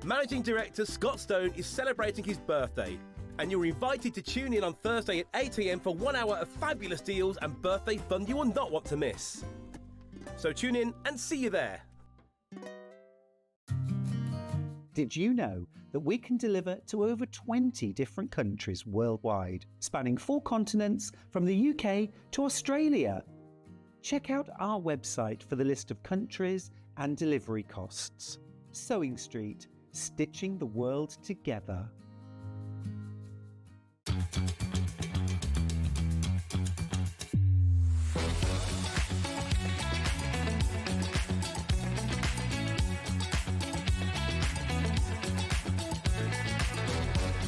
Managing Director Scott Stone is celebrating his birthday, and you're invited to tune in on Thursday at 8 a.m. for 1 hour of fabulous deals and birthday fun you will not want to miss. So tune in and see you there. Did you know that we can deliver to over 20 different countries worldwide, spanning 4 continents from the UK to Australia? Check out our website for the list of countries and delivery costs. Sewing Street, stitching the world together.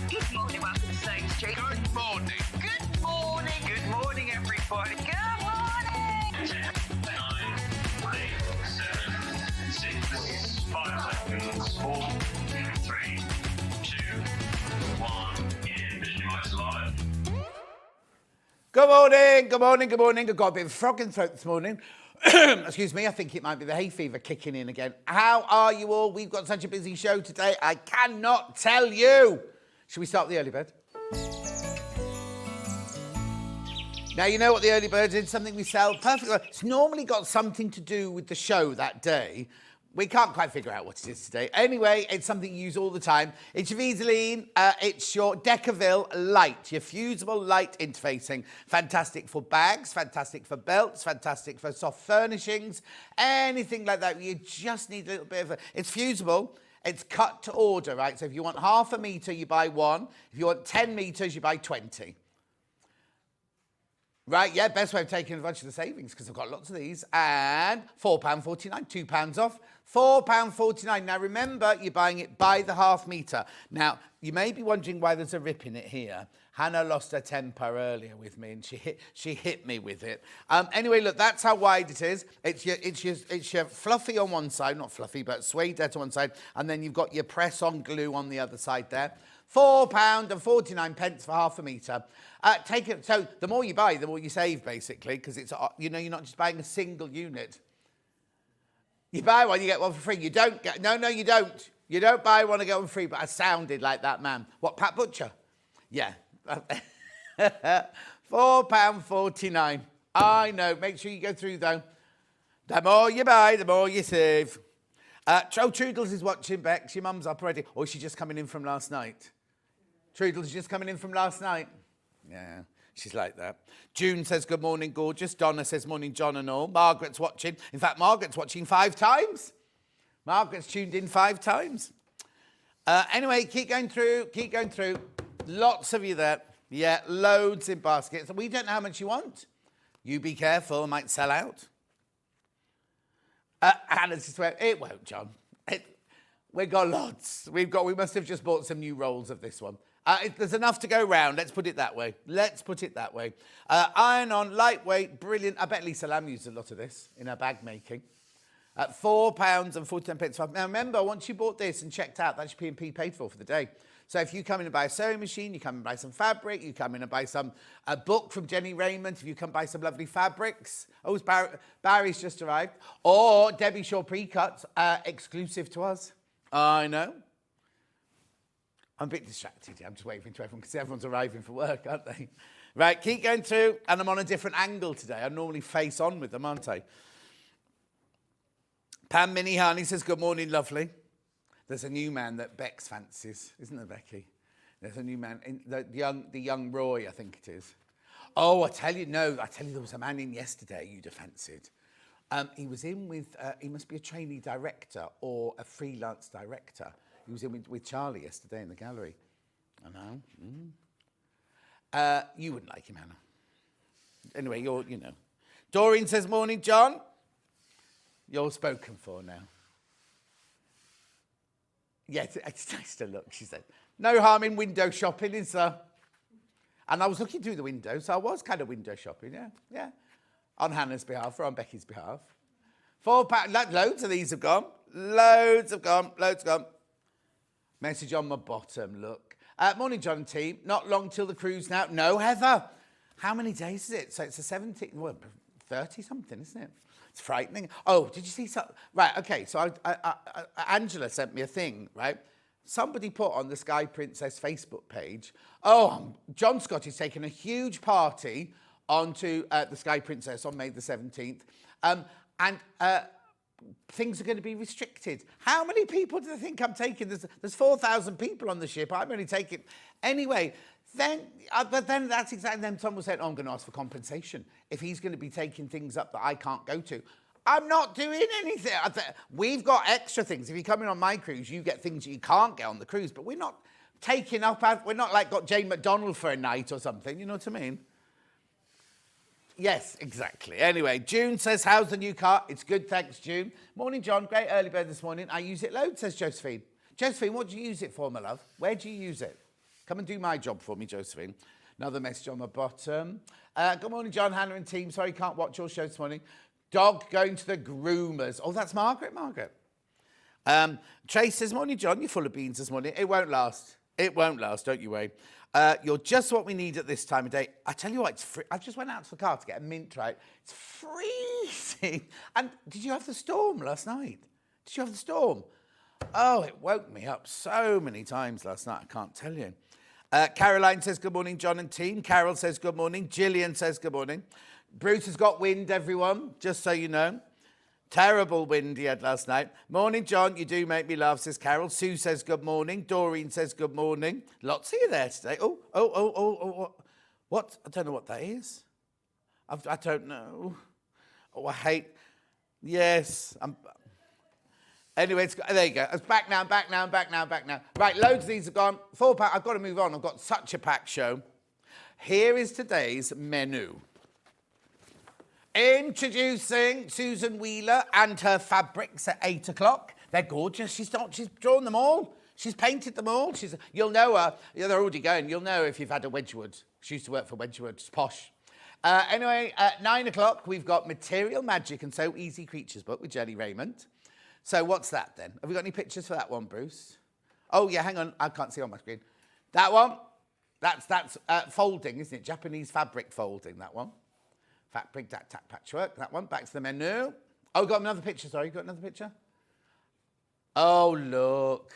Good morning, welcome to Sewing Street. Good morning. Good morning. Good morning, everybody. Good morning. 10, 9, 8, 7, 6, 5 seconds, 4, 3, 2, 1, and visualise live. Good morning, good morning, good morning. I've got a bit of a frog in the throat this morning. Excuse me, I think it might be the hay fever kicking in again. How are you all? We've got such a busy show today, I cannot tell you. Should we start with the early bird? Now, you know what the early bird is? Something we sell perfectly. It's normally got something to do with the show that day. We can't quite figure out what it is today. Anyway, it's something you use all the time. It's your Viseline, it's your Decaville Light, your fusible light interfacing. Fantastic for bags, fantastic for belts, fantastic for soft furnishings, anything like that. You just need a little bit of a... It's fusible. It's cut to order, right? So if you want half a metre, you buy 1. If you want 10 metres, you buy 20. Right, yeah, best way of taking advantage of the savings, because I've got lots of these. And £4.49, £2 off. £4.49. Now, remember, you're buying it by the half metre. Now, you may be wondering why there's a rip in it here. Hannah lost her temper earlier with me, and she hit me with it. Anyway, look, that's how wide it is. It's your fluffy on one side, not fluffy, but suede on one side, and then you've got your press-on glue on the other side there. £4.49 for half a metre. Take it. So the more you buy, the more you save, basically, because it's you're not just buying a single unit. You buy one, you get one for free. You don't get no, you don't. You don't buy one and get one free. But I sounded like that man. What, Pat Butcher? Yeah. £4.49. I know. Make sure you go through though. The more you buy, the more you save. Troodles is watching, Bex. Your mum's up already. Or is she just coming in from last night? Troodles is just coming in from last night. Yeah, she's like that. June says, good morning, gorgeous. Donna says, morning, John and all. Margaret's watching. In fact, Margaret's watching 5 times. Margaret's tuned in 5 times. Anyway, keep going through. Lots of you there. Yeah, loads in baskets. We don't know how much you want. You be careful, it might sell out. Hannah's just went, it won't, John. We've got lots. We must have just bought some new rolls of this one. There's enough to go round. Let's put it that way. Iron on, lightweight, brilliant. I bet Lisa Lamb used a lot of this in her bag making. At £4.49. Now remember, once you bought this and checked out, that's your P&P paid for the day. So if you come in and buy a sewing machine, you come and buy some fabric, you come in and buy a book from Jennie Rayment, if you come buy some lovely fabrics. Oh, Barry's just arrived. Or Debbie Shaw pre-cuts, exclusive to us. I know. I'm a bit distracted. I'm just waving to everyone because everyone's arriving for work, aren't they? Right, keep going through. And I'm on a different angle today. I normally face on with them, aren't I? Pam Minihani says, good morning, lovely. There's a new man that Bex fancies, isn't there, Becky? There's a new man, the young Roy, I think it is. Oh, I tell you, there was a man in yesterday you'd have fancied. He was in with, he must be a trainee director or a freelance director. He was in with Charlie yesterday in the gallery. I know. You wouldn't like him, Hannah. Anyway, you know. Doreen says, morning, John. You're spoken for now. Yeah, it's nice to look, she said. No harm in window shopping, is there? And I was looking through the window, so I was kind of window shopping, yeah. On Hannah's behalf or on Becky's behalf. £4, loads of these have gone. Loads have gone. Message on my bottom, look. Morning, John and team. Not long till the cruise now. No, Heather. How many days is it? So it's a 30-something, isn't it? It's frightening. Oh, did you see something? Right, okay, so Angela sent me a thing, right? somebody put on the Sky Princess Facebook page, oh, John Scott is taking a huge party onto the Sky Princess on May the 17th. And things are going to be restricted. How many people do they think I'm taking? There's 4,000 people on the ship. I'm only taking... Anyway, but then that's exactly... Then someone was saying, oh, I'm going to ask for compensation if he's going to be taking things up that I can't go to. I'm not doing anything. We've got extra things. If you come in on my cruise, you get things you can't get on the cruise, but we're not taking up... We're not like got Jane McDonald for a night or something, you know what I mean? Yes, exactly. Anyway, June says, how's the new car? It's good, thanks, June. Morning, John. Great early bird this morning. I use it loads, says Josephine. Josephine, what do you use it for, my love? Where do you use it? Come and do my job for me, Josephine. Another message on the bottom. Good morning, John, Hannah and team. Sorry, can't watch your show this morning. Dog going to the groomers. Oh, that's Margaret. Trace says, morning, John. You're full of beans this morning. It won't last. It won't last, don't you worry. You're just what we need at this time of day. I tell you what, it's free. I just went out to the car to get a mint, right? It's freezing. And did you have the storm last night? Did you have the storm? Oh, it woke me up so many times last night, I can't tell you. Caroline says, good morning, John and team. Carol says, good morning. Gillian says, good morning. Bruce has got wind, everyone, just so you know. Terrible wind he had last night. Morning, John. You do make me laugh, says Carol. Sue says good morning. Doreen says good morning. Lots of you there today. Oh. What? I don't know what that is. I don't know. Oh, I hate... Yes. Anyway, there you go. It's back now. Right, loads of these are gone. 4-pack. I've got to move on. I've got such a packed show. Here is today's menu. Introducing Susan Wheeler and her fabrics at 8 o'clock. They're gorgeous. She's drawn them all. She's painted them all. You'll know her. Yeah, they're already going. You'll know if you've had a Wedgwood. She used to work for Wedgwood. It's posh. Anyway, at 9 o'clock, we've got Material Magic and So Easy Creatures book with Jennie Rayment. So what's that then? Have we got any pictures for that one, Bruce? Oh, yeah, hang on. I can't see on my screen. That one, that's folding, isn't it? Japanese fabric folding, that one. Fabric, patchwork, that one. Back to the menu. Oh, got another picture, sorry. Got another picture? Oh, look.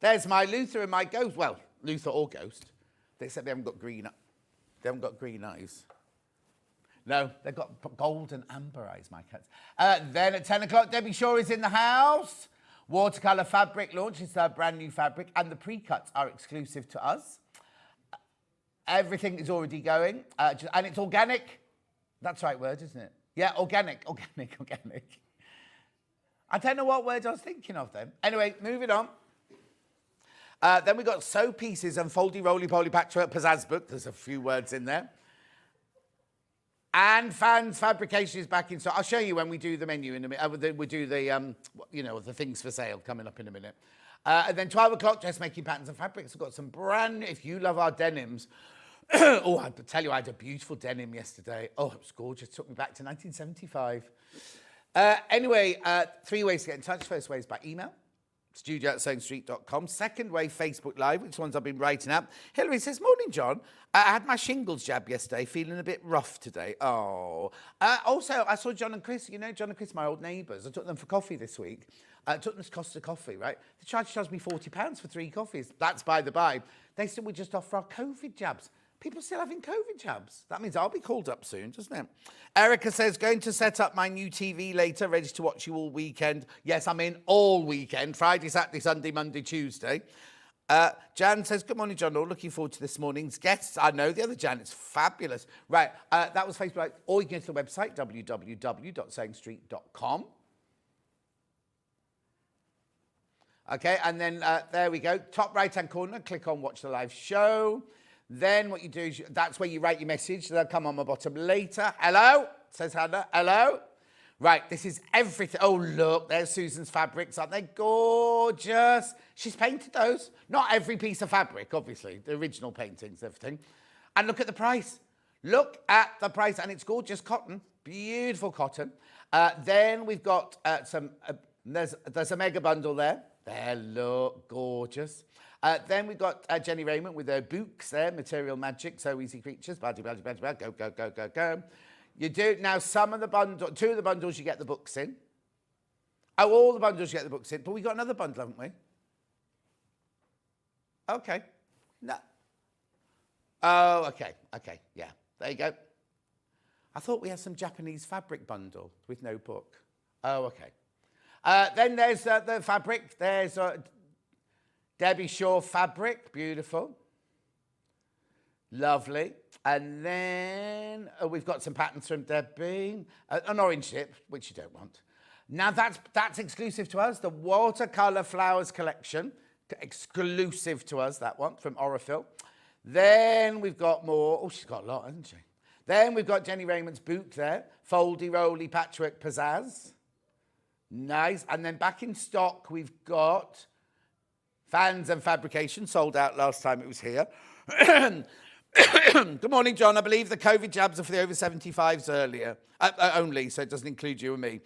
There's my Luther and my Ghost. Well, Luther or Ghost. Except they haven't got green eyes. No, they've got gold and amber eyes, my cats. Then at 10 o'clock, Debbie Shaw is in the house. Watercolour fabric launches their brand new fabric, and the pre-cuts are exclusive to us. Everything is already going, and it's organic. That's the right word, isn't it? Yeah, organic. I don't know what words I was thinking of then. Anyway, moving on. Then we've got Sew Pieces and Foldy, Roly Poly, Patchwork, Pzzazz book. There's a few words in there. And Fans Fabrication is back in. So I'll show you when we do the menu in a minute. We do the, the things for sale coming up in a minute. And then 12 o'clock, Dressmaking Patterns and Fabrics. We've got some brand, if you love our denims. Oh, I tell you, I had a beautiful denim yesterday. Oh, it was gorgeous. It took me back to 1975. Anyway, 3 ways to get in touch. First way is by email, studio@sewingstreet.com. Second way, Facebook Live, which ones I've been writing up. Hilary says, morning, John. I had my shingles jab yesterday, feeling a bit rough today. Oh. Also, I saw John and Chris. You know, John and Chris, my old neighbours. I took them for coffee this week. I took them to Costa Coffee, right? They charged me £40 for 3 coffees. That's by the by. They said we just offer our COVID jabs. People still having COVID jabs. That means I'll be called up soon, doesn't it? Erica says, going to set up my new TV later, ready to watch you all weekend. Yes, I'm in all weekend. Friday, Saturday, Sunday, Monday, Tuesday. Jan says, good morning, John. Looking forward to this morning's guests. I know the other Jan. It's fabulous. Right, that was Facebook. Or you can go to the website, www.sewingstreet.com. Okay, and then there we go. Top right-hand corner, click on Watch the Live Show. Then what you do is, that's where you write your message. They'll come on my bottom later. Hello, says Hannah. Hello. Right, this is everything. Oh, look, there's Susan's fabrics. Aren't they gorgeous? She's painted those. Not every piece of fabric, obviously. The original paintings, everything. And look at the price. Look at the price. And it's gorgeous cotton. Beautiful cotton. Then we've got there's a mega bundle there. There, look, gorgeous. Then we've got Jennie Rayment with her books there, Material Magic, So Easy Creatures, go. You do, now some of the bundles, 2 of the bundles you get the books in. Oh, all the bundles you get the books in, but we got another bundle, haven't we? Okay. No. Oh, okay. Okay. Yeah. There you go. I thought we had some Japanese fabric bundle with no book. Oh, okay. Then there's the fabric. There's Debbie Shaw fabric. Beautiful. Lovely. And then we've got some patterns from Debbie. An orange tip, which you don't want. Now that's exclusive to us. The Watercolour Flowers collection. Exclusive to us, that one, from Orifil. Then we've got more. Oh, she's got a lot, hasn't she? Then we've got Jennie Rayment's boot there. Foldy, Roly, Patchwork, Pzzazz. Nice. And then back in stock, we've got Fans and Fabrication. Sold out last time it was here. Good morning, John. I believe the COVID jabs are for the over 75s earlier. Only, so it doesn't include you and me.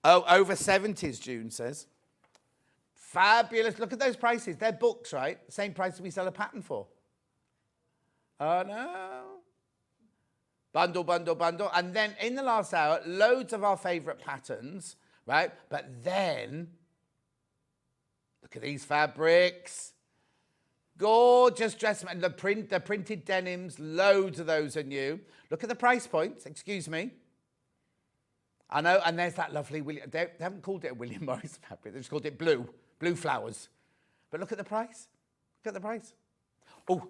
Oh, over 70s, June says. Fabulous. Look at those prices. They're books, right? Same price we sell a pattern for. Oh, no. Bundle, bundle, bundle. And then in the last hour, loads of our favourite patterns, right? But then, look at these fabrics. Gorgeous dressmaking. The printed denims, loads of those are new. Look at the price points, excuse me. I know, and there's that lovely William. They haven't called it a William Morris fabric. They just called it blue flowers. But look at the price. Look at the price. Oh,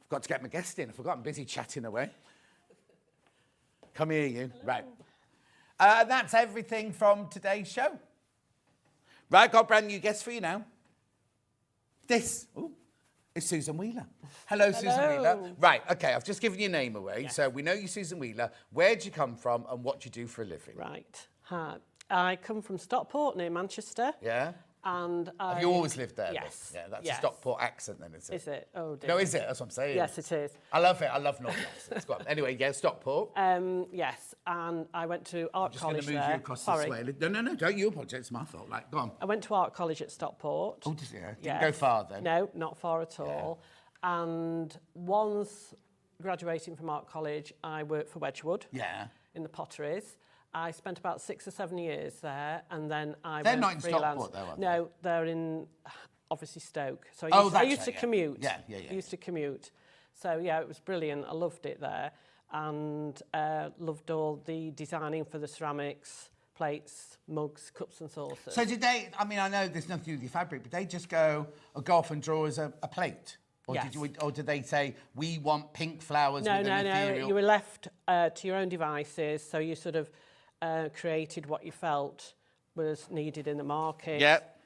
I've got to get my guest in. I forgot. I'm busy chatting away. Come here, you. Hello. Right. That's everything from today's show. Right, got a brand new guest for you now. This. Ooh. It's Susan Wheeler. Hello, Susan Wheeler. Right, okay, I've just given your name away, so we know you're Susan Wheeler. Where'd you come from and what do you do for a living? Right. Hi. I come from Stockport near Manchester. Yeah? And Have you always lived there? Yes. Then? Yeah, that's a Stockport accent then, is it? Is it? Oh, dear. No, is it? That's what I'm saying. Yes, it is. I love it. I love Northern accents. Go on. Anyway, yeah, Stockport. Yes, and I went to art college there. I'm just going to move you across this way. No, don't you apologise. It's my fault. Like, go on. I went to art college at Stockport. Oh, didn't go far then? No, not far at all. And once graduating from art college, I worked for Wedgwood. Yeah. In the potteries. I spent about 6 or 7 years there, and then They're went not in freelance. Stockport, though, are they? No, they're in, obviously, Stoke. So I used to commute. Yeah. I used to commute. So, yeah, it was brilliant. I loved it there, and loved all the designing for the ceramics, plates, mugs, cups and saucers. So did they, I mean, I know there's nothing to do with your fabric, but they just go off and draw as a plate? Or, yes. did they say, we want pink flowers No, with an ethereal... No, you were left to your own devices, so you sort of created what you felt was needed in the market. Yep.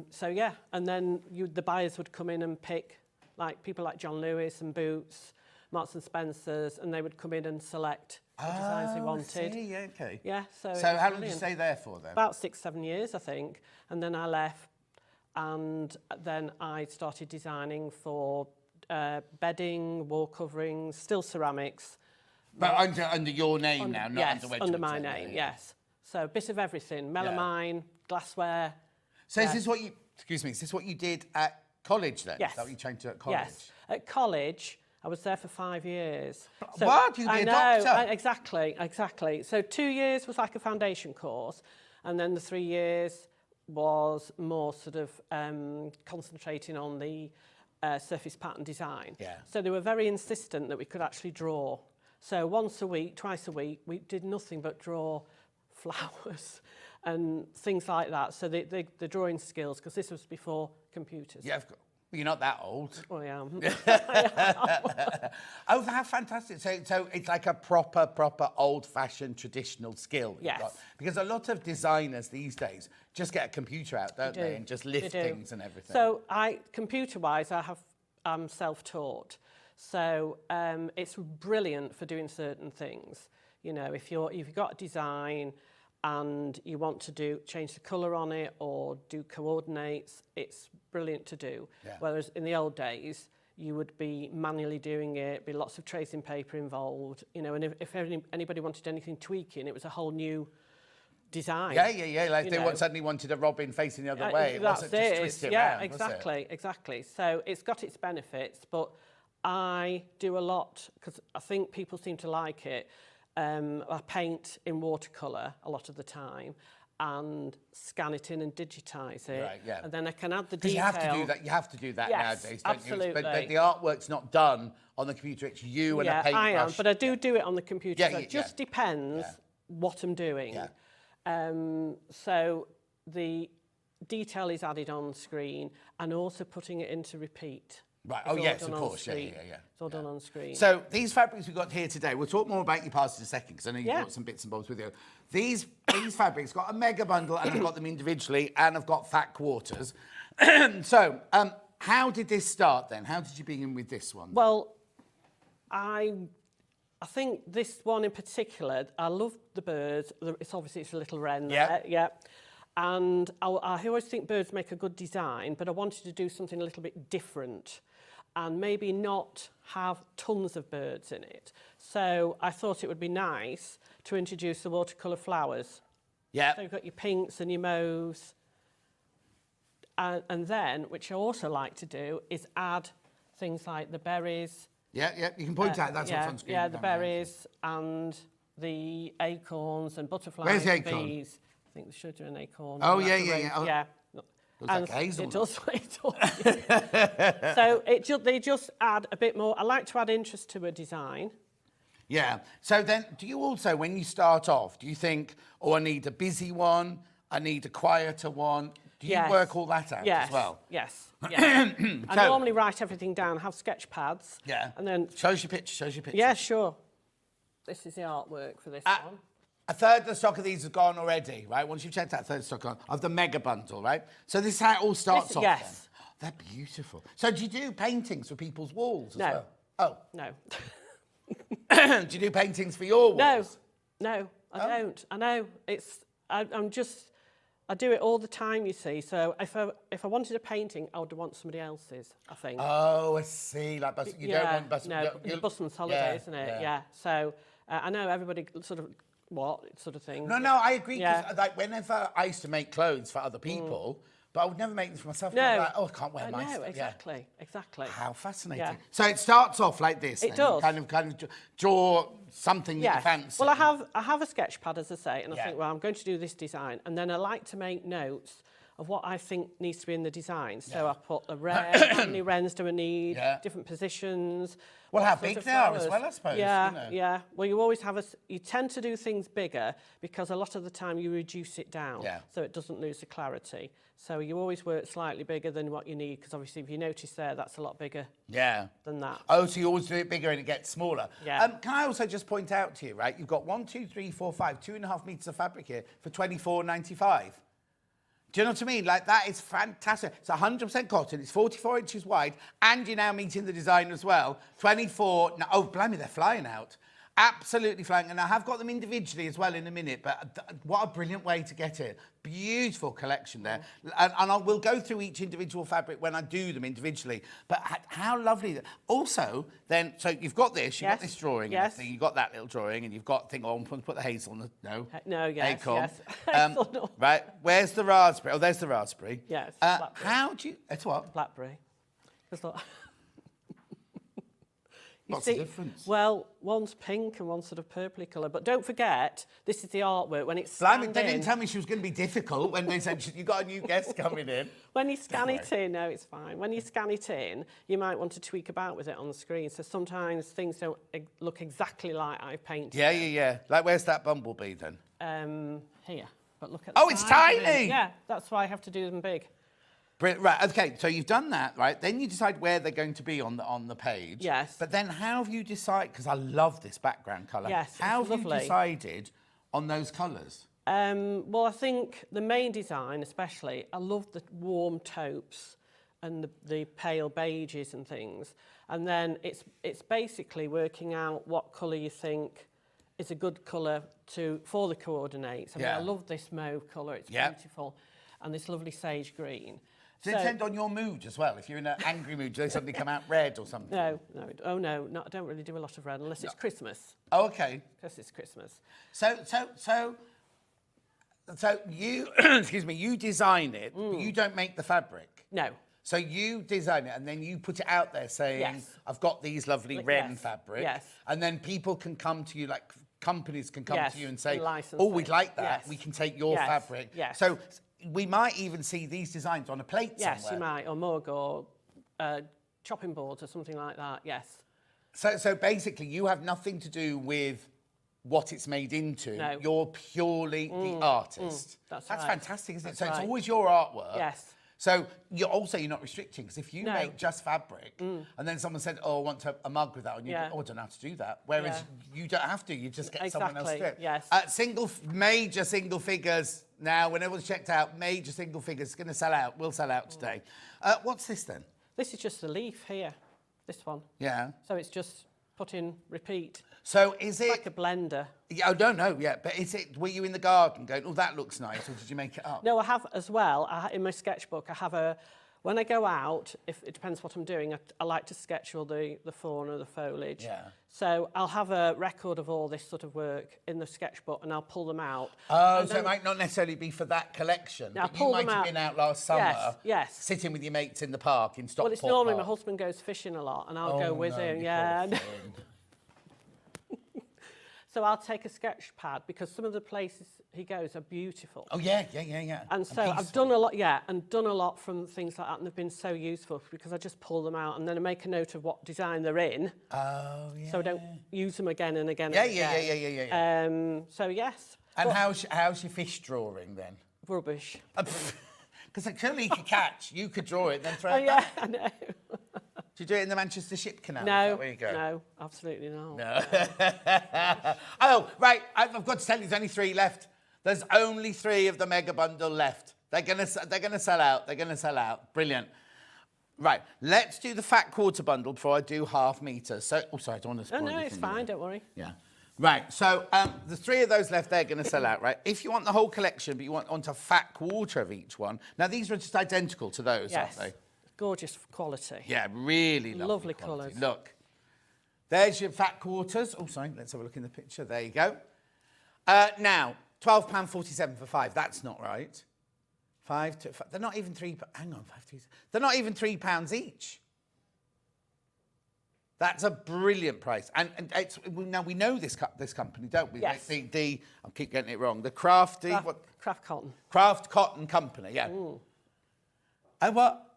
So, yeah, and then the buyers would come in and pick, like people like John Lewis and Boots, Marks and Spencer's, and they would come in and select the designs they wanted. I see, yeah, okay. Yeah, so how long did you stay there for then? About 6, 7 years, I think. And then I left, and then I started designing for bedding, wall coverings, still ceramics. But under your name now, not yes, under Wedgwood? Under my name, yes. So a bit of everything, melamine, glassware. So is this what you did at college then? Yes. Is that what you trained to at college? Yes. At college, I was there for 5 years. So, what? You'd be a doctor? Exactly. So 2 years was like a foundation course, and then the 3 years was more sort of concentrating on the surface pattern design. Yeah. So they were very insistent that we could actually draw. So once a week, twice a week, we did nothing but draw flowers and things like that. So the drawing skills, because this was before computers. Yeah, you're not that old. Oh, I am. Oh, how fantastic. So it's like a proper old-fashioned traditional skill. Yes. Got. Because a lot of designers these days just get a computer out, don't they? And just lift things and everything. So computer-wise, I'm self-taught. So it's brilliant for doing certain things. You know, if you've got a design and you want to change the colour on it or do coordinates, it's brilliant to do. Yeah. Whereas in the old days, you would be manually doing it, be lots of tracing paper involved, you know, and if anybody wanted anything tweaking, it was a whole new design. Yeah. Like they suddenly wanted a robin facing the other way. It wasn't just twist it around, exactly. So it's got its benefits, but I do a lot, because I think people seem to like it. I paint in watercolour a lot of the time, and scan it in and digitise it. Right, yeah. And then I can add the 'Cause detail. you have to do that. You have to do that Yes, nowadays, don't absolutely. you? But the artwork's not done on the computer. It's you and a paintbrush. I am, but I do it on the computer. Yeah, so yeah, it just depends what I'm doing. Yeah. So the detail is added on screen, and also putting it into repeat. Right. It's Oh, all yes, done of on course. Yeah. screen. It's all done on screen. So these fabrics we've got here today, we'll talk more about your parts in a second, because I know you've Yeah. got some bits and bobs with you. These fabrics got a mega bundle, and I've got them individually, and I've got fat quarters. So, how did this start then? How did you begin with this one? Well, I think this one in particular, I love the birds. It's obviously it's a little wren there, yeah. And I always think birds make a good design, but I wanted to do something a little bit different and maybe not have tons of birds in it. So I thought it would be nice to introduce the watercolour flowers. Yeah. So you've got your pinks and your mauves. And then, which I also like to do, is add things like the berries. Yeah, you can point out, that's what's on screen. Yeah, the berries and the acorns and butterflies. Where's the and acorn? bees. I think there should be an acorn. Oh, on yeah, that yeah, road. yeah. Oh. Yeah. Looks like hazelnut. It does. So they just add a bit more. I like to add interest to a design. Yeah. So then, do you also, when you start off, do you think, oh, I need a busy one, I need a quieter one? Do you work all that out as well? Yes. I normally write everything down, have sketch pads. Yeah. And then... Shows your picture. Yeah, sure. This is the artwork for this one. A third of the stock of these have gone already, right? Once you've checked that third stock on, of the mega bundle, right? So this is how it all starts off. Yes. Then. They're beautiful. So do you do paintings for people's walls as No. well? Oh. No. Do you do paintings for your walls? No, I don't. I know. I do it all the time, you see. So if I wanted a painting, I would want somebody else's, I think. Oh, I see. Like, you don't want bus. No, it's busman's holiday, isn't it? Yeah. So I know everybody sort of thing. No, I agree. Because like whenever I used to make clothes for other people, but I would never make them for myself. No. Like, oh, I can't wear my stuff. No, exactly. How fascinating. Yeah. So it starts off like this. It then. does. You kind of draw something that you fancy. Well, I have a sketch pad, as I say, and I think, well, I'm going to do this design, and then I like to make notes of what I think needs to be in the design. So I put a wren, how many wrens do I need, different positions. Well, how big they are as well, I suppose. Yeah. Well, you always have you tend to do things bigger because a lot of the time you reduce it down so it doesn't lose the clarity. So you always work slightly bigger than what you need because obviously if you notice there, that's a lot bigger than that. Oh, so you always do it bigger and it gets smaller. Yeah. Can I also just point out to you, right, you've got 1, 2, 3, 4, 5, 2.5 metres of fabric here for £24.95. Do you know what I mean? Like, that is fantastic. It's 100% cotton. It's 44 inches wide. And you're now meeting the design as well. 24... No, oh, blimey, they're flying out. Absolutely flying. And I have got them individually as well in a minute. But what a brilliant way to get it. Beautiful collection there. And we'll go through each individual fabric when I do them individually. But how lovely. Also, then, so you've got this. You've got this drawing. Yes. You've got that little drawing. And you've got... I'm going to put the hazelnut. No. No, yes, Acorn. yes. Right. Where's the raspberry? Oh, there's the raspberry. Yes. How do you... It's what? Blackberry. What's the difference? Well, one's pink and one's sort of purpley colour. But don't forget, this is the artwork. When it's Blimey, scanned they didn't in, tell me she was going to be difficult when they said you got a new guest coming in. when you scan it in, no, it's fine. When you scan it in, you might want to tweak about with it on the screen. So sometimes things don't look exactly like I've painted. Yeah. Like, where's that bumblebee then? Here. But look at Oh, the it's size of it. tiny! Yeah, that's why I have to do them big. Brilliant. Right, okay, so you've done that, right? Then you decide where they're going to be on the page. Yes. But then how have you decided, because I love this background colour. Yes, how it's have you lovely. decided on those colours? Well, I think the main design, especially, I love the warm taupes and the pale beiges and things. And then it's basically working out what colour you think is a good colour for the coordinates. I mean, I love this mauve colour. It's beautiful. And this lovely sage green. Does it depend on your mood as well? If you're in an angry mood, do they suddenly come out red or something? No. Oh, no, I don't really do a lot of red unless it's Christmas. Oh, okay. Because it's Christmas. So you, excuse me, you design it, but you don't make the fabric. No. So you design it and then you put it out there saying, Yes. I've got these lovely wren fabric. Yes. And then people can come to you, like companies can come Yes, to you and say, license oh, we'd it. like that. Yes. We can take your Yes, fabric. yes. So we might even see these designs on a plate Yes, somewhere. you might, or mug, or chopping boards, or something like that. Yes. So basically, you have nothing to do with what it's made into. No. You're purely the artist. That's That's right. fantastic, isn't it? That's So it's right. always your artwork. Yes. So you're not restricting, because if you No. make just fabric and then someone said, oh, I want a mug with that, and you Yeah. go, oh, I don't know how to do that. Whereas you don't have to, you just get someone else to do it. Exactly, yes. Major single figures now, when everyone's checked out, major single figures, going to sell out, will sell out today. What's this then? This is just the leaf here, this one. Yeah. So it's just put in repeat. So is it... Like a blender. Yeah, I don't know yet, but were you in the garden going, oh, that looks nice, or did you make it up? No, I have as well, in my sketchbook, I have when I go out, if it depends what I'm doing, I like to sketch all the fauna, the foliage. Yeah. So I'll have a record of all this sort of work in the sketchbook, and I'll pull them out. Oh, so it might not necessarily be for that collection, Now, but you pull might them have out. been out last summer, Yes. sitting with your mates in the park in Stockport Well, it's normally Park. my husband goes fishing a lot, and I'll Oh, go with no, him. you Yeah. poor thing. So I'll take a sketch pad, because some of the places he goes are beautiful. Oh, yeah. And so I've done a lot, from things like that, and they've been so useful, because I just pull them out and then I make a note of what design they're in. Oh, yeah. So I don't use them again and again. Yeah, and again. yeah. So yes. And But how's your fish drawing then? rubbish. Because clearly you could catch, you could draw it, then throw Oh it yeah, back. I know. Do you do it in the Manchester Ship Canal? Is No, that where you go? no, absolutely not. No. Oh, right. I've got to tell you, there's only 3 left. There's only 3 of the mega bundle left. They're gonna sell out. They're gonna sell out. Brilliant. Right. Let's do the fat quarter bundle before I do half meter. So, oh, sorry, I don't want to No, spoil no, it's anything, fine. Don't worry. Yeah. Right. So the 3 of those left, they're going to sell out, right? If you want the whole collection, but you want a fat quarter of each one. Now these are just identical to those, Yes. aren't they? Gorgeous quality. Yeah, really Lovely quality. colours. Look, there's your fat quarters. Oh, sorry, let's have a look in the picture. There you go. Now, £12.47 for 5. That's not right. 5 to 5. They're not even £3. Hang on, 5 to. They're not even £3 each. That's a brilliant price, and now we know this company, don't we? Yes. The I keep getting it wrong. The Craft cotton. Craft Cotton Company, yeah. And what?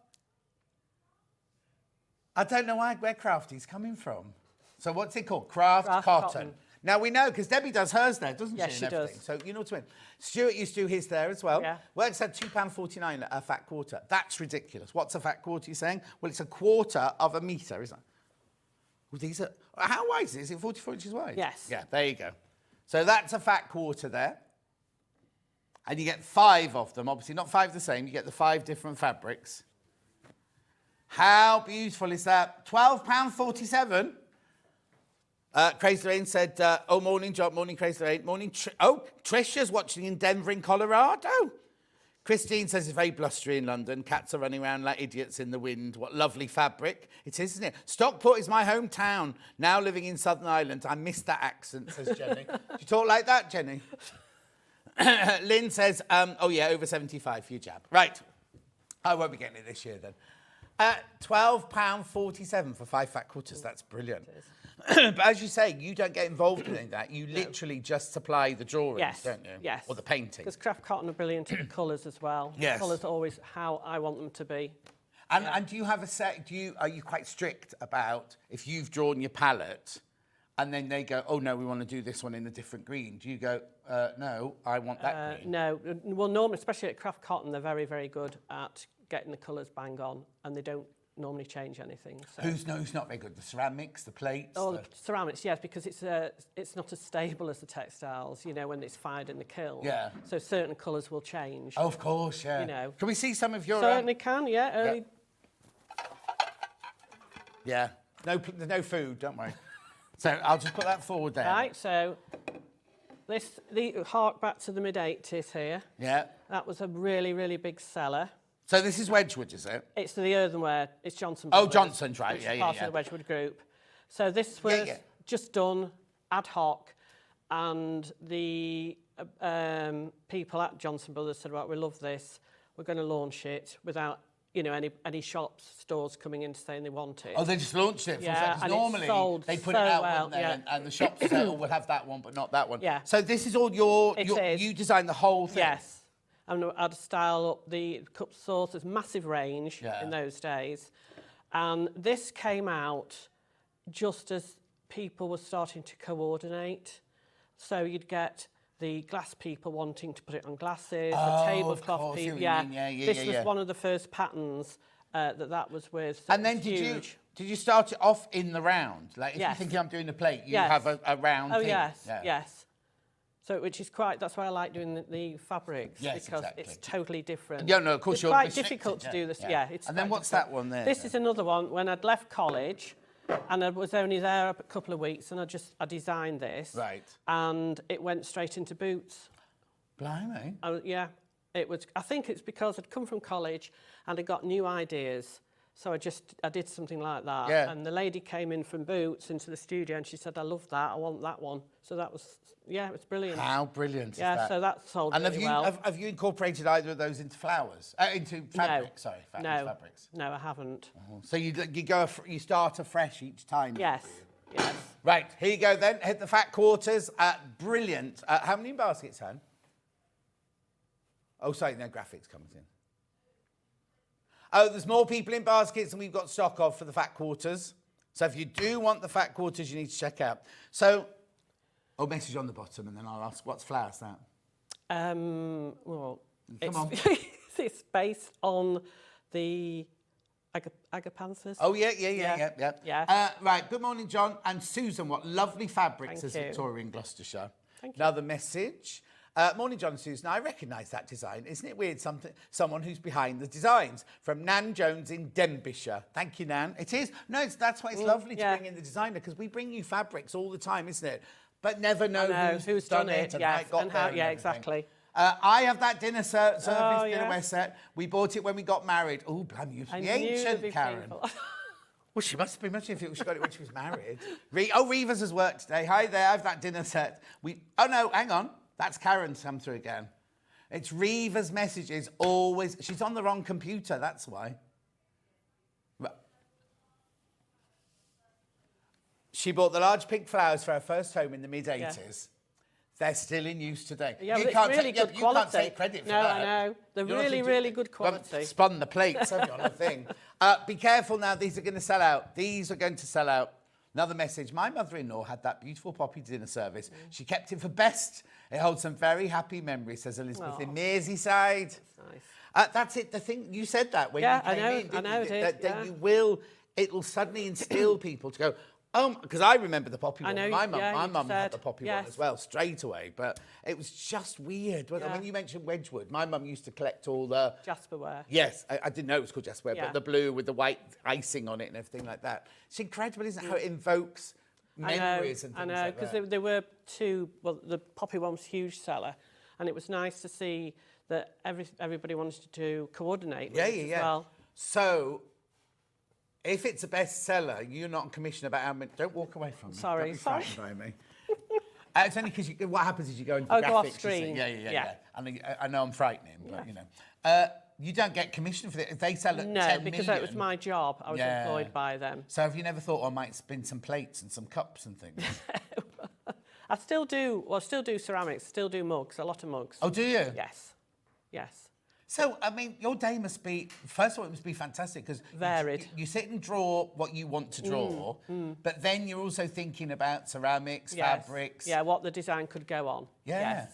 I don't know where Crafty's coming from. So what's it called? Craft Cotton. Now we know, because Debbie does hers there, doesn't Yes, she? she and everything. does. So you know what I mean. Stuart used to do his there as well. Yeah. Works at £2.49 a fat quarter. That's ridiculous. What's a fat quarter, you're saying? Well, it's a quarter of a metre, isn't it? Well, these are, how wide is it? Is it 44 inches wide? Yes. Yeah, there you go. So that's a fat quarter there. And you get 5 of them, obviously not 5 the same, you get the 5 different fabrics. How beautiful is that? £12.47. Crazy Lorraine said, oh, morning, John, morning, Crazy Lorraine, morning. Trisha's watching in Denver in Colorado. Christine says it's very blustery in London. Cats are running around like idiots in the wind. What lovely fabric. It is, isn't it? Stockport is my hometown. Now living in Southern Ireland. I miss that accent, says Jenny. Do you talk like that, Jenny? Lynn says, oh, yeah, over 75 for your jab. Right. I won't be getting it this year, then. £12.47 for 5 fat quarters. That's brilliant. But as you say, you don't get involved in that. You literally just supply the drawings, don't you? Yes. Or the painting. Because craft cotton are brilliant at the colours as well. Yes. Colours are always how I want them to be. And do you have a set? Are you quite strict about if you've drawn your palette, and then they go, oh no, we want to do this one in a different green? Do you go, no, I want that green? No. Well, normally, especially at craft cotton, they're very, very good at getting the colours bang on, and they don't normally change anything. So. Who's not very good? The ceramics, the plates? Oh, the ceramics, yes, because it's not as stable as the textiles, you know, when it's fired in the kiln. Yeah. So certain colours will change. Oh, of course, yeah. You know. Can we see some of your... Certainly can, yeah. Early. Yeah. There's no food, don't worry. So I'll just put that forward there. Right, so hark back to the mid-80s here. Yeah. That was a really, really big seller. So this is Wedgwood, is it? It's the earthenware. It's Johnson Oh, Brothers, Johnson's, right. which Yeah, is yeah, part yeah. of the Wedgwood group. So this was just done ad hoc, and the people at Johnson Brothers said, right, we love this. We're going to launch it without, you know, any shops, stores coming in saying they want it. Oh, they just launched it. Yeah, Because and it normally sold they put so it out, well, wouldn't they? yeah. And the shops say, oh, we'll have that one, but not that one. Yeah. So this is all It is. you designed the whole thing? Yes. And I'd style up the cups, saucers, massive range Yeah. in those days. And this came out just as people were starting to coordinate. So you'd get the glass people wanting to put it on glasses, Oh, the of tablecloth course, I see people. what you mean. Yeah, this yeah, was yeah. one of the first patterns that was with. So And then it was huge. did you start it off in the round? Like if Yes. you're thinking I'm doing a plate, you Yes. have a round Oh thing? yes, Yeah. yes. So which is quite. That's why I like doing the fabrics Yes, because exactly. it's totally different. Yeah, no, of course it's you're quite restricted, difficult to yeah, do this. yeah. Yeah, it's. And then quite what's difficult. that one there, This then? is another one. When I'd left college, and I was only there a couple of weeks, and I designed this. Right. And it went straight into boots. Blimey. Yeah, it was. I think it's because I'd come from college and I got new ideas. So I did something like that. Yeah. And the lady came in from Boots into the studio and she said, I love that, I want that one. So that was, yeah, it was brilliant. How brilliant is Yeah, that? so that sold And really well. have you incorporated either of those into flowers? Into fabric, sorry, into fabrics. No, I haven't. So you start afresh each time? Yes, yes. Right, here you go then. Hit the fat quarters. Brilliant. How many baskets, Han? Oh, sorry, no, graphics comes in. Oh, there's more people in baskets than we've got stock of for the fat quarters. So if you do want the fat quarters, you need to check out. So, message on the bottom, and then I'll ask, what's flowers that? Well, Come on. it's based on the agapanthus. Oh, yeah. Right, good morning, John. And Susan, what lovely fabrics, Thank says you. Victoria in Gloucestershire. Thank you. Another message. Morning, John and Susan. I recognise that design. Isn't it weird? Someone who's behind the designs. From Nan Jones in Denbighshire. Thank you, Nan. It is. No, that's why it's lovely to bring in the designer, because we bring you fabrics all the time, isn't it? But never know who's done it and how it got there. Yeah, exactly. I have that dinner service, dinnerware yes. set. We bought it when we got married. Oh, blimey, the ancient Karen. Well, she must be. Imagine if she got it when she was married. Reva's has worked today. Hi there, I have that dinner set. Oh, no, hang on. That's Karen's come through again. It's Reva's messages always. She's on the wrong computer, that's why. She bought the large pink flowers for her first home in the mid-80s. Yeah. They're still in use today. Yeah, but it's really good quality. You can't take credit for that. No, I know. They're really good quality. Well, spun the plates, have you, on the thing. Be careful now, these are going to sell out. These are going to sell out. Another message. My mother-in-law had that beautiful poppy dinner service. She kept it for best. It holds some very happy memories, says Elizabeth in Merseyside. That's nice. That's it. The thing you said that when you came in, didn't I know you? it That it will suddenly instill people to go, because I remember the poppy one. My mum had the poppy one as well, straight away. But it was just weird. When you mentioned Wedgwood, my mum used to collect all the... Jasperware. Yes, I didn't know it was called Jasperware, but the blue with the white icing on it and everything like that. It's incredible, isn't it, how it invokes memories and things like that. I know, because there were two... Well, the poppy one was a huge seller, and it was nice to see that everybody wanted to coordinate with it as well. So... if it's a bestseller, you're not on commission about how many... Don't walk away from me. Sorry. Don't be frightened by me. It's only because what happens is you go into graphics. Go off screen. Yeah. And I know I'm frightening, but, you know. You don't get commission for it. If they sell at 10 million... No, because that was my job. I was employed by them. So have you never thought, I might spin some plates and some cups and things? I still do ceramics, still do mugs, a lot of mugs. Oh, do you? Yes. So, I mean, your day must be, first of all, it must be fantastic because... varied. You sit and draw what you want to draw, but then you're also thinking about ceramics, fabrics... Yeah, what the design could go on. Yeah. Yes.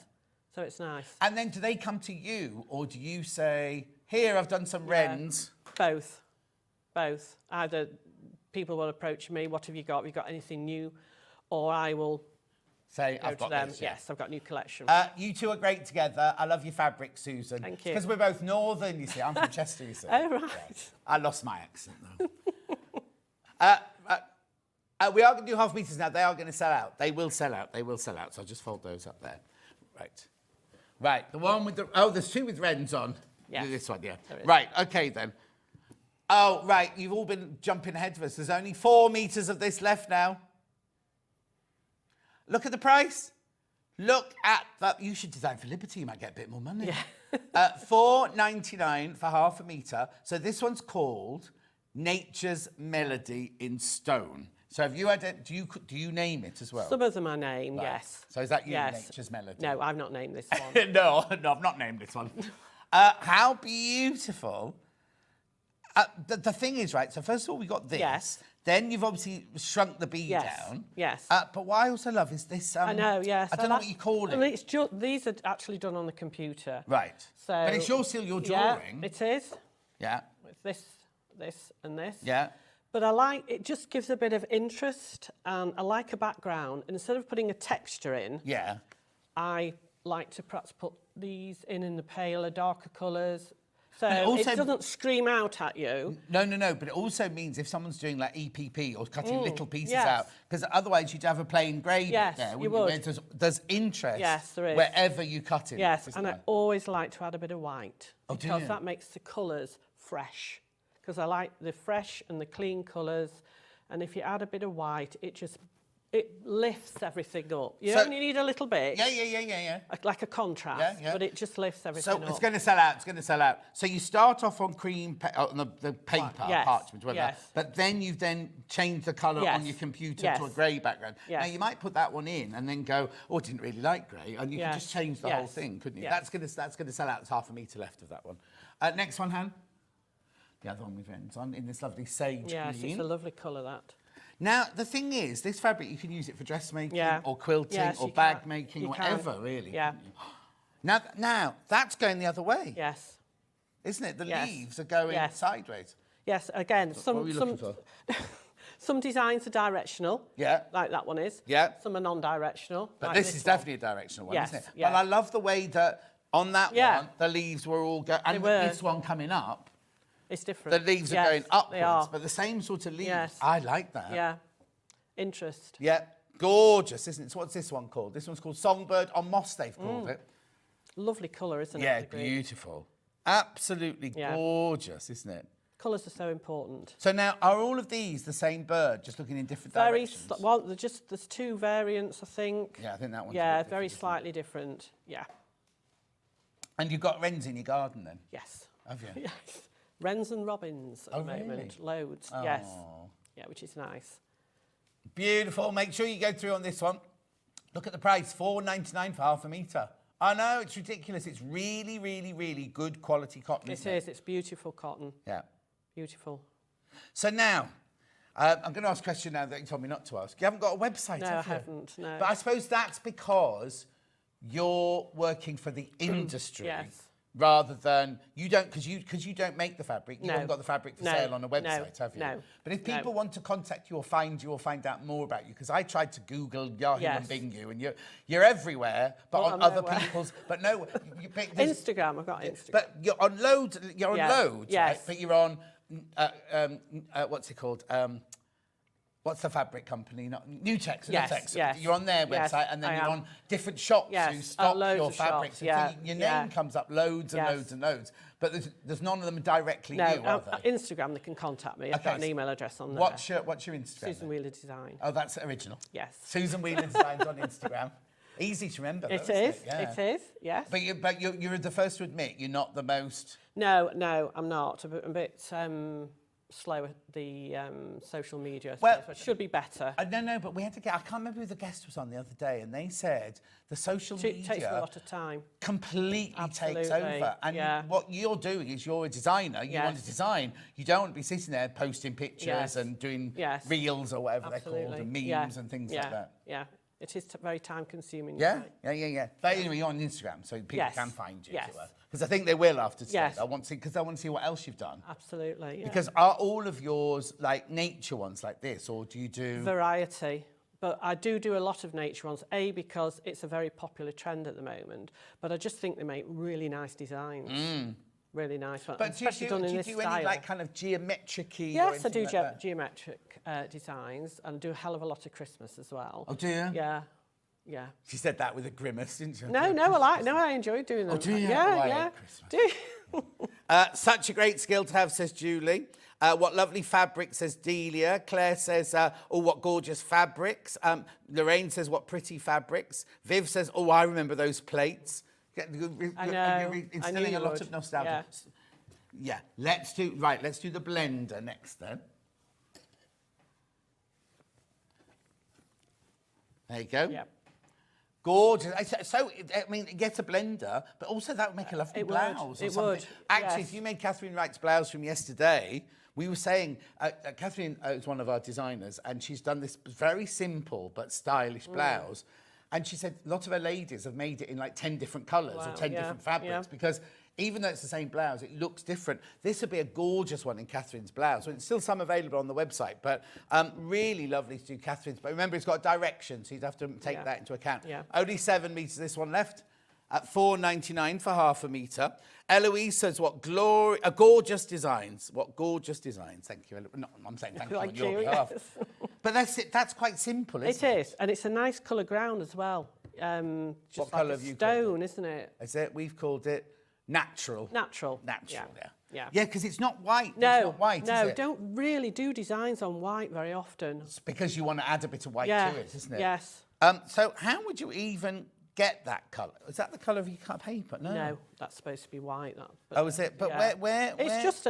So it's nice. And then do they come to you, or do you say, here, I've done some wrens? Both. Either people will approach me, what have you got? Have you got anything new? Or I will... say, I've got them. Yes, I've got new collection. You two are great together. I love your fabric, Susan. Thank you. Because we're both northern, you see. I'm from Chester, you see. Oh, right. Yeah. I lost my accent, though. We are going to do half meters now. They are going to sell out. They will sell out. So I'll just fold those up there. Right. The one with the... Oh, there's two with wrens on. Yes. This one, yeah. Right, okay, then. Oh, right. You've all been jumping ahead of us. There's only 4 meters of this left now. Look at the price. Look at that. You should design for Liberty. You might get a bit more money. Yeah. $4.99 for half a metre. So this one's called Nature's Melody in Stone. So have you had do you name it as well? Some of them I name, Right. yes. So is that you, Yes. Nature's Melody? No, I've not named this one. no, I've not named this one. How beautiful. The thing is, right, so first of all, we got this. Yes. Then you've obviously shrunk the bee Yes, down. yes. But what I also love is this... I know, yes. I don't know what you call it. Well, it's these are actually done on the computer. Right. So, but it's still your drawing. Yeah, it is. Yeah. With this and this. Yeah. But I like, it just gives a bit of interest, and I like a background. And instead of putting a texture in, Yeah. I like to perhaps put these in the paler, darker colours. So also- it doesn't scream out at you. No, but it also means if someone's doing like EPP or cutting little pieces yes. out, because otherwise you'd have a plain grey bit Yes, there, you wouldn't would. There's interest Yes, there is. wherever you cut it. Yes, isn't and I there? always like to add a bit of white Oh, do because you? that makes the colours fresh. Because I like the fresh and the clean colours, and if you add a bit of white, it lifts everything up. You So- only need a little bit. Yeah. Like a contrast, Yeah. but it just lifts everything So up. it's going to sell out. So you start off on cream, on the paper, Yes, parchment, whatever. yes. But then you've then changed the colour Yes, on your computer yes. to a grey background. Yes. Now you might put that one in and then go, oh, I didn't really like grey, and you Yes, can just change the whole yes, thing, couldn't you? yes. That's going to sell out. There's half a metre left of that one. Next one, Han. The other one with ends on in this lovely sage Yes, green. it's a lovely colour, that. Now, the thing is, this fabric, you can use it for dressmaking Yeah. or quilting Yes, or you bag can. making, You whatever, can. really. Yeah. Now, that's going the other way, Yes. isn't it? The Yes. leaves are going Yes. sideways. Yes, again, What were you looking for? some designs are directional. Yeah. Like that one is. Yeah. Some are non-directional. But like this is one. definitely a directional one, Yes, isn't it? yeah. But I love the way that on that Yeah. one, the leaves were all going, and They were. this one coming up, It's different. the leaves are Yes, going upwards, They are. but the same sort of leaves. Yes. I like that. Yeah. Interest. Yeah. Gorgeous, isn't it? So what's this one called? This one's called Songbird on Moss, they've called it. Lovely colour, isn't it? Yeah, the green? beautiful. Absolutely Yeah. gorgeous, isn't it? Colours are so important. So now, are all of these the same bird, just looking in different directions? Well, there's two variants, I think. Yeah, I think that one's a Yeah, bit very different, slightly different. Yeah. And you've got wrens in your garden then, Yes. have you? Yes. Wrens and robins at Oh, the moment. really? Loads. Yes. Oh. Yeah, which is nice. Beautiful. Make sure you go through on this one. Look at the price, $4.99 for half a metre. I know, it's ridiculous. It's really, really, really good quality cotton, It isn't is. It's beautiful cotton. Yeah. Beautiful. So now, I'm going to ask a question now that you told me not to ask. You haven't got a website, No, have I you? haven't, no. But I suppose that's because you're working for the industry. Yes. Rather than you don't, because you don't make the fabric. You No. haven't got the fabric for No. sale on a No. website, have you? No. But if No. people want to contact you or find you or find out more about you, because I tried to Google Yahoo Yes. and Bing you, and you're everywhere, but Well, on I'm other nowhere. people's. But no, there's- Instagram. I've got Instagram. But you're on loads. You're on Yeah. loads, Yes. right? But you're on what's it called? What's the fabric company? Not Nutex. Yes, Nutex. yes. You're on their Yes, website, and then I you're am. on different shops Yes, who stock loads your of fabrics. shops, yeah, Your yeah. name comes up loads and Yes. loads and loads. But there's none of them directly No, you, are they? Instagram, they can contact me. I've Okay, got an email address on there. What's your Instagram? Susan then? Wheeler Design. Oh, that's original. Yes. Susan Wheeler Designs on Instagram. Easy to remember. It though, is. isn't it? Yeah. It is. Yes. But you're the first to admit you're not the most. No, I'm not. I'm a bit slow at the social media. Well- So it should be better. No, but we had to get. I can't remember who the guest was on the other day, and they said the social It media takes me a lot of time. completely takes Absolutely, over. And yeah. what you're doing is you're a designer. You want to Yes. design. You don't want to be sitting there posting pictures Yes. and doing Yes. reels or whatever they're Absolutely. called, and memes Yeah. and things yeah. like that. Yeah. It is very time consuming. Yeah. But anyway, you're on Instagram, so people Yes. can find you. Yes. Because I think they will after today. Yes. I want to see what else you've done. Absolutely. Yeah. Because are all of yours like nature ones like this, or do you do? Variety. But I do a lot of nature ones, because it's a very popular trend at the moment. But I just think they make really nice designs. Really nice ones, But especially done in this do any style. like kind of geometric-y? or Yes, I anything do like that? geometric designs, and do a hell of a lot of Christmas as well. Oh, do you? Yeah, yeah. She said that with a grimace, didn't she? No, I enjoy doing them. do you? Yeah, Oh, I hate yeah. Christmas. Do you? Such a great skill to have, says Julie. What lovely fabric, says Delia. Claire says, oh, what gorgeous fabrics. Lorraine says, what pretty fabrics. Viv says, oh, I remember those plates. I know. You're instilling a lot of nostalgia. Yeah. Let's do the blender next then. There you go. Yep. Gorgeous. So, I mean, get a blender, but also that would make a lovely blouse. It would. Actually, yes. if you made Catherine Wright's blouse from yesterday, we were saying, Catherine is one of our designers, and she's done this very simple but stylish blouse. And she said a lot of her ladies have made it in like 10 different colours or 10 different fabrics because even though it's the same blouse, it looks different. This would be a gorgeous one in Catherine's blouse. There's still some available on the website, but really lovely to do Catherine's. But remember, it's got a direction, so you'd have to take that into account. Yeah. Only 7 metres, this one left, at £4.99 for half a metre. Eloise says, gorgeous designs. What gorgeous designs. Thank you. No, I'm saying thank you on your behalf. Yes. But that's quite simple, isn't it? It is, and it's a nice colour ground as well. Just what like colour a have you called stone, isn't it? Is it? We've called it natural. Natural. Yeah, because it's not white. No, it's not white, no, is it? don't really do designs on white very often. It's because you want to add a bit of white to it, isn't it? Yes. So how would you even get that colour? Is that the colour of your cut paper? No. No, that's supposed to be white. Is it? But where? It's just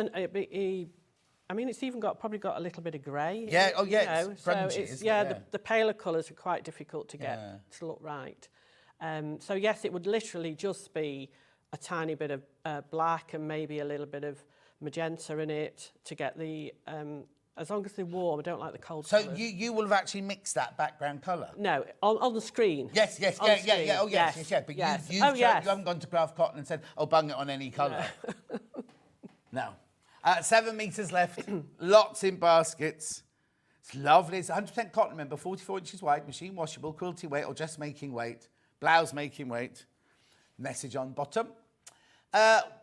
I mean, it's even probably got a little bit of grey. Yeah. Oh, yeah. You know, It's grungy, so it's, isn't yeah, it? the paler colours are quite difficult to get to look right. So yes, it would literally just be a tiny bit of black and maybe a little bit of magenta in it to get the. As long as they're warm, I don't like the cold So colours. you will have actually mixed that background colour? No, on the screen. Yes. On the screen. Oh, yes. But yes. you Yes. haven't gone to Craft Cotton and said, oh, bung it on any colour. No. 7 metres left. Lots in baskets. It's lovely. It's 100% cotton, remember, 44 inches wide, machine washable, quilty weight or dressmaking weight, blouse making weight. Message on bottom.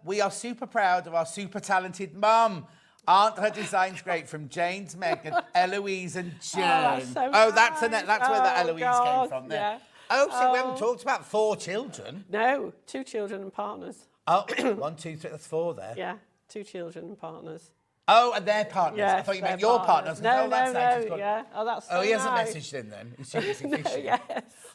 We are super proud of our super talented mum. Aren't her designs great? From James, Megan, Eloise and Jen. That's so that's nice. where the Eloise God, came from there. yeah. So we haven't talked about 4 children. No, 2 children and partners. Oh, 1, 2, 3, that's 4 there. Yeah, 2 children and partners. Oh, and their partners. Yes, I thought you their meant your partners. No, that's nice. He's got- yeah. Oh, that's so Oh, he hasn't nice. messaged in then. He's too busy fishing. Yes.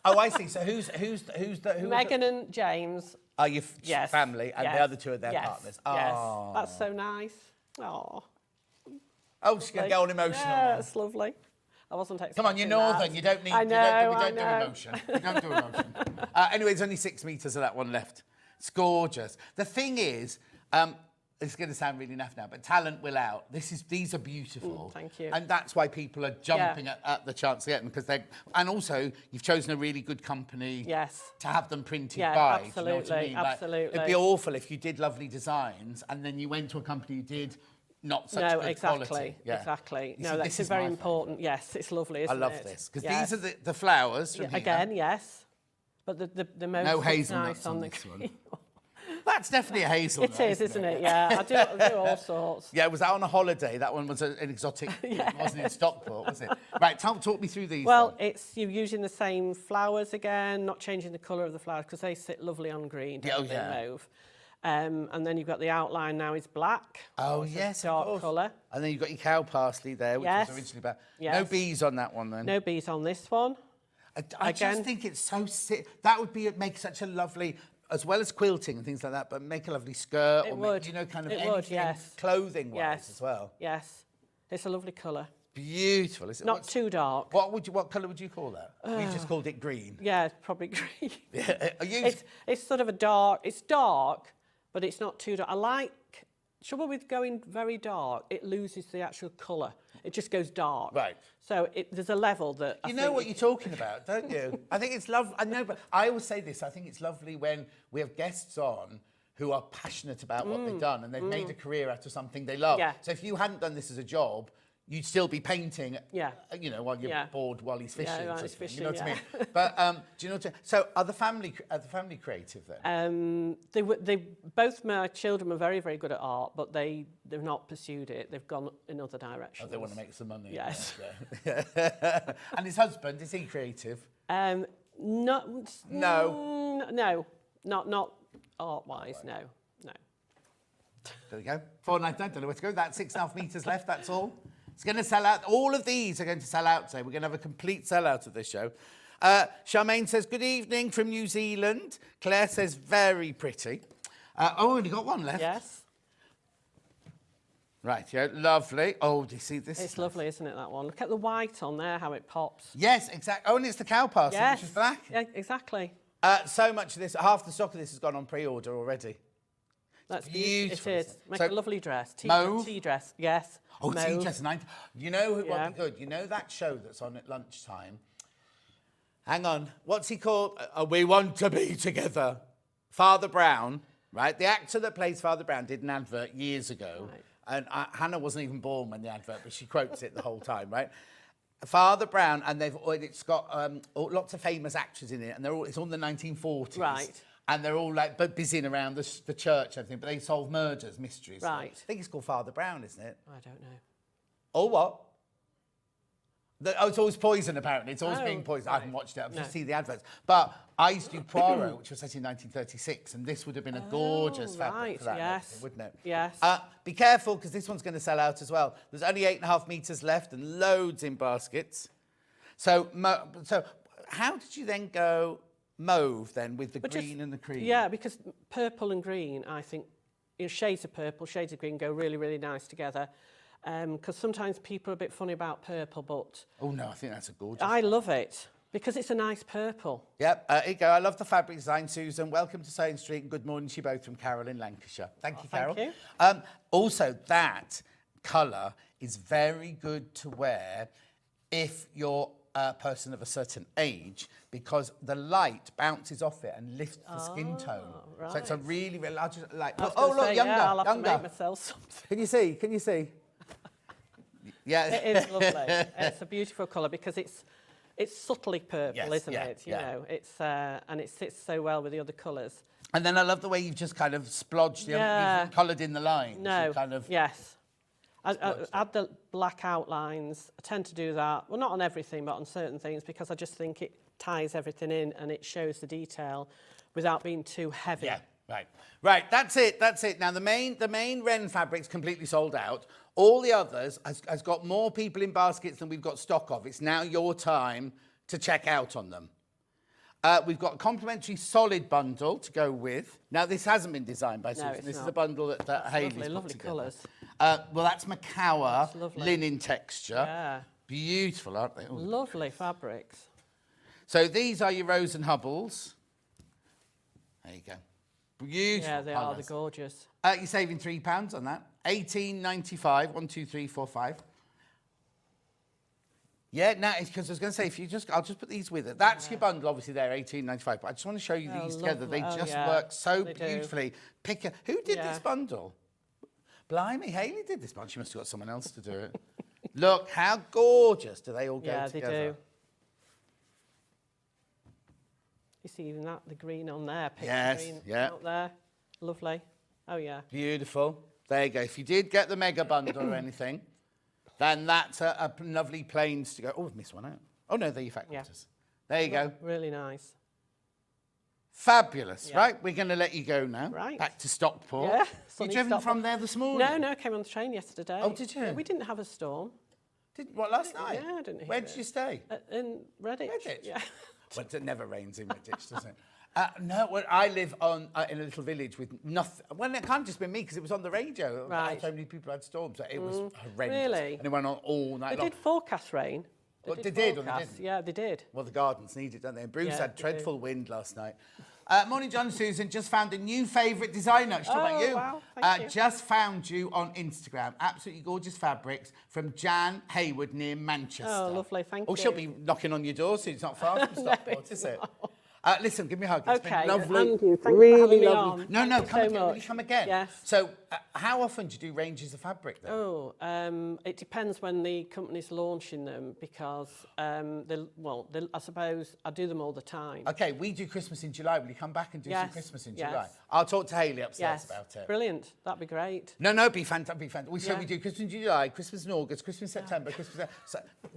Oh, I see. So who Megan and James. are your Yes. family, and yes. the other 2 are their yes. partners? Yes. Oh. That's so nice. Oh. Oh, she's going to go on emotional. Yeah, now. that's lovely. I wasn't expecting Come on, you're northern. that. You don't need. I know, we don't do I know. emotion. We don't do emotion. Anyway, there's only 6 metres of that one left. It's gorgeous. The thing is, it's going to sound really naff now, but talent will out. These are beautiful. Thank you. And that's why people are jumping at the chance to get them because and also you've chosen a really good company. Yes. To have them printed Yeah, by. absolutely, Do you know what I mean? absolutely. It'd be awful if you did lovely designs and then you went to a company who did not such good exactly, quality. Yeah. exactly. You No, see, that's this is very my important. Yes, it's lovely, I isn't it? love this because Yes. these are the flowers from here. Again, yes. But the most No looks hazelnuts nice on the this one. green. That's definitely a hazelnut. It is, isn't it? Yeah, I do all sorts. Yeah, was that on a holiday? That one was an exotic. It wasn't in Stockport, was it? Right, talk me through these. Well, then. it's you're using the same flowers again, not changing the colour of the flowers because they sit lovely on green. Yeah, oh, don't they, yeah. Mauve? And then you've got the outline now is black. Oh, It's a yes, of dark course. colour. And then you've got your cow parsley there, which Yes. was originally about. Yes. No bees on that one then. No bees on this one. I again. just think it's so that would make such a lovely, as well as quilting and things like that, but make a lovely skirt It or would. Make, kind of It anything would, yes. clothing wise Yes. as well. Yes. It's a lovely colour. Beautiful. Is it, Not too dark. What colour would you call that? We just called it green. Yeah, it's probably green. Are you? It's sort of a dark. It's dark, but it's not too dark. I like. Trouble with going very dark, it loses the actual colour. It just goes dark. Right. So there's a level that You know what you're talking about, don't you? I think it's lovely. I know, but I always say this. I think it's lovely when we have guests on who are passionate about what they've done and they've made a career out of something they love. Yeah. So if you hadn't done this as a job, you'd still be painting, Yeah. you know, while you're Yeah. bored while he's fishing. Yeah, while sort he's of thing. fishing, You know what I yeah. mean? But do you know what I mean? So are the family creative then? they both my children were very, very good at art, but they've not pursued it. They've gone in other directions. Oh, they want to make some money. Yes. Yeah. And his husband, is he creative? No, not art-wise. No. There we go. 499. Don't know where to go. That's 6.5 metres left. That's all. It's going to sell out. All of these are going to sell out today. We're going to have a complete sellout of this show. Charmaine says, good evening from New Zealand. Claire says, very pretty. Only got one left. Yes. Right, yeah, lovely. Oh, do you see this? It's lovely, isn't it, that one? Look at the white on there, how it pops. Yes, exactly. Oh, and it's the cow parsley, Yes. which is black. Yeah, exactly. So much of this, half the stock of this has gone on pre-order already. That's beautiful, It isn't is. it? Make So, a lovely dress. mauve? Tea dress, yes. Oh, tea Mauve. dress, 9. You know what Yeah. would be good? You know that show that's on at lunchtime? Hang on. What's he called? We Want to Be Together. Father Brown, right? The actor that plays Father Brown did an advert years ago. Right. And Hannah wasn't even born when the advert, but she quotes it the whole time, right? Father Brown, and it's got lots of famous actors in it, and it's all in the 1940s. Right. And they're all like busying around the church and everything, but they solve murders, mysteries. Right. I think it's called Father Brown, isn't it? I don't know. Oh, what? It's always poison, apparently. It's always Oh, being poisoned. I right. haven't watched it. I've No. just seen the adverts. But I used to do Poirot, which was set in 1936, and this would have been a gorgeous fabric right, for that, yes. wouldn't it? Yes. Be careful, because this one's going to sell out as well. There's only 8.5 metres left and loads in baskets. So how did you then go mauve, then, with the green and the cream? Yeah, because purple and green, I think, shades of purple, shades of green go really, really nice together. Because sometimes people are a bit funny about purple, but Oh, no, I think that's a gorgeous I love it because it's a nice purple. Yep, here you go. I love the fabric design, Susan. Welcome to Sewing Street, and good morning to you both from Carol in Lancashire. Thank you, Carol. thank you. Also, that colour is very good to wear if you're a person of a certain age, because the light bounces off it and lifts the skin tone. So it's a right. really, really, I just like. I was Oh, gonna look, say, younger, yeah, I'll have younger. to make myself something. Can you see? Can you see? Yeah. It is lovely. It's a beautiful colour because it's subtly purple, Yes, isn't yeah, it? You yeah. know, it's and it sits so well with the other colours. And then I love the way you've just kind of splodged, Yeah. you've coloured in the lines. No, You've kind of, yes. I add the black outlines. I tend to do that. Well, not on everything, but on certain things, because I just think it ties everything in and it shows the detail without being too heavy. Yeah, right. Right, that's it, that's it. Now, the main Wren fabric's completely sold out. All the others has got more people in baskets than we've got stock of. It's now your time to check out on them. We've got a complimentary solid bundle to go with. Now, this hasn't been designed by Susan. it's This is not. the bundle that Hayley's put lovely together. colours. Well, that's Macawa That's lovely. linen texture. Yeah. Beautiful, aren't they? Oh, Lovely fabrics. so these are your Rose and Hubbles. There you go. Beautiful. Yeah, they are. colours. They're gorgeous. You're saving £3 on that. £18.95. 1, 2, 3, 4, 5. Yeah, now because I was going to say, I'll just put these with it. That's your bundle, obviously. There, £18.95. But I just want to show you these together. They lovely. Oh, just yeah, work so they do. beautifully. Who did Yeah. this bundle? Blimey, Hayley did this bundle. She must have got someone else to do it. Look, how gorgeous do they all go Yeah, together? they do. You see even that, the green on there, picture Yes, green yeah. out there. Lovely. Oh, yeah. Beautiful. There you go. If you did get the mega bundle or anything, then that's a lovely plains to go. Oh, I've missed one out. Oh, no, they're your fat Yeah. quarters. There you go. Really nice. Fabulous. Yeah. Right, we're going to let you go now. Right. Back to Stockport. Yeah, You sunny driven Stockport. from there this morning? No, I came on the train yesterday. Oh, did you? Yeah, we didn't have a storm. What, last night? Yeah, I didn't hear Where it. did you stay? In Redditch. Redditch? Yeah. Well, it never rains in Redditch, does it? No, well, I live in a little village with nothing. Well, it can't just be me because it was on the radio. Right. So many people had storms. So it was horrendous. Really? And it went on all night They long. did forecast rain. Well, they did or they forecast. didn't? Yeah, they did. Well, the gardens need it, don't they? And Bruce Yeah, had they dreadful wind last night. Morning, John and Susan. Just found a new favourite designer. She's talking about Oh, you. wow, thank you. Just found you on Instagram. Absolutely gorgeous fabrics from Jan Hayward near Manchester. Oh, lovely, thank Oh, she'll you. be knocking on your door soon. It's not far from Stockport, is it? Listen, give me a hug. It's Okay, been lovely. and you. Thank you for really having me lovely. on. No, Thank no, you come so again. Will you much. come again? Yes. So, how often do you do ranges of fabric then? Oh, it depends when the company's launching them because, I suppose I do them all the time. Okay, we do Christmas in July. Will you come back and do some Yes, Christmas in yes. July? I'll talk to Hayley upstairs Yes, about it. brilliant. That'd be great. No, be fantastic. We Yeah. do Christmas in July, Christmas in August, Christmas in September,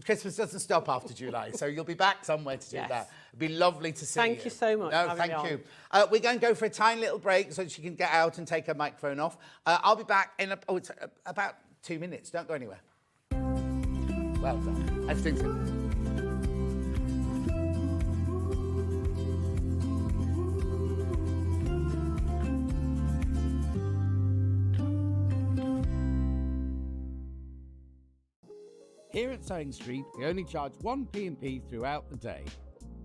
Christmas doesn't stop after July, so you'll be back somewhere to do Yes. that. It'd be lovely to see you. Thank you so much No, for having thank me you. We're going to go for a tiny little break so she can get out and take her microphone off. I'll be back in it's about 2 minutes. Don't go anywhere. Well done. Everything's good. Here at Sewing Street, we only charge one P&P throughout the day.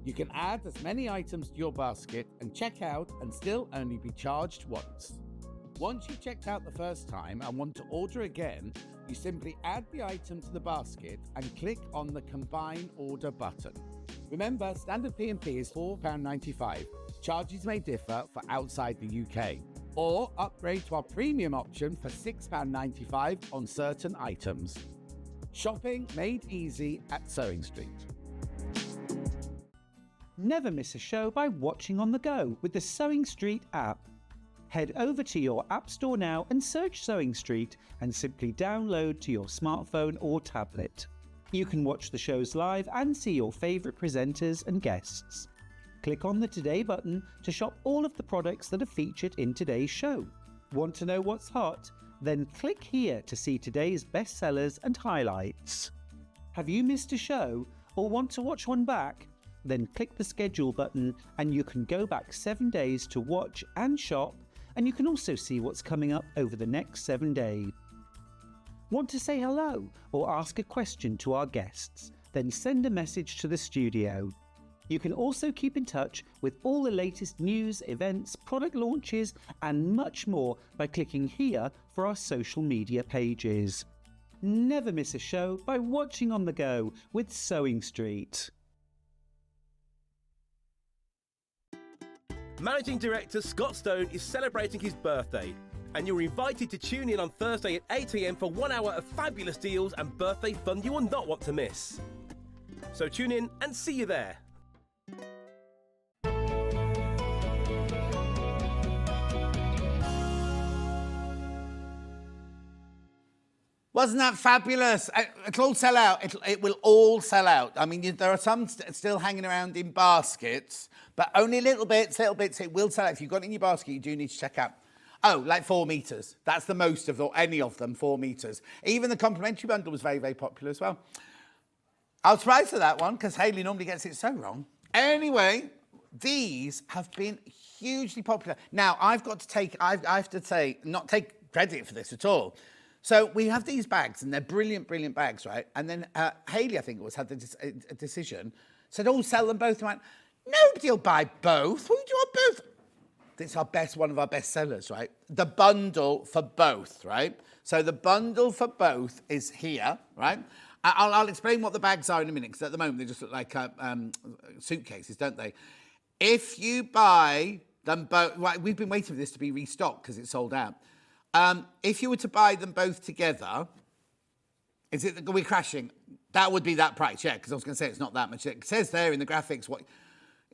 You can add as many items to your basket and check out and still only be charged once. Once you've checked out the first time and want to order again, you simply add the item to the basket and click on the Combine Order button. Remember, standard P&P is £4.95. Charges may differ for outside the UK. Or upgrade to our premium option for £6.95 on certain items. Shopping made easy at Sewing Street. Never miss a show by watching on the go with the Sewing Street app. Head over to your app store now and search Sewing Street and simply download to your smartphone or tablet. You can watch the shows live and see your favourite presenters and guests. Click on the Today button to shop all of the products that are featured in today's show. Want to know what's hot? Then click here to see today's bestsellers and highlights. Have you missed a show or want to watch one back? Then click the schedule button and you can go back 7 days to watch and shop, and you can also see what's coming up over the next 7 days. Want to say hello or ask a question to our guests? Then send a message to the studio. You can also keep in touch with all the latest news, events, product launches, and much more by clicking here for our social media pages. Never miss a show by watching on the go with Sewing Street. Managing Director Scott Stone is celebrating his birthday, and you're invited to tune in on Thursday at 8 AM for 1 hour of fabulous deals and birthday fun you will not want to miss. So tune in and see you there. Wasn't that fabulous? It'll all sell out. It will all sell out. I mean, there are some still hanging around in baskets, but only little bits. It will sell out. If you've got it in your basket, you do need to check out. Oh, like 4 meters. That's the most of any of them, 4 meters. Even the complimentary bundle was very, very popular as well. I was surprised at that one because Hayley normally gets it so wrong. Anyway, these have been hugely popular. Now, I have to say, not take credit for this at all. So we have these bags, and they're brilliant, brilliant bags, right? And then Hayley, I think it was, had a decision, said, oh, sell them both. And I went, nobody will buy both. Who do you want both? It's one of our best sellers, right? The bundle for both, right? So the bundle for both is here, right? I'll explain what the bags are in a minute, because at the moment they just look like suitcases, don't they? If you buy them both, right, we've been waiting for this to be restocked because it's sold out. If you were to buy them both together, is it we're crashing? That would be that price, yeah, because I was going to say it's not that much. It says there in the graphics what.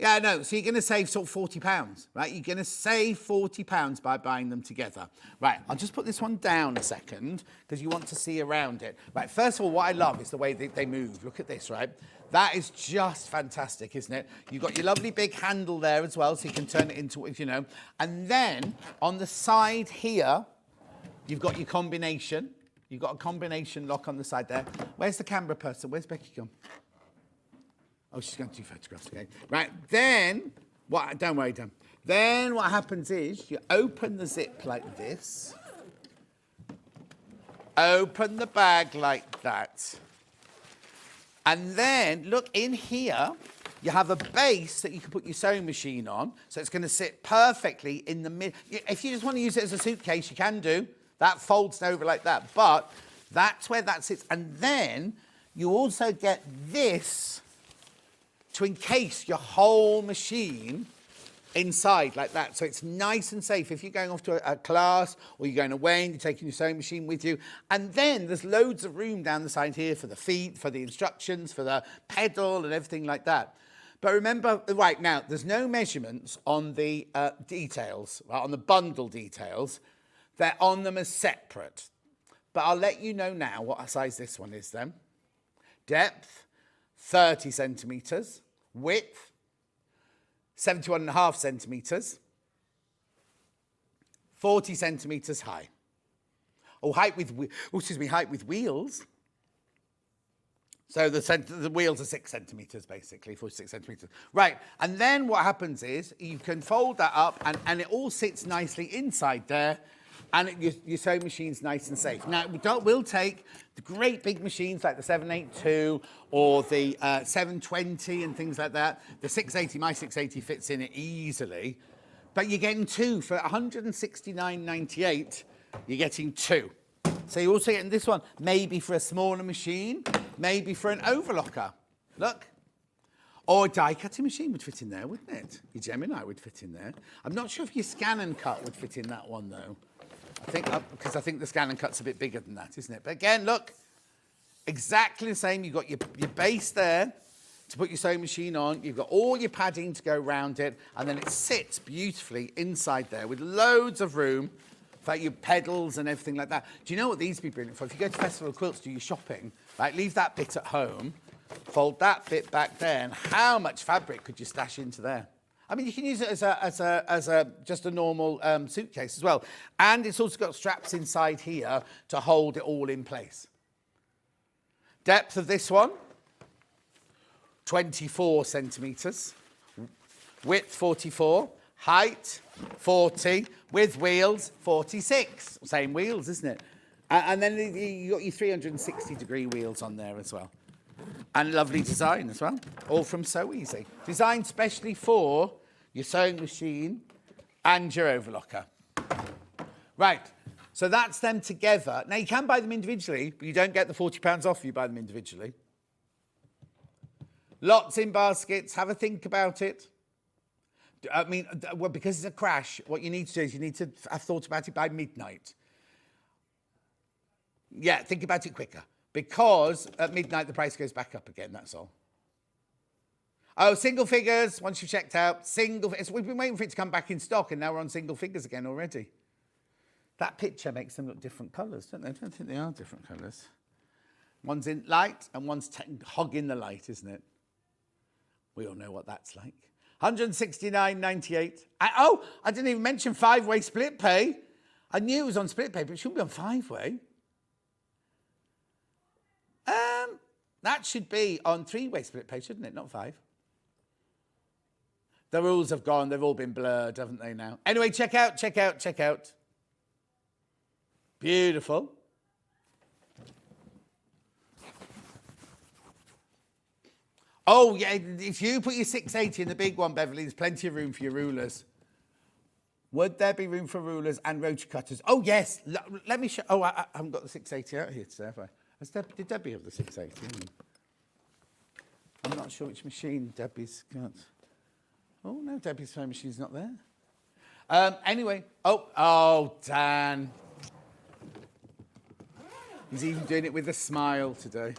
Yeah, no. So you're going to save sort of £40, right? You're going to save £40 by buying them together. Right, I'll just put this one down a second because you want to see around it. Right, first of all, what I love is the way they move. Look at this, right? That is just fantastic, isn't it? You've got your lovely big handle there as well, so you can turn it into, you know. And then on the side here, you've got your combination. You've got a combination lock on the side there. Where's the camera person? Where's Becky gone? Oh, she's going to do photographs again. Right, then, don't worry, Dan. Then what happens is you open the zip like this. Open the bag like that. And then, look, in here, you have a base that you can put your sewing machine on. So it's going to sit perfectly in the middle. If you just want to use it as a suitcase, you can do. That folds over like that. But that's where that sits. And then you also get this to encase your whole machine inside like that. So it's nice and safe if you're going off to a class or you're going away and you're taking your sewing machine with you. And then there's loads of room down the side here for the feet, for the instructions, for the pedal and everything like that. But remember, right now, there's no measurements on the details, right, on the bundle details. They're on them as separate. But I'll let you know now what size this one is then. Depth, 30 centimetres. Width, 71.5 centimetres. 40 centimetres high. Oh, height with wheels. So the wheels are 6 centimetres, basically, 46 centimetres. Right, and then what happens is you can fold that up and it all sits nicely inside there, and your sewing machine's nice and safe. Now, we'll take the great big machines like the 782 or the 720 and things like that. The 680, my 680 fits in it easily. But you're getting two for $169.98. You're getting two. So you're also getting this one, maybe for a smaller machine, maybe for an overlocker. Look. Or a die cutting machine would fit in there, wouldn't it? Your Gemini would fit in there. I'm not sure if your scan and cut would fit in that one, though. Because I think the scan and cut's a bit bigger than that, isn't it? But again, look, exactly the same. You've got your base there to put your sewing machine on. You've got all your padding to go around it, and then it sits beautifully inside there with loads of room for your pedals and everything like that. Do you know what these would be brilliant for? If you go to Festival of Quilts, do your shopping, right, leave that bit at home, fold that bit back there, and how much fabric could you stash into there? I mean, you can use it as just a normal suitcase as well. And it's also got straps inside here to hold it all in place. Depth of this one, 24 centimetres. Width, 44. Height, 40. With wheels, 46. Same wheels, isn't it? And then you got your 360-degree wheels on there as well. And lovely design as well. All from So Easy. Designed specially for your sewing machine and your overlocker. Right. So that's them together. Now, you can buy them individually, but you don't get the £40 off if you buy them individually. Lots in baskets. Have a think about it. I mean, well, because it's a crash, what you need to do is you need to have thought about it by midnight. Yeah, think about it quicker. Because at midnight, the price goes back up again, that's all. Oh, single figures, once you've checked out. We've been waiting for it to come back in stock, and now we're on single figures again already. That picture makes them look different colours, don't they? I don't think they are different colours. One's in light, and one's hogging the light, isn't it? We all know what that's like. $169.98. I didn't even mention 5-way split pay. I knew it was on split pay, but it shouldn't be on 5-way. That should be on 3-way split pay, shouldn't it? Not 5. The rules have gone. They've all been blurred, haven't they now? Anyway, check out. Beautiful. Oh, yeah, if you put your 680 in the big one, Beverly, there's plenty of room for your rulers. Would there be room for rulers and rotary cutters? Oh, yes. Let me show. Oh, I haven't got the 680 out here today, have I? Did Debbie have the 680? I'm not sure which machine Debbie's got. Oh, no, Debbie's sewing machine's not there. Anyway. Oh, Dan. He's even doing it with a smile today.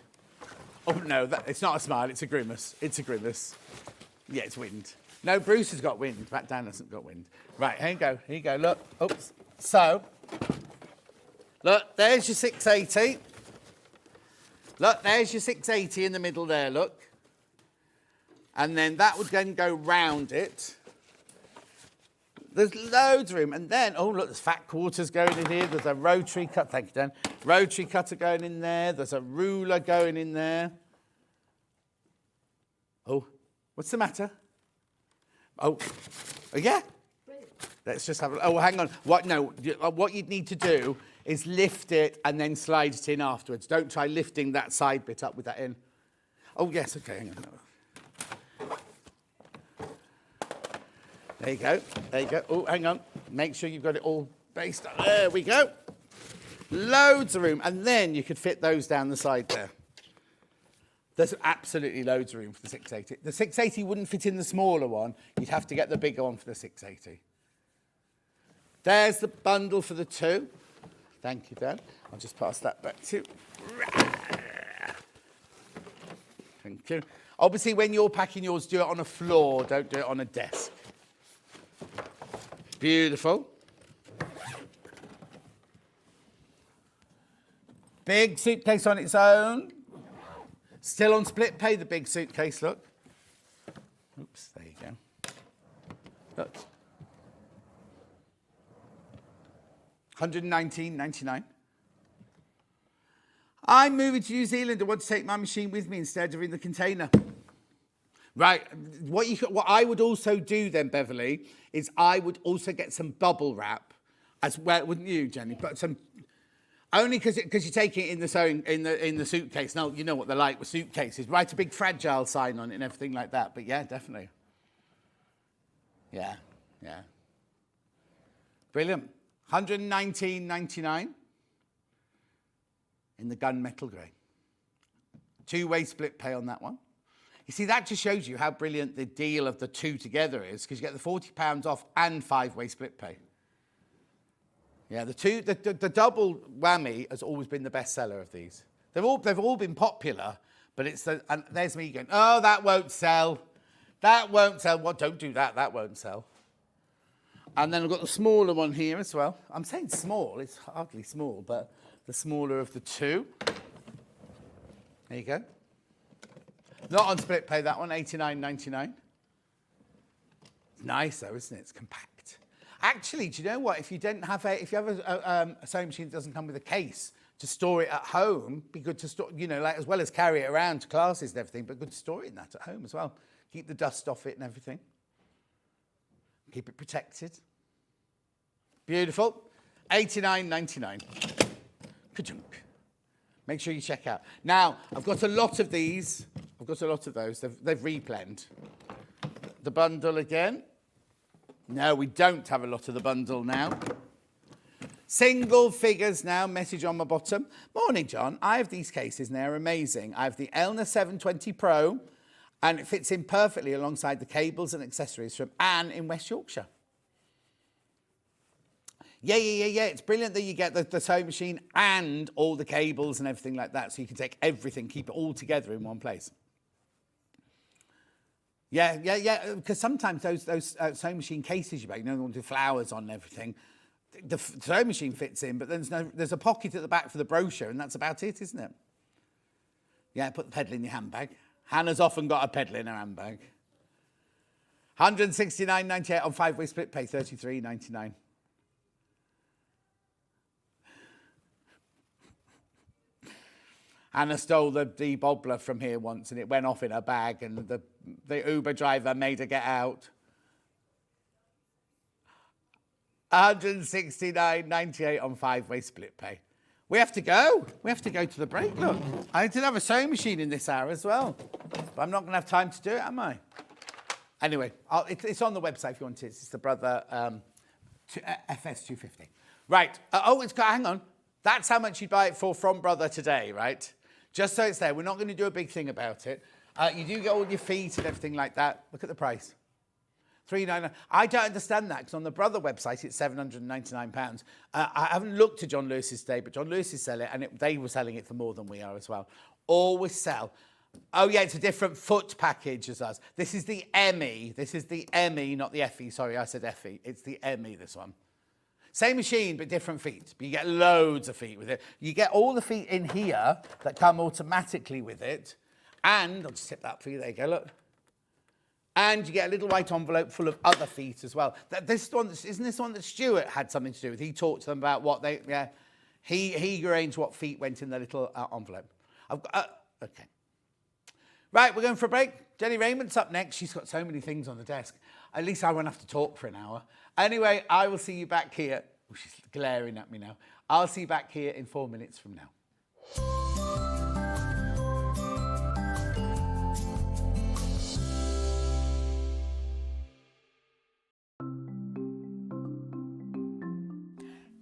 Oh, no, it's not a smile. It's a grimace. Yeah, it's wind. No, Bruce has got wind, but Dan hasn't got wind. Right, here you go. Look. Oops. So, look, there's your 680. Look, there's your 680 in the middle there, look. And then that would then go round it. There's loads of room. And then, oh, look, there's fat quarters going in here. There's a rotary cut. Thank you, Dan. Rotary cutter going in there. There's a ruler going in there. Oh, what's the matter? Oh, yeah. Let's just have a... Oh, hang on. What you'd need to do is lift it and then slide it in afterwards. Don't try lifting that side bit up with that in. Oh, yes, okay, hang on. There you go. Oh, hang on. Make sure you've got it all based up. There we go. Loads of room. And then you could fit those down the side there. There's absolutely loads of room for the 680. The 680 wouldn't fit in the smaller one. You'd have to get the bigger one for the 680. There's the bundle for the 2. Thank you, Dan. I'll just pass that back to you. Thank you. Obviously, when you're packing yours, do it on a floor. Don't do it on a desk. Beautiful. Big suitcase on its own. Still on split pay, the big suitcase, look. Oops, there you go. Look. $119.99. I'm moving to New Zealand. I want to take my machine with me instead of in the container. Right, what I would also do then, Beverly, is I would also get some bubble wrap as well, wouldn't you, Jenny? But some, only because you take it in the sewing in the suitcase. Now you know what they're like with suitcases. Write a big fragile sign on it and everything like that. But yeah, definitely. Yeah. Brilliant. $119.99 in the gunmetal grey. Two-way split pay on that one. You see, that just shows you how brilliant the deal of the two together is, because you get the £40 off and 5-way split pay. Yeah, the double whammy has always been the best seller of these. They've all been popular, but and there's me going, oh, that won't sell. That won't sell. Well, don't do that. That won't sell. And then I've got the smaller one here as well. I'm saying small. It's hardly small, but the smaller of the two. There you go. Not on split pay, that one, $89.99. Nice though, isn't it? It's compact. Actually, do you know what? If you have a sewing machine that doesn't come with a case to store it at home, be good to store, like as well as carry it around to classes and everything, but good to store it in that at home as well. Keep the dust off it and everything. Keep it protected. Beautiful. $89.99. Ka-junk. Make sure you check out. Now, I've got a lot of these. I've got a lot of those. They've replanned. The bundle again. No, we don't have a lot of the bundle now. Single figures now, message on my bottom. Morning, John. I have these cases and they're amazing. I have the Elna 720 Pro and it fits in perfectly alongside the cables and accessories from Anne in West Yorkshire. Yeah. It's brilliant that you get the sewing machine and all the cables and everything like that, so you can take everything, keep it all together in one place. Yeah, because sometimes those sewing machine cases you make, the ones with flowers on and everything, the sewing machine fits in, but then there's a pocket at the back for the brochure, and that's about it, isn't it? Yeah, put the pedal in your handbag. Hannah's often got a pedal in her handbag. $169.98 on 5-way split pay, $33.99. Hannah stole the bobbler from here once and it went off in her bag and the Uber driver made her get out. $169.98 on 5-way split pay. We have to go. We have to go to the break, look. I did have a sewing machine in this hour as well. But I'm not going to have time to do it, am I? Anyway, it's on the website if you want it. It's the Brother FS250. Right. Hang on. That's how much you'd buy it for from Brother today, right? Just so it's there. We're not going to do a big thing about it. You do get all your feet and everything like that. Look at the price. $399. I don't understand that because on the Brother website it's £799. I haven't looked at John Lewis's today, but John Lewis is selling it, and they were selling it for more than we are as well. Always sell. Oh yeah, it's a different foot package as us. This is the ME. This is the ME, not the FE. Sorry, I said FE. It's the ME, this one. Same machine, but different feet. But you get loads of feet with it. You get all the feet in here that come automatically with it. And I'll just tip that for you. There you go, look. And you get a little white envelope full of other feet as well. Isn't this one that Stuart had something to do with? He talked to them about what he arranged what feet went in the little envelope. Okay. Right, we're going for a break. Jennie Rayment's up next. She's got so many things on the desk. At least I won't have to talk for an hour. Anyway, I will see you back here. Oh, she's glaring at me now. I'll see you back here in 4 minutes from now.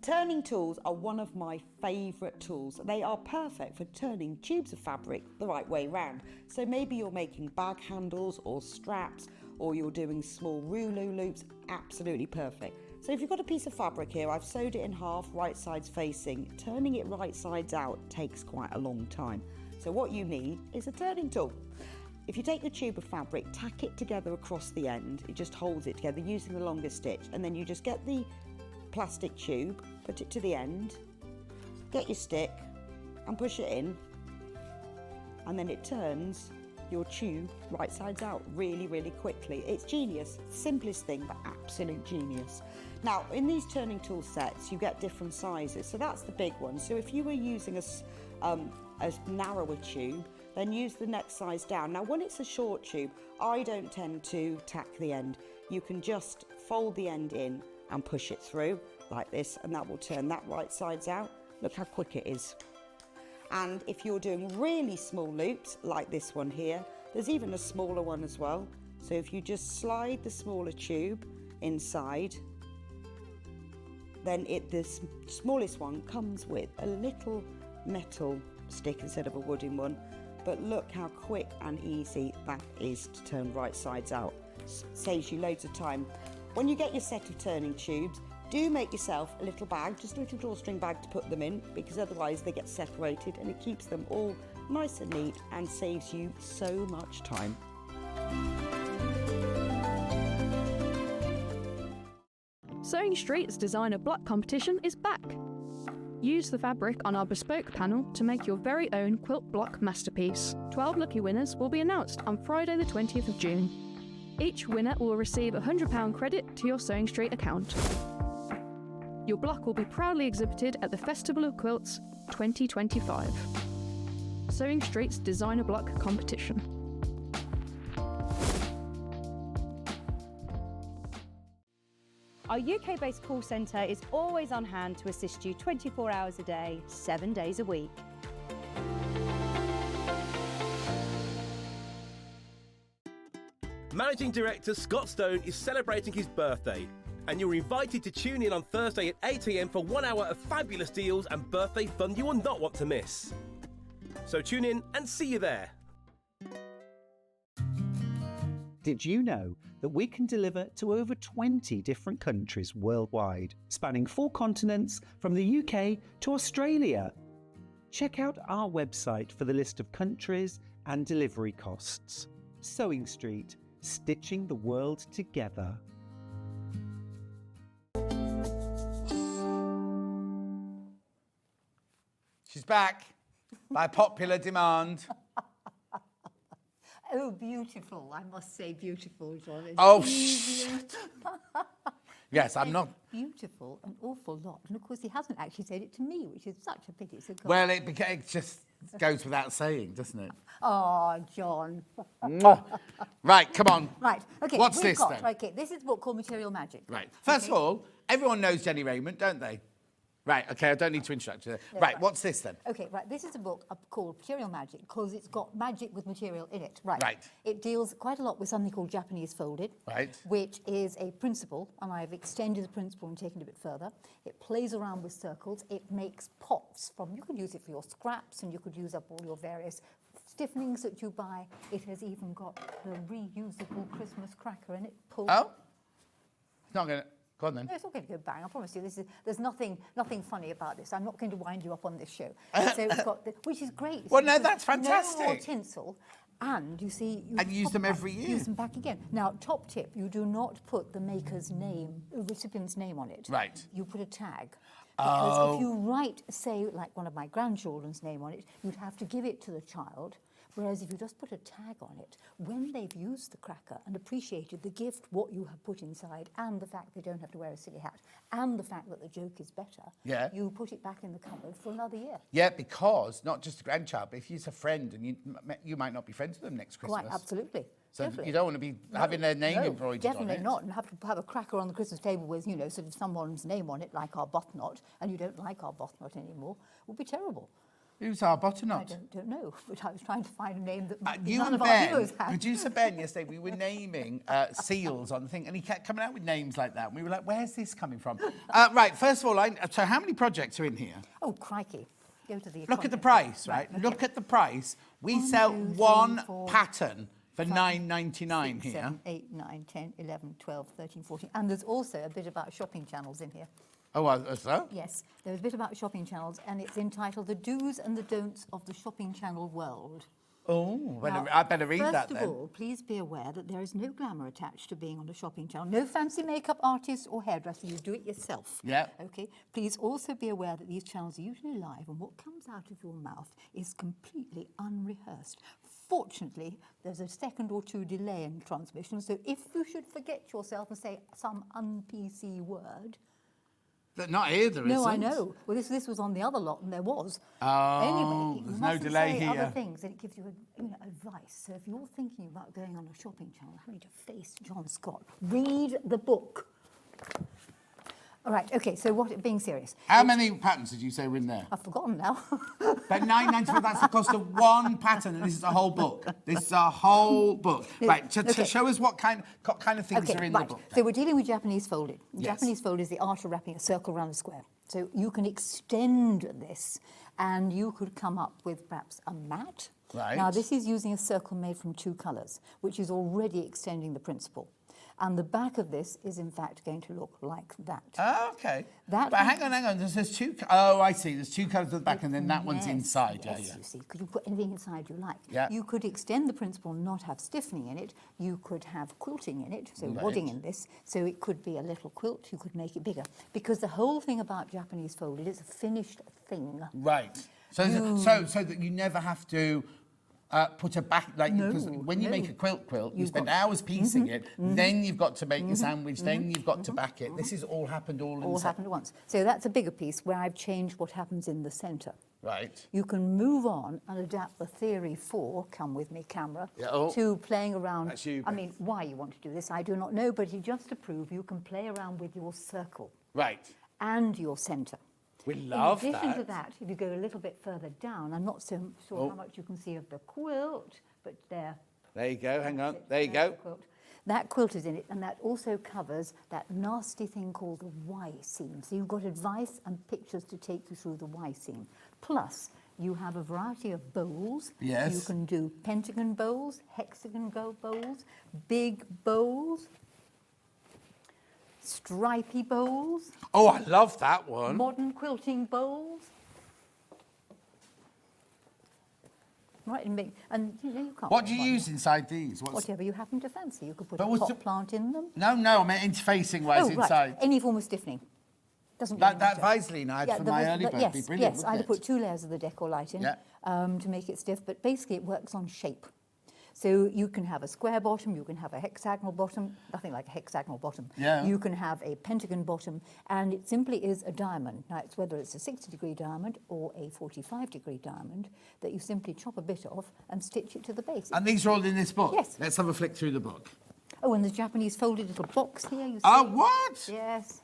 Turning tools are one of my favourite tools. They are perfect for turning tubes of fabric the right way round. So maybe you're making bag handles or straps, or you're doing small rouleau loops, absolutely perfect. So if you've got a piece of fabric here, I've sewed it in half, right sides facing. Turning it right sides out takes quite a long time. So what you need is a turning tool. If you take the tube of fabric, tack it together across the end, it just holds it together using the longer stitch, and then you just get the plastic tube, put it to the end, get your stick and push it in, and then it turns your tube right sides out really, really quickly. It's genius, simplest thing, but absolute genius. Now, in these turning tool sets, you get different sizes. So that's the big one. So if you were using a narrower tube, then use the next size down. Now, when it's a short tube, I don't tend to tack the end. You can just fold the end in and push it through like this, and that will turn that right sides out. Look how quick it is. And if you're doing really small loops, like this one here, there's even a smaller one as well. So if you just slide the smaller tube inside, then the smallest one comes with a little metal stick instead of a wooden one. But look how quick and easy that is to turn right sides out. Saves you loads of time. When you get your set of turning tubes, do make yourself a little bag, just a little drawstring bag to put them in, because otherwise they get separated, and it keeps them all nice and neat and saves you so much time. Sewing Street's designer block competition is back. Use the fabric on our bespoke panel to make your very own quilt block masterpiece. 12 lucky winners will be announced on Friday the 20th of June. Each winner will receive a £100 credit to your Sewing Street account. Your block will be proudly exhibited at the Festival of Quilts 2025. Sewing Street's designer block competition. Our UK-based call centre is always on hand to assist you 24 hours a day, 7 days a week. Managing Director Scott Stone is celebrating his birthday, and you're invited to tune in on Thursday at 8 AM for 1 hour of fabulous deals and birthday fun you will not want to miss. So tune in and see you there. Did you know that we can deliver to over 20 different countries worldwide, spanning 4 continents from the UK to Australia? Check out our website for the list of countries and delivery costs. Sewing Street, stitching the world together. She's back by popular demand. Oh, beautiful. I must say beautiful, John. Oh, yes, I'm not... Beautiful, an awful lot. And of course, he hasn't actually said it to me, which is such a pity. So Well, it just goes without saying, doesn't it? Oh, John. Right, come on. Right, okay. What's this then? Okay, this is a book called Material Magic. Right. First of all, everyone knows Jennie Rayment, don't they? Right, okay, I don't need to introduce you. No, right, what's this then? Okay, right, this is a book called Material Magic because it's got magic with material in it. Right. Right. It deals quite a lot with something called Japanese folded. Right. Which is a principle, and I've extended the principle and taken it a bit further. It plays around with circles. It makes pots from, you could use it for your scraps, and you could use up all your various stiffenings that you buy. It has even got the reusable Christmas cracker in it. Oh? It's not going to... Go on then. No, it's not going to go bang. I promise you. There's nothing funny about this. I'm not going to wind you up on this show. So it's got which is great. Well, no, that's fantastic. No more tinsel, and you see, and use them every year. Use them back again. Now, top tip: you do not put the maker's name, the recipient's name on it. Right. You put a tag. Because if you write, say, like one of my grandchildren's name on it, you'd have to give it to the child. Whereas if you just put a tag on it, when they've used the cracker and appreciated the gift, what you have put inside, and the fact they don't have to wear a silly hat, and the fact that the joke is better, you put it back in the cupboard for another year. Yeah, because not just a grandchild, but if you're a friend and you might not be friends with them next Christmas. Quite absolutely. So definitely. you don't want to be having their name embroidered on it. Definitely not, and have to have a cracker on the Christmas table with, you know, sort of someone's name on it, like Arbuthnot, and you don't like Arbuthnot anymore, would be terrible. Who's Arbuthnot? I don't know, but I was trying to find a name that you none and of our viewers Ben, had. producer Ben, yesterday, we were naming seals on the thing, and he kept coming out with names like that, and we were like, where's this coming from? Right, first of all, so how many projects are in here? Oh, crikey. Go to the Look at the price, right? Okay. Look at the price. We sell one pattern For £9.99 here. 7, 8, 9, 10, 11, 12, 13, 14. And there's also a bit about shopping channels in here. Oh, well, is that? Yes, there's a bit about shopping channels, and it's entitled The Do's and the Don'ts of the Shopping Channel World. Oh, Now, I better read that then. First of all, please be aware that there is no glamour attached to being on a shopping channel. No fancy makeup artist or hairdresser, you do it yourself. Yeah. Okay. Please also be aware that these channels are usually live, and what comes out of your mouth is completely unrehearsed. Fortunately, there's a second or two delay in transmission, so if you should forget yourself and say some un-PC word. But not here, there No, isn't. I know. Well, this was on the other lot, and there was. Oh, anyway, there's you no mustn't delay say here. other things, and it gives you, advice. So if you're thinking about going on a shopping channel, having to face John Scott, read the book. All right. Okay. So being serious? How many patterns did you say were in there? I've forgotten now. But £9.95, that's the cost of one pattern, and this is a whole book. This is a whole book. Right, to show us what kind of things are in the book. So we're dealing with Japanese folding. Yes. Japanese fold is the art of wrapping a circle around a square. So you can extend this, and you could come up with perhaps a mat. Right. Now, this is using a circle made from 2 colours, which is already extending the principle. And the back of this is, in fact, going to look like that. Oh, okay. That But hang on. There's 2... Oh, I see. There's 2 colours at the back, and then that one's inside. Yes, Yeah. you see. Because you put anything inside you like. Yeah. You could extend the principle and not have stiffening in it. You could have quilting in it, so Right. wadding in this. So it could be a little quilt. You could make it bigger. Because the whole thing about Japanese folded is a finished thing. Right. So that you never have to... put a back, because when you make a quilt, you spend hours piecing it, then you've got to make your sandwich, then you've got to back it. This has all happened happened at once. So that's a bigger piece where I've changed what happens in the centre. Right. You can move on and adapt the theory for, come with me camera, to playing around. That's you. I mean, why you want to do this, I do not know, but just to prove you can play around with your circle. Right. And your centre. We love that. In addition to that, if you go a little bit further down, I'm not so sure how much you can see of the quilt, but there. There you go, hang on, there you go. That quilt is in it, and that also covers that nasty thing called the Y seam. So you've got advice and pictures to take you through the Y seam. Plus, you have a variety of bowls. Yes. You can do pentagon bowls, hexagon bowls, big bowls, stripy bowls. Oh, I love that one. Modern quilting bowls. Right, and you can't. What do you use inside these? Whatever you happen to fancy. You could put a pot plant in them. No, I meant interfacing-wise inside. Right. Any form of stiffening. Doesn't really that matter. Vaseline I had for my early birthday. Yes, Brilliant, yes. I'd put 2 layers of the decorite in to make it stiff, but basically it works on shape. So you can have a square bottom, you can have a hexagonal bottom, nothing like a hexagonal bottom. Yeah. You can have a pentagon bottom, and it simply is a diamond. Now, it's whether it's a 60-degree diamond or a 45-degree diamond that you simply chop a bit off and stitch it to the base. And these are all in this book? Yes. Let's have a flick through the book. Oh, and the Japanese folded little box here, you see. Oh, what? Yes.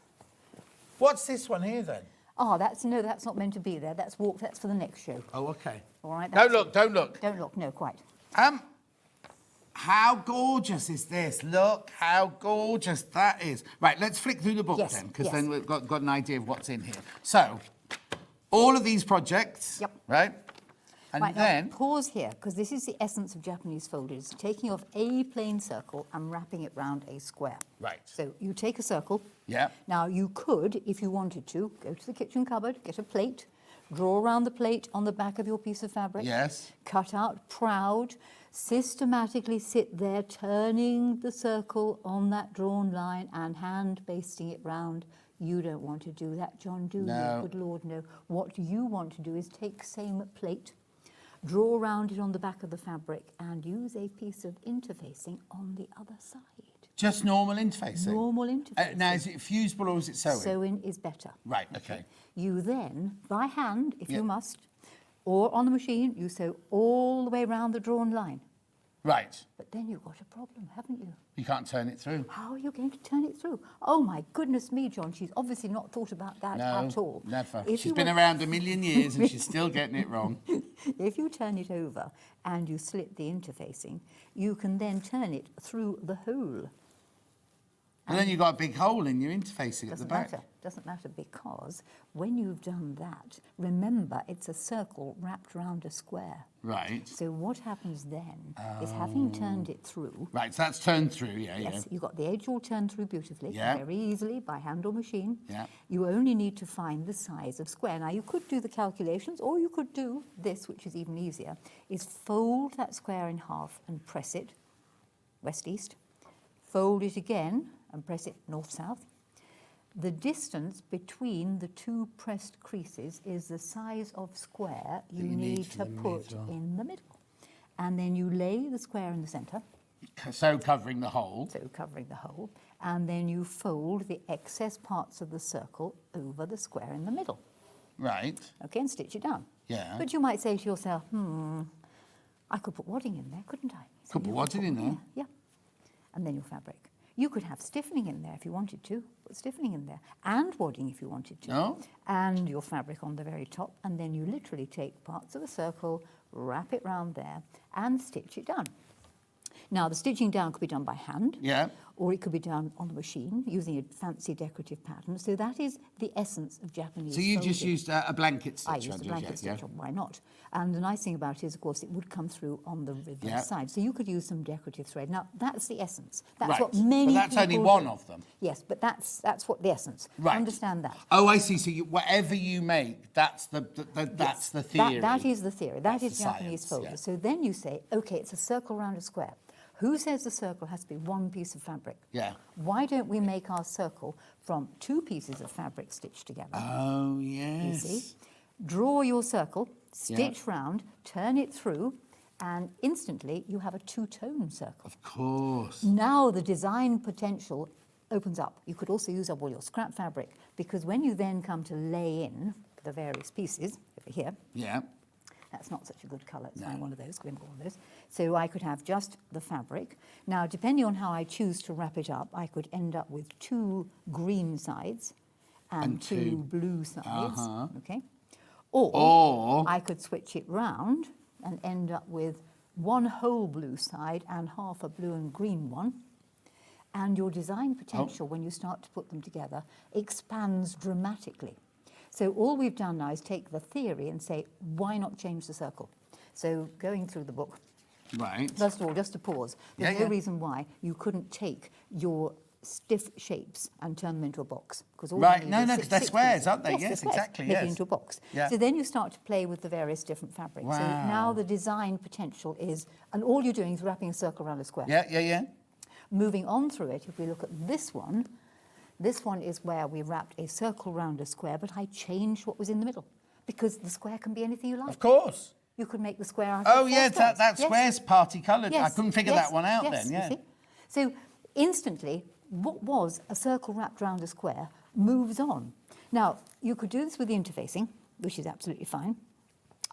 What's this one here, then? Oh, that's not meant to be there. That's for the next show. Oh, okay. All right. Don't look. Don't look, no, quite. How gorgeous is this? Look how gorgeous that is. Right, let's flick through the book then, because then we've got an idea of what's in here. So, all of these projects, right? And right, then... Now, pause here, because this is the essence of Japanese folded. It's taking off a plain circle and wrapping it round a square. Right. So you take a circle. Yeah. Now, you could, if you wanted to, go to the kitchen cupboard, get a plate, draw around the plate on the back of your piece of fabric. Yes. Cut out proud, systematically sit there, turning the circle on that drawn line and hand basting it round. You don't want to do that, John, do No. you? Good Lord, no. What you want to do is take same plate, draw around it on the back of the fabric, and use a piece of interfacing on the other side. Just normal interfacing? Normal interfacing. Now, is it fusible or is it sewing? Sewing is better. Right, okay. You then, by hand, if you must, or on the machine, you sew all the way around the drawn line. Right. But then you've got a problem, haven't you? You can't turn it through. How are you going to turn it through? Oh, my goodness me, John, she's obviously not thought about that at all. Never. If She's you been want- around a million years and she's still getting it wrong. If you turn it over and you slit the interfacing, you can then turn it through the hole. And then you've got a big hole in your interfacing at the back. Doesn't matter because when you've done that, remember it's a circle wrapped around a square. Right. So what happens then is having turned it through. Right, so that's turned through, Yes, you've got the edge all turned through beautifully, very easily by hand or machine. Yeah. You only need to find the size of square. Now you could do the calculations, or you could do this, which is even easier, is fold that square in half and press it west-east. Fold it again and press it north-south. The distance between the two pressed creases is the size of square you need to put in the middle. And then you lay the square in the centre. So covering the hole. So covering the hole. And then you fold the excess parts of the circle over the square in the middle. Right. Okay, and stitch it down. Yeah. But you might say to yourself, I could put wadding in there, couldn't I? So Could put wadding in there. Yeah. And then your fabric. You could have stiffening in there if you wanted to. Put stiffening in there. And wadding if you wanted to. Oh. And your fabric on the very top. And then you literally take parts of a circle, wrap it round there, and stitch it down. Now, the stitching down could be done by hand. Yeah. Or it could be done on the machine using a fancy decorative pattern. So that is the essence of Japanese So you just folding. used a blanket stitch I used a blanket stitch on, why not? And the nice thing about it is, of course, it would come through on the reverse side. So you could use some decorative thread. Now, that's the essence. That's what many But that's only people one do. of them. Yes, but that's what the essence. Right. Understand that. Oh, I see. So whatever you make, that's the theory. That is the theory. That That's is the Japanese science, folding. yeah. So then you say, OK, it's a circle round a square. Who says the circle has to be one piece of fabric? Yeah. Why don't we make our circle from two pieces of fabric stitched together? Oh, yes. You see? Draw your circle, stitch round, turn it through, and instantly you have a two-tone circle. Of course. Now the design potential opens up. You could also use up all your scrap fabric, because when you then come to lay in the various pieces, over here, Yeah. that's not such a good colour. Let's find one of those, one of those. So I could have just the fabric. Now, depending on how I choose to wrap it up, I could end up with two green sides and two blue sides. Okay. Or I could switch it round and end up with one whole blue side and half a blue and green one. And your design potential, when you start to put them together, expands dramatically. So all we've done now is take the theory and say, why not change the circle? So going through the book, Right. first of all, just to pause, there's no reason why you couldn't take your stiff shapes and turn them into a box. Right, no, because they're squares, aren't they? Yes, Yes, they're squares. exactly, Make yes. it into a box. Yeah. So then you start to play with the various different fabrics. So Wow. now the design potential is, and all you're doing is wrapping a circle around a square. Yeah. Moving on through it, if we look at this one is where we wrapped a circle round a square, but I changed what was in the middle, because the square can be anything you like. Of course. You could make the square out Oh, of yes, four that squares. square's party coloured. I Yes, couldn't figure yes, that one out yes, then, yeah. you see? So instantly, what was a circle wrapped round a square moves on. Now, you could do this with the interfacing, which is absolutely fine.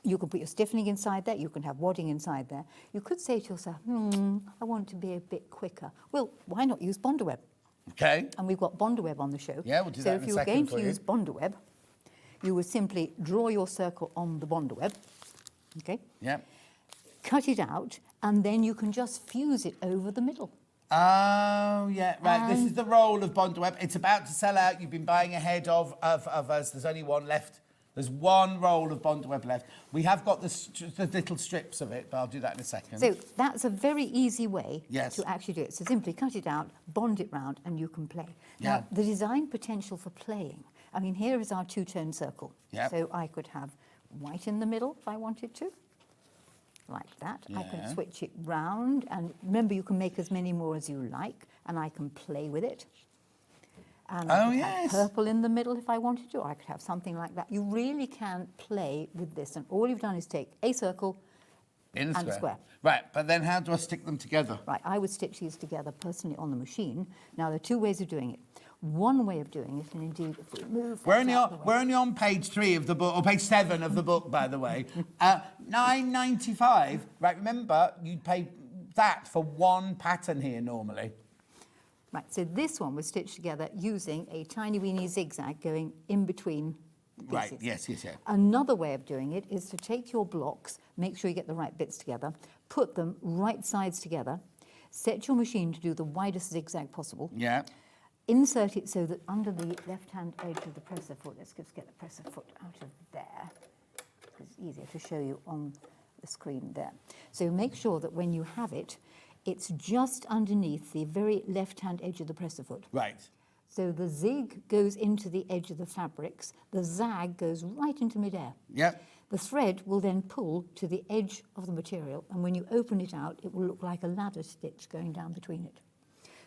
You can put your stiffening inside there. You can have wadding inside there. You could say to yourself, I want to be a bit quicker. Well, why not use Bondaweb? Okay. And we've got Bondaweb on the show. Yeah, we'll do that in a So if you were second going for to you. use Bondaweb, you would simply draw your circle on the Bondaweb, okay? Yeah. Cut it out, and then you can just fuse it over the middle. Oh, yeah, right. This is the roll of Bondaweb. It's about to sell out. You've been buying ahead of us. There's only one left. There's one roll of Bondaweb left. We have got the little strips of it, but I'll do that in a second. So that's a very easy way Yes. to actually do it. So simply cut it out, bond it round, and you can play. Yeah. Now, the design potential for playing, I mean, here is our two-tone circle. Yep. So I could have white in the middle if I wanted to, like that. I Yeah. can switch it round, and remember, you can make as many more as you like, and I can play with it. And I could have purple in the middle if I wanted to, or I could have something like that. You really can play with this, and all you've done is take a circle In and a square. Right, but then how do I stick them together? Right, I would stitch these together personally on the machine. Now, there are two ways of doing it. One way of doing it, and indeed, if we move We're that out the way- we're only on page 3 of the book, or page 7 of the book, by the way. $9.95. Right, remember, you'd pay that for one pattern here normally. Right, so this one was stitched together using a tiny weeny zigzag going in between pieces. Right, yes. Another way of doing it is to take your blocks, make sure you get the right bits together, put them right sides together, set your machine to do the widest zigzag possible. Yeah. insert it so that under the left-hand edge of the presser foot, let's just get the presser foot out of there, because it's easier to show you on the screen there. So make sure that when you have it, it's just underneath the very left-hand edge of the presser foot. Right. So the zig goes into the edge of the fabrics, the zag goes right into midair. Yep. The thread will then pull to the edge of the material, and when you open it out, it will look like a ladder stitch going down between it.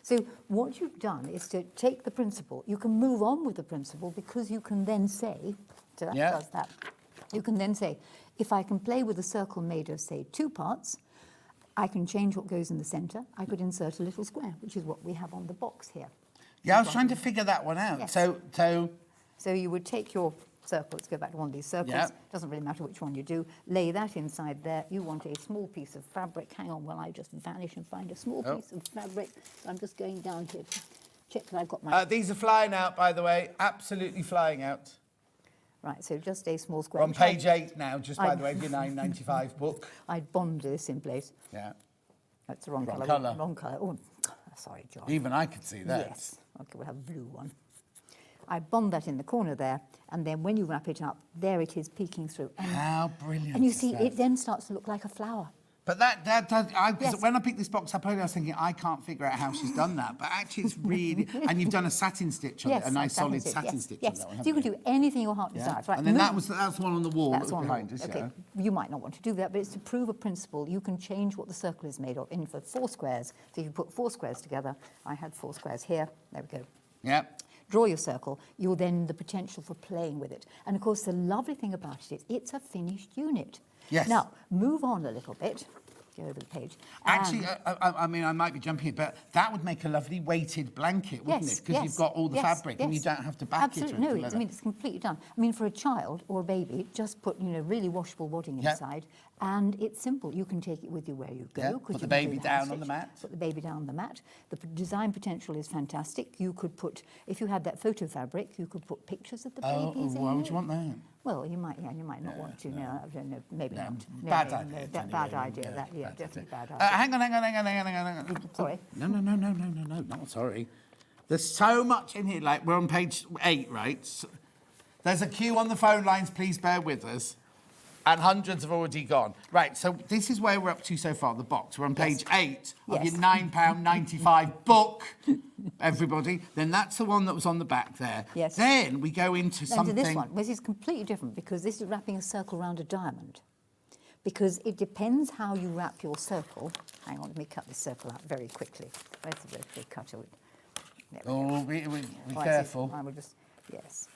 So what you've done is to take the principle. You can move on with the principle because you can then say, so that does that. You can then say, if I can play with a circle made of, say, 2 parts, I can change what goes in the centre. I could insert a little square, which is what we have on the box here. Yeah, I was trying to figure that one out. Yes. So you would take your circle, let's go back to one of these circles, doesn't really matter which one you do, lay that inside there. You want a small piece of fabric. Hang on while I just vanish and find a small piece of fabric. So I'm just going down here to check that I've got my... these are flying out, by the way, absolutely flying out. Right, so just a small square. We're on page 8 now, just by the way, of your 9.95 book. I'd bond this in place. Yeah. That's the wrong colour. Colour. Wrong colour. Oh, sorry, John. Even I could see that. Yes. Okay, we'll have a blue one. I bond that in the corner there, and then when you wrap it up, there it is peeking through. And, how brilliant! And you is see, that? it then starts to look like a flower. But because when I picked this box up earlier, I was thinking, I can't figure out how she's done that. But actually, it's really... and you've done a satin stitch on it, a nice solid satin stitch on that one, So you can do anything your heart desires. Right, and then that's the one on the wall that was behind us, Okay, you might not want to do that, but it's to prove a principle. You can change what the circle is made of in for 4 squares. So if you put 4 squares together, I had 4 squares here. There we go. Yep. Draw your circle, you'll then the potential for playing with it. And of course, the lovely thing about it is it's a finished unit. Yes. Now, move on a little bit. Go over the page. Actually, I mean, I might be jumping it, but that would make a lovely weighted blanket, wouldn't it? Because you've got all the fabric and you don't have to back it. No, I mean, it's completely done. I mean, for a child or a baby, just put, really washable wadding inside, and it's simple. You can take it with you where you go. Put the baby down on the mat. Put the baby down on the mat. The design potential is fantastic. You could put, if you had that photo fabric, you could put pictures of the babies in why it. would you want that? Well, you might not want to. No, I don't know, maybe not. Bad idea. Bad idea. Definitely bad idea. Hang on. Sorry. No, not sorry. There's so much in here. Like, we're on page 8, right? So there's a queue on the phone lines. Please bear with us. And hundreds have already gone. Right, so this is where we're up to so far, the box. We're on page 8 of your £9.95 book, everybody. Then that's the one that was on the back there. Yes. Then we go into something... this one. This is completely different because this is wrapping a circle around a diamond. Because it depends how you wrap your circle. Hang on, let me cut this circle out very quickly. Where's the rotary cutter? Be careful. I will just, yes.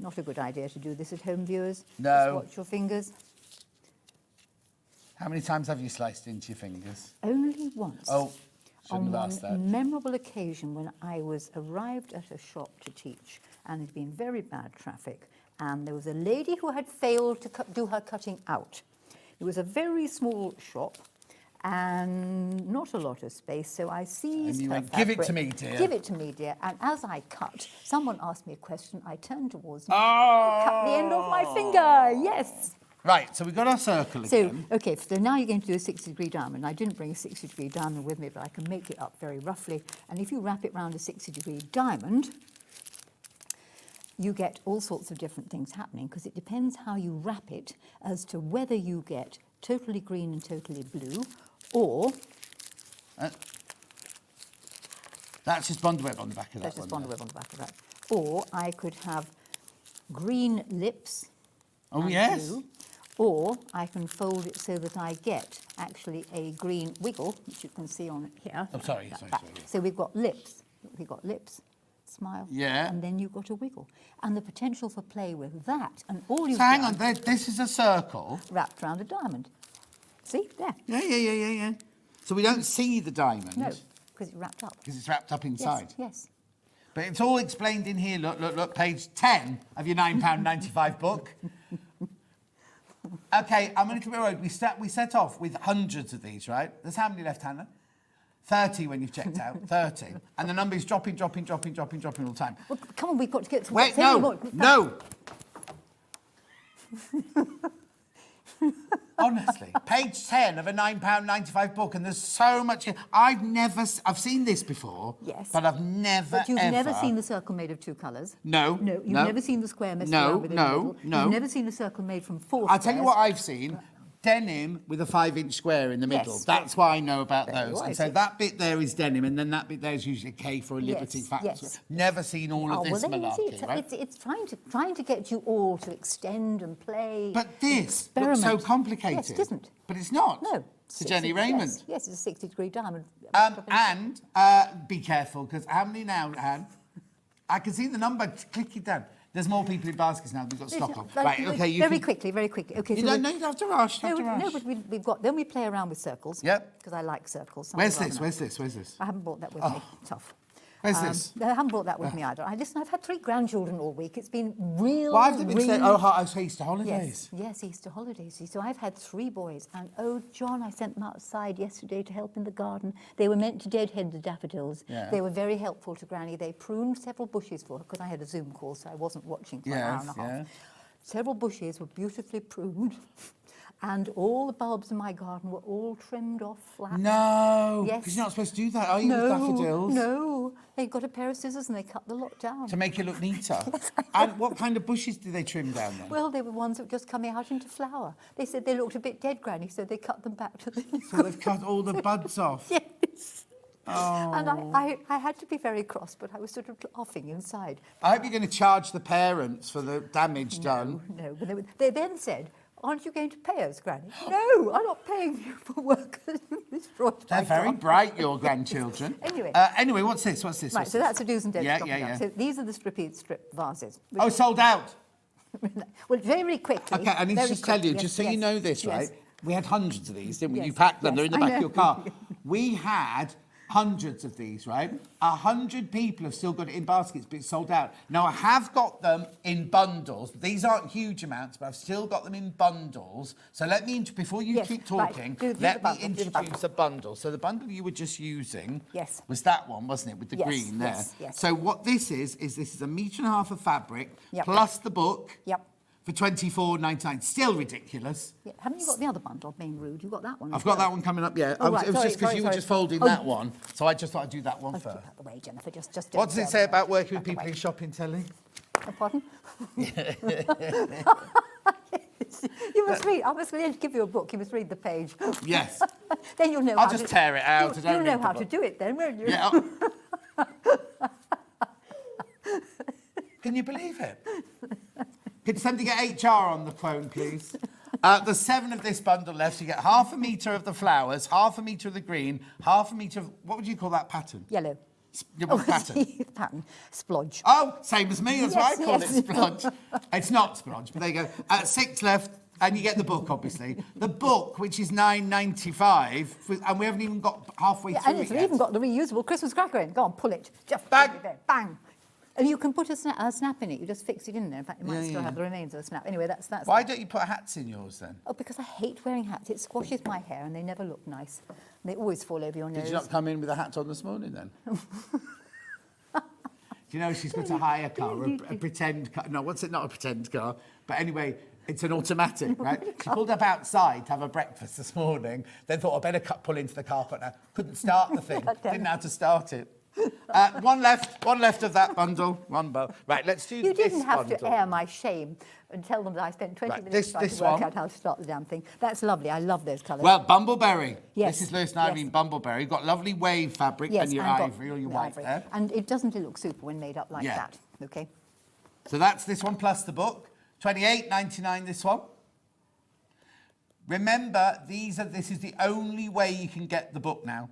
Not a good idea to do this at home, viewers. No. Just watch your fingers. How many times have you sliced into your fingers? Only once. Oh, on shouldn't have asked that. one memorable occasion when I arrived at a shop to teach, and there'd been very bad traffic, and there was a lady who had failed to do her cutting out. It was a very small shop, and not a lot of space, so I seized her fabric. Give it to me, dear. Give it to me, dear. And as I cut, someone asked me a question. I turned towards me, cut the end of my finger. Yes. Right, so we've got our circle again. So now you're going to do a 60-degree diamond. I didn't bring a 60-degree diamond with me, but I can make it up very roughly. And if you wrap it around a 60-degree diamond, you get all sorts of different things happening because it depends how you wrap it as to whether you get totally green and totally blue, or... That's just bondweb on the back of that. That's just bondweb on the back of that. Or I could have green lips. Oh, yes. Blue, or I can fold it so that I get actually a green wiggle, which you can see on it here. Oh, sorry. So we've got lips. Smile. Yeah. And then you've got a wiggle. And the potential for play with that, and all you've So hang on, this is a circle. Wrapped around a diamond. See, there. Yeah. So we don't see the diamond. No, because it's wrapped up. Because it's wrapped up inside. Yes. But it's all explained in here. Look, page 10 of your £9.95 book. Okay, I'm a little bit worried. We set off with hundreds of these, right? There's how many left, Hannah? 30 when you've checked out. 30. And the number is dropping all the time. Well, come on, we've got to get to... Wait, no! Honestly, page 10 of a £9.95 book, and there's so much. I've seen this before. Yes. But I've never, But you've ever. never seen the circle made of 2 colours. No. No, you've no. never seen the square messed No, around with no, the middle. no. You've never seen a circle made from 4 I'll tell you squares. what I've seen. Denim with a 5-inch square in the middle. Yes. That's why I know about There you those. are, And see. so that bit there is denim, and then that bit there is usually a K for a Liberty Yes, Factor. yes. Never seen all of this well, then you see, malarkey, right? it's trying to get you all to extend and play. But this looks so complicated. Yes, it isn't. But it's not. No. It's a Jennie Rayment. Yes, it's a 60-degree diamond. And be careful, because how many now, Anne? I can see the number. Click it down. There's more people in baskets now. We've got stock of. Right, okay. Very quickly. Okay. You don't have to rush. No, but we've got. Then we play around with circles. Yep. Because I like circles. Where's this? I haven't brought that with me. Tough. Where's this? I haven't brought that with me either. I've had 3 grandchildren all week. It's been real. Why have they been saying, it's Easter holidays? Yes, Easter holidays. So I've had 3 boys. And, John, I sent them outside yesterday to help in the garden. They were meant to deadhead the daffodils. Yeah. They were very helpful to Granny. They pruned several bushes for her, because I had a Zoom call, so I wasn't watching for an hour and a half. Yeah. Several bushes were beautifully pruned. And all the bulbs in my garden were all trimmed off flat. No, Yes. because you're not supposed to do that, are you, with daffodils? No. They got a pair of scissors and they cut the lot down. To make it look neater. Yes, And what kind of bushes did they trim down then? Well, they were ones that were just coming out into flower. They said they looked a bit dead, Granny, so they cut them back to the... So they've cut all the buds off? Yes. Oh. And I had to be very cross, but I was sort of laughing inside. I hope you're going to charge the parents for the damage done. No, but they then said, aren't you going to pay us, Granny? No, I'm not paying you for work that you destroyed. They're very bright, your grandchildren. Anyway. What's this? Right, so that's a do's and don'ts. Yeah. So these are the strip vases. Oh, sold out. Well, very quickly. Okay, I need to just tell you, just so you know this, right? We had hundreds of these, didn't we? You packed them, they're in the back of your car. We had hundreds of these, right? 100 people have still got it in baskets, but it's sold out. Now, I have got them in bundles. These aren't huge amounts, but I've still got them in bundles. So let me, before you keep talking, let me introduce a bundle. So the bundle you were just using was that one, wasn't it, with the green there? Yes. So what this is this is 1.5 meters of fabric plus the book. Yep. For £24.99, still ridiculous. Yeah. Haven't you got the other bundle, being rude? You've got that one. I've got that one coming up, yeah. Oh, right. It was just because you were just folding that one, so I just thought I'd do that one first. Keep out the way, Jennifer. Just What does it say about working with people who shop in telly? Pardon? You must read. I must give you a book. You must read the page. Yes. Then you'll know. I'll just tear it out. You'll know how to do it then, won't you? Yeah. Can you believe it? Could somebody get HR on the phone, please? There's 7 of this bundle left. So you get 1/2 meter of the flowers, 1/2 meter of the green, 1/2 meter of... What would you call that pattern? Yellow. What pattern? Pattern. Splodge. Oh, same as me. That's why I call it yes. splodge. It's not splodge, but there you go. 6 left, and you get the book, obviously. The book, which is £9.95, and we haven't even got halfway through And it it's yet. even got the reusable Christmas cracker in. Go on, pull it. Just Bang. Bang. And you can put a snap in it. You just fix it in there. In fact, you might still have the remains of a snap. Anyway, that's. Why don't you put hats in yours then? Oh, because I hate wearing hats. It squashes my hair, and they never look nice. And they always fall over your nose. Did you not come in with a hat on this morning then? Do you know she's got a hire car, a pretend car? No, what's it? Not a pretend car, but anyway, it's an automatic, right? She pulled up outside to have a breakfast this morning. Then thought I better pull into the car park now. Couldn't start the thing. Didn't know how to start it. One left of that bundle. Right, let's do this You didn't have bundle. to air my shame and tell them that I spent 20 minutes trying this to work one. out how to start the damn thing. That's lovely. I love those colours. Well, Bumbleberry. Yes. This is Lewis and Irene Bumbleberry. You've got lovely wave fabric and your ivory or your white there. And it doesn't look super when made up like that. Okay. So that's this one plus the book. £28.99 this one. Remember, this is the only way you can get the book now.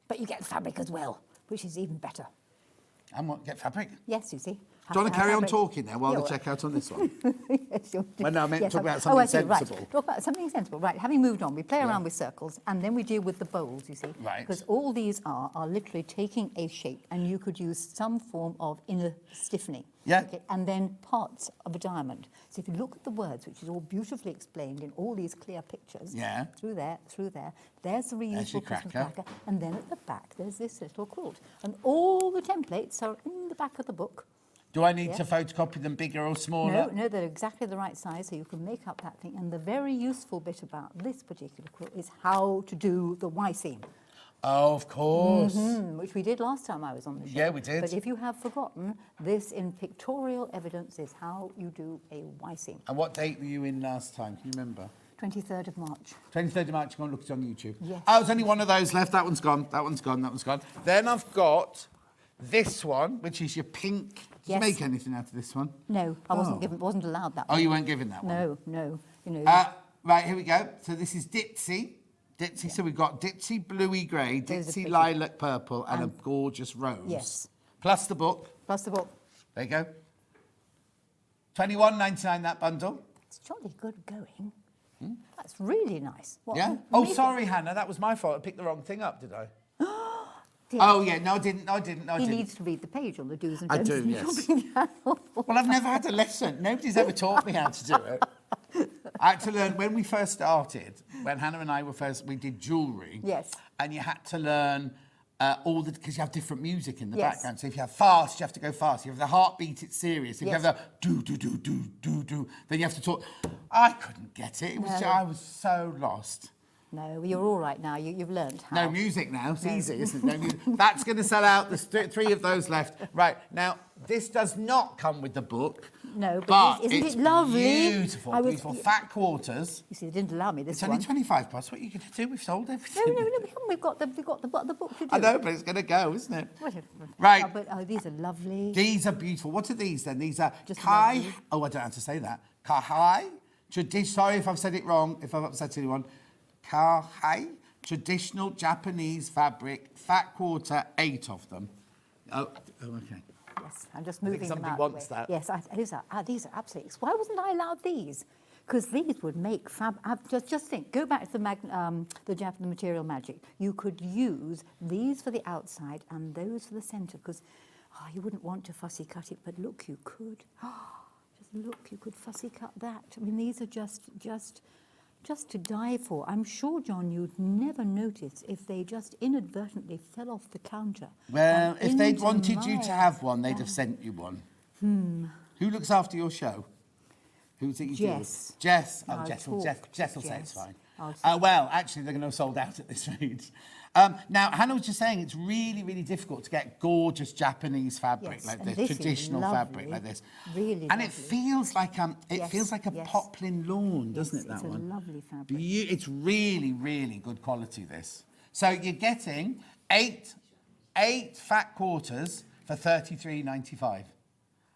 But you get fabric as well, which is even better. And what? Get fabric? Yes, you see. Do you want to carry on talking there while they check out on this one? Yes, you'll do. Well, no, I meant to talk about I something see, sensible. Right. Talk about something sensible. Right, having moved on, we play around with circles and then we deal with the bowls, you see. Right. Because all these are literally taking a shape and you could use some form of inner stiffening. Yeah. Okay, and then parts of a diamond. So if you look at the words, which is all beautifully explained in all these clear pictures. Yeah. Through there, there's the reusable Christmas cracker. And then at the back, there's this little quilt. And all the templates are in the back of the book. Do I need to photocopy them bigger or smaller? No, no, they're exactly the right size, so you can make up that thing. And the very useful bit about this particular quilt is how to do the Y seam. Oh, of course. Which we did last time I was on the show. Yeah, we did. But if you have forgotten, this in pictorial evidence is how you do a Y seam. And what date were you in last time? Can you remember? 23rd of March. 23rd of March, go and look it on YouTube. Yes. Oh, there's only one of those left. That one's gone. That one's gone. That one's gone. Then I've got this one, which is your pink. Did you make anything out of this one? No, I wasn't allowed that one. Oh, you weren't given that one? No, no. You know. Right, here we go. So this is Ditsy. Ditsy, so we've got Ditsy bluey grey, Ditsy lilac purple, and a gorgeous rose. Yes. Plus the book. Plus the book. There you go. $21.99 that bundle. It's jolly good going. That's really nice. What, Yeah. Oh, sorry, Hannah, that was my fault. I picked the wrong thing up, did I? Oh, yeah, no, I didn't. He needs to read the page on the do's and I don'ts. do, yes. Well, I've never had a lesson. Nobody's ever taught me how to do it. I had to learn when we first started, when Hannah and I were first, we did jewellery. Yes. And you had to learn because you have different music in the Yes. background. So if you have fast, you have to go fast. You have the heartbeat, it's serious. If you have the do, then you have to talk. I couldn't get it. I was so lost. No, you're all right now. You've learned how. No music now. It's easy, isn't it? No music. That's going to sell out. There's three of those left. Right, now, this does not come with the book. No, but isn't it's it lovely? Beautiful, beautiful. Fat quarters. You see, they didn't allow me this It's one. only 25 plus. What are you going to do? We've sold everything. No, we haven't. We've got the book to do. I know, but it's going to go, isn't it? Whatever. Right. Oh, but these are lovely. These are beautiful. What are these then? These are Just Kai. lovely. Oh, I don't have to say that. Kahai. Sorry if I've said it wrong, if I've upset anyone. Kahai. Traditional Japanese fabric, fat quarter, 8 of them. Oh, okay. Yes, I'm just moving them somebody out. wants that. Yes, these are absolutely. Why wasn't I allowed these? Because these would make fab. Just think. Go back to the material magic. You could use these for the outside and those for the centre. Because you wouldn't want to fussy cut it, but look, you could. Just look, you could fussy cut that. I mean, these are just to die for. I'm sure, John, you'd never notice if they just inadvertently fell off the counter. Well, if they'd into wanted you my to have one, they'd have sent you one. Who looks after your show? Who's it you deal with? Jess. Oh, Jess will say it's fine. Well, actually, they're going to have sold out at this rate. Now, Hannah was just saying it's really, really difficult to get gorgeous Japanese fabric like this, traditional fabric like this. Really and it feels like a poplin lawn, doesn't it, that one? It's a lovely fabric. It's really, really good quality, this. So you're getting eight fat quarters for $33.95.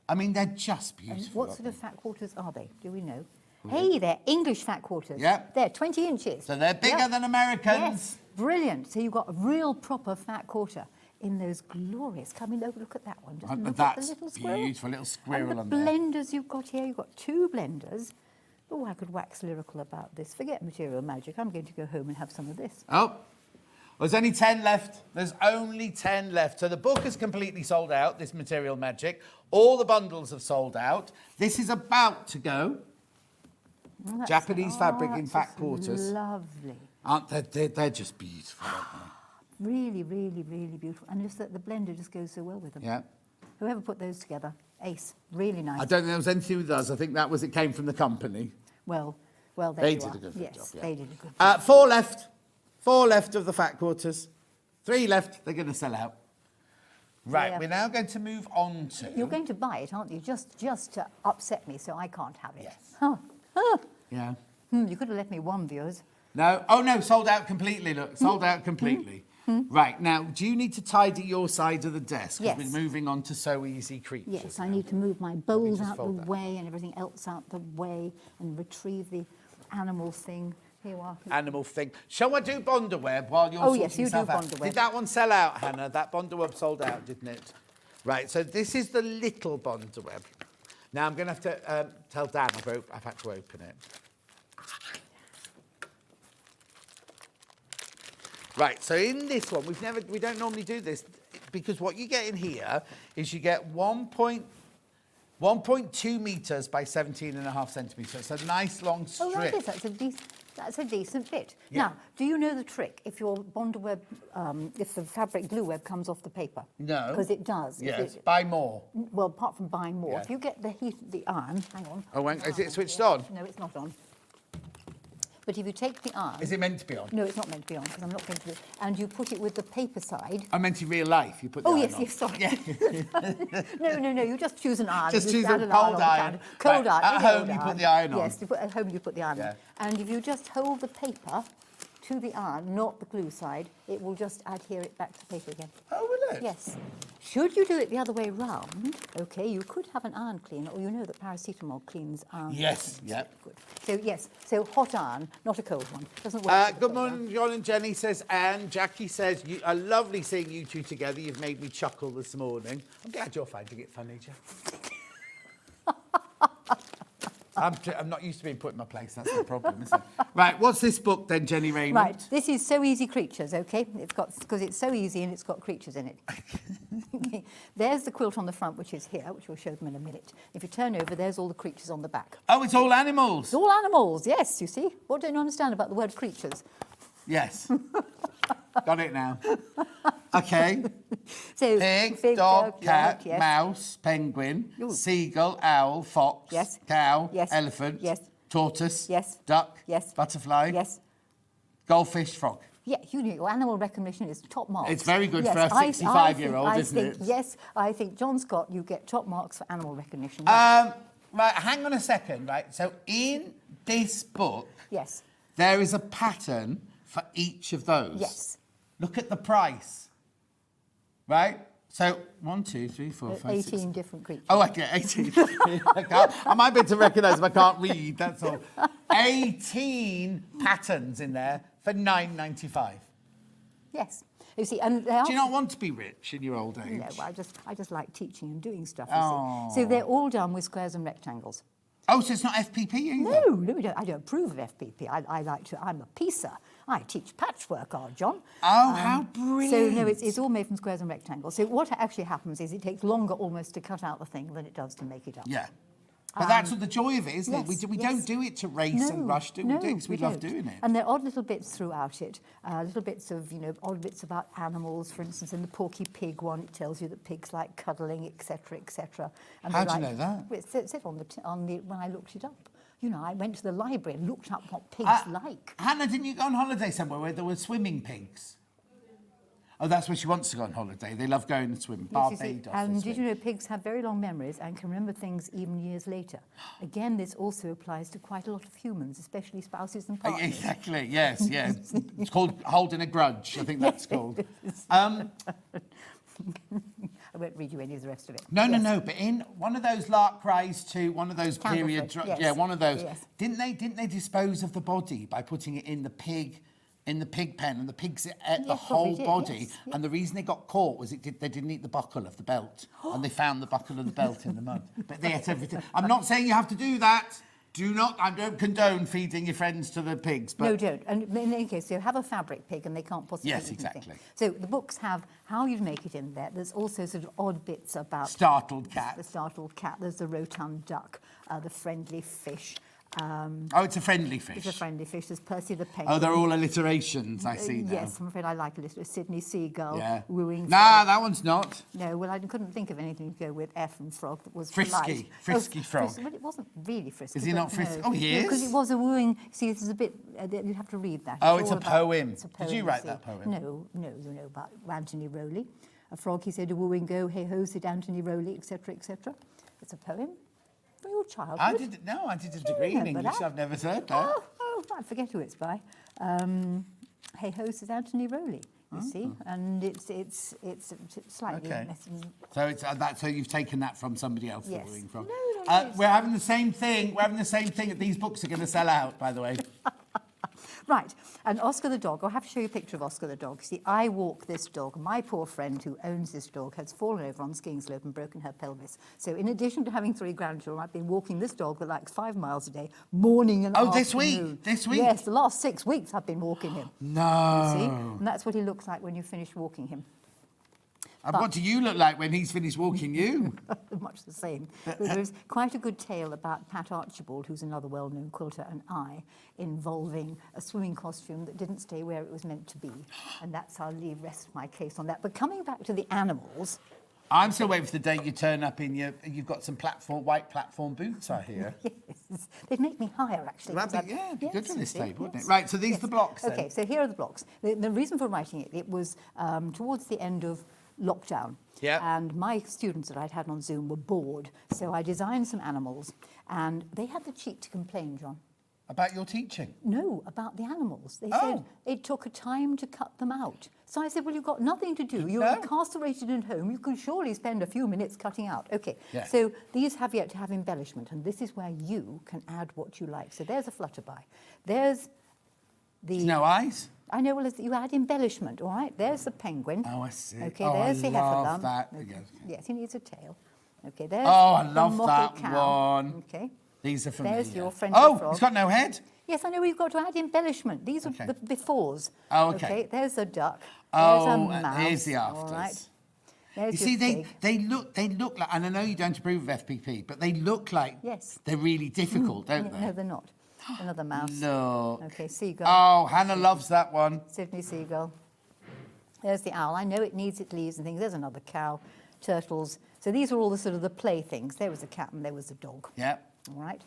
I mean, they're just beautiful. And what sort of fat quarters are they? Do we know? Hey, they're English fat quarters. Yep. They're 20 inches. So they're bigger than Americans. Yes, brilliant. So you've got a real proper fat quarter in those glorious. Come in, look at that one. Just look at the little squirrel. Beautiful, little squirrel and on the there. blenders you've got here. You've got 2 blenders. Oh, I could wax lyrical about this. Forget material magic. I'm going to go home and have some of this. Oh, there's only 10 left. There's only 10 left. So the book is completely sold out, this Material Magic. All the bundles have sold out. This is about to go. Oh, Japanese fabric in fat quarters. Lovely. Aren't they? They're just beautiful, aren't they? Really, really, really beautiful. And just that the blender just goes so well with them. Yeah. Whoever put those together, ace. Really nice. I don't think there was anything with us. I think it came from the company. Well, they did a good job. Yes, Yeah. they did a good job. 4 left. 4 left of the fat quarters. 3 left. They're going to sell out. Right, we're now going to move on to... You're going to buy it, aren't you? Just to upset me so I can't have it. Yes. Oh. Yeah. You could have left me one, viewers. No. Oh, no, sold out completely, look. Sold out completely. Right, now, do you need to tidy your side of the desk? Yes. Because we're moving on to So Easy Creatures. Yes, I need to move my bowls just out the fold that. way and everything else out the way and retrieve the animal thing. Here you are. Animal thing. Shall I do Bonderweb while you're Oh, yes, sorting you do yourself out? Bonderweb. Did that one sell out, Hannah? That Bonderweb sold out, didn't it? Right, so this is the little Bonderweb. Now, I'm going to have to tell Dan I've had to open it. Right, so in this one, we don't normally do this because what you get in here is you get 1.2 metres by 17.5 centimetres. It's a nice long strip. Oh, like this. That's a decent... That's a decent bit. Yeah. Now, do you know the trick? If your bond web, if the fabric glue web comes off the paper? No. Because it does. Yes, buy more. Well, apart from buying more, Yeah. if you get the heat of the iron, hang on. Oh, is it switched on? No, it's not on. But if you take the iron... Is it meant to be on? No, it's not meant to be on, because I'm not going to do it. And you put it with the paper side... I meant in real life, you put the Oh, iron yes, on. yes, sorry. Yeah. No, you just choose an iron. Just You choose add a an cold on iron. the cold Right, iron. at really home old you put iron. the iron on. Yes, at home you put the iron Yeah. on. And if you just hold the paper to the iron, not the glue side, it will just adhere it back to the paper again. Oh, will it? Yes. Should you do it the other way round, okay, you could have an iron cleaner, or you know that paracetamol cleans iron. Yes, yep. Good. So, yes, so hot iron, not a cold one. Doesn't work. Good morning, John and Jenny, says Anne. Jackie says, lovely seeing you two together. You've made me chuckle this morning. I'm glad you're finding it funny, Jack. I'm not used to being put in my place. That's the problem, isn't it? Right, what's this book then, Jennie Rayment? Right, this is So Easy Creatures, okay? It's got, because it's so easy and it's got creatures in it. Okay. There's the quilt on the front, which is here, which we'll show them in a minute. If you turn over, there's all the creatures on the back. Oh, it's all animals. It's all animals, yes, you see? What don't you understand about the word creatures? Yes. Got it now. Okay. So, Pig, dog, cat, yes. mouse, penguin, Ooh. seagull, owl, fox, Yes. cow, Yes. elephant, Yes. tortoise, Yes. duck, Yes. butterfly, Yes. goldfish, frog. Yeah, you know, your animal recognition is top marks. It's very good Yes, for a 65-year-old, isn't it? Yes, I think, John Scott, you get top marks for animal recognition. Right, hang on a second, right? So in this book, Yes. there is a pattern for each of those. Yes. Look at the price, right? So 1, 2, 3, 4, 5, 6. 18 different creatures. Oh, okay, 18. I might be able to recognise if I can't read, that's all. 18 patterns in there for £9.95. Yes. You see, and they Do are... you not want to be rich in your old age? No, well, I just like teaching and doing stuff, you see. So they're all done with squares and rectangles. Oh, so it's not FPP either? No, I don't approve of FPP. I'm a piecer. I teach patchwork, John. Oh, how brilliant. So, no, it's all made from squares and rectangles. So what actually happens is it takes longer almost to cut out the thing than it does to make it up. Yeah. But that's what the joy of it, isn't it? Yes, We yes. don't do it to race and rush, do we? No, Because we love don't. doing it. And there are odd little bits throughout it, little bits of, odd bits about animals. For instance, in the Porky Pig one, it tells you that pigs like cuddling, etc., etc. How do you know that? Well, it said on the when I looked it up. I went to the library and looked up what pigs like. Hannah, didn't you go on holiday somewhere where there were swimming pigs? Oh, that's where she wants to go on holiday. They love going to swim. Yes, you see, Barbados. and did you know pigs have very long memories and can remember things even years later? Again, this also applies to quite a lot of humans, especially spouses and partners. Exactly, yes. It's called holding a grudge, I think that's called. I won't read you any of the rest of it. No, but in one of those Lark Rise to one of those period... Candlefoot, yes. Yeah, one of those. Yes. Didn't they dispose of the body by putting it in the pig pen, and the pigs ate the whole body, yes. and the reason they got caught was they didn't eat the buckle of the belt, and they found the buckle of the belt in the mud. But they ate everything. I'm not saying you have to do that. I don't condone feeding your friends to the pigs. But No, don't. And in any case, you have a fabric pig and they can't possibly Yes, eat anything. exactly. So the books have how you'd make it in there. There's also sort of odd bits about... Startled cat. The startled cat. There's the rotund duck, the friendly fish. Oh, it's a friendly fish. It's a friendly fish. There's Percy the penguin. Oh, they're all alliterations, I see now. Yes, I'm afraid I like a little. Sydney Seagull, Yeah. wooing Nah, frog. that one's not. No, well, I couldn't think of anything to go with F and frog that was Frisky, polite. frisky frog. Well, it wasn't really frisky. Is he but not frisky? no. Oh, he is? Because it was a wooing. See, this is a bit. You have to read that. Oh, it's all a about- poem. It's a poem. Did you write see. that poem? No, about Anthony Rowley. A frog, he said, a wooing go, hey ho, said Anthony Rowley, etc., etc. It's a poem for your childhood. I did a degree in remember English. that? I've never heard that. Oh, I forget who it's by. Hey ho, says Anthony Rowley. You see, and it's slightly. Okay. So it's so you've taken that from somebody else. Yes. The wooing frog. No, we're having the same thing. We're having the same thing. These books are going to sell out, by the way. Right, and Oscar the dog, I'll have to show you a picture of Oscar the dog. See, I walk this dog. My poor friend who owns this dog has fallen over on a skiing slope and broken her pelvis. So in addition to having 3 grandchildren, I've been walking this dog that likes 5 miles a day, morning and afternoon. This week? This week? Yes, the last 6 weeks I've been walking him. No. You see? And that's what he looks like when you finish walking him. And what do you look like when he's finished walking you? Much the same. There's quite a good tale about Pat Archibald, who's another well-known quilter, and I, involving a swimming costume that didn't stay where it was meant to be. And that's how I'll rest my case on that. But coming back to the animals... I'm still waiting for the day you turn up in you've got some white platform boots, I hear. Yes, they'd make me higher, actually. That'd be good for this table, wouldn't it? Right, so these are the blocks, then. Okay, so here are the blocks. The reason for writing it was towards the end of lockdown. Yeah. And my students that I'd had on Zoom were bored, so I designed some animals, and they had the cheek to complain, John. About your teaching? No, about the animals. They said it took a time to cut them out. So I said, well, you've got nothing to do. You're incarcerated at home. You can surely spend a few minutes cutting out. Okay, so these have yet to have embellishment, and this is where you can add what you like. So there's a flutterby. There's the... There's no eyes? I know, well, you add embellishment, all right? There's the penguin. Oh, I see. Okay, oh, there's the love heffalump. that. Okay. Yes, he needs a tail. Okay, there's oh, I the love mottled that cow. one. Okay. These are from There's the, your friendly frog. He's got no head? Yes, I know, we've got to add embellishment. These are the befores. Oh, okay. There's a duck. There's a mouse. And here's the afters. All right. There's you your see, pig. they look like, and I know you don't approve of FPP, but they look like they're really difficult, don't they? No, they're not. Another mouse. No. Okay, seagull. Oh, Hannah loves that one. Sydney seagull. There's the owl. I know it needs its leaves and things. There's another cow, turtles. So these are all the sort of the playthings. There was a cat and there was a dog. Yeah. All right.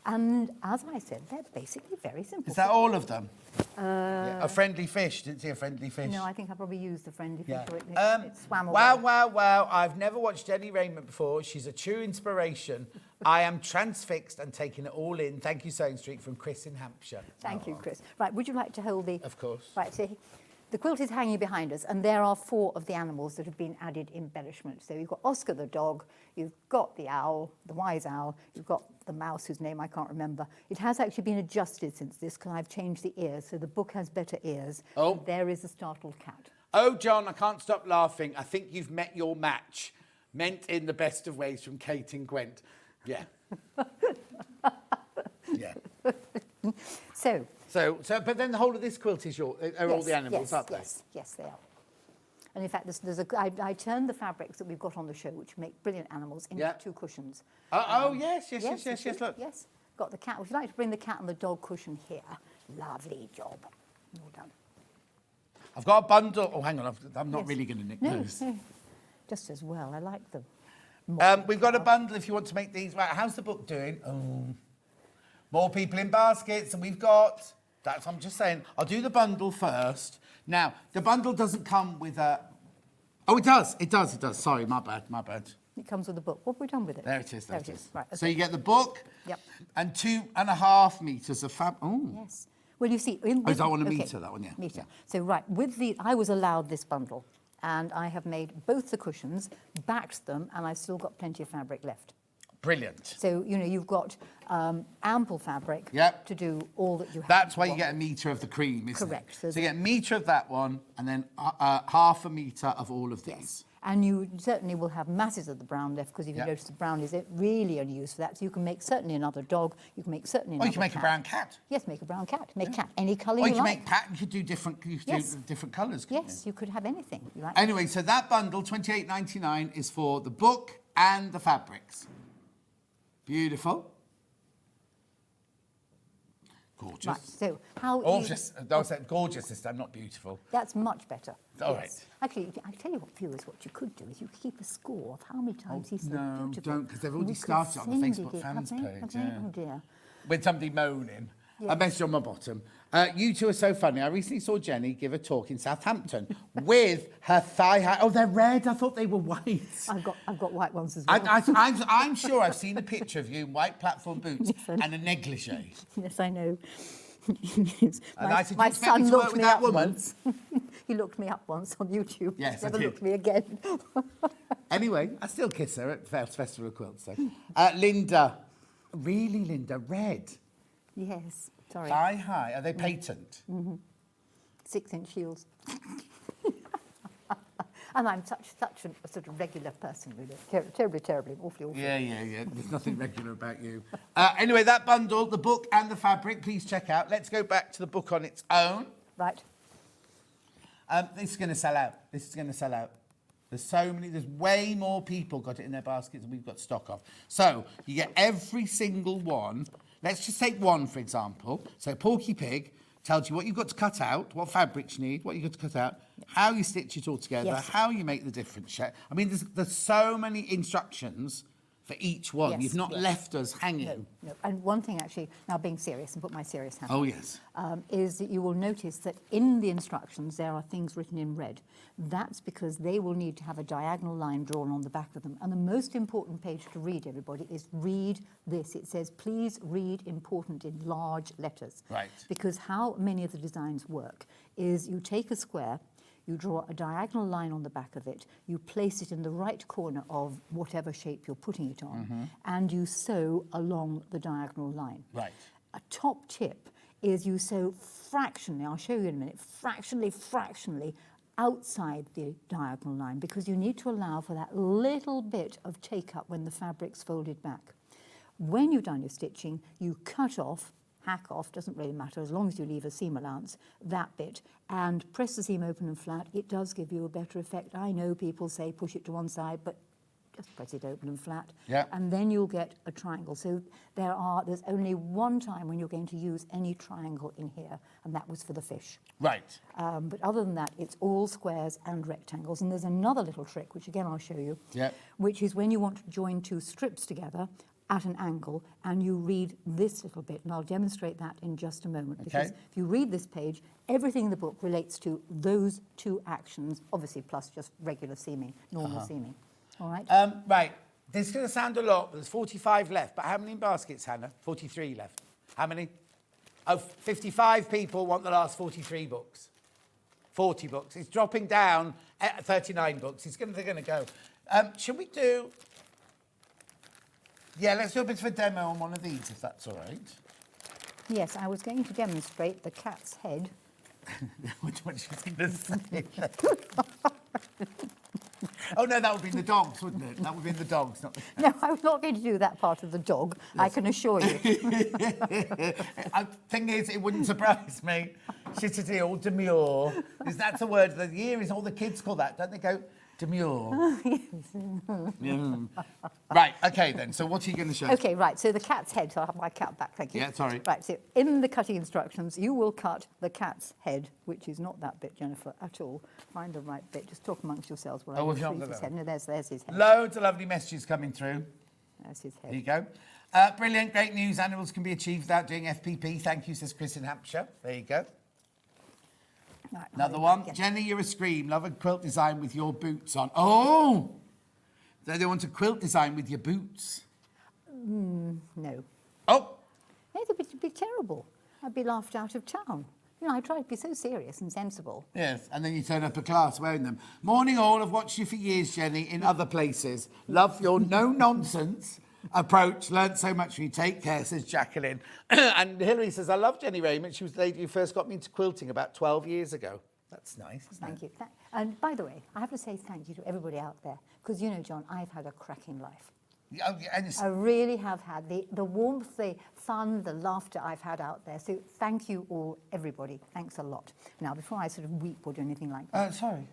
And as I said, they're basically very simple. Is that all of them? A friendly fish. Didn't see a friendly fish. No, I think I probably used the friendly fish. Yeah. Or it swam away. Wow. I've never watched Jennie Rayment before. She's a true inspiration. I am transfixed and taking it all in. Thank you, Sewing Street, from Chris in Hampshire. Thank you, Chris. Right, would you like to hold the... Of course. Right, so the quilt is hanging behind us, and there are 4 of the animals that have been added embellishment. So you've got Oscar the dog, you've got the owl, the wise owl, you've got the mouse whose name I can't remember. It has actually been adjusted since this, because I've changed the ears, so the book has better ears. Oh. And there is a startled cat. Oh, John, I can't stop laughing. I think you've met your match. Meant in the best of ways, from Kate and Gwent. Yeah. Yeah. So, but then the whole of this quilt is all the animals, aren't they? Yes, they are. And in fact, I turned the fabrics that we've got on the show, which make brilliant animals, into 2 cushions. Yes, look. Yes, got the cat. Would you like to bring the cat and the dog cushion here? Lovely job. Well done. I've got a bundle. Oh, hang on, I'm not really going to nick those. No, just as well. I like them. We've got a bundle if you want to make these. Right, how's the book doing? Oh, more people in baskets, and we've got... I'm just saying, I'll do the bundle first. Now, the bundle doesn't come with a... Oh, it does. Sorry, my bad. It comes with a book. What have we done with it? There it is. Right, okay. So you get the book and 2.5 metres of fabric. Oh. Yes. Well, you see... Is that one a metre, that one? Yeah. Metre. So, right, I was allowed this bundle, and I have made both the cushions, backed them, and I've still got plenty of fabric left. Brilliant. So, you've got ample fabric to do all that you have. That's why you get a metre of the cream, isn't it? Correct. So you get a metre of that one, and then half a metre of all of these. Yes. And you certainly will have masses of the brown left, because if you notice the brown is really only used for that. So you can make certainly another dog. You can make certainly another you can make cat. a brown cat. Yes, make a brown cat. Make cat any colour Or you you can like. make cat. You could do different. You could do different colours. Yes, you could have anything you like. Anyway, so that bundle, $28.99, is for the book and the fabrics. Beautiful. Gorgeous. Right, so how... Gorgeous. I said gorgeous this time, not beautiful. That's much better. All right. Actually, I tell you what, viewers, what you could do is you could keep a score of how many times he said no, beautiful. don't, because they've already We could started on the send Facebook it, fans have they? page. Have they? Yeah. Oh dear. With somebody moaning. Yes. A message on my bottom. You two are so funny. I recently saw Jenny give a talk in Southampton with her thigh high. Oh, they're red. I thought they were white. I've got white ones as well. I'm sure I've seen a picture of you in white platform boots and a negligee. Yes, I know. My son looked me up once. He looked me up once on YouTube. Yes, Never I did. looked me again. Anyway, I still kiss her at the Festival of Quilts. So. Linda. Really, Linda? Red? Yes. Sorry. Thigh high. Are they patent? 6-inch heels. And I'm such a sort of regular person, really. Terribly, awfully. Yeah. There's nothing regular about you. Anyway, that bundle, the book and the fabric, please check out. Let's go back to the book on its own. Right. This is going to sell out. The There's way more people got it in their baskets than we've got stock of. So you get every single one. Let's just take one, for example. So Porky Pig tells you what you've got to cut out, what fabrics you need, what you've got to cut out, how you stitch it all together, how you make the different shape. I mean, there's so many instructions for each one. Yes, You've not yes. left us hanging. No. And one thing actually, now being serious and put my serious hat Oh, on, yes. is that you will notice that in the instructions there are things written in red. That's because they will need to have a diagonal line drawn on the back of them. And the most important page to read, everybody, is read this. It says, please read important in large letters. Right. Because how many of the designs work is you take a square, you draw a diagonal line on the back of it, you place it in the right corner of whatever shape you're putting it on, and you sew along the diagonal line. Right. A top tip is you sew fractionally, I'll show you in a minute, fractionally outside the diagonal line, because you need to allow for that little bit of take-up when the fabric's folded back. When you've done your stitching, you cut off, hack off, doesn't really matter, as long as you leave a seam allowance, that bit, and press the seam open and flat. It does give you a better effect. I know people say push it to one side, but just press it open and flat, and then you'll get a triangle. So there's only one time when you're going to use any triangle in here, and that was for the fish. Right. But other than that, it's all squares and rectangles. And there's another little trick, which again I'll show you, which is when you want to join two strips together at an angle, and you read this little bit, and I'll demonstrate that in just a moment. Because if you read this page, everything in the book relates to those two actions, obviously plus just regular seaming, normal seaming. All right? Right. This is going to sound a lot, but there's 45 left. But how many baskets, Hannah? 43 left. How many? Oh, 55 people want the last 43 books. 40 books. It's dropping down at 39 books. They're going to go. Should we do... Yeah, let's do a bit of a demo on one of these, if that's all right. Yes, I was going to demonstrate the cat's head. Which one she's going to say? Oh, no, that would be the dogs, wouldn't it? That would be the dogs, not the cats. No, I'm not going to do that part of the dog, I can assure you. Thing is, it wouldn't surprise me. Shittity or demure. That's a word of the year, is all the kids call that, don't they go... Demure. Right, okay then. So what are you going to show? Okay, right. So the cat's head. So I'll have my cat back, thank you. Yeah, sorry. Right, so in the cutting instructions, you will cut the cat's head, which is not that bit, Jennifer, at all. Find the right bit. Just talk amongst yourselves. While we've not got his that. head. No, there's his head. Loads of lovely messages coming through. There's his head. There you go. Brilliant, great news. Animals can be achieved without doing FPP. Thank you, says Chris in Hampshire. There you go. Right, Another one. Jenny, you're a scream. Love a quilt design with your boots on. Oh! They want a quilt design with your boots. No. Oh! It'd be terrible. I'd be laughed out of town. You know, I try to be so serious and sensible. Yes, and then you turn up a class wearing them. Morning all, I've watched you for years, Jenny, in other places. Love your no-nonsense approach. Learned so much from you. Take care, says Jacqueline. And Hilary says, I love Jennie Rayment. She was the lady who first got me into quilting about 12 years ago. That's nice, isn't Thank it? you. And by the way, I have to say thank you to everybody out there, because, you know, John, I've had a cracking life. Oh, yeah, and I really have had the warmth, the fun, the laughter I've had out there. So thank you all, everybody. Thanks a lot. Now, before I sort of weep or do anything like that. Sorry.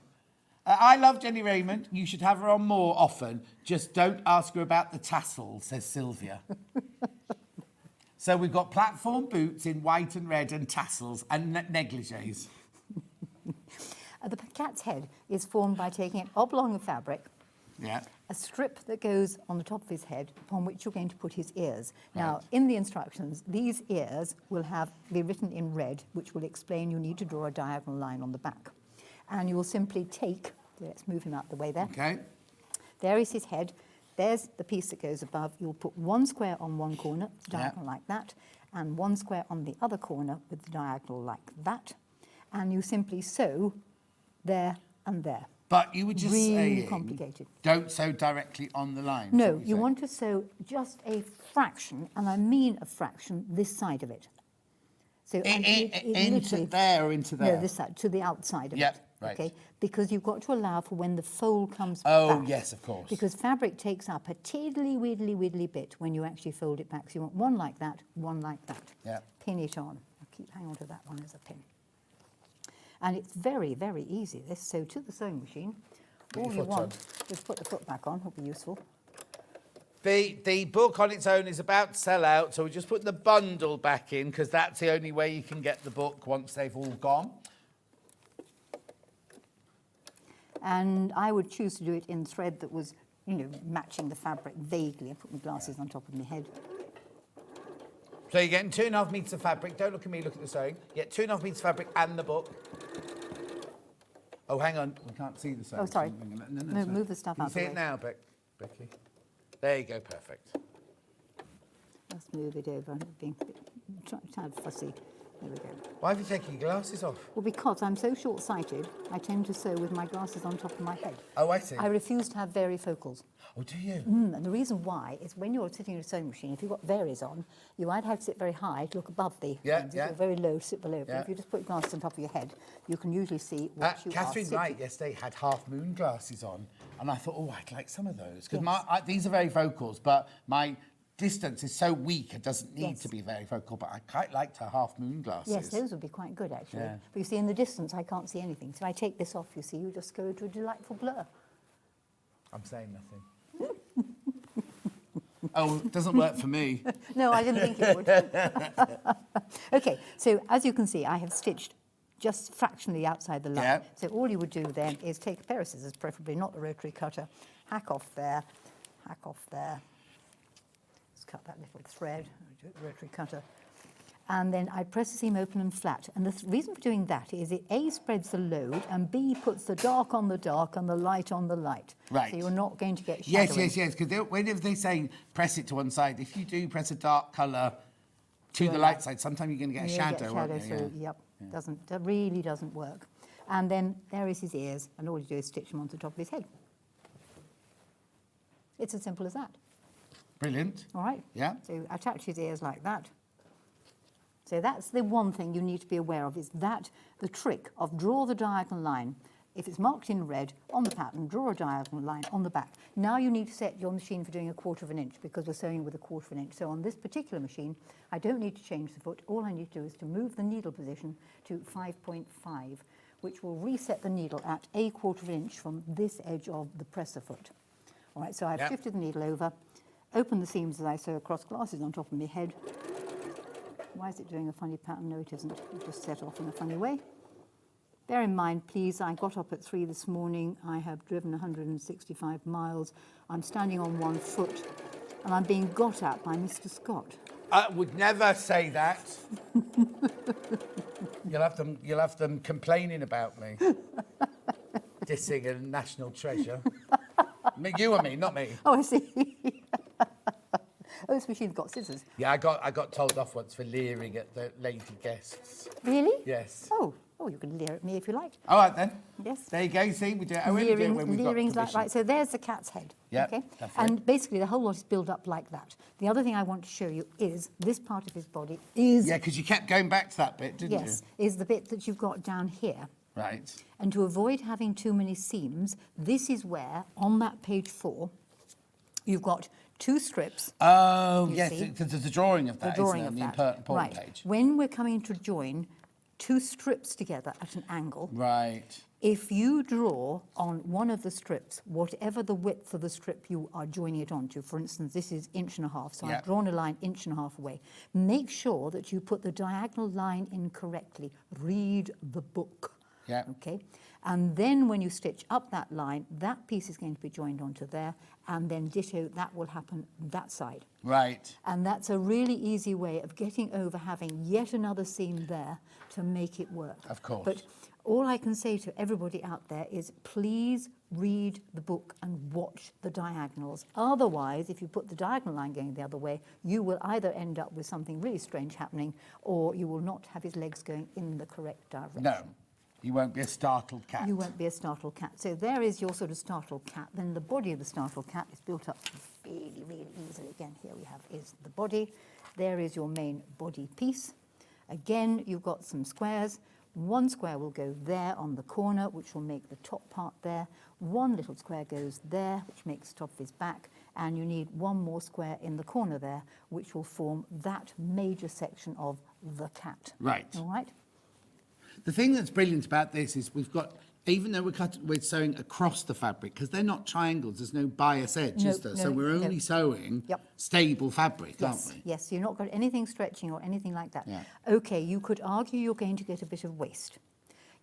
I love Jennie Rayment. You should have her on more often. Just don't ask her about the tassels, says Sylvia. So we've got platform boots in white and red and tassels and negligees. The cat's head is formed by taking an oblong of fabric, a strip that goes on the top of his head, upon which you're going to put his ears. Now, in the instructions, these ears will be written in red, which will explain you need to draw a diagonal line on the back. And you will simply take, let's move him out the way there. Okay. There is his head. There's the piece that goes above. You'll put one square on one corner, diagonal like that, and one square on the other corner with the diagonal like that. And you simply sew there and there. But you were just really complicated. Don't sew directly on the line. No, you want to sew just a fraction, and I mean a fraction, this side of it. So into there or into there? No, this side, to the outside of it. Right. Okay, because you've got to allow for when the fold comes back. Oh, yes, of course. Because fabric takes up a tiddly-widdly bit when you actually fold it back. So you want one like that, one like that. Yeah. Pin it on. Hang on to that one as a pin. And it's very, very easy, this. So to the sewing machine, Put All your you foot on. want is put the foot back on, will be useful. The book on its own is about to sell out, so we're just putting the bundle back in because that's the only way you can get the book once they've all gone. And I would choose to do it in thread that was, you know, matching the fabric vaguely. I put my glasses on top of my head. So you're getting 2.5 metres of fabric. Don't look at me, look at the sewing. You get 2.5 metres of fabric and the book. Oh, hang on. We can't see the sewing. Oh, sorry. No, move the stuff Can you out of the see way. it now, Becky? There you go, perfect. Let's move it over. I'm being a bit tad fussy. There we go. Why have you taken your glasses off? Well, because I'm so short-sighted, I tend to sew with my glasses on top of my head. Oh, I see. I refuse to have varifocals. Oh, do you? And the reason why is when you're sitting in a sewing machine, if you've got varies on, you either have to sit very high to look above the ones. If you're very low, to sit below. But if you just put your glasses on top of your head, you can usually see what you Catherine are sitting. Wright yesterday had half moon glasses on, and I thought, oh, I'd like some of those because these are very vocals, but my distance is so weak it doesn't need to be very focal. But I quite liked her half moon glasses. Yes, those would be quite good actually. Yeah. But you see, in the distance, I can't see anything. So I take this off. You see, you just go to a delightful blur. I'm saying nothing. Oh, it doesn't work for me. No, I didn't think it would. Okay, so as you can see, I have stitched just fractionally outside the line. Yeah. So all you would do then is take a pair of scissors, preferably not the rotary cutter, hack off there, hack off there. Let's cut that little thread, do it with the rotary cutter. And then I press the seam open and flat. And the reason for doing that is it A, spreads the load, and B, puts the dark on the dark and the light on the light. Right. So you're not going to get shadowing. Yes, because whenever they say press it to one side, if you do press a dark colour to the light side, sometimes you're going to get a shadow, won't you? So, yep, that really doesn't work. And then there is his ears, and all you do is stitch them onto the top of his head. It's as simple as that. Brilliant. All right? Yeah. So attach his ears like that. So that's the one thing you need to be aware of, is that the trick of draw the diagonal line. If it's marked in red on the pattern, draw a diagonal line on the back. Now you need to set your machine for doing 1/4 of an inch because we're sewing with 1/4 of an inch. So on this particular machine, I don't need to change the foot. All I need to do is to move the needle position to 5.5, which will reset the needle at 1/4 of an inch from this edge of the presser foot. All right, so I've shifted the needle over, opened the seams as I sew across, glasses on top of my head. Why is it doing a funny pattern? No, it isn't. It just set off in a funny way. Bear in mind, please, I got up at 3 this morning. I have driven 165 miles. I'm standing on one foot, and I'm being got at by Mr. Scott. I would never say that. You'll have them complaining about me. Dissing a national treasure. You and me, not me. Oh, I see. Oh, this machine's got scissors. Yeah, I got told off once for leering at the lady guests. Really? Yes. Oh, you can leer at me if you like. All right then. Yes. There you go. See, we do it. I only do it when we've got Leering's like permission. right. So there's the cat's head. Yeah. Okay. Lovely. And basically the whole lot is built up like that. The other thing I want to show you is this part of his body is. Yeah, because you kept going back to that bit, didn't you? Yes, is the bit that you've got down here. Right. And to avoid having too many seams, this is where, on that page 4, you've got 2 strips. Oh, You yes, see? because there's a drawing of that, The drawing isn't there, of on that. the important Right. page. When we're coming to join 2 strips together at an angle, Right. if you draw on one of the strips, whatever the width of the strip you are joining it onto, for instance, this is 1.5 inches, so Yeah. I've drawn a line 1.5 inches away. Make sure that you put the diagonal line in correctly. Read the book. Yeah. Okay. And then when you stitch up that line, that piece is going to be joined onto there, and then ditto, that will happen that side. Right. And that's a really easy way of getting over having yet another seam there to make it work. Of course. But all I can say to everybody out there is please read the book and watch the diagonals. Otherwise, if you put the diagonal line going the other way, you will either end up with something really strange happening, or you will not have his legs going in the correct direction. No, you won't be a startled cat. You won't be a startled cat. So there is your sort of startled cat. Then the body of the startled cat is built up really, really easily. Again, here we have is the body. There is your main body piece. Again, you've got some squares. One square will go there on the corner, which will make the top part there. One little square goes there, which makes the top of his back. And you need one more square in the corner there, which will form that major section of the cat. Right. All right? The thing that's brilliant about this is we've got Even though we're sewing across the fabric, because they're not triangles, there's no bias edge, is there? So we're only sewing stable fabric, aren't we? Yes, you're not got anything stretching or anything like that. Yeah. Okay, you could argue you're going to get a bit of waste.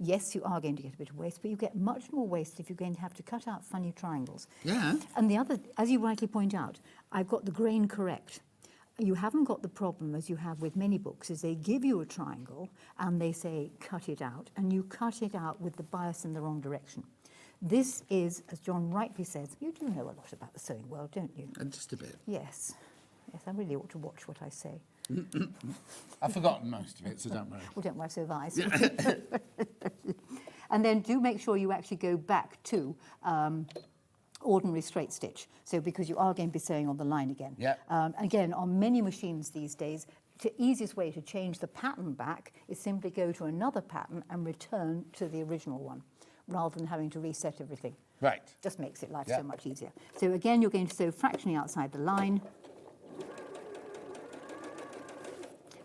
Yes, you are going to get a bit of waste, but you get much more waste if you're going to have to cut out funny triangles. Yeah. And the other, as you rightly point out, I've got the grain correct. You haven't got the problem, as you have with many books, is they give you a triangle and they say, cut it out, and you cut it out with the bias in the wrong direction. This is, as John rightly says, you do know a lot about the sewing world, don't you? Just a bit. Yes. Yes, I really ought to watch what I say. I've forgotten most of it, so don't worry. Well, don't worry, so have I. And then do make sure you actually go back to ordinary straight stitch. So because you are going to be sewing on the line again. Yeah. Again, on many machines these days, the easiest way to change the pattern back is simply go to another pattern and return to the original one, rather than having to reset everything. Right. Just makes it life so much easier. So again, you're going to sew fractionally outside the line.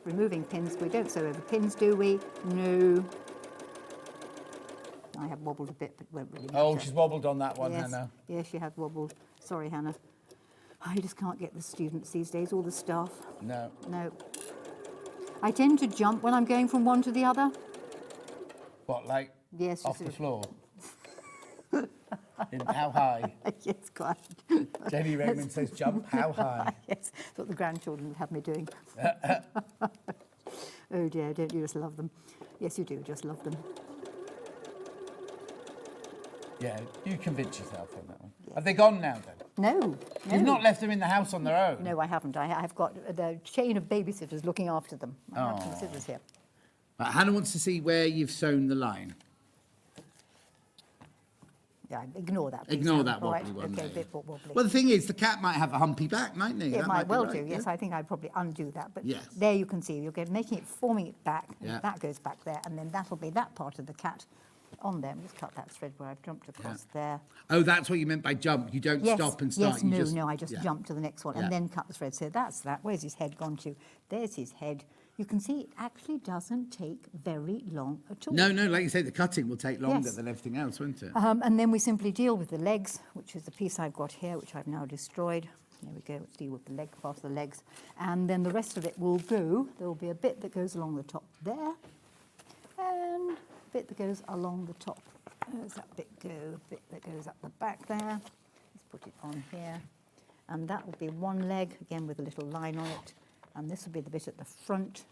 Removing pins. We don't sew over pins, do we? No. I have wobbled a bit, but it won't really matter. Oh, she's wobbled on that one, Yes. Hannah. Yes, she has wobbled. Sorry, Hannah. I just can't get the students these days, or the staff. No. No. I tend to jump when I'm going from one to the other. What, like Yes, off you the see. floor? How high? Yes, quite. Jennie Rayment says jump how high? Yes, that's what the grandchildren would have me doing. Oh dear, don't you just love them? Yes, you do, just love them. Yeah, you convince yourself on that one. Have they gone now, then? No. You've not left them in the house on their own? No, I haven't. I've got the chain of babysitters looking after them. I have some scissors here. Right, Hannah wants to see where you've sewn the line. Yeah, ignore that. Please, Ignore Hannah. that All right, wobbly one okay, there. bit wobbly. Well, the thing is, the cat might have a humpy back, mightn't he? It That might be well right, do, yes. I think I'd probably undo that. But Yes. there you can see, you're making it, forming it back, and Yeah. that goes back there, and then that'll be that part of the cat on there. Just cut that thread where I've jumped across there. Oh, that's what you meant by jump. You don't Yes, stop and start. yes, you no, just, no, I just jump to the next one and then cut the thread. So that's that. Where's his head gone to? There's his head. You can see it actually doesn't take very long at all. No, like you say, the cutting will take longer Yes. than everything else, won't it? And then we simply deal with the legs, which is the piece I've got here, which I've now destroyed. There we go, let's deal with the leg, part of the legs. And then the rest of it will go, there will be a bit that goes along the top there, and a bit that goes along the top. Where does that bit go? A bit that goes up the back there. Let's put it on here. And that will be one leg, again with a little line on it. And this will be the bit at the front.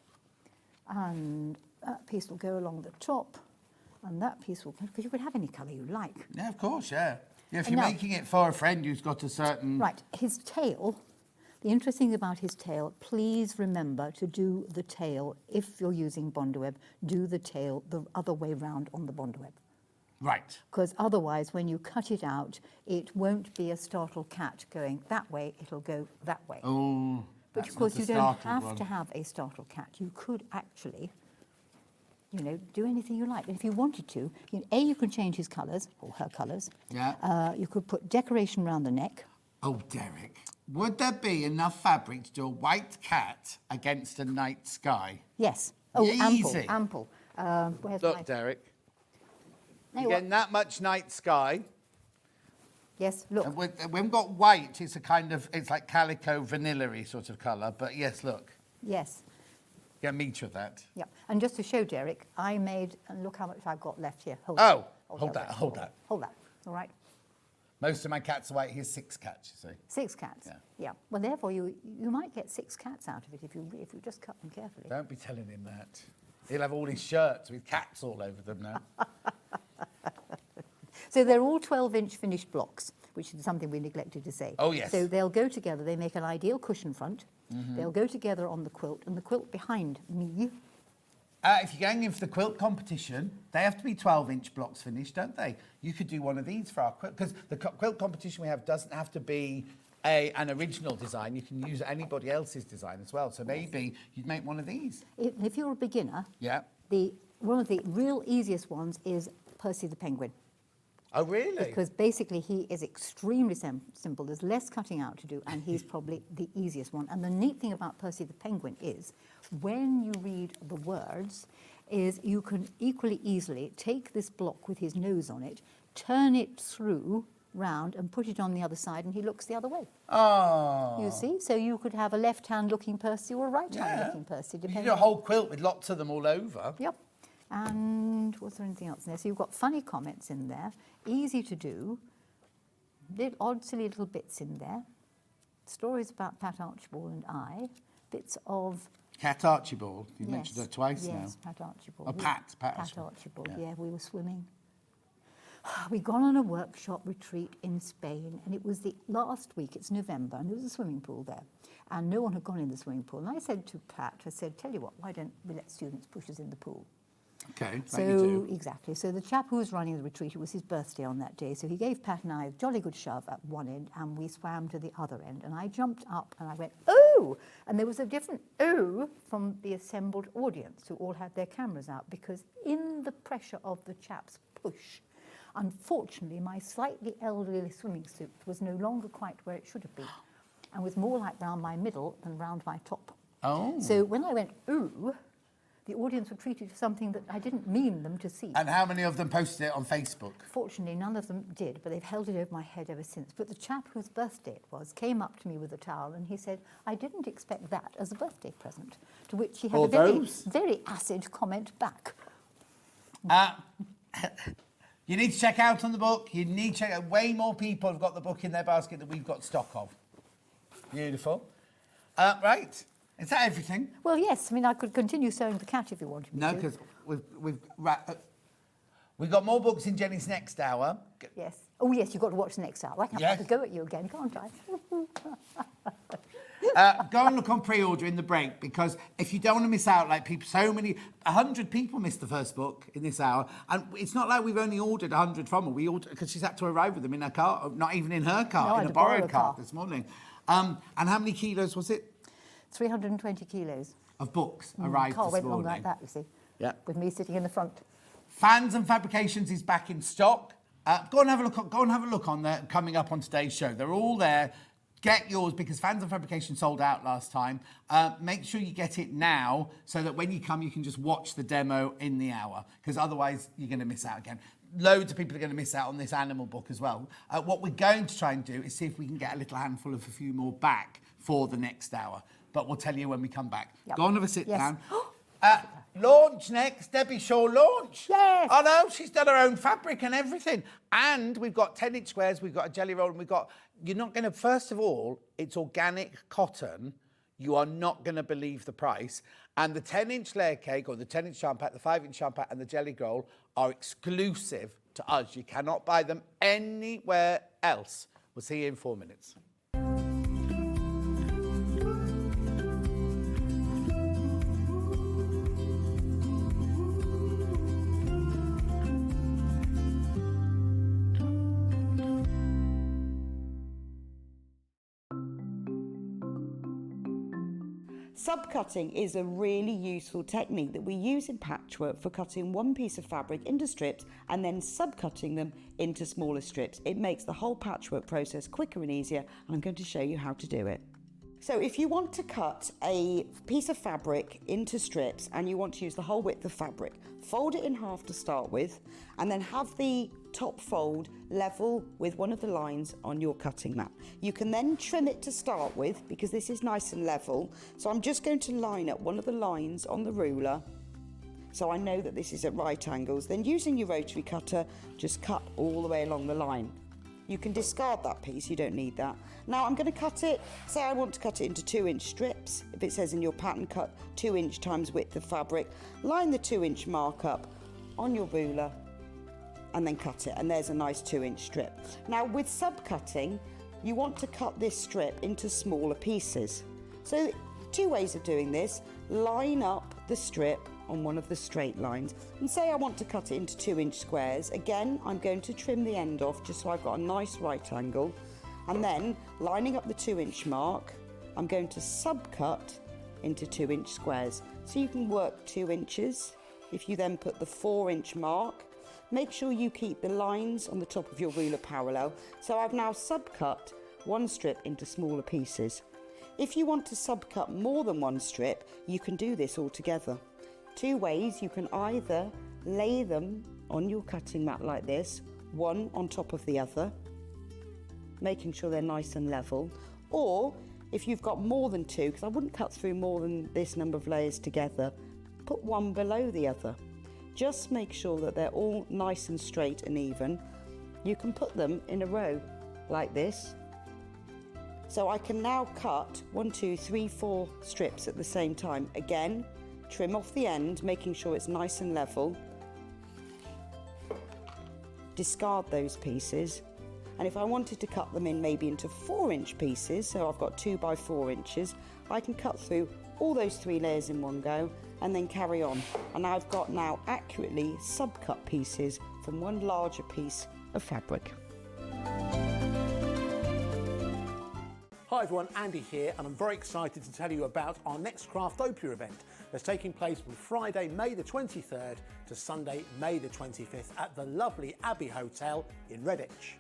And that piece will go along the top. And that piece will, because you could have any colour you like. Yeah, of course, yeah. If And you're now- making it for a friend who's got a certain... Right, his tail, the interesting thing about his tail, please remember to do the tail, if you're using Bondweb, do the tail the other way round on the Bondweb. Right. Because otherwise, when you cut it out, it won't be a startled cat going that way, it'll go that way. Oh, But of course, you don't have to have a startled cat. You could actually, do anything you like. And if you wanted to, you can change his colours, or her colours. Yeah. You could put decoration around the neck. Oh, Derek, would there be enough fabric to do a white cat against a night sky? Yes. Oh, Easy. ample. Where's Look, my... Derek, No, you're getting that much night sky. Yes, look. And when we've got white, it's it's like calico vanilla-y sort of colour. But yes, look, Yes. get a metre of that. Yeah. And just to show Derek, I made, and look how much I've got left here. Hold Oh, that. hold that. Hold that. All right. Most of my cats are white. Here's 6 cats, you see. 6 cats. Yeah. Well, therefore, you might get 6 cats out of it if you just cut them carefully. Don't be telling him that. He'll have all his shirts with cats all over them now. So they're all 12-inch finished blocks, which is something we neglected to say. Oh, yes. So they'll go together. They make an ideal cushion front. They'll go together on the quilt, and the quilt behind me. If you're going in for the quilt competition, they have to be 12-inch blocks finished, don't they? You could do one of these for our quilt, because the quilt competition we have doesn't have to be an original design. You can use anybody else's design as well. So maybe you'd make one of these. If you're a beginner, Yeah. one of the real easiest ones is Percy the Penguin. Oh, really? Because basically he is extremely simple. There's less cutting out to do, and he's probably the easiest one. And the neat thing about Percy the Penguin is when you read the words, is you can equally easily take this block with his nose on it, turn it through round and put it on the other side, and he looks the other way. Oh. You see? So you could have a left-hand looking Percy or a right-hand looking Percy, You depending. do a whole quilt with lots of them all over. Yep. And was there anything else in there? So you've got funny comments in there, easy to do, little odd, silly little bits in there, stories about Pat Archibald and I, bits of... Cat Archibald. You've Yes, mentioned her twice now. Yes, Pat Archibald. Oh, Pat Archibald. Archibald. Yeah, we were swimming. We'd gone on a workshop retreat in Spain, and it was the last week, it's November, and there was a swimming pool there. And no one had gone in the swimming pool. And I said to Pat, I said, tell you what, why don't we let students push us in the pool? Okay, So, like you do. exactly. So the chap who was running the retreat, it was his birthday on that day, so he gave Pat and I a jolly good shove at one end, and we swam to the other end. And I jumped up, and I went, ooh! And there was a different ooh from the assembled audience, who all had their cameras out, because in the pressure of the chap's push, unfortunately, my slightly elderly swimming suit was no longer quite where it should have been, and was more like round my middle than round my top. Oh. So when I went, ooh, the audience were treated to something that I didn't mean them to see. And how many of them posted it on Facebook? Fortunately, none of them did, but they've held it over my head ever since. But the chap whose birthday it was came up to me with a towel, and he said, I didn't expect that as a birthday present, to which he had Or a very, those. very acid comment back. You need to check out on the book. You need to check out. Way more people have got the book in their basket that we've got stock of. Beautiful. Right. Is that everything? Well, yes. I mean, I could continue sewing the cat if you wanted me No, to. because we've got more books in Jenny's next hour. Yes. Oh, yes, you've got to watch the next hour. I can't Yes. have to go at you again, can't I? Go and look on pre-order in the break, because if you don't want to miss out, like people, 100 people missed the first book in this hour, and it's not like we've only ordered 100 from her. We ordered because she's had to arrive with them in her car, not even in her car, No, I in had a to borrow borrowed a car car. this morning. And how many kilos was it 320 kilos. of books arrived Car this went morning? wrong like that, you see. Yeah. With me sitting in the front. Fans and Fabrications is back in stock. Go and have a look. Go and have a look on there coming up on today's show. They're all there. Get yours, because Fans and Fabrication sold out last time. Make sure you get it now, so that when you come, you can just watch the demo in the hour, because otherwise you're going to miss out again. Loads of people are going to miss out on this animal book as well. What we're going to try and do is see if we can get a little handful of a few more back for the next hour. But we'll tell you when we come back. Yep. Go and have a sit Yes. down. Launch next, Debbie Shaw launch. Yes. Oh no, she's done her own fabric and everything. And we've got 10-inch squares, we've got a jelly roll, and you're not going to, first of all, it's organic cotton. You are not going to believe the price. And the 10-inch layer cake, or the 10-inch charm pack, the 5-inch charm pack, and the jelly roll are exclusive to us. You cannot buy them anywhere else. We'll see you in 4 minutes. Subcutting is a really useful technique that we use in patchwork for cutting one piece of fabric into strips and then subcutting them into smaller strips. It makes the whole patchwork process quicker and easier, and I'm going to show you how to do it. So if you want to cut a piece of fabric into strips and you want to use the whole width of fabric, fold it in half to start with, and then have the top fold level with one of the lines on your cutting mat. You can then trim it to start with, because this is nice and level. So I'm just going to line up one of the lines on the ruler, so I know that this is at right angles. Then using your rotary cutter, just cut all the way along the line. You can discard that piece, you don't need that. Now I'm going to cut it, say I want to cut it into 2-inch strips. If it says in your pattern, cut 2-inch times width of fabric, line the 2-inch mark up on your ruler and then cut it, and there's a nice 2-inch strip. Now with subcutting, you want to cut this strip into smaller pieces. So 2 ways of doing this: line up the strip on one of the straight lines, and say I want to cut it into 2-inch squares. Again, I'm going to trim the end off just so I've got a nice right angle, and then lining up the 2-inch mark, I'm going to subcut into 2-inch squares. So you can work 2 inches. If you then put the 4-inch mark, make sure you keep the lines on the top of your ruler parallel. So I've now subcut one strip into smaller pieces. If you want to subcut more than one strip, you can do this all together. Two ways: you can either lay them on your cutting mat like this, one on top of the other, making sure they're nice and level, or if you've got more than two, because I wouldn't cut through more than this number of layers together, put one below the other. Just make sure that they're all nice and straight and even. You can put them in a row like this. So I can now cut 1, 2, 3, 4 strips at the same time. Again, trim off the end, making sure it's nice and level. Discard those pieces. And if I wanted to cut them in maybe into 4-inch pieces, so I've got 2 by 4 inches, I can cut through all those 3 layers in one go and then carry on. And I've got now accurately sub-cut pieces from one larger piece of fabric. Hi everyone, Andy here, and I'm very excited to tell you about our next Craftopia event that's taking place from Friday, May the 23rd to Sunday, May the 25th at the lovely Abbey Hotel in Redditch.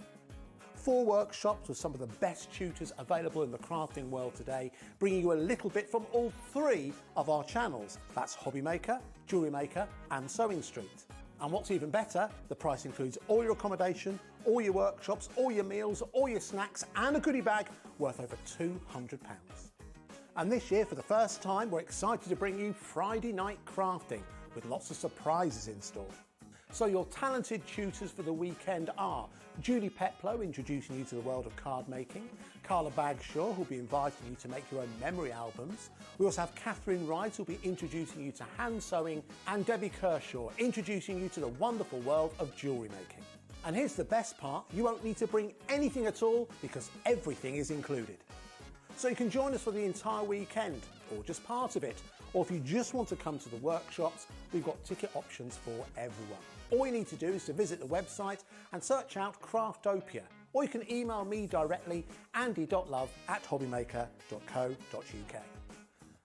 4 workshops with some of the best tutors available in the crafting world today, bringing you a little bit from all 3 of our channels. That's Hobby Maker, Jewellery Maker and Sewing Street. And what's even better, the price includes all your accommodation, all your workshops, all your meals, all your snacks and a goodie bag worth over £200. And this year, for the first time, we're excited to bring you Friday night crafting with lots of surprises in store. So your talented tutors for the weekend are Julie Peplow, introducing you to the world of card making, Carla Bagshaw, who'll be inviting you to make your own memory albums. We also have Catherine Wright, who'll be introducing you to hand sewing, and Debbie Kershaw, introducing you to the wonderful world of jewellery making. And here's the best part, you won't need to bring anything at all because everything is included. So you can join us for the entire weekend, or just part of it, or if you just want to come to the workshops, we've got ticket options for everyone. All you need to do is to visit the website and search out Craftopia, or you can email me directly, andy.love@hobbymaker.co.uk.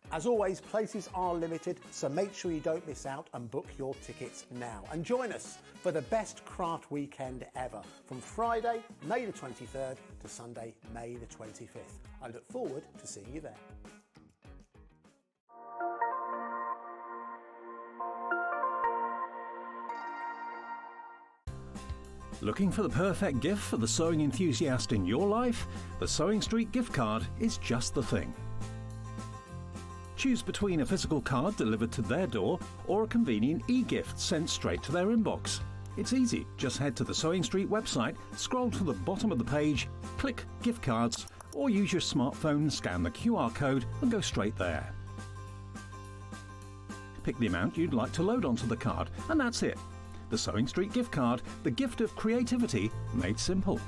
As always, places are limited, so make sure you don't miss out and book your tickets now. And join us for the best craft weekend ever, from Friday, May the 23rd to Sunday, May the 25th. I look forward to seeing you there. Looking for the perfect gift for the sewing enthusiast in your life? The Sewing Street gift card is just the thing. Choose between a physical card delivered to their door or a convenient e-gift sent straight to their inbox. It's easy, just head to the Sewing Street website, scroll to the bottom of the page, click gift cards, or use your smartphone, scan the QR code and go straight there. Pick the amount you'd like to load onto the card and that's it. The Sewing Street gift card, the gift of creativity made simple.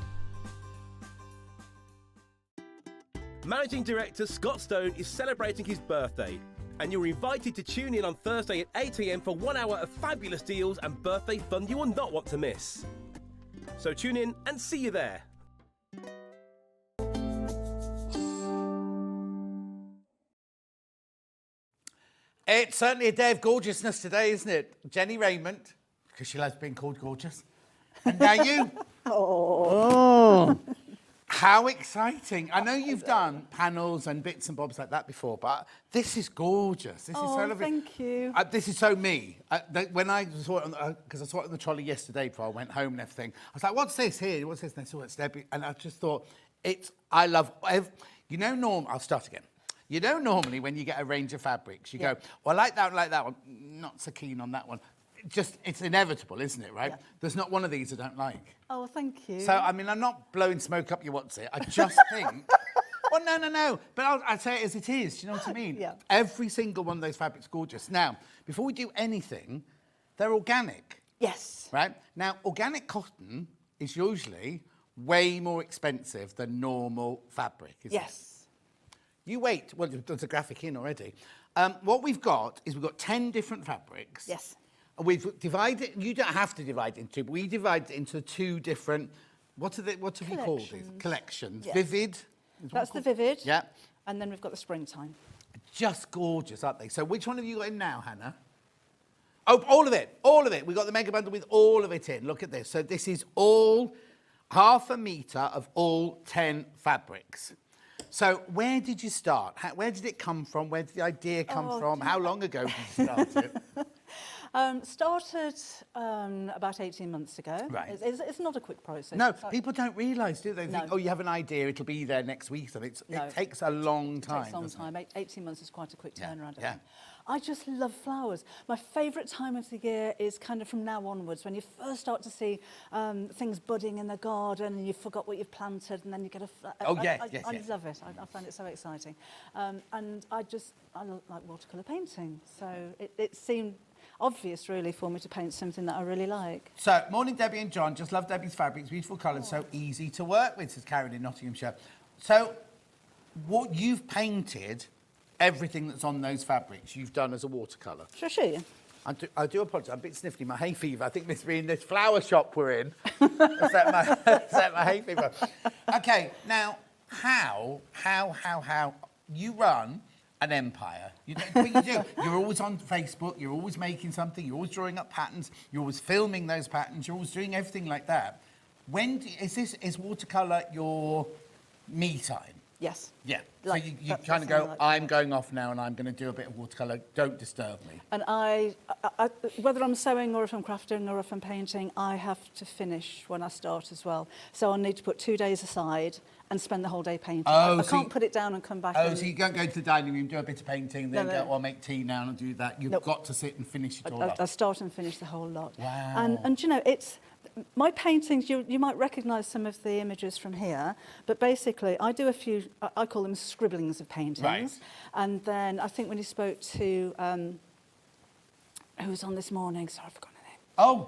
Managing Director Scott Stone is celebrating his birthday, and you're invited to tune in on Thursday at 8 AM for 1 hour of fabulous deals and birthday fun you will not want to miss. So tune in and see you there. It's certainly a day of gorgeousness today, isn't it? Jennie Rayment, because she loves being called gorgeous. And now you. Oh. How exciting. I know you've done panels and bits and bobs like that before, but this is gorgeous. This is so lovely. Thank you. This is so me. When I saw it, because I saw it on the trolley yesterday before I went home and everything, I was like, what's this here? What's this? And I saw it's Debbie. And I just thought, I love, I'll start again. You know, normally when you get a range of fabrics, you go, well, I like that one, not so keen on that one. It's inevitable, isn't it, right? Yeah. There's not one of these I don't like. Oh, thank you. So, I mean, I'm not blowing smoke up your what's it. I just think, well, no. But I'll say it as it is. Do you know what I mean? Yeah. Every single one of those fabrics is gorgeous. Now, before we do anything, they're organic. Yes. Right? Now, organic cotton is usually way more expensive than normal fabric, isn't it? Yes. You wait. Well, there's a graphic in already. What we've got is 10 different fabrics. Yes. We've divided, you don't have to divide it into, but we divide it into 2 different, what have you called these? Collections. Yes. Vivid. That's the Vivid. Yeah. And then we've got the Springtime. Just gorgeous, aren't they? So which one have you got in now, Hannah? Oh, all of it. We've got the mega bundle with all of it in. Look at this. So this is all 1/2 metre of all 10 fabrics. So where did you start? Where did it come from? Where did the idea come from? How long ago did you start it? Started about 18 months ago. Right. It's not a quick process. No, people don't realise, do they? They think, No. oh, you have an idea, it'll be there next week. And it takes a long time. It takes a long doesn't time. 18 months is quite a quick turnaround. Yeah. I just love flowers. My favourite time of the year is kind of from now onwards, when you first start to see things budding in the garden and you forgot what you've planted, and then you get a... I love it. I find it so exciting. And I like watercolour painting. So it seemed obvious, really, for me to paint something that I really like. So, morning, Debbie and John. Just love Debbie's fabrics. Beautiful colours, so easy to work with, says Karen in Nottinghamshire. So, what you've painted... Everything that's on those fabrics you've done as a watercolour. Shall I show you? I do apologise. I'm a bit sniffly. My hay fever. I think this being this flower shop we're in. Set my hay fever. Okay, now how you run an empire? What you do? You're always on Facebook. You're always making something. You're always drawing up patterns. You're always filming those patterns. You're always doing everything like that. Is watercolour your me time? Yes. Yeah. Like, so you kind of go, like I'm going off now and I'm going to do a bit of watercolour. Don't disturb me. And I, whether I'm sewing or if I'm crafting or if I'm painting, I have to finish when I start as well. So I'll need to put 2 days aside and spend the whole day painting. I can't put it down and come back. So you don't go to the dining room, do a bit of painting, then go, I'll make tea now and do that. You've got to sit and finish it all up. I start and finish the whole lot. Wow. And you know, it's... My paintings, you might recognise some of the images from here, but basically I do a few, I call them scribblings of paintings. Right. And then I think when you spoke to, who was on this morning, sorry, I've forgotten her name.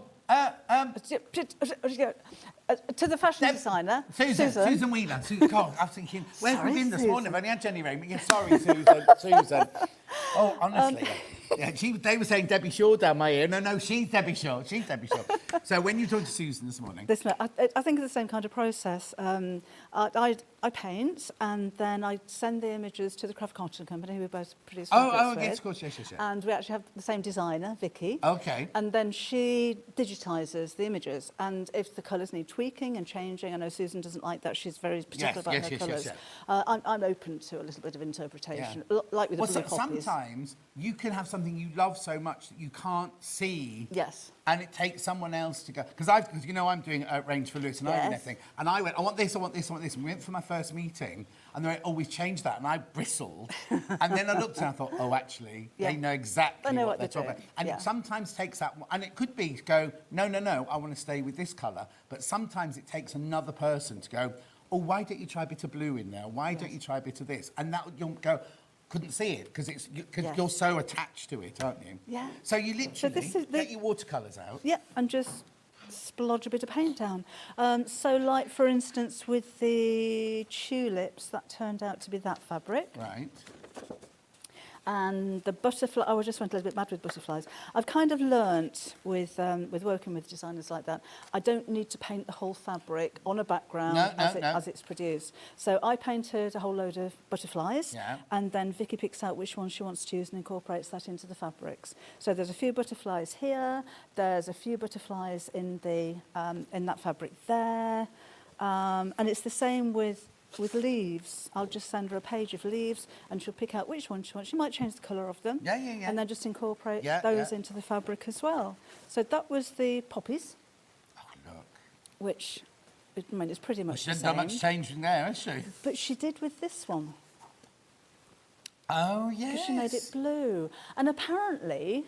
To the fashion designer. Susan Wheeler. God, I was thinking, where have we been this morning? I've only had Jennie Rayment. Yeah, sorry, Susan. Oh, honestly. Yeah, they were saying Debbie Shaw down my ear. No, she's Debbie Shaw. So when you talked to Susan this morning... I think it's the same kind of process. I paint, and then I send the images to the craft content company, who we both produce fabrics with. Yes, of course, yes. And we actually have the same designer, Vicky. Okay. And then she digitises the images. And if the colours need tweaking and changing, I know Susan doesn't like that. She's very particular about her colours. I'm open to a little bit of interpretation, like with the blue poppies. Sometimes you can have something you love so much that you can't see. Yes. And it takes someone else to go. Because you know I'm doing a range for Lewis and Irving and everything. And I went, I want this, I want this, I want this. And we went for my first meeting, and they went, oh, we've changed that. And I bristled. And then I looked and I thought, oh, actually, they know exactly what they're talking about. And it sometimes takes that, and it could be go, no, I want to stay with this colour. But sometimes it takes another person to go, oh, why don't you try a bit of blue in there? Why don't you try a bit of this? And that you'll go, couldn't see it because you're so attached to it, aren't you? Yeah. So you literally get your watercolours out. Yeah, and just splodge a bit of paint down. So like, for instance, with the tulips, that turned out to be that fabric. Right. And the butterfly, I just went a little bit mad with butterflies. I've kind of learnt with working with designers like that, I don't need to paint the whole fabric on a background as it's produced. So I painted a whole load of butterflies, and then Vicky picks out which ones she wants to use and incorporates that into the fabrics. So there's a few butterflies here, there's a few butterflies in that fabric there, and it's the same with leaves. I'll just send her a page of leaves and she'll pick out which one she wants. She might change the colour of them. And then just incorporate those into the fabric as well. So that was the poppies. Oh, look. Which, I mean, it's pretty much the same. She hasn't done much changing there, has she? But she did with this one. Oh, yes. She made it blue. And apparently,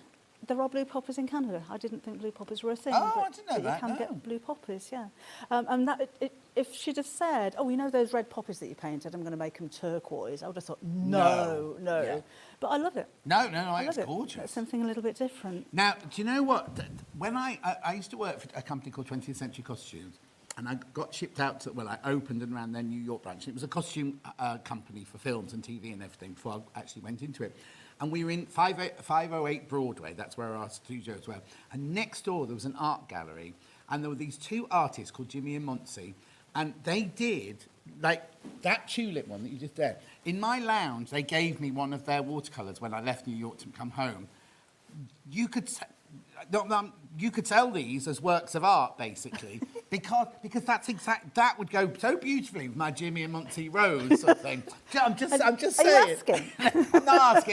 there are blue poppies in Canada. I didn't think blue poppies were a thing. Oh, I didn't know that. You can get blue poppies, and that if she'd have said, oh, you know those red poppies that you painted, I'm going to make them turquoise, I would have thought, no. Yeah. But I love it. No, it's gorgeous. It's something a little bit different. Now, do you know what? When I used to work for a company called 20th Century Costumes, and I got shipped out to, I opened and ran their New York branch. It was a costume company for films and TV and everything before I actually went into it. And we were in 508 Broadway, that's where our studios were. And next door there was an art gallery, and there were these two artists called Jimmy and Monty, and they did, like, that tulip one that you just did. In my lounge, they gave me one of their watercolours when I left New York to come home. You could sell these as works of art, basically, Because that would go so beautifully with my Jimmy and Monty Rose sort of thing. I'm just saying. Are you asking?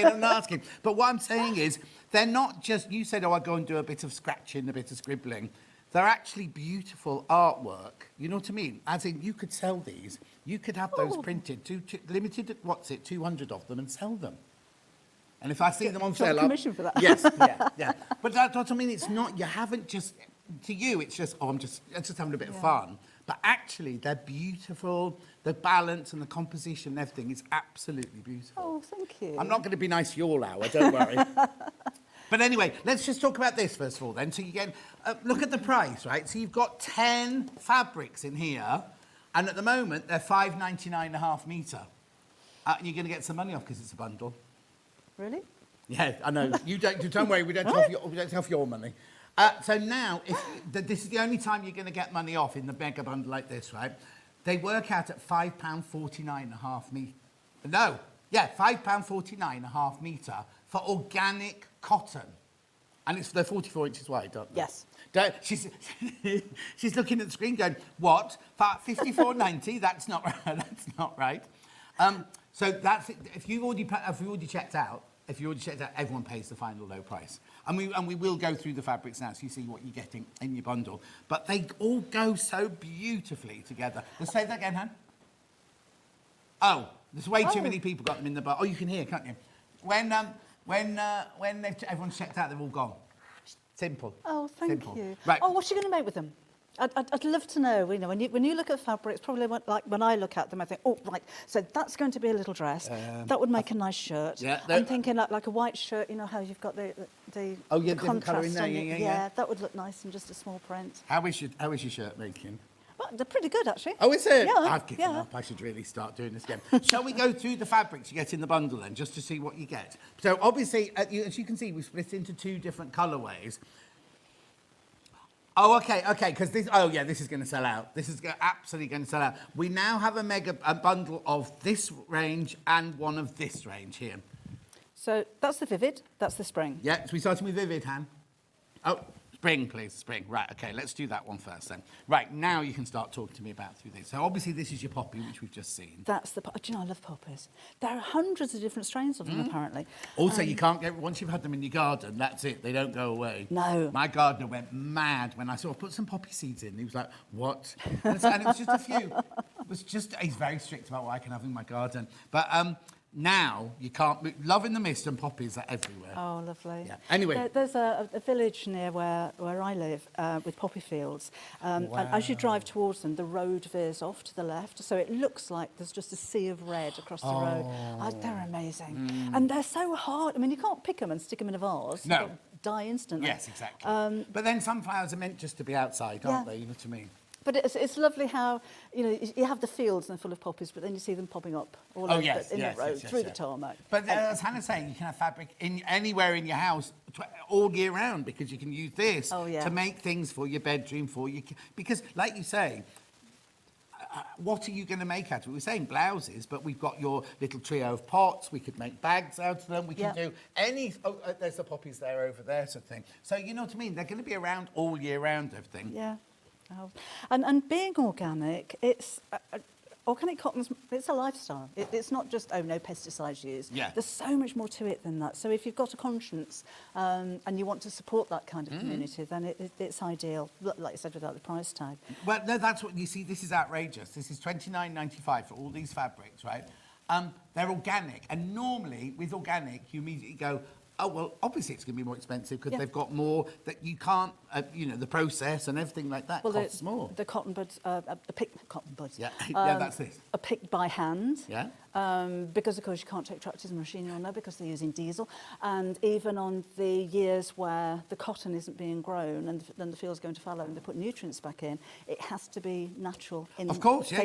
I'm not asking. But what I'm saying is, they're not just, you said, oh, I go and do a bit of scratching, a bit of scribbling. They're actually beautiful artwork. You know what I mean? As in, you could sell these. You could have those printed, limited, 200 of them, and sell them. And if I see them on sale, commission for that. Yes, yeah. But that's what I mean. It's not. You haven't just. To you, it's just. Oh, I'm just having a bit of fun. But actually, they're beautiful. The balance and the composition, and everything is absolutely beautiful. Oh, thank you. I'm not going to be nice to you all hour. Don't worry. But anyway, let's just talk about this first of all. Then, so you get look at the price, right? So you've got 10 fabrics in here, and at the moment they're £5.99 a half metre. And you're going to get some money off because it's a bundle. Really? Yeah, I know. You don't worry. We don't have your money. So now, this is the only time you're going to get money off in the mega bundle like this, right? They work out at £5.49 a half metre. No, yeah, £5.49 a half metre for organic cotton, and they're 44 inches wide, aren't they? Yes. She's looking at the screen, going, "What? £54.90? That's not right. That's not right." So that's it. If you've already checked out, everyone pays the final low price. And we will go through the fabrics now so you see what you're getting in your bundle. But they all go so beautifully together. Let's say that again, Han. Oh, there's way too many people got them in the bar. Oh, you can hear, can't you? When everyone's checked out, they're all gone. Simple. Oh, thank you. Right. Oh, what are you going to make with them? I'd love to know. You know, when you look at fabrics, probably like when I look at them, I think, oh, right. So that's going to be a little dress. That would make a nice shirt. Yeah. I'm thinking like a white shirt. You know how you've got the different colour in there. on it. Yeah. That would look nice in just a small print. How is your shirt making? Well, they're pretty good, actually. Oh, is it? Yeah. I've given up. I should really start doing this again. Shall we go through the fabrics you get in the bundle then, just to see what you get? So obviously, as you can see, we've split into 2 different colourways. Oh, okay, because this is going to sell out. This is absolutely going to sell out. We now have a bundle of this range and one of this range here. So that's the Vivid, that's the Spring. Yeah, so we're starting with Vivid, Han. Oh, Spring, please, Spring. Right, okay, let's do that one first then. Right, now you can start talking to me about through this. So obviously this is your poppy, which we've just seen. That's the... Do you know, I love poppies. There are hundreds of different strains of them, apparently. Also, you can't get... Once you've had them in your garden, that's it. They don't go away. No. My gardener went mad when I saw... Put some poppy seeds in. He was like, what? And it was just a few. He's very strict about what I can have in my garden. But... now you can't. Love in the Mist and poppies are everywhere. Oh, lovely. Yeah. Anyway, there's a village near where I live with poppy fields, and as you drive towards them, the road veers off to the left, so it looks like there's just a sea of red across the road. They're amazing, and they're so hard. I mean, you can't pick them and stick them in a vase. No. They'll die instantly. Yes, exactly. But then sunflowers are meant just to be outside, aren't they? You know what I mean? But it's lovely how, you know, you have the fields and they're full of poppies, but then you see them popping up all over the road, through the tarmac. But as Hannah's saying, you can have fabric anywhere in your house all year round because you can use this to make things for your bedroom, because, like you say, what are you going to make out of it? We're saying blouses, but we've got your little trio of pots. We could make bags out of them. We can do any... Oh, there's the poppies there over there, sort of thing. So, you know what I mean? They're going to be around all year round, everything. Yeah. And being organic, organic cotton's, it's a lifestyle. It's not just, no pesticides used. Yeah. There's so much more to it than that. So if you've got a conscience and you want to support that kind of community, then it's ideal, like you said, without the price tag. Well, no, that's what you see. This is outrageous. This is $29.95 for all these fabrics, right? They're organic. And normally, with organic, you immediately go, oh, well, obviously it's going to be more expensive because they've got more that you can't, you know, the process and everything like that costs more. The cotton buds, cotton buds. Yeah, yeah, that's this. Are picked by hand. Yeah. Because, of course, you can't take tractors and machinery on there because they're using diesel. And even on the years where the cotton isn't being grown and then the field's going to fallow and they put nutrients back in, it has to be natural. Of course, so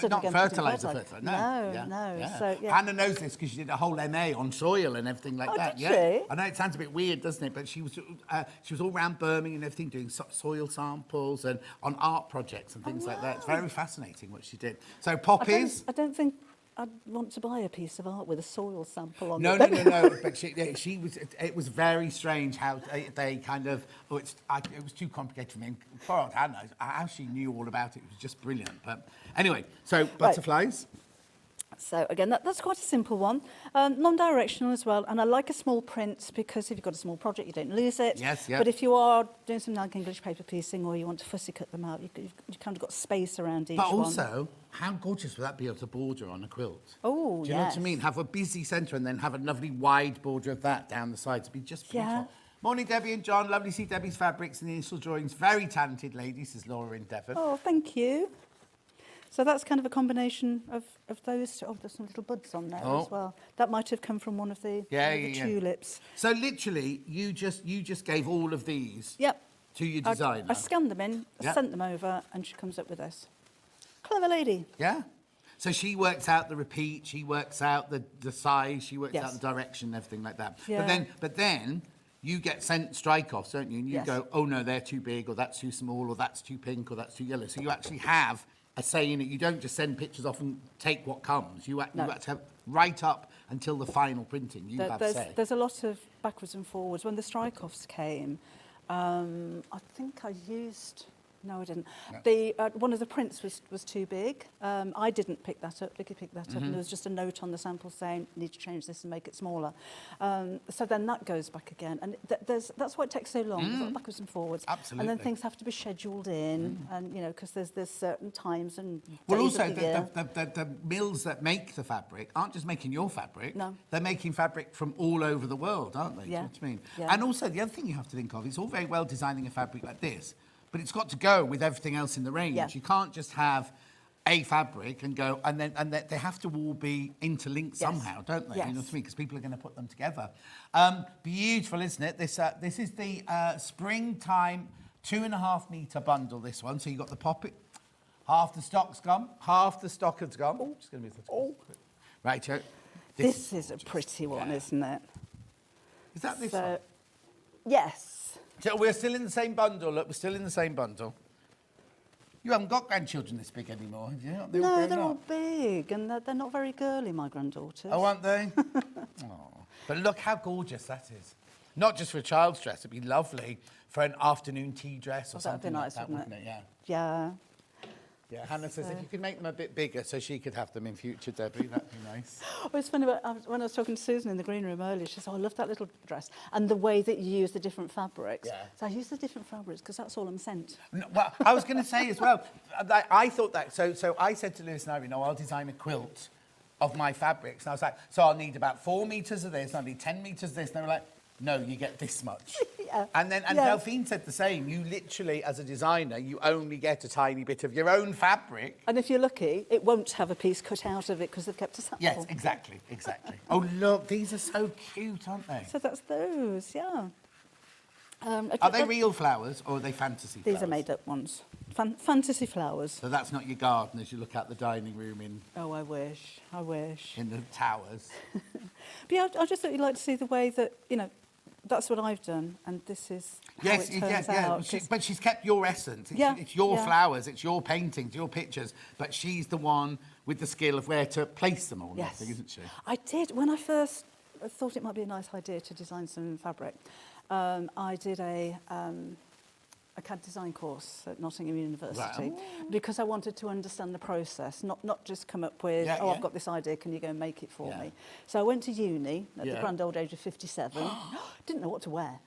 not fertiliser. No. Yeah. So, Hannah knows this because she did a whole MA on soil and everything like that. Did she? I know it sounds a bit weird, doesn't it? But she was all around Birmingham and everything, doing soil samples and on art projects and things like that. It's very fascinating what she did. So poppies. I don't think I'd want to buy a piece of art with a soil sample on No, it. no. But she was. It was very strange how they kind of. Oh, it was too complicated for me. Poor old Hannah, how she knew all about it was just brilliant. But anyway, so butterflies. So again, that's quite a simple one. Non-directional as well, and I like a small print because if you've got a small project, you don't lose it. Yes, yeah. But if you are doing some like English paper piecing or you want to fussy cut them out, you've kind of got space around each one. But also, how gorgeous would that be as a border on a quilt? Oh, Do you know what I mean? Have a busy centre and then have a lovely wide border of that down the sides. It'd be just beautiful. Yeah. Morning, Debbie and John. Lovely to see Debbie's fabrics and the initial drawings. Very talented ladies, says Laura in Devon. Oh, thank you. So that's kind of a combination of those two. Oh, there's some little buds on there as well. That might have come from one of the, tulips. So literally, you just gave all of these to your designer. I scanned them in, I sent them over, and she comes up with this. Clever lady. Yeah. So she works out the repeat, she works out the size, she works out the direction and everything like that. Yeah. But then you get sent strike-offs, don't you? And you go, oh no, they're too big, or that's too small, or that's too pink, or that's too yellow. So you actually have a say in it. You don't just send pictures off and take what comes. You have to have right up until the final printing. You have say. There's a lot of backwards and forwards. When the strike-offs came, I think I used... No, I didn't. No. One of the prints was too big. I didn't pick that up. Vicky picked that up, and there was just a note on the sample saying, need to change this and make it smaller. So then that goes back again. And that's why it takes so long. There's backwards and forwards. Absolutely. And then things have to be scheduled in, and, you know, because there's certain times and days Well, also, of the year. the mills that make the fabric aren't just making your fabric. No. They're making fabric from all over the world, aren't they? Yeah. Do you know what I mean? Yeah. And also, the other thing you have to think of, it's all very well designing a fabric like this, but it's got to go with everything else in the range. Yeah. You can't just have a fabric and go, and they have to all be interlinked somehow, don't they? Yes. You know what I mean? Because people are going to put them together. Beautiful, isn't it? This is the springtime 2.5 metre bundle, this one. So you've got the poppet. Half the stock's gone. Half the stock has gone. Oh, just going to be right, Joe. This is a pretty one, isn't it? Is that this one? Yes. So we're still in the same bundle. Look, we're still in the same bundle. You haven't got grandchildren this big anymore, have you? They're all big, and they're not very girly, my granddaughters. Oh, aren't they? Oh. But look how gorgeous that is. Not just for a child's dress. It'd be lovely for an afternoon tea dress or something nice, like that, wouldn't it? Yeah. Yeah, Hannah says if you could make them a bit bigger so she could have them in future, Debbie, that'd be nice. Well, it's funny, when I was talking to Susan in the green room earlier, she said, oh, I love that little dress, and the way that you use the different fabrics. Yeah. So I use the different fabrics because that's all I'm sent. No, well, I was going to say as well, I thought that, so I said to Lewis and Irene, I'll design a quilt of my fabrics. And I was like, so I'll need about 4 metres of this, I'll need 10 metres of this. And they were like, no, you get this much. And Delphine said the same. You literally, as a designer, you only get a tiny bit of your own fabric. And if you're lucky, it won't have a piece cut out of it because they've kept a sample. Yes, exactly. Oh, look, these are so cute, aren't they? So that's those, yeah. Are they real flowers or are they fantasy flowers? These are made-up ones. Fantasy flowers. So that's not your garden as you look out the dining room in... Oh, I wish. In the towers. But yeah, I just thought you'd like to see the way that, you know, that's what I've done, and this is how it turns out. But she's kept your essence. It's your flowers, it's your paintings, your pictures, but she's the one with the skill of where to place them all, Yes. isn't she? I did. When I first thought it might be a nice idea to design some fabric, I did a CAD design course at Nottingham University because I wanted to understand the process, not just come up with, I've got this idea, can you go and make it for me? So I went to uni at the grand old age of 57, didn't know what to wear.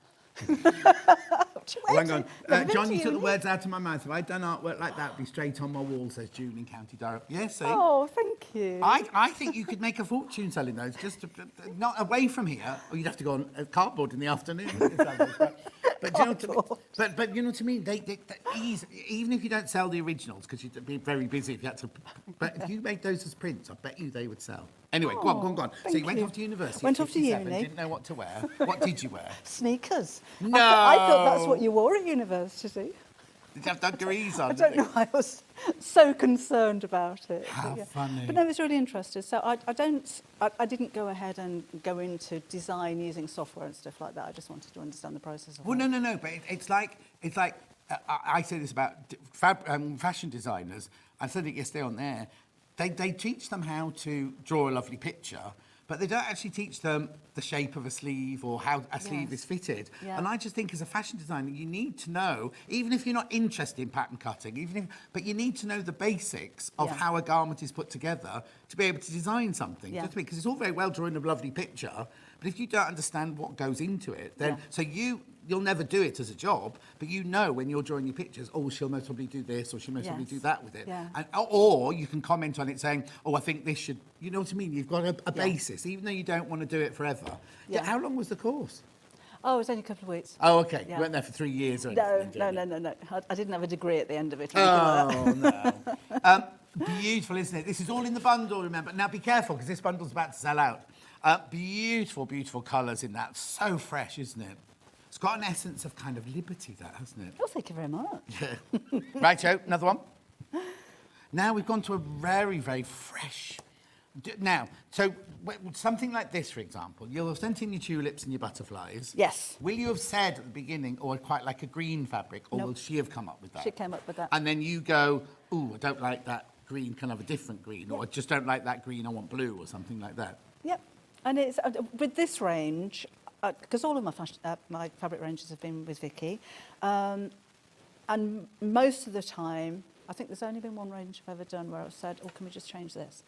Hang on. John, you took the words out of my mouth. If I'd done artwork like that, it'd be straight on my wall, says June in County Durham. Yes, see? Oh, thank you. I think you could make a fortune selling those, just not away from here, or you'd have to go on cardboard in the afternoon. But you know what I mean? Even if you don't sell the originals, because you'd be very busy if you had to... But if you made those as prints, I bet you they would sell. Anyway, go on. So you went off to university. Went off to uni. Didn't know what to wear. What did you wear? Sneakers. No! I thought that's what you wore at university. Did you have dungarees on? I don't know. I was so concerned about it. How funny. But no, I was really interested. So I didn't go ahead and go into design using software and stuff like that. I just wanted to understand the process of it. Well, no. But it's like I say this about fashion designers. I said it yesterday on there. they teach them how to draw a lovely picture, but they don't actually teach them the shape of a sleeve or how a sleeve is fitted. Yeah. And I just think as a fashion designer, you need to know, even if you're not interested in pattern cutting, but you need to know the basics of how a garment is put together to be able to design something. Yeah. Because it's all very well drawing a lovely picture, but if you don't understand what goes into it, then so you'll never do it as a job, but you know when you're drawing your pictures, oh, she'll most probably do this or she'll most probably do that with it. Yeah. And, or you can comment on it saying, oh, I think this should, you know what I mean? You've got a basis, even though you don't want to do it forever. Yeah. How long was the course? Oh, it was only a couple of weeks. Oh, okay. Yeah. You weren't there for 3 years or No, anything? no. I didn't have a degree at the end of it. Oh, no. Beautiful, isn't it? This is all in the bundle, remember. Now, be careful, because this bundle's about to sell out. Beautiful, beautiful colours in that. So fresh, isn't it? It's got an essence of kind of liberty, that, hasn't it? Oh, thank you very much. Yeah. Righto, another one. Now we've gone to a very, very fresh... Now, so something like this, for example, you'll have sent in your tulips and your butterflies. Yes. Will you have said at the beginning, or quite like a green fabric, or will she have come up with that? She came up with that. And then you go, ooh, I don't like that green, can I have a different green? Or I just don't like that green, I want blue, or something like that. Yep. And it's with this range, because all of my fabric ranges have been with Vicky, and most of the time, I think there's only been one range I've ever done where I've said, oh, can we just change this?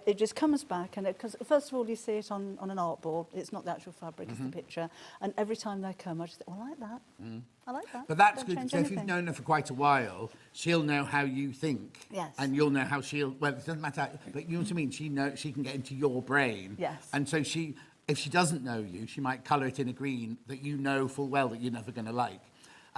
It just comes back, and because first of all, you see it on an art board. It's not the actual fabric, it's the picture. And every time they come, I just think, oh, I like that. I like that. But that's Don't good, change so if you've anything. known her for quite a while, she'll know how you think. Yes. And you'll know how she'll, well, it doesn't matter, but you know what I mean? She can get into your brain. Yes. And so if she doesn't know you, she might colour it in a green that you know full well that you're never going to like.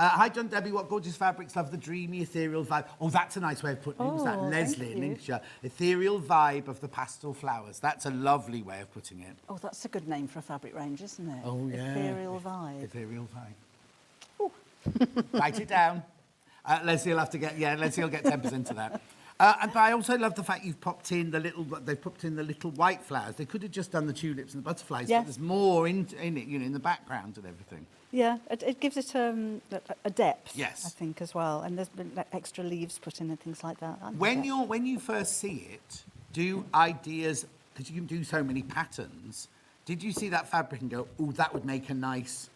Hi, John Debbie, what gorgeous fabrics, love the dreamy, ethereal vibe. Oh, that's a nice way of putting it. Was that Oh, Leslie thank in you. Lincolnshire? Ethereal vibe of the pastel flowers. That's a lovely way of putting it. Oh, that's a good name for a fabric range, isn't it? Oh, yeah. Ethereal vibe. Ethereal vibe. Write it down. Leslie will have to Leslie will get 10% of that. But I also love the fact they've popped in the little white flowers. They could have just done the tulips and the butterflies, Yes. but there's more in it, you know, in the background and everything. Yeah, it gives it a depth, Yes. I think, as well. And there's been like, extra leaves put in and things like that. When you first see it, do ideas, because you can do so many patterns, did you see that fabric and go, oh, that would make a nice...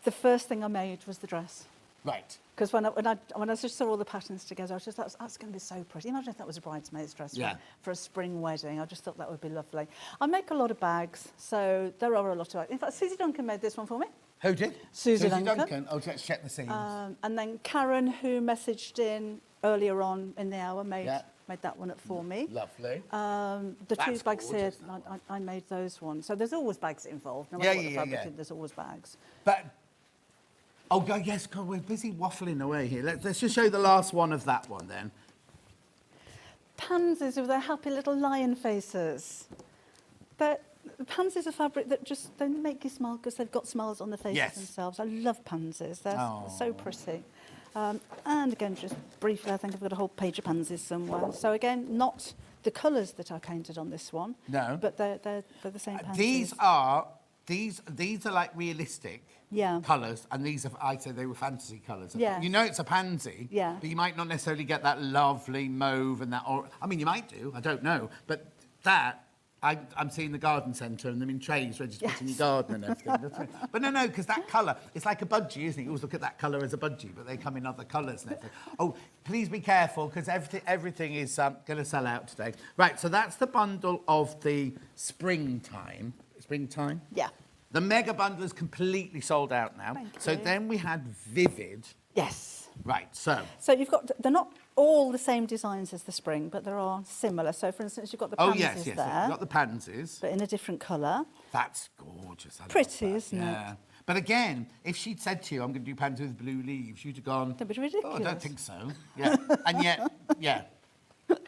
The first thing I made was the dress. Right. Because when I just saw all the patterns together, I was just, that's going to be so pretty. Imagine if that was a bridesmaid's dress for a spring wedding. I just thought that would be lovely. I make a lot of bags, so there are a lot of... In fact, Susie Duncan made this one for me. Who did? Susie Duncan. Oh, let's check the seams. And then Karen, who messaged in earlier on in the hour, made that one up for me. Lovely. The two bags here, I made those ones. So there's always bags involved. No matter what the fabric is, there's always bags. But... Oh, yes, God, we're busy waffling away here. Let's just show the last one of that one, then. Pansies with their happy little lion faces. Pansies are fabric that just they make you smile because they've got smiles on their faces themselves. I love pansies. They're so pretty. And again, just briefly, I think I've got a whole page of pansies somewhere. So again, not the colours that I painted on this one. No. But they're the same pansies. These are like realistic colours, and these are, I'd say they were fantasy colours. Yeah. You know it's a pansy, but you might not necessarily get that lovely mauve and that, I mean, you might do, I don't know, but that, I'm seeing the garden centre and them in trays ready to put in your garden and everything. But no, because that colour, it's like a budgie, isn't it? You always look at that colour as a budgie, but they come in other colours and everything. Oh, please be careful, because everything is going to sell out today. Right, so that's the bundle of the springtime. Springtime? Yeah. The mega bundle is completely sold out now. So then we had Vivid. Yes. Right, so you've got, they're not all the same designs as the spring, but there are similar. So for instance, you've got the pansies there. You've got the pansies. But in a different colour. That's gorgeous. Pretty, isn't it? But again, if she'd said to you, I'm going to do pansies with blue leaves, you'd have gone... That'd be ridiculous. Oh, I don't think so. Yeah. And yet, well,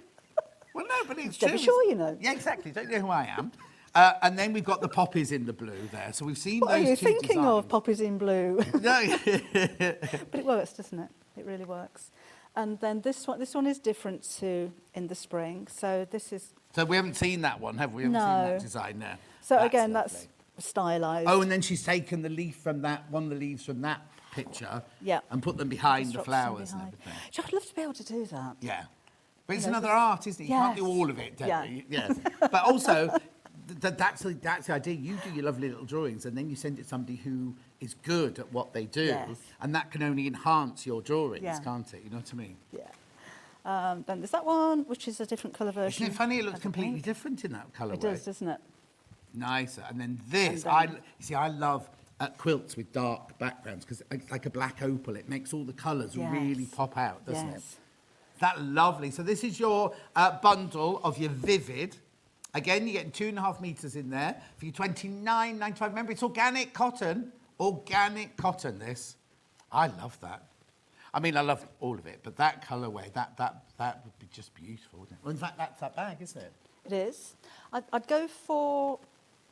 no, but it's true. Be sure you know. Yeah, exactly. Don't you know who I am? And then we've got the poppies in the blue there. So we've seen what those two are you thinking designs. of, poppies in blue? No. But it works, doesn't it? It really works. And then this one is different to in the spring. So this is... So we haven't seen that one, have we? We haven't seen that design there. So again, that's stylised. Oh, and then she's taken the leaf from that, one of the leaves from that picture, Yeah. and put them behind Just the drops them flowers and behind. everything. I'd love to be able to do that. Yeah. But it's You know, another art, isn't it? You can't do Yes. all of it, Debbie. Yeah. Yes. But also, that's the idea. You do your lovely little drawings, and then you send it to somebody who is good at what they do, Yes. and that can only enhance your drawings, Yeah. can't it? You know what I mean? Yeah. Then there's that one, which is a different colour version. Isn't it funny? It looks of the completely pink. different in that colourway. It does, doesn't it? Nicer. And then this, And you see, I love quilts with dark backgrounds because it's like a black opal. It makes all the colours really pop out, doesn't it? Yes. That lovely. So this is your bundle of your Vivid. Again, you're getting 2.5 metres in there for your $29.95. Remember, it's organic cotton. Organic cotton, this. I love that. I mean, I love all of it, but that colourway, that would be just beautiful, wouldn't it? Well, in fact, that's that bag, isn't it? It is. I'd go for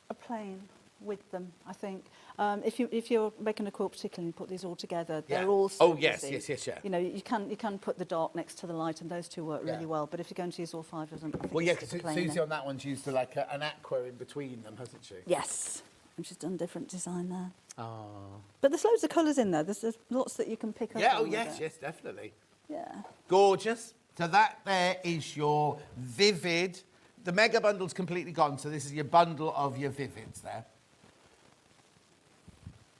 a plain with them, I think. If you're making a quilt particularly and put these all together, they're all so yes, busy. yes, yeah. You know, you can put the dark next to the light, and those two work really well. But if you're going to use all five of them, I think Well, yeah, it's because just plain. Susie on that one's used like an aqua in between them, hasn't she? Yes, and she's done different design there. Oh. But there's loads of colours in there. There's lots that you can pick up. Yeah, on with yes, it. yes, definitely. Yeah. Gorgeous. So that there is your Vivid. The mega bundle's completely gone, so this is your bundle of your Vivids there.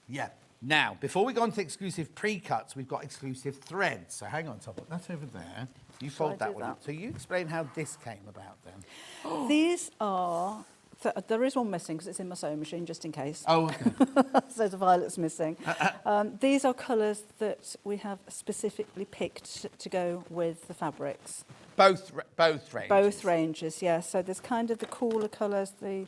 Yeah. Now, before we go on to exclusive pre-cuts, we've got exclusive threads. So hang on, Top. That's over there. You Shall I fold that do one that? up. So you explain how this came about then. These are... there is one missing because it's in my sewing machine, just in case. Oh, okay. So the violet's missing. These are colours that we have specifically picked to go with the fabrics. Both ranges? Both ranges, yeah. So there's kind of the cooler colours, the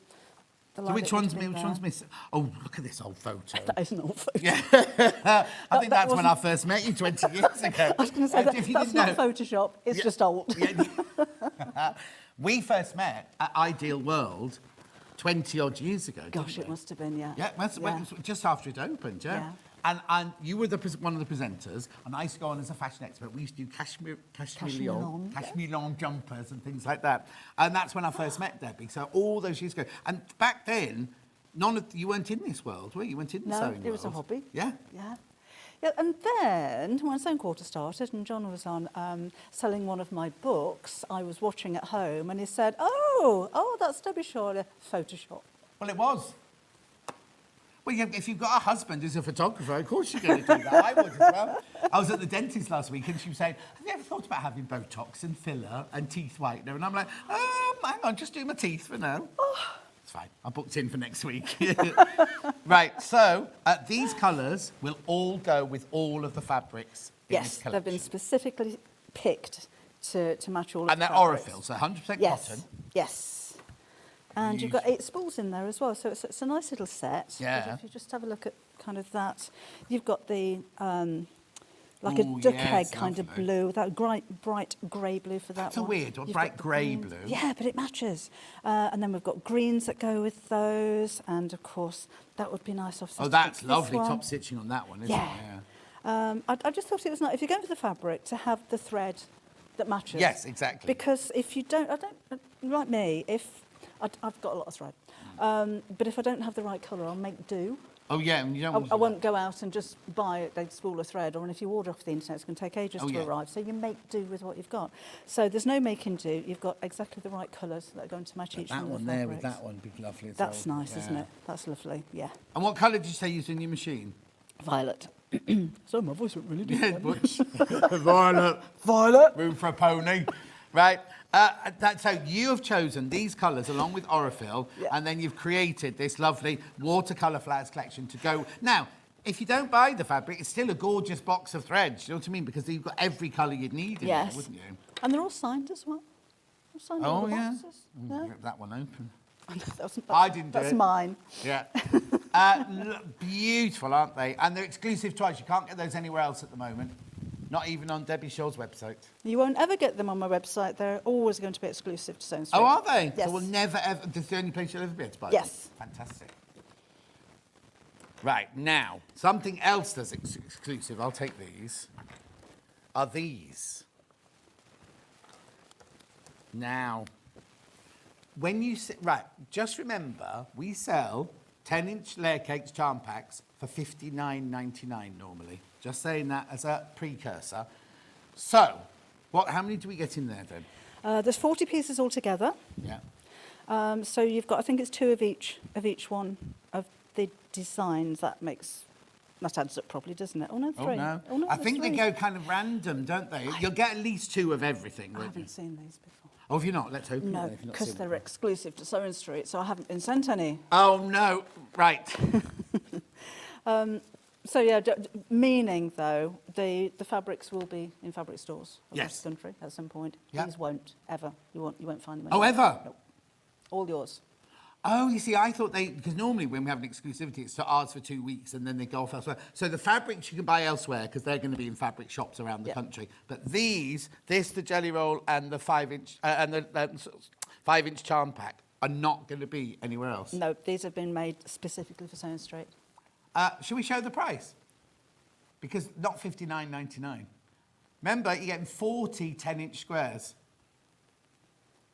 So light which that one's we me? did Which there. one's missing? Oh, look at this old photo. That is an old photo. Yeah. I think that's when I first met you 20 years ago. I was going to say, If you that's didn't not know- Photoshop, it's just old. We first met at Ideal World 20-odd years ago. Gosh, didn't it we? must have been, yeah. Yeah, just after it opened, yeah. Yeah. And you were one of the presenters, and I used to go on as a fashion expert. We used to do cashmere jumpers and things like that. And that's when I first met Debbie. So all those years ago. And back then, you weren't in this world, were you? You weren't in the sewing world. No, it was a hobby. Yeah. Yeah. Yeah, and then when Sewing Quarter started and John was on selling one of my books, I was watching at home and he said, oh, that's Debbie Shawley, Photoshop. Well, it was. Well, if you've got a husband who's a photographer, of course you're going to do that. I would as well. I was at the dentist last week and she was saying, have you ever thought about having Botox and filler and teeth whitener? And I'm like, hang on, just do my teeth for now. It's fine. I'm booked in for next week. Right, so these colours will all go with all of the fabrics in this Yes, collection. they've been specifically picked to match all of And the they're fabrics. Orifil, so 100% Yes, cotton. yes. And you've got 8 spools in there as well, so it's a nice little set. Yeah. But if you just have a look at kind of that, you've got the like Ooh, a duck yes, egg kind of lovely. blue, that bright grey blue for that That's a one. weird one, You've bright got the grey greens. blue. Yeah, but it matches. And then we've got greens that go with those, and of course that would be nice offset. Oh, that's against this lovely one. top stitching on that one, isn't Yeah. it? Yeah. I just thought it was nice, if you're going for the fabric, to have the thread that matches. Yes, exactly. Because if you don't, like me, I've got a lot of thread, but if I don't have the right colour, I'll make do. Oh, yeah, and you don't want to I do won't go out and just buy a spool of thread, or if you order off the internet, it's going to take ages to yeah. arrive. So you make do with what you've got. So there's no making do. You've got exactly the right colours that are going to match each that one of one the there with fabrics. that one would be lovely as That's well. nice, isn't Yeah. it? That's lovely, yeah. And what colour did you say you used in your machine? Violet. So my voice went really deep. Yeah, then. Butch. Violet. Room for a pony. Right. So you have chosen these colours along with Orifil, and then you've created this lovely watercolour flowers collection to go. Now, if you don't buy the fabric, it's still a gorgeous box of threads. You know what I mean? Because you've got every colour you'd need in there, wouldn't you? And they're all signed as well. They're signed all the boxes. Yeah. Rip that one open. That's I didn't do That's it. mine. Yeah. Beautiful, aren't they? And they're exclusive to us. You can't get those anywhere else at the moment. Not even on Debbie Shaw's website. You won't ever get them on my website. They're always going to be exclusive to Sewing Street. Oh, are they? Yes. So we'll never ever... This is the only place you'll ever be able to buy Yes. them? Fantastic. Right, now, something else that's exclusive, I'll take these, are these. Now, when you... Right, just remember, we sell 10-inch layer cakes charm packs for $59.99 normally. Just saying that as a precursor. So, How many do we get in there then? There's 40 pieces altogether. Yeah. So you've got, I think it's 2 of each one of the designs. That adds up properly, doesn't it? Oh no, 3. Oh no. I think they go kind of random, don't they? You'll get at least 2 of everything. I haven't seen these before. Oh, have you not? Let's open No, it. because they're exclusive to Sewing Street, so I haven't been sent any. Oh no, right. So yeah, meaning though, the fabrics will be in fabric stores across the country at some point. Yep. These won't ever. You won't find them. Oh, ever? No. All yours. Oh, you see, I thought because normally when we have an exclusivity, it's to ours for 2 weeks and then they go off elsewhere. So the fabrics you can buy elsewhere because they're going to be in fabric shops around the country. But the Jelly Roll and the 5-inch and the 5-inch charm pack are not going to be anywhere else. No, these have been made specifically for Sewing Street. Should we show the price? Because not $59.99. Remember, you're getting 40 10-inch squares.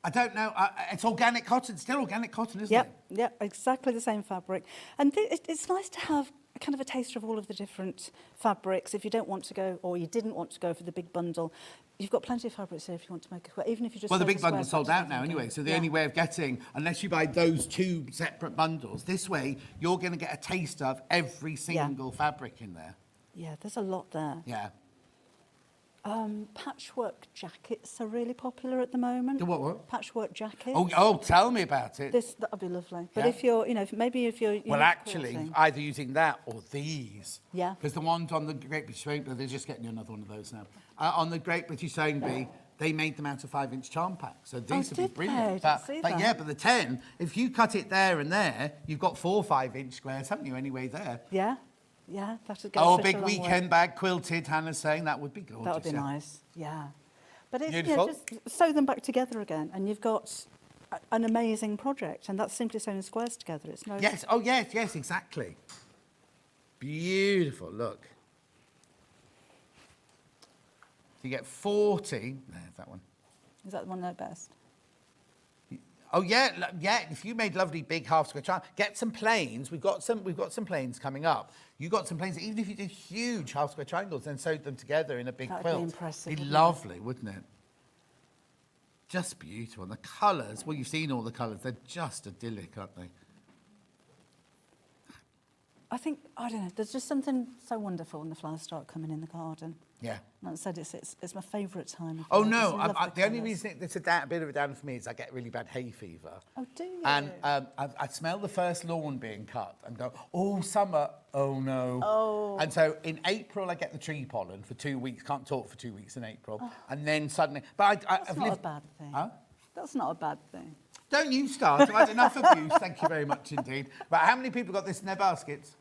I don't know. It's organic cotton. Still organic cotton, isn't it? Yep, exactly the same fabric. And it's nice to have kind of a taster of all of the different fabrics. If you don't want to go, or you didn't want to go for the big bundle, you've got plenty of fabrics here if you want to make a square, even if you just... Well, the big bundle's sold out now anyway, so the only way of getting, unless you buy those 2 separate bundles, this way you're going to get a taste of every single fabric in there. Yeah, there's a lot there. Yeah. Patchwork jackets are really popular at the moment. The what? Patchwork jackets. Oh, tell me about it. That would be lovely. But if you're, maybe if you're... Well, actually, either using that or these. Yeah. Because the ones on the Great British Sewing Bee, they're just getting you another one of those now. On the Great British Sewing Bee, they made them out of 5-inch charm packs. So these would be brilliant. But yeah, but the 10, if you cut it there and there, you've got 4 5-inch squares, haven't you, anyway, there? Yeah. Yeah, that would go Oh, a big weekend bag quilted, Hannah's saying, that would be gorgeous. That would be nice, yeah. But it's, beautiful. just sew them back together again, and you've got an amazing project, and that's simply sewing squares together. It's no... Yes, oh yes, exactly. Beautiful, look. So you get 40, there's that one. Is that the one that best? Oh yeah. If you made lovely big half square triangles, get some planes. We've got some planes coming up. You got some planes. Even if you did huge half square triangles, then sewed them together in a big quilt. That'd be impressive. It'd be lovely, wouldn't it? Just beautiful. And the colours. Well, you've seen all the colours. They're just idyllic, aren't they? I think, I don't know, there's just something so wonderful when the flowers start coming in the garden. Yeah. Like I said, it's my favourite time of Oh, year. no. The only reason it's a bit of a downer for me is I get really bad hay fever. Oh, do you? And I smell the first lawn being cut and go, oh, summer, oh, no. Oh. And so in April, I get the tree pollen for 2 weeks. Can't talk for 2 weeks in April. Oh. And then suddenly... But That's not a bad thing. Huh? That's not a bad thing. Don't you start. I've had enough abuse. Thank you very much indeed. Right, how many people got this in their baskets?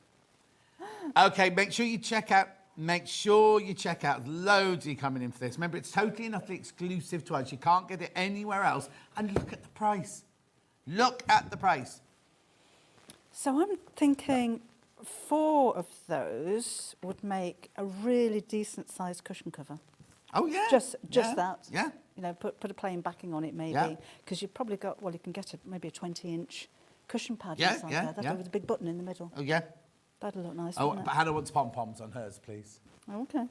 OK, make sure you check out. Loads of you coming in for this. Remember, it's totally and utterly exclusive to us. You can't get it anywhere else. And look at the price. Look at the price. So I'm thinking 4 of those would make a really decent sized cushion cover. Oh, yeah. Just that. Yeah. You know, put a plain backing on it maybe. Because you've probably got, well, you can get maybe a 20-inch cushion pad inside there. That'll with a big button in the middle. Oh, yeah. That'll look nice, Oh, wouldn't it? but Hannah wants pom-poms on hers, please. Oh, OK.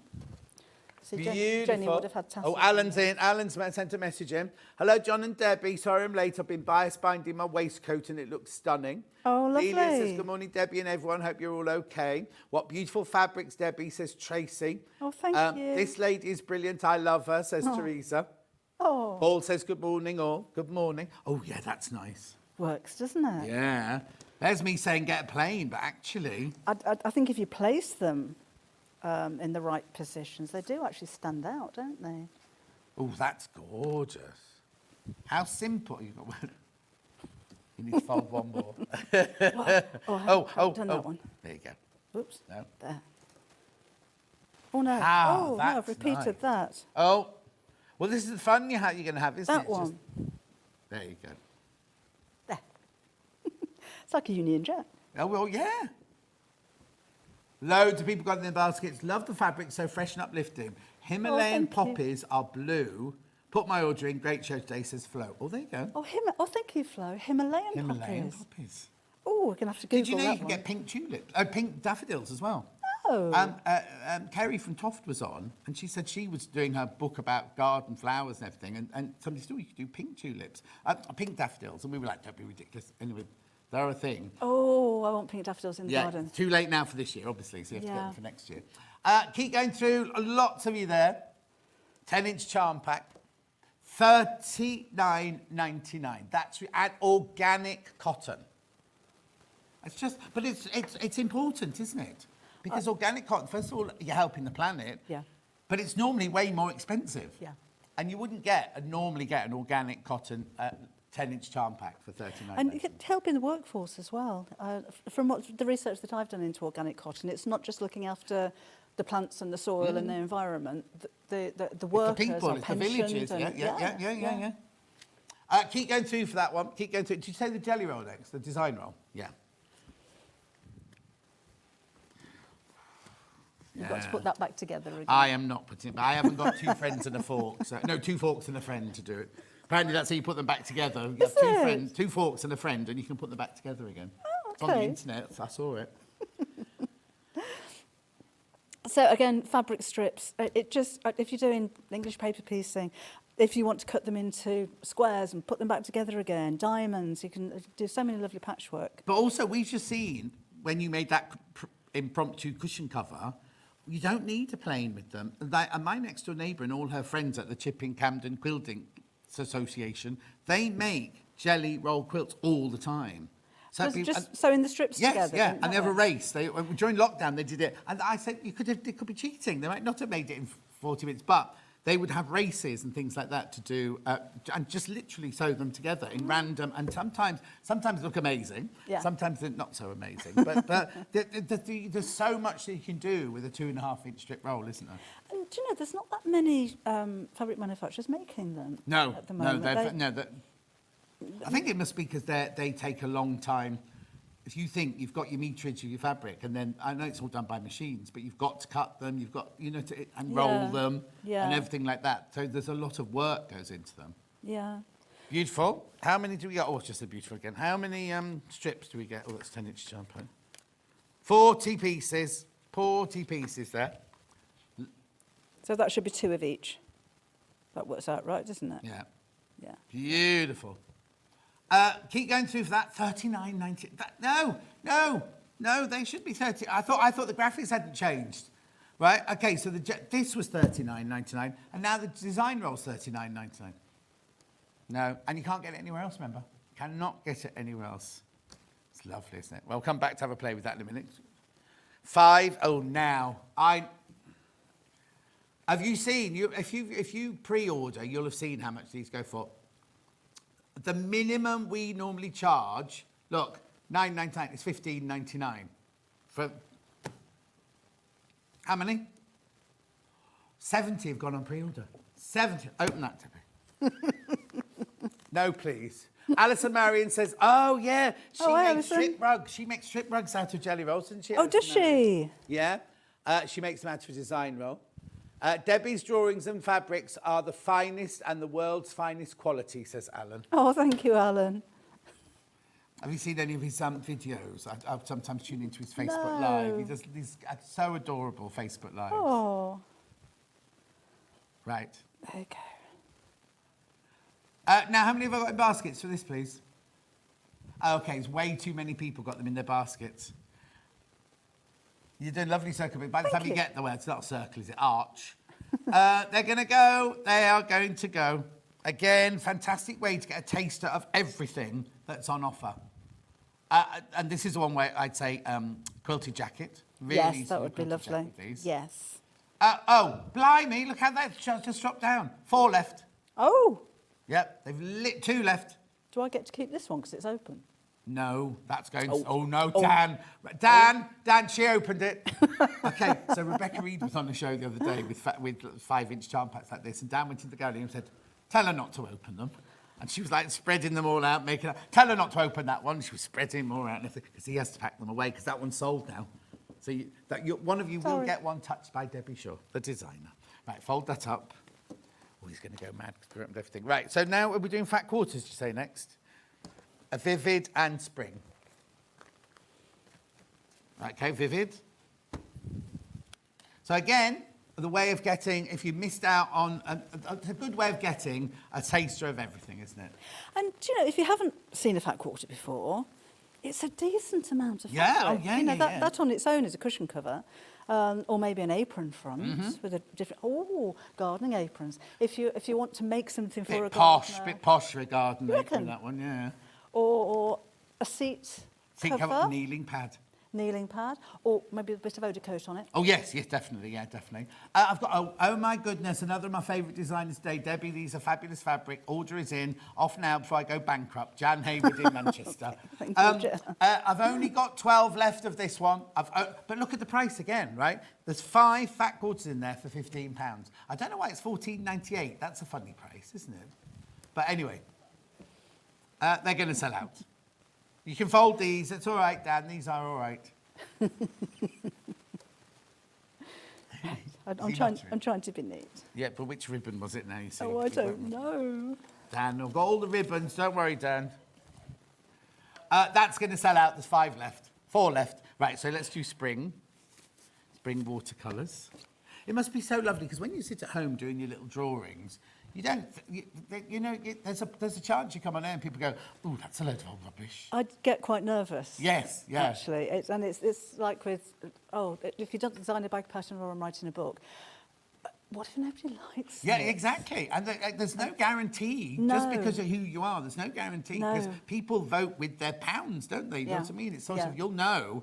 See, Beautiful. Jenny would have had tassels. Oh, Alan's in. Alan's sent a message in. Hello, John and Debbie. Sorry I'm late. I've been bias binding my waistcoat and it looks stunning. Oh, lovely. Delia says, good morning, Debbie and everyone. Hope you're all OK. What beautiful fabrics, Debbie, says Tracy. Oh, thank you. This lady is brilliant. I love her, says Teresa. Oh. Paul says, good morning, all. Good morning. Oh, yeah, that's nice. Works, doesn't it? Yeah. There's me saying get a plane, but actually... I think if you place them in the right positions, they do actually stand out, don't they? Oh, that's gorgeous. How simple. You've got one. You need to fold one more. I haven't done that one. There you go. Oops. No. There. Oh, no. Ah, no, I've repeated that. Oh. Well, this is the fun you're going to have, isn't it? That one. There you go. There. It's like a Union Jack. Oh, well, yeah. Loads of people got in their baskets. Love the fabric, so fresh and uplifting. Himalayan poppies are blue. Put my order in. Great show today, says Flo. Oh, there you go. Oh, thank you, Flo. Himalayan poppies. Oh, we're going to have to Google that. Did you know you can get pink tulips? Oh, pink daffodils as well. Oh. Kerry from Toft was on, and she said she was doing her book about garden flowers and everything, and somebody said, oh, you could do pink tulips, pink daffodils, and we were like, don't be ridiculous. Anyway, they're a thing. Oh, I want pink daffodils in the garden. Too late now for this year, obviously, so you have to get them for next year. Keep going through, lots of you there. 10-inch charm pack, $39.99. That's and organic cotton. It's just, but it's important, isn't it? Because organic cotton, first of all, you're helping the planet. Yeah. But it's normally way more expensive. Yeah. And you wouldn't normally get an organic cotton 10-inch charm pack for $39. And it's helping the workforce as well. From the research that I've done into organic cotton, it's not just looking after the plants and the soil and the environment. The workers, the people, are it's the villages. Yeah. Keep going through for that one. Keep going through. Did you say the jelly roll next? The design roll? Yeah. You've got to put that back together again. I am not putting it back. I haven't got 2 friends and a fork. So, no, 2 forks and a friend to do it. Apparently that's how you put them back together. You have 2 friends, 2 forks and a friend, and you can put them back together again. Oh, okay. It's on the internet. I saw it. So again, fabric strips. If you're doing English paper piecing, if you want to cut them into squares and put them back together again, diamonds, you can do so many lovely patchwork. But also, we've just seen, when you made that impromptu cushion cover, you don't need to plane with them. And my next door neighbour and all her friends at the Chipping Camden Quilting Association, they make jelly roll quilts all the time. So just sewing the strips together. Yes, and they have a race. During lockdown, they did it. And I said, they could be cheating. They might not have made it in 40 minutes, but they would have races and things like that to do, and just literally sew them together in random, and sometimes look amazing, sometimes they're not so amazing, but there's so much that you can do with a 2.5-inch strip roll, isn't there? And do you know, there's not that many fabric manufacturers making them at the moment. I think it must be because they take a long time. If you think you've got your meterage of your fabric, and then I know it's all done by machines, but you've got to cut them, you've got and roll them and everything like that. So there's a lot of work goes into them. Yeah. Beautiful. How many do we get? Oh, it's just a beautiful again. How many strips do we get? Oh, that's 10-inch jumper. 40 pieces. 40 pieces there. So that should be 2 of each. That works out right, doesn't it? Yeah. Yeah. Beautiful. Keep going through for that. $39.90. No. They should be 30. I thought the graphics hadn't changed, right? Okay, so this was $39.99, and now the design roll's $39.99. No, and you can't get it anywhere else. Remember, cannot get it anywhere else. It's lovely, isn't it? Well, we'll come back to have a play with that in a minute. 5. Oh, now have you seen? If you pre-order, you'll have seen how much these go for. The minimum we normally charge, look, $9.99 is $15.99. For how many? 70 have gone on pre-order. 70. Open that to me. No, please. Alison Marion says, "Oh yeah, she makes strip rugs. She makes strip rugs out of jelly rolls, doesn't she?" Oh, does she? Yeah. She makes them out of a design roll. Debbie's drawings and fabrics are the finest and the world's finest quality, says Alan. Oh, thank you, Alan. Have you seen any of his videos? I sometimes tune into his Facebook Live. He does these so adorable Facebook Lives. Oh. Right. There you go. Now, how many have I got in baskets for this, please? Okay, it's way too many people got them in their baskets. You're doing lovely circle, but by the time you get there, it's not a circle, is it? Arch. They're going to go. They are going to go. Again, fantastic way to get a taster of everything that's on offer. And this is the one where I'd say quilted jacket. Really yes, that would be lovely. Yes. Oh, blimey, look how that just dropped down. 4 left. Oh. Yep, they've lit 2 left. Do I get to keep this one because it's open? No, that's going to... Oh, no, Dan. Dan, she opened it. OK, so Rebecca Reed was on the show the other day with 5-inch charm packs like this, and Dan went into the gallery and said, tell her not to open them. And she was like spreading them all out, making... Tell her not to open that one. She was spreading them all out because he has to pack them away because that one's sold now. So one of you will get one touched by Debbie Shaw, the designer. Right, fold that up. Oh, he's going to go mad because we're everything. Right, so now are we doing fat quarters, did you say, next? A vivid and spring. Right, okay, vivid. So again, the way of getting, if you missed out on, it's a good way of getting a taster of everything, isn't it? And, do you know, if you haven't seen a fat quarter before, it's a decent amount of fabric. That on its own is a cushion cover, or maybe an apron front with a different, gardening aprons. If you want to make something for a gardener. Bit posh for a garden apron, that one, yeah. Or a seat cover. Kneeling pad. Or maybe a bit of overcoat on it. Oh, yes, definitely, I've got, oh my goodness, another of my favourite designers today. Debbie, these are fabulous fabric. Order is in. Off now before I go bankrupt. Jan Hayward in Manchester. Thank you, Jan. I've only got 12 left of this one. But look at the price again, right? There's 5 fat quarters in there for £15. I don't know why it's $14.98. That's a funny price, isn't it? But anyway, they're going to sell out. You can fold these. It's all right, Dan. These are all right. I'm trying to be neat. Yeah, but which ribbon was it now? You see? Oh, I don't know. Dan, I've got all the ribbons. Don't worry, Dan. That's going to sell out. There's 5 left. 4 left. Right, so let's do spring. Spring watercolours. It must be so lovely, because when you sit at home doing your little drawings, you don't, there's a chance you come on air and people go, "Ooh, that's a load of old rubbish." I'd get quite nervous. Yes, yeah. Actually, it's like with, if you don't design a bag pattern or I'm writing a book, what if nobody likes it? Yeah, exactly. And there's no guarantee, just because of who you are, there's no guarantee, because people vote with their pounds, don't they? You know what I mean? It's sort of, you'll know,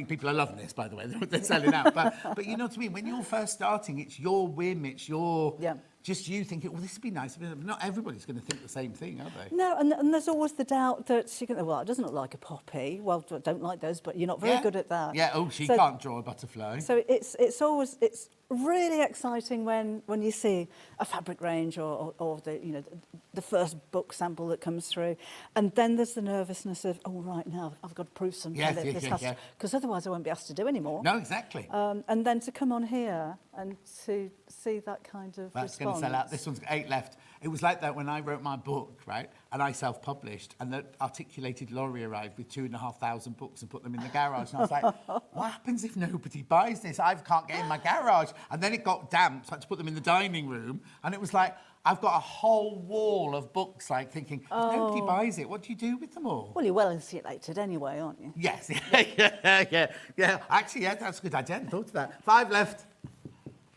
people are loving this, by the way, they're selling out, but you know what I mean? When you're first starting, it's your whim, it's your... Yeah. Just you thinking, well, this would be nice. But not everybody's going to think the same thing, are they? No, and there's always the doubt that you can, well, it doesn't look like a poppy. Well, I don't like those, but you're not very good at that. Yeah, she can't draw a butterfly. So it's always really exciting when you see a fabric range or the first book sample that comes through, and then there's the nervousness of, oh, right, now I've got to prove something. Because otherwise I won't be asked to do anymore. No, exactly. And then to come on here and to see that kind of That's going to sell out. This one's got 8 left. It was like that when I wrote my book, right? And I self-published, and the articulated lorry arrived with 2,500 books and put them in the garage. And I was like, what happens if nobody buys this? I can't get in my garage. And then it got damp, so I had to put them in the dining room. And it was like, I've got a whole wall of books, like, thinking, if nobody buys it, what do you do with them all? Well, you're well insulated anyway, aren't you? Yes. Yeah. Actually, yeah, that's a good idea. I hadn't thought of that. 5 left.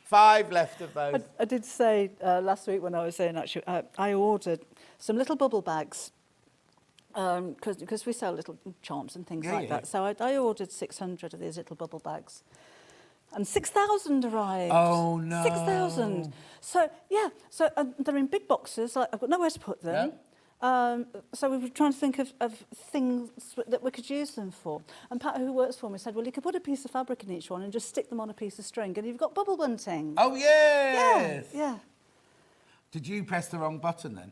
5 left of those. I did say last week when I was saying, actually, I ordered some little bubble bags because we sell little charms and things like that. So I ordered 600 of these little bubble bags. And 6,000 arrived. Oh, no. 6,000. So, yeah. So they're in big boxes. I've got nowhere to put them. Yeah. So we were trying to think of things that we could use them for. And Pat, who works for me, said, well, you could put a piece of fabric in each one and just stick them on a piece of string, and you've got bubble bunting. Oh, yes! Yeah. Did you press the wrong button, then?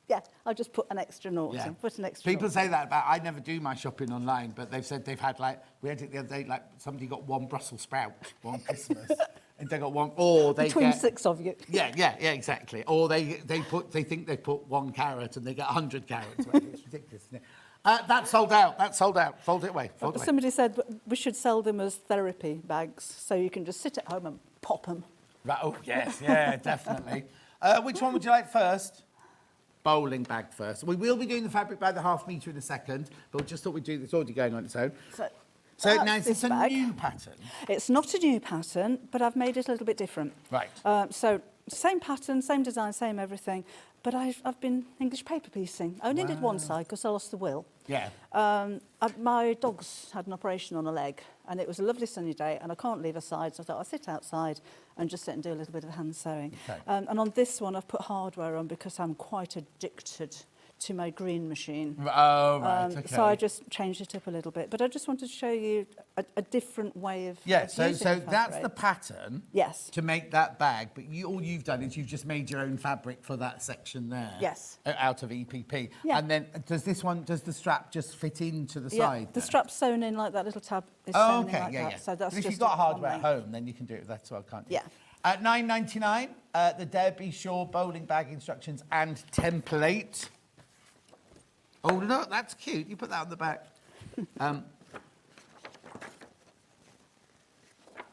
Yeah, I just put an extra nought in. Put an extra People say that about, I never do my shopping online, but they've said they've had, we had it the other day, somebody got 1 Brussels sprout, 1 Christmas. And they got 1, or they Between get... 6 of you. Yeah, exactly. Or they think they put 1 carrot and they get 100 carrots. Well, it's ridiculous, isn't it? That's sold out. Fold it away. Somebody said we should sell them as therapy bags, so you can just sit at home and pop them. Right, oh, yes, yeah, definitely. Which one would you like first? Bowling bag first. We will be doing the fabric by the half metre in a second, but we just thought we'd do this. It's already going on its own. So now, is this a new pattern? It's not a new pattern, but I've made it a little bit different. Right. So same pattern, same design, same everything, but I've been English paper piecing. I only did one side because I lost the will. Yeah. My dog's had an operation on a leg, and it was a lovely sunny day, and I can't leave a side, so I thought I'll sit outside and just sit and do a little bit of hand sewing. Okay. And on this one, I've put hardware on because I'm quite addicted to my green machine. Oh, right, okay. So I just changed it up a little bit. But I just wanted to show you a different way of so that's the pattern to make that bag, but all you've done is you've just made your own fabric for that section there. Yes. Out of EPP. Yeah. And then does the strap just fit into the side? The strap's sewn in like that, little tab is sewn in like that. So that's if just you've got hardware at home, then you can do it with that as well, can't you? Yeah. At £9.99, the Debbie Shaw bowling bag instructions and template. Oh, look, that's cute. You put that on the back.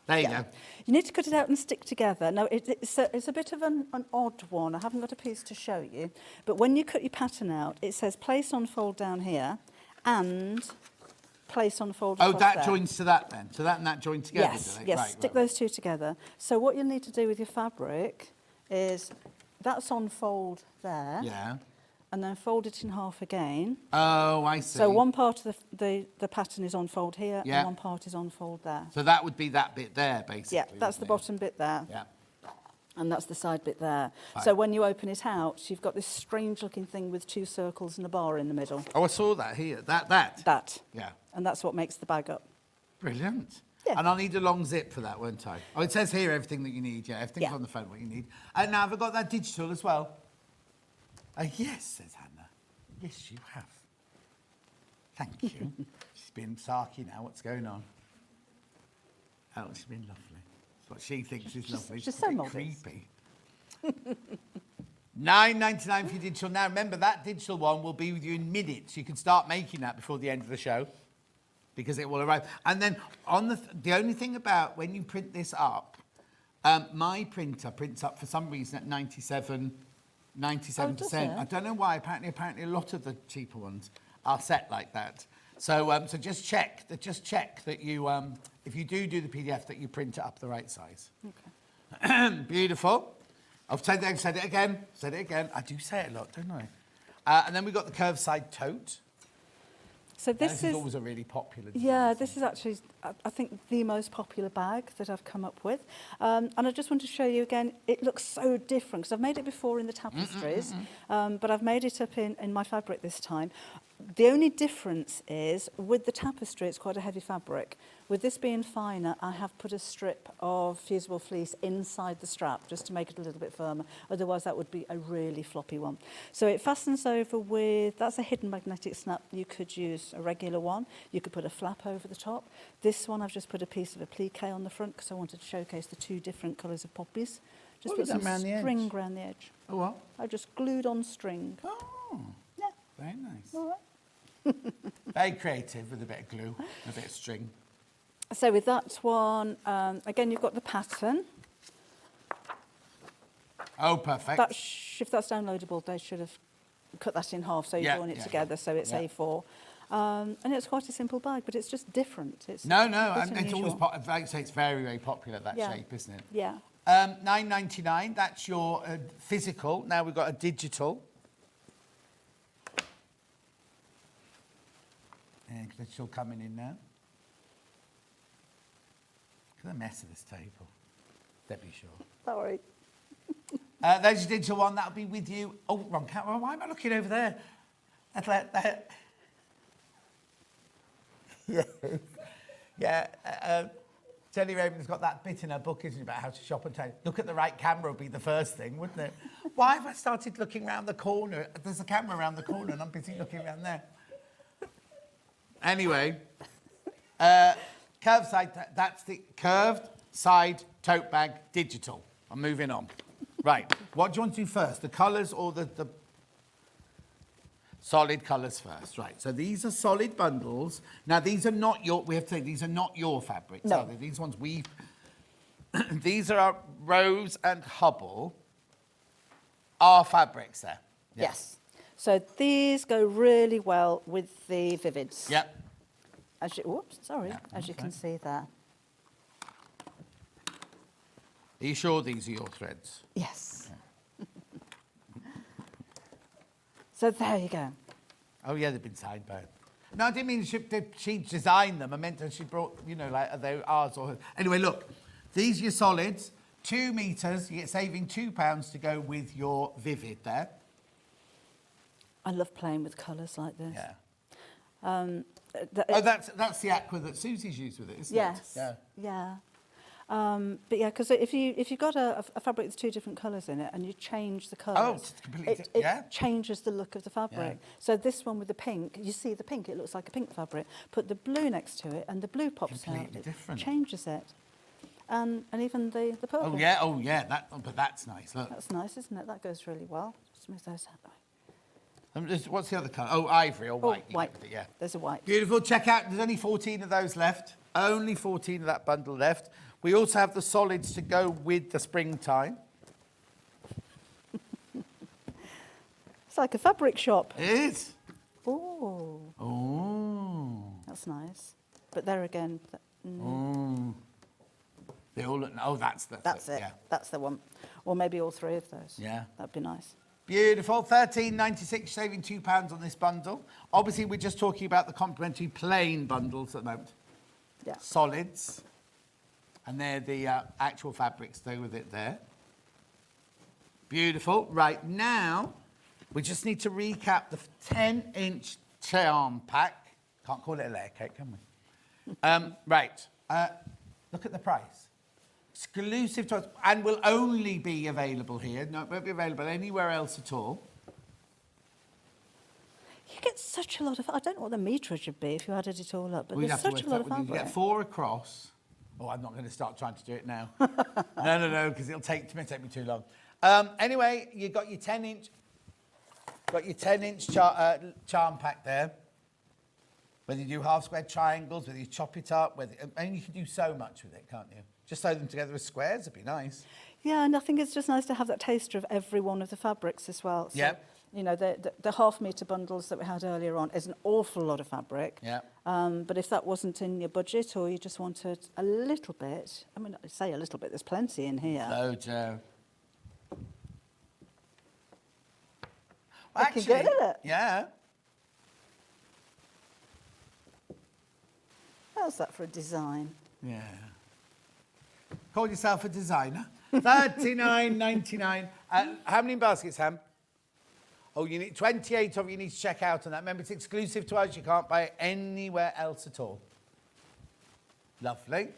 There you go. You need to cut it out and stick together. Now, it's a bit of an odd one. I haven't got a piece to show you. But when you cut your pattern out, it says place on fold down here and place on fold across that there. joins to that then? So that and that join together, Yes, do they? yes, Right, stick those two together. So what you'll need to do with your fabric is that's on fold there. Yeah. And then fold it in half again. Oh, I see. So one part of the pattern is on fold here Yeah. and one part is on fold there. So that would be that bit there, basically. Yeah, that's the bottom bit there. Yeah. And that's the side bit there. Right. So when you open it out, you've got this strange looking thing with 2 circles and a bar in the middle. Oh, I saw that here. That. Yeah. And that's what makes the bag up. Brilliant. Yeah. And I'll need a long zip for that, won't I? Oh, it says here everything that you need. Yeah, everything's on the phone, what you need. And now have I got that digital as well? Yes, says Hannah. Yes, you have. Thank you. She's been sarky now. What's going on? Oh, she's been lovely. That's what she thinks is lovely. She's so modest. Creepy. $9.99 for your digital. Now, remember, that digital one will be with you in minutes. You can start making that before the end of the show because it will arrive. And then on the only thing about when you print this up, my printer prints up for some reason at 97%. I don't know why. Apparently, a lot of the cheaper ones are set like that. So, so just check that you, if you do the PDF, that you print it up the right size. Okay. Beautiful. I've said it again. I do say it a lot, don't I? And then we've got the curved side tote. So this is always a really popular design. Yeah, this is actually, I think, the most popular bag that I've come up with. And I just want to show you again, it looks so different, because I've made it before in the tapestries, but I've made it up in my fabric this time. The only difference is, with the tapestry, it's quite a heavy fabric. With this being finer, I have put a strip of fusible fleece inside the strap, just to make it a little bit firmer. Otherwise, that would be a really floppy one. So it fastens over with, that's a hidden magnetic snap. You could use a regular one. You could put a flap over the top. This one, I've just put a piece of applique on the front, because I wanted to showcase the 2 different colours of poppies. Just put some string around the edge. Oh, what? I just glued on string. Oh, yeah. Very nice. All right. Very creative with a bit of glue, a bit of string. So with that one, again, you've got the pattern. Oh, perfect. If that's downloadable, they should have cut that in half, so you're join it together, so it's A4. And it's quite a simple bag, but it's just different. It's no, it's always, like I say, it's very, very popular, that shape, isn't it? Yeah. $9.99, that's your physical. Now we've got a digital. And digital coming in now. Look at the mess of this table. Debbie Shaw. Sorry. There's your digital one. That'll be with you. Oh, wrong camera. Why am I looking over there? Jennie Rayment has got that bit in her book, isn't it, about how to shop and tell. Look at the right camera would be the first thing, wouldn't it? Why have I started looking around the corner? There's a camera around the corner and I'm busy looking around there. Anyway, curved side, that's the curved side tote bag digital. I'm moving on. Right, what do you want to do first? The colours or the solid colours first? Right, so these are solid bundles. Now, these are not your, we have to say, these are not your fabrics, no. Are they? These ones we, these are our Rose and Hubble, our fabrics there. Yes. So these go really well with the Vivids. Yep. As you, as you can see there. Are you sure these are your threads? Yes. Yeah. So there you go. Oh, yeah, they've been signed by. No, I didn't mean she designed them. I meant that she brought, you know, like, are they ours or hers? Anyway, look, these are your solids, 2 metres. You're saving £2 to go with your Vivid there. I love playing with colours like this. Yeah. That's the aqua that Susie's used with it, isn't it? Yes. Yeah. But yeah, because if you've got a fabric with 2 different colours in it and you change the colours, it changes the look of the fabric. Yeah. So this one with the pink, you see the pink, it looks like a pink fabric. Put the blue next to it and the blue pops out. It changes it. And even the purple. Oh yeah, but that's nice, look. That's nice, isn't it? That goes really well. Just move those out. What's the other colour? Oh, ivory or white. White. Yeah. There's a white. Beautiful. Check out. There's only 14 of those left. Only 14 of that bundle left. We also have the solids to go with the springtime. It's like a fabric shop. It is. Oh. Oh. That's nice. But there again... They all look... Oh, that's it. Yeah. That's the one. Or maybe all three of those. Yeah. That'd be nice. Beautiful. £13.96, saving £2 on this bundle. Obviously, we're just talking about the complimentary plain bundles at the moment. Yeah. Solids. And they're the actual fabrics. Stay with it there. Beautiful. Right, now, we just need to recap the 10-inch charm pack. Can't call it a layer cake, can we? Right. Look at the price. Exclusive to us, and will only be available here. No, it won't be available anywhere else at all. You get such a lot of... I don't know what the meterage would be if you added it all up, but We'd there's have to such a work lot out of what you fabric. get 4 across. Oh, I'm not going to start trying to do it now. No, because it'll take me too long. Anyway, you got your 10-inch, charm pack there. Whether you do half square triangles, whether you chop it up, and you can do so much with it, can't you? Just sew them together as squares would be nice. Yeah, and I think it's just nice to have that taster of every one of the fabrics as well. So, Yep. You know, the half-metre bundles that we had earlier on is an awful lot of fabric. Yeah. But if that wasn't in your budget or you just wanted a little bit, I mean, I say a little bit, there's plenty in here. Loads, Well, actually, good, isn't it? Yeah. How's that for a design? Yeah. Call yourself a designer. $39.99. How many baskets, Ham? Oh, you need 28 of you need to check out on that. Remember, it's exclusive to us. You can't buy it anywhere else at all. Lovely.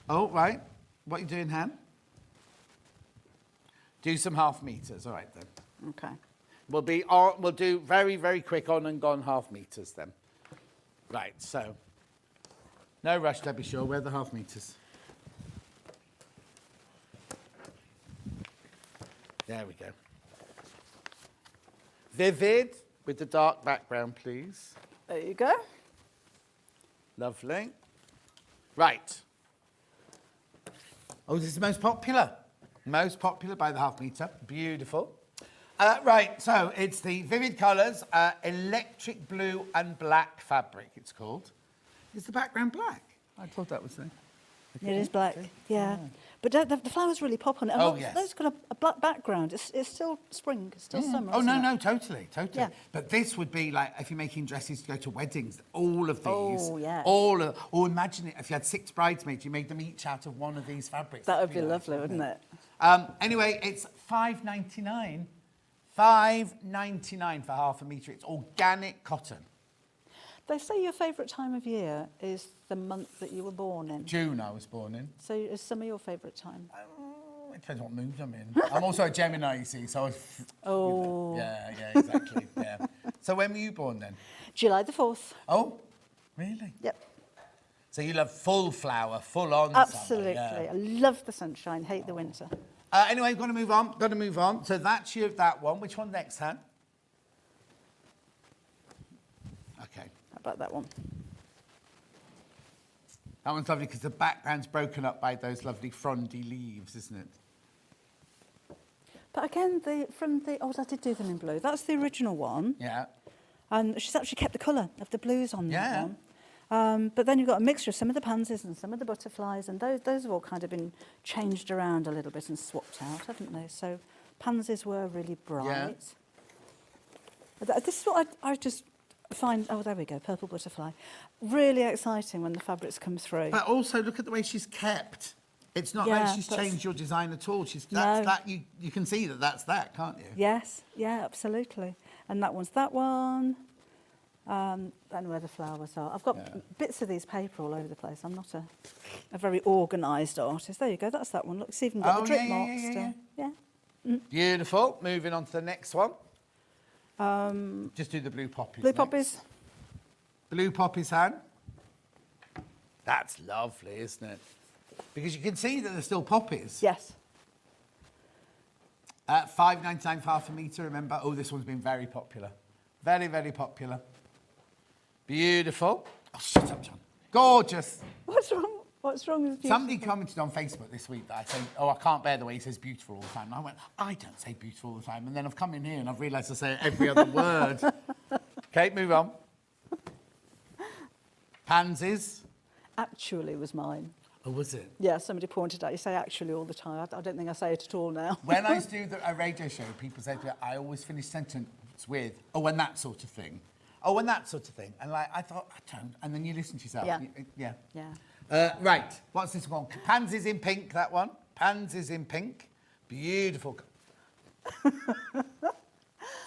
Oh, right. What are you doing, Ham? Do some half meters. All right, then. Okay. We'll do very, very quick on and gone half meters then. Right, so. No rush, Debbie Shaw. Where are the half meters? There we go. Vivid with the dark background, please. There you go. Lovely. Right. Oh, this is the most popular. Most popular by the half metre. Beautiful. Right, so it's the Vivid Colours, electric blue and black fabric, it's called. Is the background black? I thought that was the... It is black, yeah. But the flowers really pop on it. And Oh, look, yes. Those got a black background. It's still spring, it's still summer. Oh, isn't no, it? totally. Yeah. But this would be like, if you're making dresses to go to weddings, all of these. Oh, yes. Or imagine it, if you had 6 bridesmaids, you made them each out of one of these fabrics. That would be nice, lovely, wouldn't it? Anyway, it's $5.99. $5.99 for half a metre. It's organic cotton. They say your favourite time of year is the month that you were born in. June I was born in. So is summer your favourite time? It depends what mood I'm in. I'm also a Gemini, you see, so... Oh. Yeah, exactly, yeah. So when were you born then? July the 4th. Oh, really? Yep. So you love full flower, full on Absolutely. summer, yeah. I love the sunshine, hate the winter. Anyway, got to move on. So that's that one. Which one next, Han? Okay. How about that one? That one's lovely because the background's broken up by those lovely frondy leaves, isn't it? But again, oh, I did do them in blue. That's the original one. Yeah. And she's actually kept the colour of the blues on that Yeah. one. But then you've got a mixture of some of the pansies and some of the butterflies, and those have all kind of been changed around a little bit and swapped out, haven't they? So pansies were really bright. Yeah. This is what I just find, oh, there we go, purple butterfly. Really exciting when the fabrics come through. But also, look at the way she's kept. It's not like she's changed your design at all. You can see that's that, can't you? Yes, yeah, absolutely. And that one's that one. And where the flowers are. I've got bits of these paper all over the place. I'm not a very organised artist. There you go, that's that one. Look, it's even got the drip marks still. Yeah. Mm. Beautiful. Moving on to the next one. Just do the blue poppies. Blue poppies. Blue poppies, Han. That's lovely, isn't it? Because you can see that they're still poppies. Yes. $5.99 for half a metre, remember? Oh, this one's been very popular. Very, very popular. Beautiful. Oh, shut up, John. Gorgeous. What's wrong? What's wrong with beautiful? Somebody commented on Facebook this week that I say, I can't bear the way he says beautiful all the time. And I went, I don't say beautiful all the time. And then I've come in here and I've realised I say every other word. Okay, move on. Pansies. Actually was mine. Oh, was it? Yeah, somebody pointed out, you say actually all the time. I don't think I say it at all now. When I do a radio show, people say to me, I always finish sentence with, oh, and that sort of thing. Oh, and that sort of thing. And like, I thought, I don't. And then you listen to yourself. Yeah. Right, what's this one? Pansies in pink, that one. Pansies in pink. Beautiful.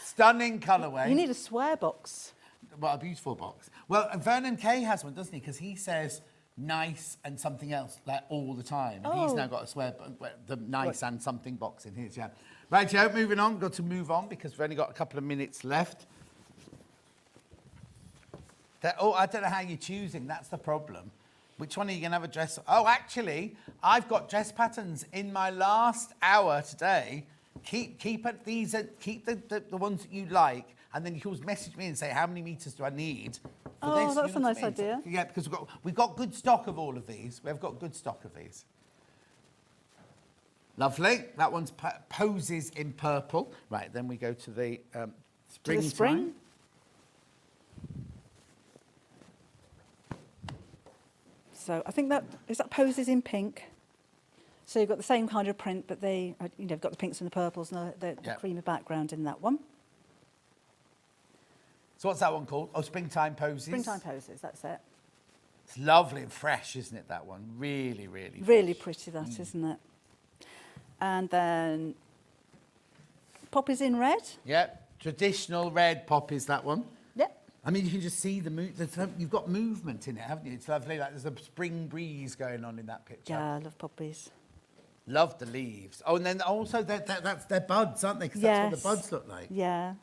Stunning colourway. You need a swear box. Well, a beautiful box. Well, Vernon Kay has one, doesn't he? Because he says nice and something else like all the time. And he's now got a swear, the nice and something box in his, yeah. Right, Joe, moving on. Got to move on because we've only got a couple of minutes left. I don't know how you're choosing. That's the problem. Which one are you going to have a dress? Oh, actually, I've got dress patterns in my last hour today. Keep the ones that you like, and then you can always message me and say, how many meters do I need for this? That's a nice idea. Yeah, because we've got good stock of all of these. We've got good stock of these. Lovely. That one's poses in purple. Right, then we go to the spring. Spring. So I think that poses in pink. So you've got the same kind of print, but you've got the pinks and the purples and the creamy background in that one. So what's that one called? Oh, Springtime Poses. Springtime Poses, that's it. It's lovely and fresh, isn't it, that one? Really, really fresh. Really pretty, that, isn't it? And then poppies in red. Yep, traditional red poppies, that one. Yep. I mean, you can just see you've got movement in it, haven't you? It's lovely, like there's a spring breeze going on in that picture. Yeah, I love poppies. Love the leaves. Oh, and then also that's their buds, aren't they? Because that's what the buds look like. Yeah.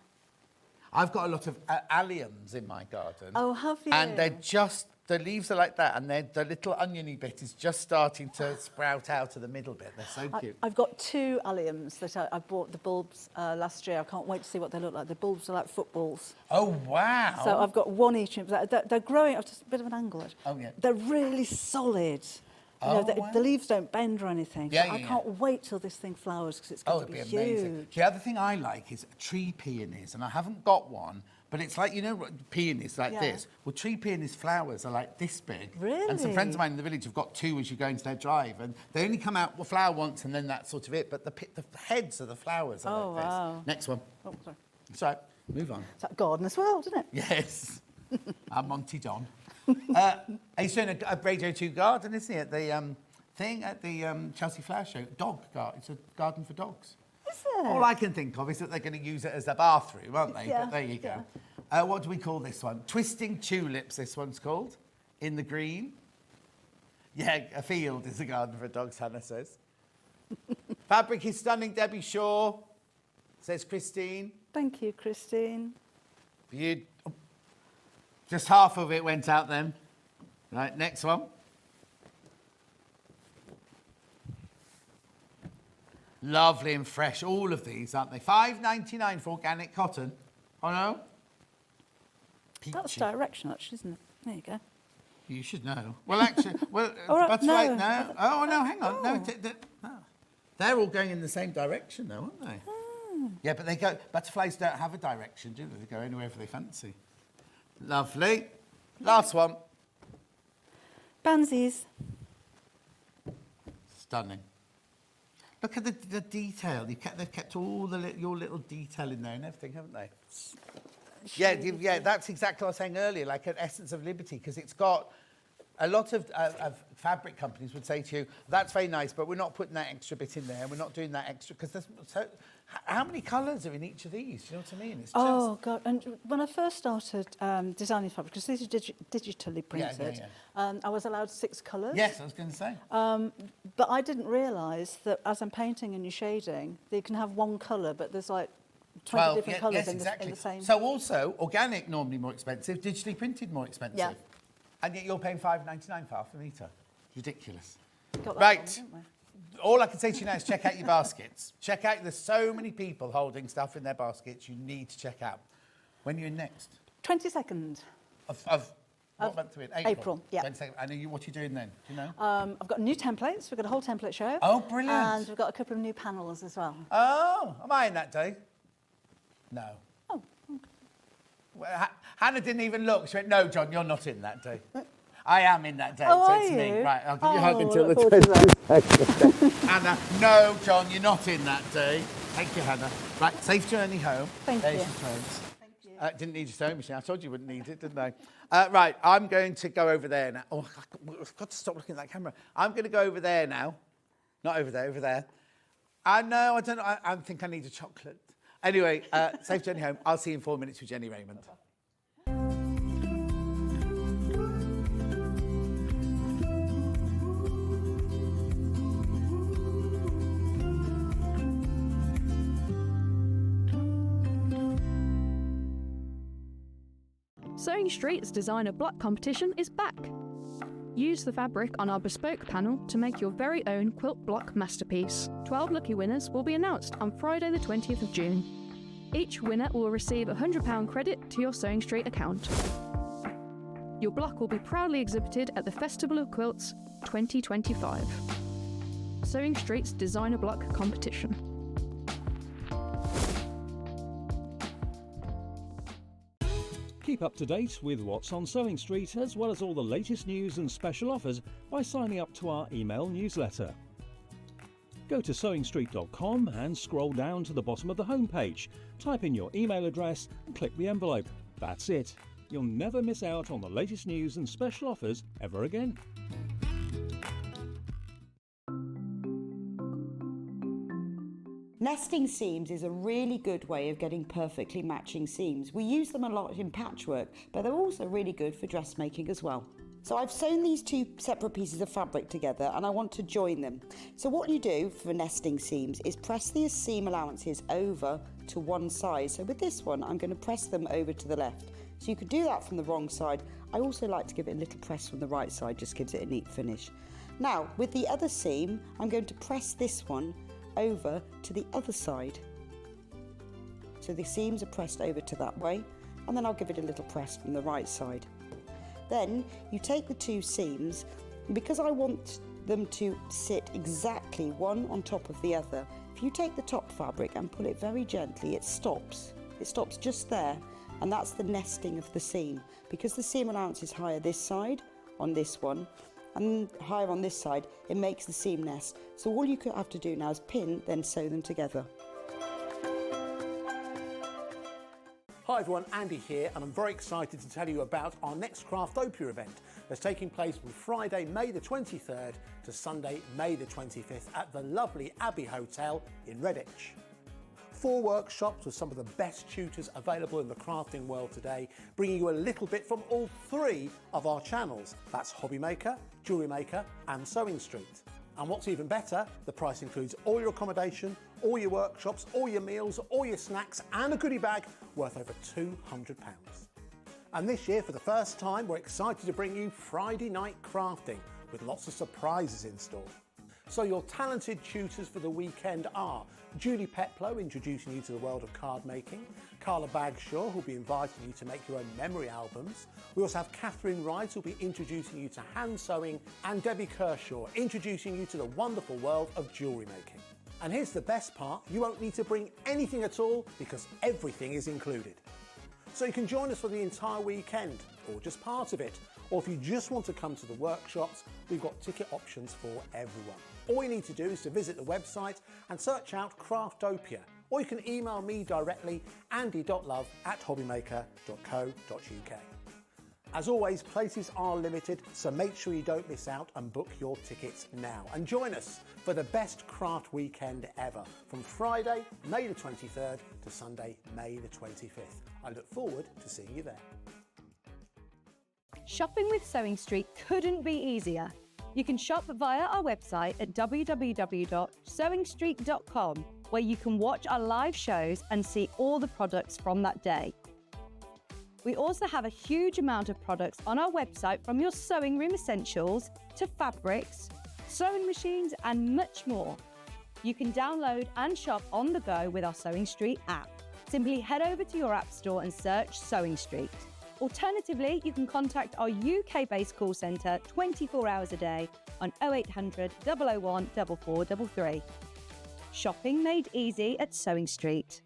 I've got a lot of alliums in my garden. Oh, have you? And the leaves are like that, and the little oniony bit is just starting to sprout out of the middle bit. They're so cute. I've got 2 alliums that I bought the bulbs last year. I can't wait to see what they look like. The bulbs are like footballs. Oh, wow. So I've got 1 each. They're growing at a bit of an angle. Oh, yeah. They're really solid. Wow. The leaves don't bend or anything. Yeah, I can't wait till this thing flowers because it's going to be amazing. huge. The other thing I like is tree peonies, and I haven't got one, but it's like, peonies like this. Well, tree peonies flowers are like this big. Really? And some friends of mine in the village have got 2 as you go into their drive, and they only come out flower once, and then that's sort of it. But the heads of the flowers are like this. Next one. Oh, sorry. It's all right. Move on. It's like Gardener's World, isn't it? Yes. I'm Monty Don. He's doing a Radio 2 garden, isn't he, at the thing at the Chelsea Flower Show? Dog garden. It's a garden for dogs. Is it? All I can think of is that they're going to use it as a bathroom, aren't they? Yeah, But there you go. yeah. What do we call this one? Twisting Tulips, this one's called. In the green. Yeah, a field is a garden for dogs, Hannah says. Fabric is stunning, Debbie Shaw, says Christine. Thank you, Christine. Just half of it went out then. Right, next one. Lovely and fresh, all of these, aren't they? $5.99 for organic cotton. Oh, no? Peachy. That's direction, actually, isn't it? There you go. You should know. Well, actually, right, no. No. Oh, no, hang on. No, they're all going in the same direction, though, aren't they? Yeah, but butterflies don't have a direction, do they? They go anywhere they fancy. Lovely. Last one. Pansies. Stunning. Look at the detail. They've kept all your little detail in there and everything, haven't they? Yeah, that's exactly what I was saying earlier, like an essence of liberty, because it's got a lot of fabric companies would say to you, that's very nice, but we're not putting that extra bit in there, we're not doing that extra, because how many colours are in each of these? Do you know what I mean? It's God. And when I first started designing fabric, because these are digitally printed, I was allowed 6 colours. Yes, I was going to say. But I didn't realise that as I'm painting and you're shading, you can have 1 colour, but there's like 20 different colours in the same. So also, organic normally more expensive, digitally printed more expensive. Yeah. And yet you're paying $5.99 for half a metre. Ridiculous. Got that Right. wrong, didn't we? All I can say to you now is check out your baskets. There's so many people holding stuff in their baskets you need to check out. When are you in next? 22nd. Of What month are we in? April, yeah. 22nd. And what are you doing then? Do you know? I've got new templates. We've got a whole template show. Oh, brilliant. And we've got a couple of new panels as well. Oh, am I in that day? No. Oh, okay. Well, Hannah didn't even look. She went, no, John, you're not in that day. I am in that day, Oh, so are it's me. you? Right, I'll give you a hug Oh, until the look forward to 22nd. Hannah, no, John, you're not in that day. Thank you, Hannah. Right, safe journey home. Thank There's you. your friends. Didn't need your sewing machine. I told you wouldn't need it, didn't I? Right, I'm going to go over there now. Oh, I've got to stop looking at that camera. I'm going to go over there now. Not over there, over there. I know, I don't know. I think I need a chocolate. Anyway, safe journey home. I'll see you in 4 minutes with Jennie Rayment. Sewing Street's designer block competition is back. Use the fabric on our bespoke panel to make your very own quilt block masterpiece. 12 lucky winners will be announced on Friday the 20th of June. Each winner will receive a £100 credit to your Sewing Street account. Your block will be proudly exhibited at the Festival of Quilts 2025. Sewing Street's designer block competition. Keep up to date with what's on Sewing Street, as well as all the latest news and special offers by signing up to our email newsletter. Go to sewingstreet.com and scroll down to the bottom of the homepage. Type in your email address and click the envelope. That's it. You'll never miss out on the latest news and special offers ever again. Nesting seams is a really good way of getting perfectly matching seams. We use them a lot in patchwork, but they're also really good for dressmaking as well. So I've sewn these two separate pieces of fabric together and I want to join them. So what you do for nesting seams is press the seam allowances over to one side. So with this one, I'm going to press them over to the left. So you could do that from the wrong side. I also like to give it a little press from the right side, just gives it a neat finish. Now, with the other seam, I'm going to press this one over to the other side. So the seams are pressed over to that way, and then I'll give it a little press from the right side. Then you take the two seams, and because I want them to sit exactly one on top of the other, if you take the top fabric and pull it very gently, it stops. It stops just there, and that's the nesting of the seam. Because the seam allowance is higher this side on this one, and higher on this side, it makes the seam nest. So all you have to do now is pin, then sew them together. Hi everyone, Andy here, and I'm very excited to tell you about our next Craftopia event that's taking place from Friday, May the 23rd to Sunday, May the 25th at the lovely Abbey Hotel in Redditch. 4 workshops with some of the best tutors available in the crafting world today, bringing you a little bit from all 3 of our channels. That's Hobby Maker, Jewellery Maker and Sewing Street. And what's even better, the price includes all your accommodation, all your workshops, all your meals, all your snacks and a goodie bag worth over £200. And this year, for the first time, we're excited to bring you Friday night crafting with lots of surprises in store. So your talented tutors for the weekend are Julie Peplow, introducing you to the world of card making, Carla Bagshaw, who'll be inviting you to make your own memory albums. We also have Catherine Wright, who'll be introducing you to hand sewing, and Debbie Kershaw, introducing you to the wonderful world of jewellery making. And here's the best part, you won't need to bring anything at all because everything is included. So you can join us for the entire weekend, or just part of it. Or if you just want to come to the workshops, we've got ticket options for everyone. All you need to do is to visit the website and search out Craftopia, or you can email me directly, andy.love@hobbymaker.co.uk. As always, places are limited, so make sure you don't miss out and book your tickets now. And join us for the best craft weekend ever, from Friday, May the 23rd to Sunday, May the 25th. I look forward to seeing you there. Shopping with Sewing Street couldn't be easier. You can shop via our website at www.sewingstreet.com, where you can watch our live shows and see all the products from that day. We also have a huge amount of products on our website, from your sewing room essentials to fabrics, sewing machines and much more. You can download and shop on the go with our Sewing Street app. Simply head over to your app store and search Sewing Street. Alternatively, you can contact our UK-based call centre 24 hours a day on 0800 001 4433. Shopping made easy at Sewing Street.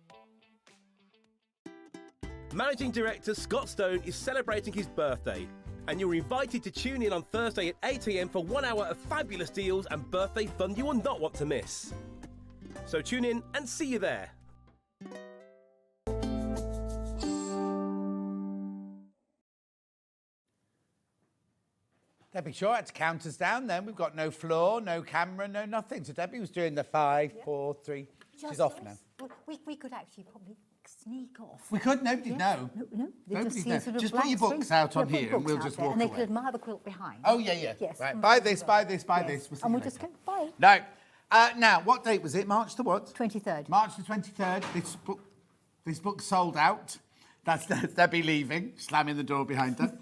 Managing Director Scott Stone is celebrating his birthday, and you're invited to tune in on Thursday at 8 a.m. for 1 hour of fabulous deals and birthday fun you will not want to miss. So tune in and see you there. Debbie Shaw had to count us down then. We've got no floor, no camera, no nothing. So Debbie was doing the 5, 4, 3. She's off now. We could actually probably sneak off. We could, nobody'd know. No. Nobody'd know. Just put your books out on here and we'll just walk away. And they could admire the quilt behind. Oh, yeah. Yes. Right, buy this, buy this, buy this. We'll see And you we'll just later. go, bye. No. Now, what date was it? March the what? 23rd. March the 23rd. This book sold out. That's Debbie leaving, slamming the door behind her.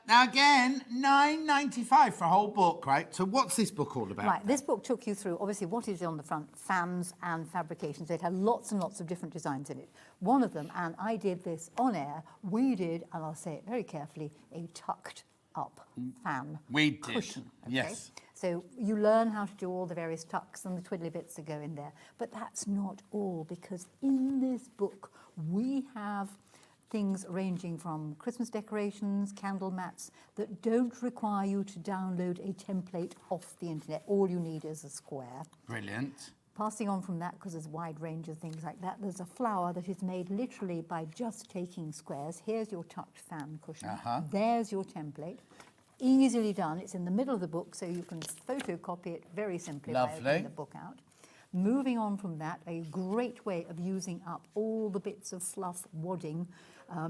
Now again, $9.95 for a whole book, right? So what's this book all about? Right, this book took you through, obviously, what is on the front, fans and fabrications. It had lots and lots of different designs in it. One of them, and I did this on air, we did, and I'll say it very carefully, a tucked up fan cushion. Okay? Yes. So you learn how to do all the various tucks and the twiddly bits that go in there. But that's not all, because in this book, we have things ranging from Christmas decorations, candle mats that don't require you to download a template off the internet. All you need is a square. Brilliant. Passing on from that, because there's a wide range of things like that, there's a flower that is made literally by just taking squares. Here's your tucked fan cushion. There's your template. Easily done. It's in the middle of the book, so you can photocopy it very simply by opening the book out. Moving on from that, a great way of using up all the bits of fluff, wadding,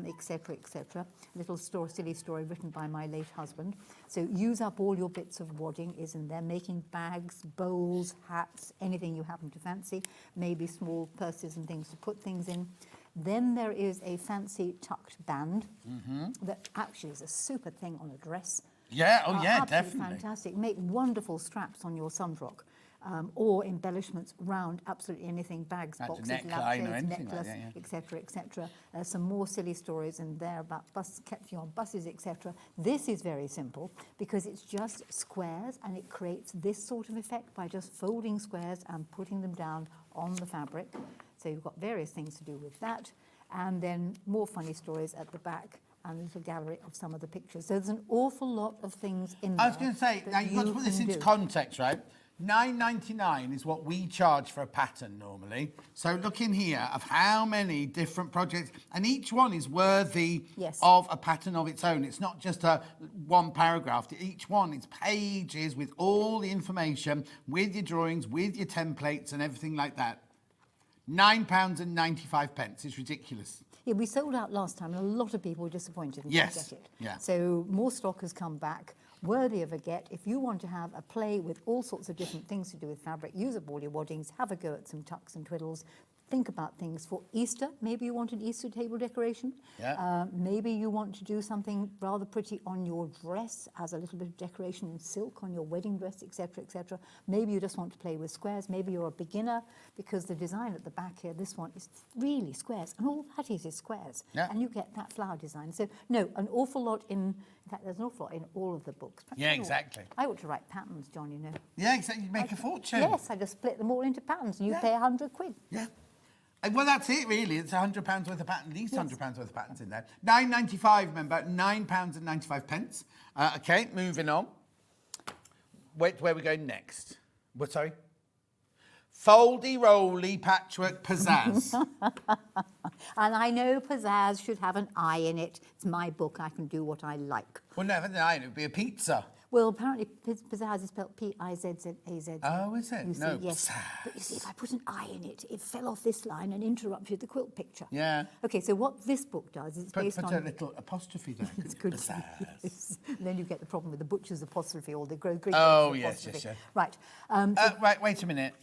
etc., etc. Little silly story written by my late husband. So use up all your bits of wadding is in there, making bags, bowls, hats, anything you happen to fancy, maybe small purses and things to put things in. Then there is a fancy tucked band that actually is a super thing on a dress. Yeah, oh yeah, absolutely definitely. Fantastic. Make wonderful straps on your sunfrock. Or embellishments round absolutely anything, bags, boxes, lampshades, necklace, etc., etc. Some more silly stories in there about catching on buses, etc. This is very simple because it's just squares and it creates this sort of effect by just folding squares and putting them down on the fabric. So you've got various things to do with that. And then more funny stories at the back and a little gallery of some of the pictures. So there's an awful lot of things in there. I was going to say, now you've got to put this into context, right? $9.99 is what we charge for a pattern normally. So look in here of how many different projects, and each one is worthy of a pattern of its own. It's not just a one paragraph. Each one is pages with all the information, with your drawings, with your templates and everything like that. £9.95. It's ridiculous. Yeah, we sold out last time and a lot of people were disappointed and didn't get it. Yeah. So more stock has come back. Worthy of a get. If you want to have a play with all sorts of different things to do with fabric, use up all your waddings, have a go at some tucks and twiddles, think about things for Easter. Maybe you want an Easter table decoration. Yeah. Maybe you want to do something rather pretty on your dress as a little bit of decoration in silk on your wedding dress, etc., etc. Maybe you just want to play with squares. Maybe you're a beginner because the design at the back here, this one is really squares, and all that is squares. Yeah. And you get that flower design. So no, an awful lot in fact, there's an awful lot in all of the books. Yeah, exactly. I ought to write patterns, John, you know. Yeah, exactly. You make a fortune. Yes, I just split them all into patterns and you pay £100. Yeah. Well, that's it, really. It's £100 worth of patterns, at least £100 worth of patterns in there. £9.95, remember, £9.95. OK, moving on. Wait, where are we going next? What, sorry? Foldy, Rolly, Patchwork, Pzzazz. And I know Pzzazz should have an I in it. It's my book. I can do what I like. Well, no, an I, it would be a pizza. Well, apparently Pzzazz is spelled P-I-Z-Z-A-Z. Oh, is it? No. Yes. But you see, if I put an I in it, it fell off this line and interrupted the quilt picture. Yeah. OK, so what this book does is based on... Put a little apostrophe there. It's good. Yes. Then you get the problem with the butcher's apostrophe or the Greek apostrophe. Oh, yes. Right. Right, wait a minute.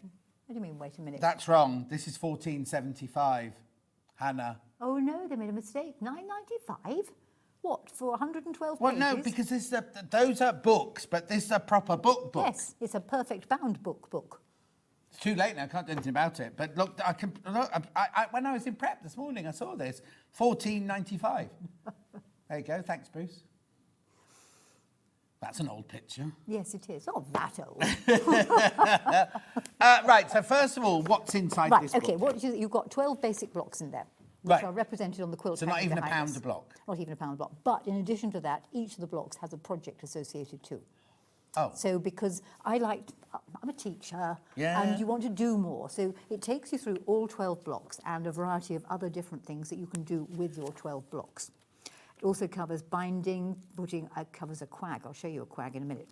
What do you mean, wait a minute? That's wrong. This is $14.75, Hannah. Oh, no, they made a mistake. $9.95? What, for 112 pages? Well, no, because those are books, but this is a proper book. Yes, it's a perfect bound book. It's too late now, can't do anything about it. But look, when I was in prep this morning, I saw this, $14.95. There you go, thanks, Bruce. That's an old picture. Yes, it is. Not that old. Right, so first of all, what's inside this book? Okay, you've got 12 basic blocks in there, which are represented on the quilt. So not even a pound a block? Not even a pound a block. But in addition to that, each of the blocks has a project associated too. Oh. So because I'm a teacher, Yeah. and you want to do more. So it takes you through all 12 blocks and a variety of other different things that you can do with your 12 blocks. It also covers binding, covers a quag. I'll show you a quag in a minute.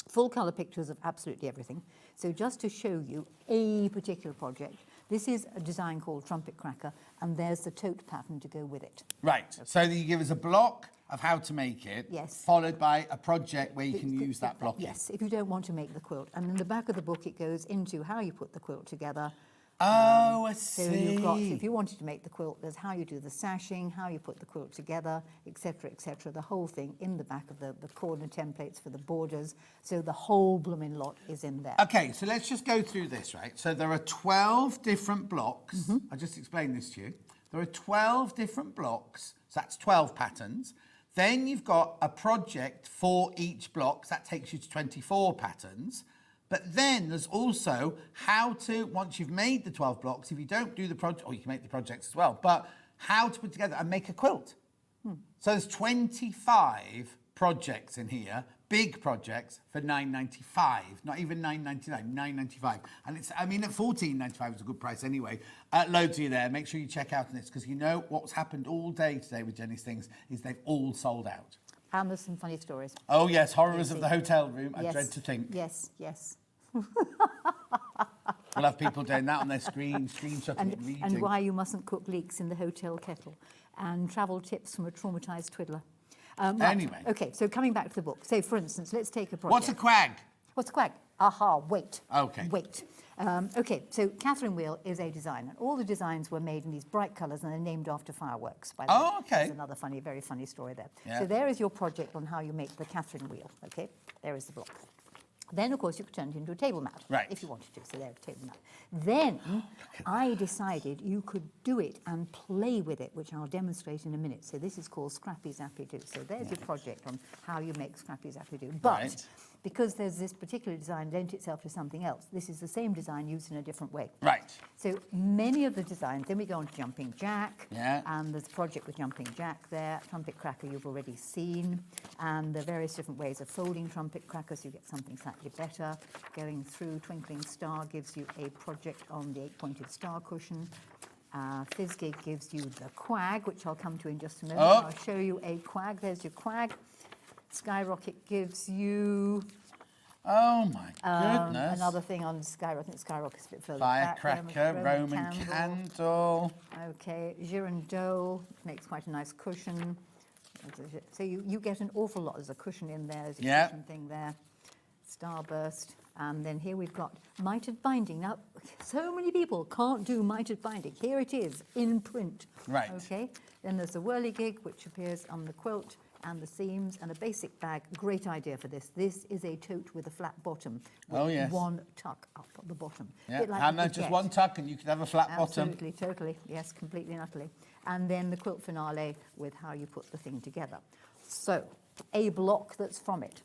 Full colour pictures of absolutely everything. So just to show you a particular project, this is a design called Trumpet Cracker, and there's the tote pattern to go with it. Right, so you give us a block of how to make it, yes, followed by a project where you can use that block. Yes, if you don't want to make the quilt. And in the back of the book, it goes into how you put the quilt together. Oh, I see. So you've got, if you wanted to make the quilt, there's how you do the sashing, how you put the quilt together, etc., etc. The whole thing in the back of the corner templates for the borders. So the whole blooming lot is in there. Okay, so let's just go through this, right? So there are 12 different blocks. I'll just explain this to you. There are 12 different blocks, so that's 12 patterns. Then you've got a project for each block, so that takes you to 24 patterns. But then there's also how to, once you've made the 12 blocks, if you don't do the project, or you can make the projects as well, but how to put together and make a quilt. So there's 25 projects in here, big projects for $9.95, not even $9.99, $9.95. And it's, I mean, at $14.95 is a good price anyway. Loads of you there. Make sure you check out on this, because you know what's happened all day today with Jennie's things is they've all sold out. And there's some funny stories. Oh yes, horrors of the hotel room. I dread to think. Yes, yes. We'll have people doing that on their screen, screenshotting it, reading. And why you mustn't cook leeks in the hotel kettle. And travel tips from a traumatised twiddler. Right. Anyway. Okay, so coming back to the book. So, for instance, let's take a project. What's a quag? What's a quag? Aha, wait. Okay. Wait. Okay, so Catherine Wheel is a designer. All the designs were made in these bright colours and they're named after fireworks, by the way. Oh, okay. There's another funny, very funny story there. Yeah. So there is your project on how you make the Catherine Wheel, okay? There is the block. Then, of course, you could turn it into a table mat, if you wanted to. So there's a table mat. Then I decided you could do it and play with it, which I'll demonstrate in a minute. So this is called Scrappy Zappy Doo. So there's your project on how you make Scrappy Zappy Doo. But because there's this particular design lent itself to something else, this is the same design used in a different way. Right. So many of the designs, then we go on to Jumping Jack, Yeah. and there's a project with Jumping Jack there, Trumpet Cracker you've already seen, and the various different ways of folding Trumpet Cracker so you get something slightly better. Going through Twinkling Star gives you a project on the 8-pointed star cushion. Fizzgig gives you the quag, which I'll come to in just a moment. Oh. I'll show you a quag. There's your quag. Skyrocket gives you... Oh my goodness. Another thing on Skyrocket. Skyrocket's a bit further back. Firecracker, Roman candle. Okay, Girandole makes quite a nice cushion. So you get an awful lot. There's a cushion in there, there's a cushion thing there. Starburst. And then here we've got mitered binding. Now, so many people can't do mitered binding. Here it is, in print. Right. Okay. Then there's the whirligig, which appears on the quilt, and the seams, and a basic bag. Great idea for this. This is a tote with a flat bottom, with one tuck up at the bottom. Yeah, Bit like and the then just baguette. one tuck and you could have a flat bottom. Absolutely, totally. Yes, completely and utterly. And then the quilt finale with how you put the thing together. So, a block that's from it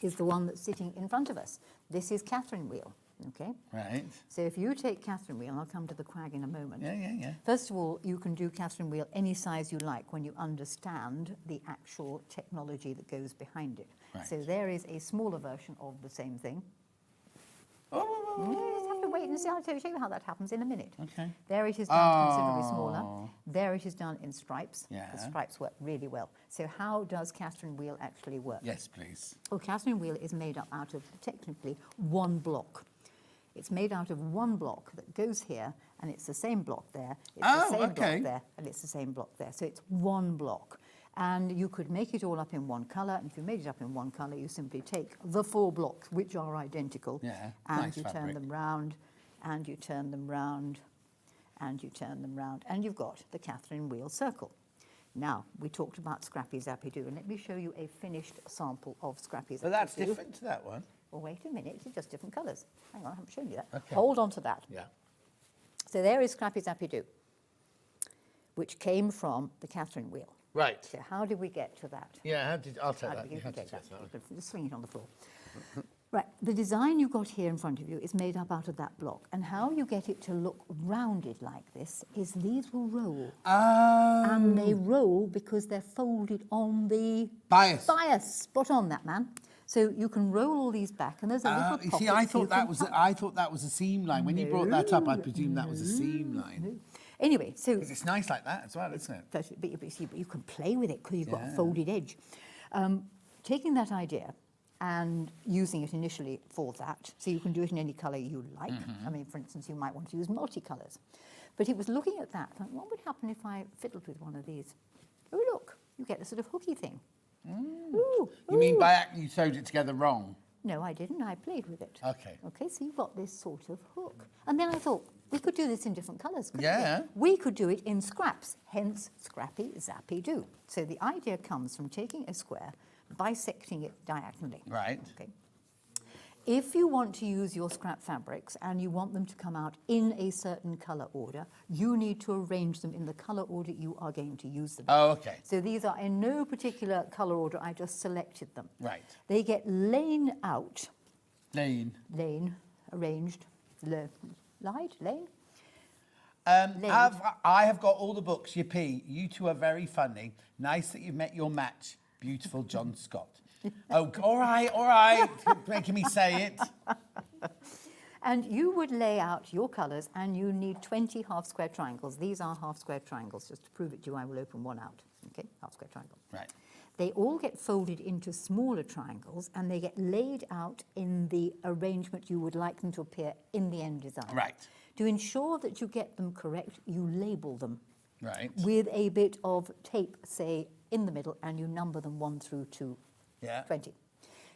is the one that's sitting in front of us. This is Catherine Wheel. Okay. Right. So if you take Catherine Wheel, and I'll come to the quag in a moment. Yeah. First of all, you can do Catherine Wheel any size you like when you understand the actual technology that goes behind it. Right. So there is a smaller version of the same thing. You just have to wait and see. I'll show you how that happens in a minute. Okay. There it is done considerably smaller. There it is done in stripes. Yeah. The stripes work really well. So how does Catherine Wheel actually work? Yes, please. Well, Catherine Wheel is made up out of technically one block. It's made out of one block that goes here, and it's the same block there. It's the same block there, and it's the same block there. So it's one block. And you could make it all up in one colour, and if you made it up in one colour, you simply take the 4 blocks, which are identical, and nice you turn them round, and you turn them round, and you turn them round, and you've got the Catherine Wheel circle. Now, we talked about Scrappy Zappy Doo, and let me show you a finished sample of Scrappy Zappy Doo. But that's different to that one. Well, wait a minute, it's just different colours. Hang on, I haven't shown you that. Okay. Hold on to that. Yeah. So there is Scrappy Zappy Doo, which came from the Catherine wheel. Right. So how did we get to that? Yeah, I'll take How that. did we You have to get take that? that. Just swing it on the floor. Right, the design you've got here in front of you is made up out of that block. And how you get it to look rounded like this is these will roll. Oh. And they roll because they're folded on the... Bias. Bias. Spot on that, man. So you can roll all these back, and there's a little You pocket. see, I so you thought that can was tuck. I thought that was a seam line. When you brought that up, I presumed that was a seam line. Anyway, so... Because it's nice like that as well, isn't it? But you can play with it because you've got a Yeah. folded edge. Taking that idea and using it initially for that, so you can do it in any colour you like. I mean, for instance, you might want to use multicolours. But it was looking at that, thought, what would happen if I fiddled with one of these? Oh, look, you get a sort of hooky thing. Ooh, You mean ooh. by acting you sewed it together wrong? No, I didn't. I played with it. Okay. Okay, so you've got this sort of hook. And then I thought, we could do this in different colours, couldn't Yeah. we? We could do it in scraps, hence Scrappy Zappy Doo. So the idea comes from taking a square, bisecting it diagonally. Right. Okay. If you want to use your scrap fabrics and you want them to come out in a certain colour order, you need to arrange them in the colour order you are going to use them. Oh, okay. So these are in no particular colour order, I just selected them. Right. They get lain out. Lane. Lane, arranged, lied, lane? Lane. I have got all the books, Yippee. You two are very funny. Nice that you've met your match. Beautiful John Scott. Oh, all right. Making me say it. And you would lay out your colours and you need 20 half-square triangles. These are half-square triangles. Just to prove it to you, I will open one out. Okay, half-square triangle. Right. They all get folded into smaller triangles and they get laid out in the arrangement you would like them to appear in the end design. Right. To ensure that you get them correct, you label them. Right. With a bit of tape, say, in the middle, and you number them 1 through to 20.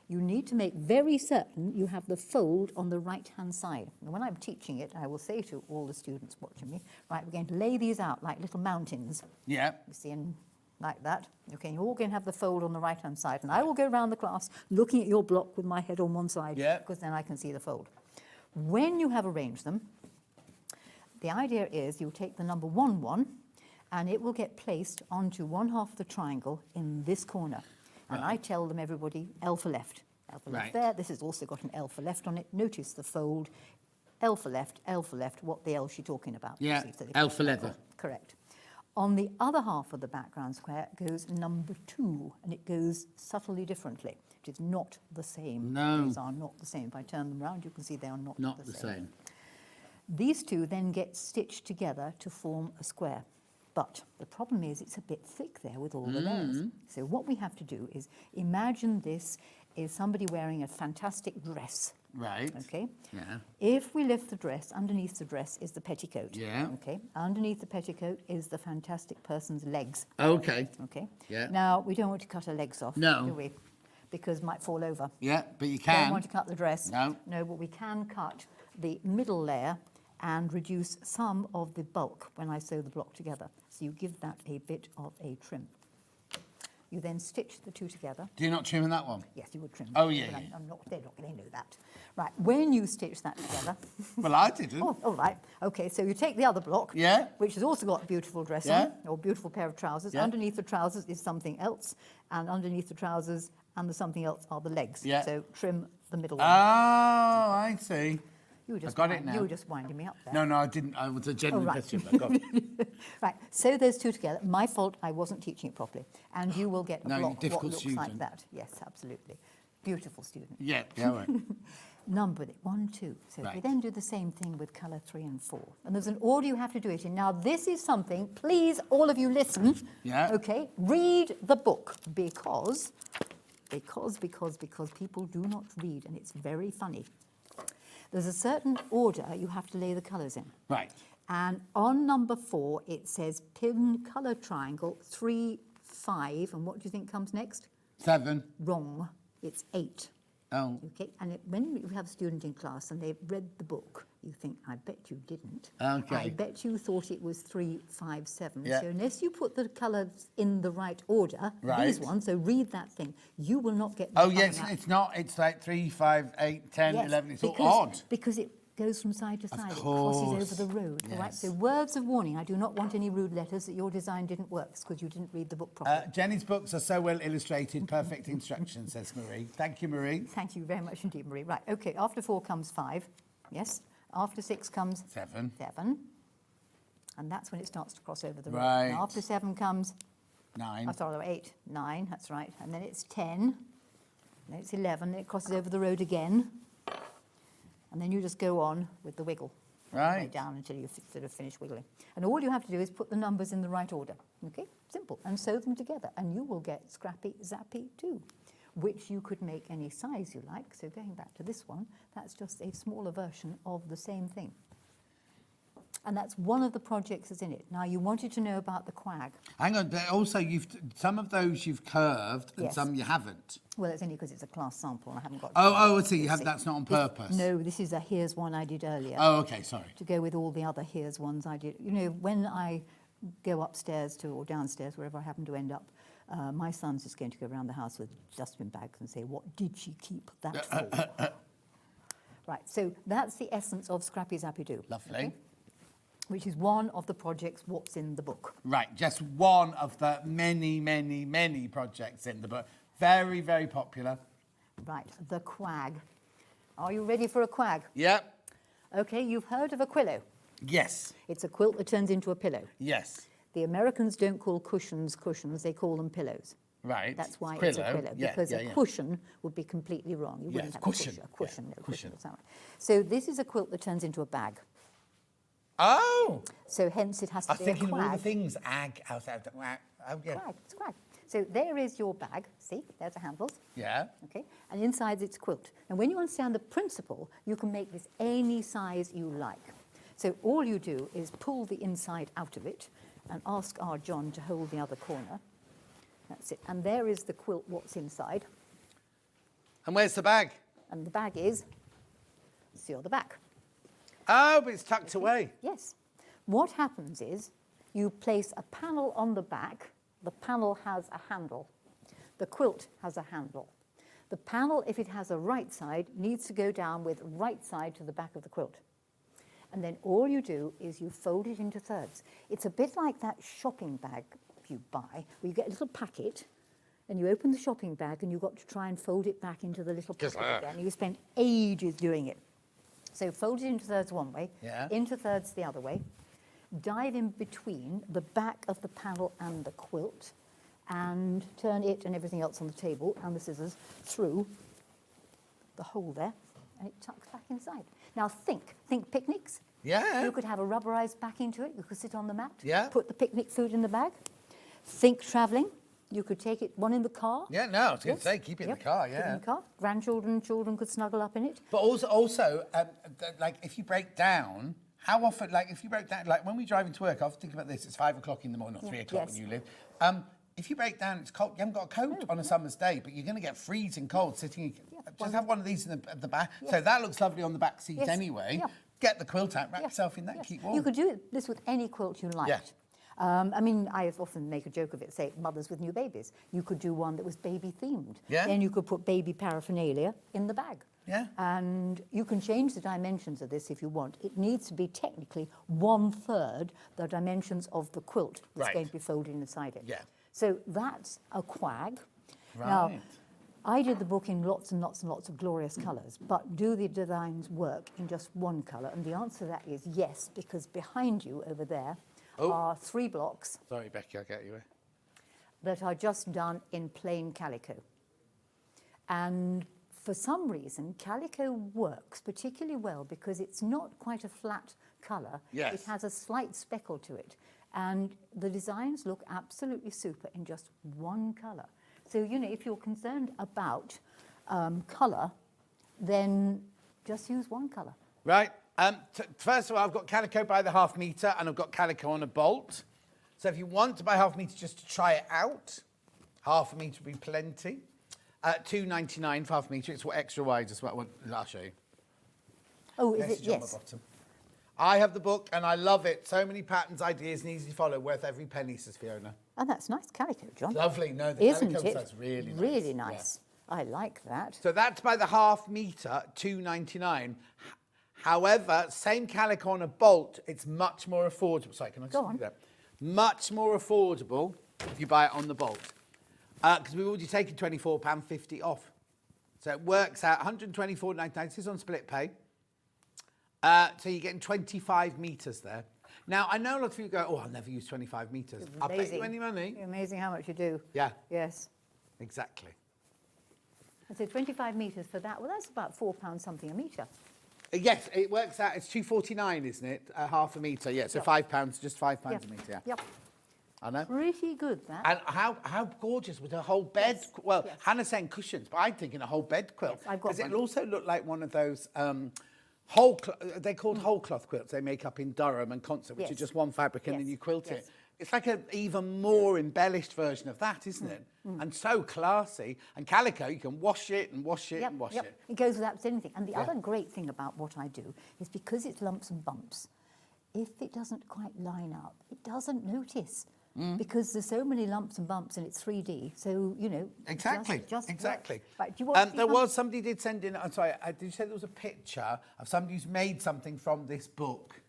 You need to make very certain you have the fold on the right-hand side. And when I'm teaching it, I will say to all the students watching me, right, we're going to lay these out like little mountains. Yeah. You see, and like that. Okay, you're all going to have the fold on the right-hand side. And I will go around the class looking at your block with my head on one side, because then I can see the fold. When you have arranged them, the idea is you'll take the number 1, and it will get placed onto one half of the triangle in this corner. And I tell them, everybody, L for left. L for left there. This has also got an L for left on it. Notice the fold. L for left, L for left. What the L is she talking about? Yeah, See, so L for leather. Correct. On the other half of the background square goes number 2, and it goes subtly differently. It is not the same. No. These are not the same. If I turn them around, you can see they are not the same. These two then get stitched together to form a square. But the problem is it's a bit thick there with all the layers. So what we have to do is imagine this is somebody wearing a fantastic dress. Right. Okay? Yeah. If we lift the dress, underneath the dress is the petticoat. Yeah. Okay? Underneath the petticoat is the fantastic person's legs. Okay. Okay? Yeah. Now, we don't want to cut her legs off, No. do we? Because it might fall over. Yeah, but you Don't can. want to cut the dress. No. No, but we can cut the middle layer and reduce some of the bulk when I sew the block together. So you give that a bit of a trim. You then stitch the two together. Do you not trim in that one? Yes, you would trim. Oh, but yeah, I'm yeah. not, they know that. Right, when you stitch that together... Well, I didn't. Oh, all right. OK, so you take the other block, which has also got a beautiful dress on, or a beautiful pair of trousers. Yeah. Underneath the trousers is something else, and underneath the trousers and the something else are the legs. Yeah. So trim the middle one. Oh, I see. You were just I got it now. You were just winding me up there. No, I didn't. I was a genuine question. But I got it. Right, sew those two together. My fault, I wasn't teaching it properly. And you will get a No, you're a block of what difficult looks like student. that. Yes, absolutely. Beautiful student. Yeah, right. Number it, 1, 2. So we Right. then do the same thing with colour 3 and 4. And there's an order you have to do it in. Now, this is something, please, all of you listen. Yeah. Okay, read the book because people do not read, and it's very funny. There's a certain order you have to lay the colours in. Right. And on number 4, it says pin colour triangle 3, 5. And what do you think comes next? 7. Wrong. It's 8. Oh. Okay, and when you have a student in class and they've read the book, you think, I bet you didn't. Okay. I bet you thought it was 3, 5, 7. Yeah. So unless you put the colours in the right order, these ones, so read that thing, you will not get them Oh, yes, coming out. it's not. It's like 3, 5, 8, 10, Yes, 11. It's all because- odd. Because it goes from side to side. It course. crosses over the road. All right. Yes. So words of warning. I do not want any rude letters that your design didn't work because you didn't read the book properly. Jenny's books are so well illustrated, perfect instructions, says Marie. Thank you, Marie. Thank you very much indeed, Marie. Right. Okay. After 4 comes 5. Yes. After 6 comes 7. 7. And that's when it starts to cross over the road. Right. And after 7 comes 9. Oh, sorry, 8, 9. That's right. And then it's 10. And then it's 11. Then it crosses over the road again. And then you just go on with the wiggle. All the way Right. down until you sort of finish wiggling. And all you have to do is put the numbers in the right order. Okay? Simple. And sew them together. And you will get Scrappy Zappy 2, which you could make any size you like. So going back to this one, that's just a smaller version of the same thing. And that's one of the projects that's in it. Now, you wanted to know about the quag. Hang on, but also some of those you've curved and Yes. some you haven't. Well, it's only because it's a class sample. I haven't got... I see. That's not on purpose. No, this is a here's one I did earlier. Oh, okay, sorry. To go with all the other here's ones I did. You know, when I go upstairs or downstairs, wherever I happen to end up, my son's just going to go around the house with dustbin bags and say, what did she keep that for? Right, so that's the essence of Scrappy Zappy Doo. Lovely. Okay? Which is one of the projects what's in the book. Right, just one of the many, many, many projects in the book. Very, very popular. Right, the quag. Are you ready for a quag? Yep. Okay, you've heard of a quillo. Yes. It's a quilt that turns into a pillow. Yes. The Americans don't call cushions, they call them pillows. Right. That's why Quillo. it's a quillo, Yeah, because yeah, a yeah. cushion would be completely wrong. You wouldn't Yes, have cushion. a cushion. Yeah, No, cushion. that's not right. So this is a quilt that turns into a bag. Oh! So hence it has to I was be a thinking of all the quag. things. Ag, outside. Oh, yeah. Quag, it's a quag. So there is your bag. See, there's the handles. Yeah. Okay, and inside it's quilt. And when you understand the principle, you can make this any size you like. So all you do is pull the inside out of it and ask our John to hold the other corner. That's it. And there is the quilt, what's inside. And where's the bag? And the bag is, see on the back. Oh, but it's tucked away. Yes. What happens is you place a panel on the back. The panel has a handle. The quilt has a handle. The panel, if it has a right side, needs to go down with right side to the back of the quilt. And then all you do is you fold it into thirds. It's a bit like that shopping bag you buy, where you get a little packet, and you open the shopping bag, and you've got to try and fold it back into the little Just packet like that. again. You spend ages doing it. So fold it into thirds one way, Yeah. into thirds the other way, dive in between the back of the panel and the quilt, and turn it and everything else on the table and the scissors through the hole there, and it tucks back inside. Now think picnics. Yeah. You could have a rubberized back into it. You could sit on the mat. Yeah. Put the picnic food in the bag. Think travelling. You could take it one in the car. Yeah, no, I was going to say, keep it in the car, Keep it yeah. in the car. Grandchildren, children could snuggle up in it. But also, like, if you break down, how often, like, if you break down, like, when we drive into work, I often think about this, it's 5 o'clock in the morning, or Yeah. 3 o'clock Yes. when you live. If you break down, it's cold, you haven't got a coat on a summer's day, but you're going to get freezing cold sitting, just have one of these in the back. Yes. So that looks lovely on the back seat Yes. anyway. Yeah. Get the quilt out, wrap Yeah. yourself in that, Yes. keep warm. You could do this with any quilt you liked. Yeah. I mean, I often make a joke of it, say, mothers with new babies. You could do one that was baby-themed. Yeah. Then you could put baby paraphernalia in the bag. Yeah. And you can change the dimensions of this if you want. It needs to be technically 1/3 the dimensions of the quilt that's Right. going to be folded inside it. Yeah. So that's a quag. Right. Now, I did the book in lots and lots and lots of glorious colours, but do the designs work in just one colour? And the answer to that is yes, because behind you over there are 3 blocks Sorry, Becky, I'll get you. that are just done in plain calico. And for some reason, calico works particularly well because it's not quite a flat colour. Yes. It has a slight speckle to it. And the designs look absolutely super in just one colour. So, you know, if you're concerned about colour, then just use one colour. Right. First of all, I've got calico by the ½ metre and I've got calico on a bolt. So if you want to buy ½ metre just to try it out, ½ metre would be plenty. £2.99 for half a metre. It's extra wide as well. I'll show you. Oh, is it? Message on the Yes. bottom. I have the book and I love it. So many patterns, ideas, and easy to follow. Worth every penny, says Fiona. Oh, that's nice calico, John. Lovely. No, the Isn't calico it? side's really nice. Really nice. I like that. So that's by the half metre, £2.99. However, same calico on a bolt, it's much more affordable. Sorry, can I just do that? Much more affordable if you buy it on the bolt. Because we've already taken £24.50 off. So it works out £124.99. This is on split pay. So you're getting 25 metres there. Now, I know a lot of you go, oh, I'll never use 25 metres. I'll bet you any money. Amazing how much you do. Yeah. Yes. Exactly. So 25 metres for that. Well, that's about £4 something a metre. Yes, it works out. It's £2.49, isn't it? Half a metre, yeah. So £5, just £5 a metre, yeah. Yep. I know. Pretty good, that. And how gorgeous with a whole bed. Well, Hannah's saying cushions, but I'm thinking a whole bed quilt. I've got Because one. it'll also look like one of those they're called whole cloth quilts they make up in Durham and Concert, which are just one fabric and then you quilt it. It's like an even more embellished version of that, isn't it? And so classy. And calico, you can wash it and wash it and wash it. It goes without saying anything. And the other great thing about what I do is because it's lumps and bumps, if it doesn't quite line up, it doesn't notice. Because there's so many lumps and bumps and it's 3D. So, you know. Exactly. Just exactly. Right, do you want to see Somebody did send in, I'm sorry, did you say there was a picture of somebody who's made something from this book?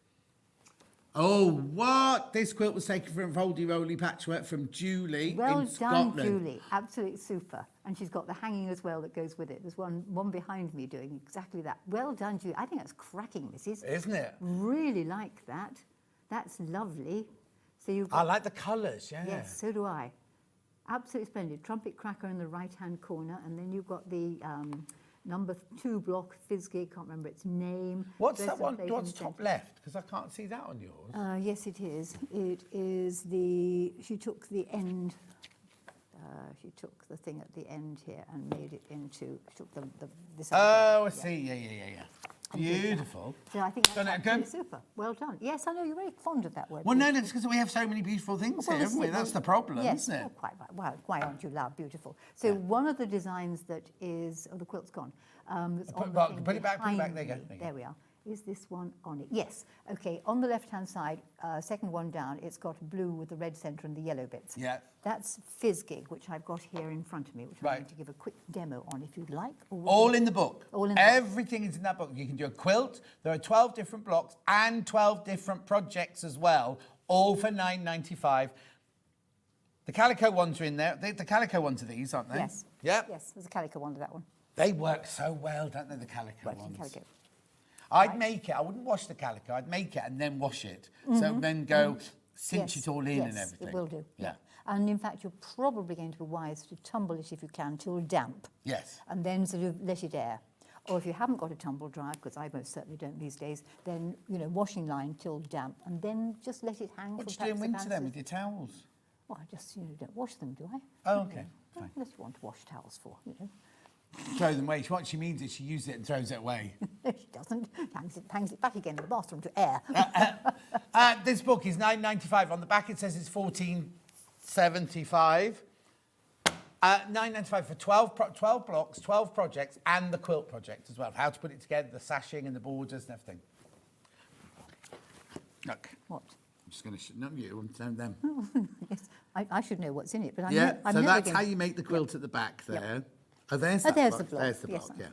Oh, what? This quilt was taken from Foldy Roly Patchwork from Julie Well in done, Scotland. Julie. Absolutely super. And she's got the hanging as well that goes with it. There's one behind me doing exactly that. Well done, Julie. I think that's cracking, Mrs. Isn't it? Really like that. That's lovely. So you've got, I like the colours, yeah. Yes, so do I. Absolutely splendid. Trumpet cracker in the right-hand corner, and then you've got the number 2 block, Fizzgig, can't remember its name. What's that one? What's top left? Because I can't see that on yours. Yes, it is. It is the, she took the end, she took the thing at the end here and made it into, she took this. Oh, I see. Yeah. Beautiful. So I think that's Done it absolutely again? super. Well done. Yes, I know you're very fond of that word. Well, no, that's because we have so many beautiful things here, haven't we? That's the problem, yes, isn't it? Oh, quite right. Well, why aren't you loud? Beautiful. So one of the designs that is, the quilt's gone. That's Put it back. There you go. There we are. Is this one on it? Yes. Okay, on the left-hand side, second one down, it's got blue with the red centre and the yellow bits. Yeah. That's Fizzgig, which I've got here in front of me, which I'm going to give a quick demo on if you'd like. All in the book. All in the Everything is in that book. You can do a quilt. There are 12 different blocks and 12 different projects as well, all for $9.95. The calico ones are in there. The calico ones are these, aren't they? Yes. Yep. Yes, there's a calico one to that one. They work so well, don't they, the calico ones? Calico. I'd make it. I wouldn't wash the calico. I'd make it and then wash it. So then go cinch it all in and everything. It will do. Yeah. And in fact, you're probably going to be wise to tumble it if you can till damp. Yes. And then sort of let it air. Or if you haven't got a tumble dryer, because I most certainly don't these days, then, you know, washing line till damp. And then just let it hang. What do you do in winter then with your towels? Well, I just, you know, don't wash them, do I? Oh, okay. Fine. Unless you want to wash towels for, you know. Throw them away. What she means is she uses it and throws it away. No, she doesn't. Hangs it back again in the bathroom to air. This book is $9.95. On the back it says it's $14.75. $9.95 for 12 blocks, 12 projects, and the quilt project as well. How to put it together, the sashing and the borders and everything. Look. What? I'm just going to not you, I'm telling them. Yes, I should know what's in it, but I'm so that's how you make the quilt at the back there. Yep. Oh, there's the block. There's the Yes, block, yeah.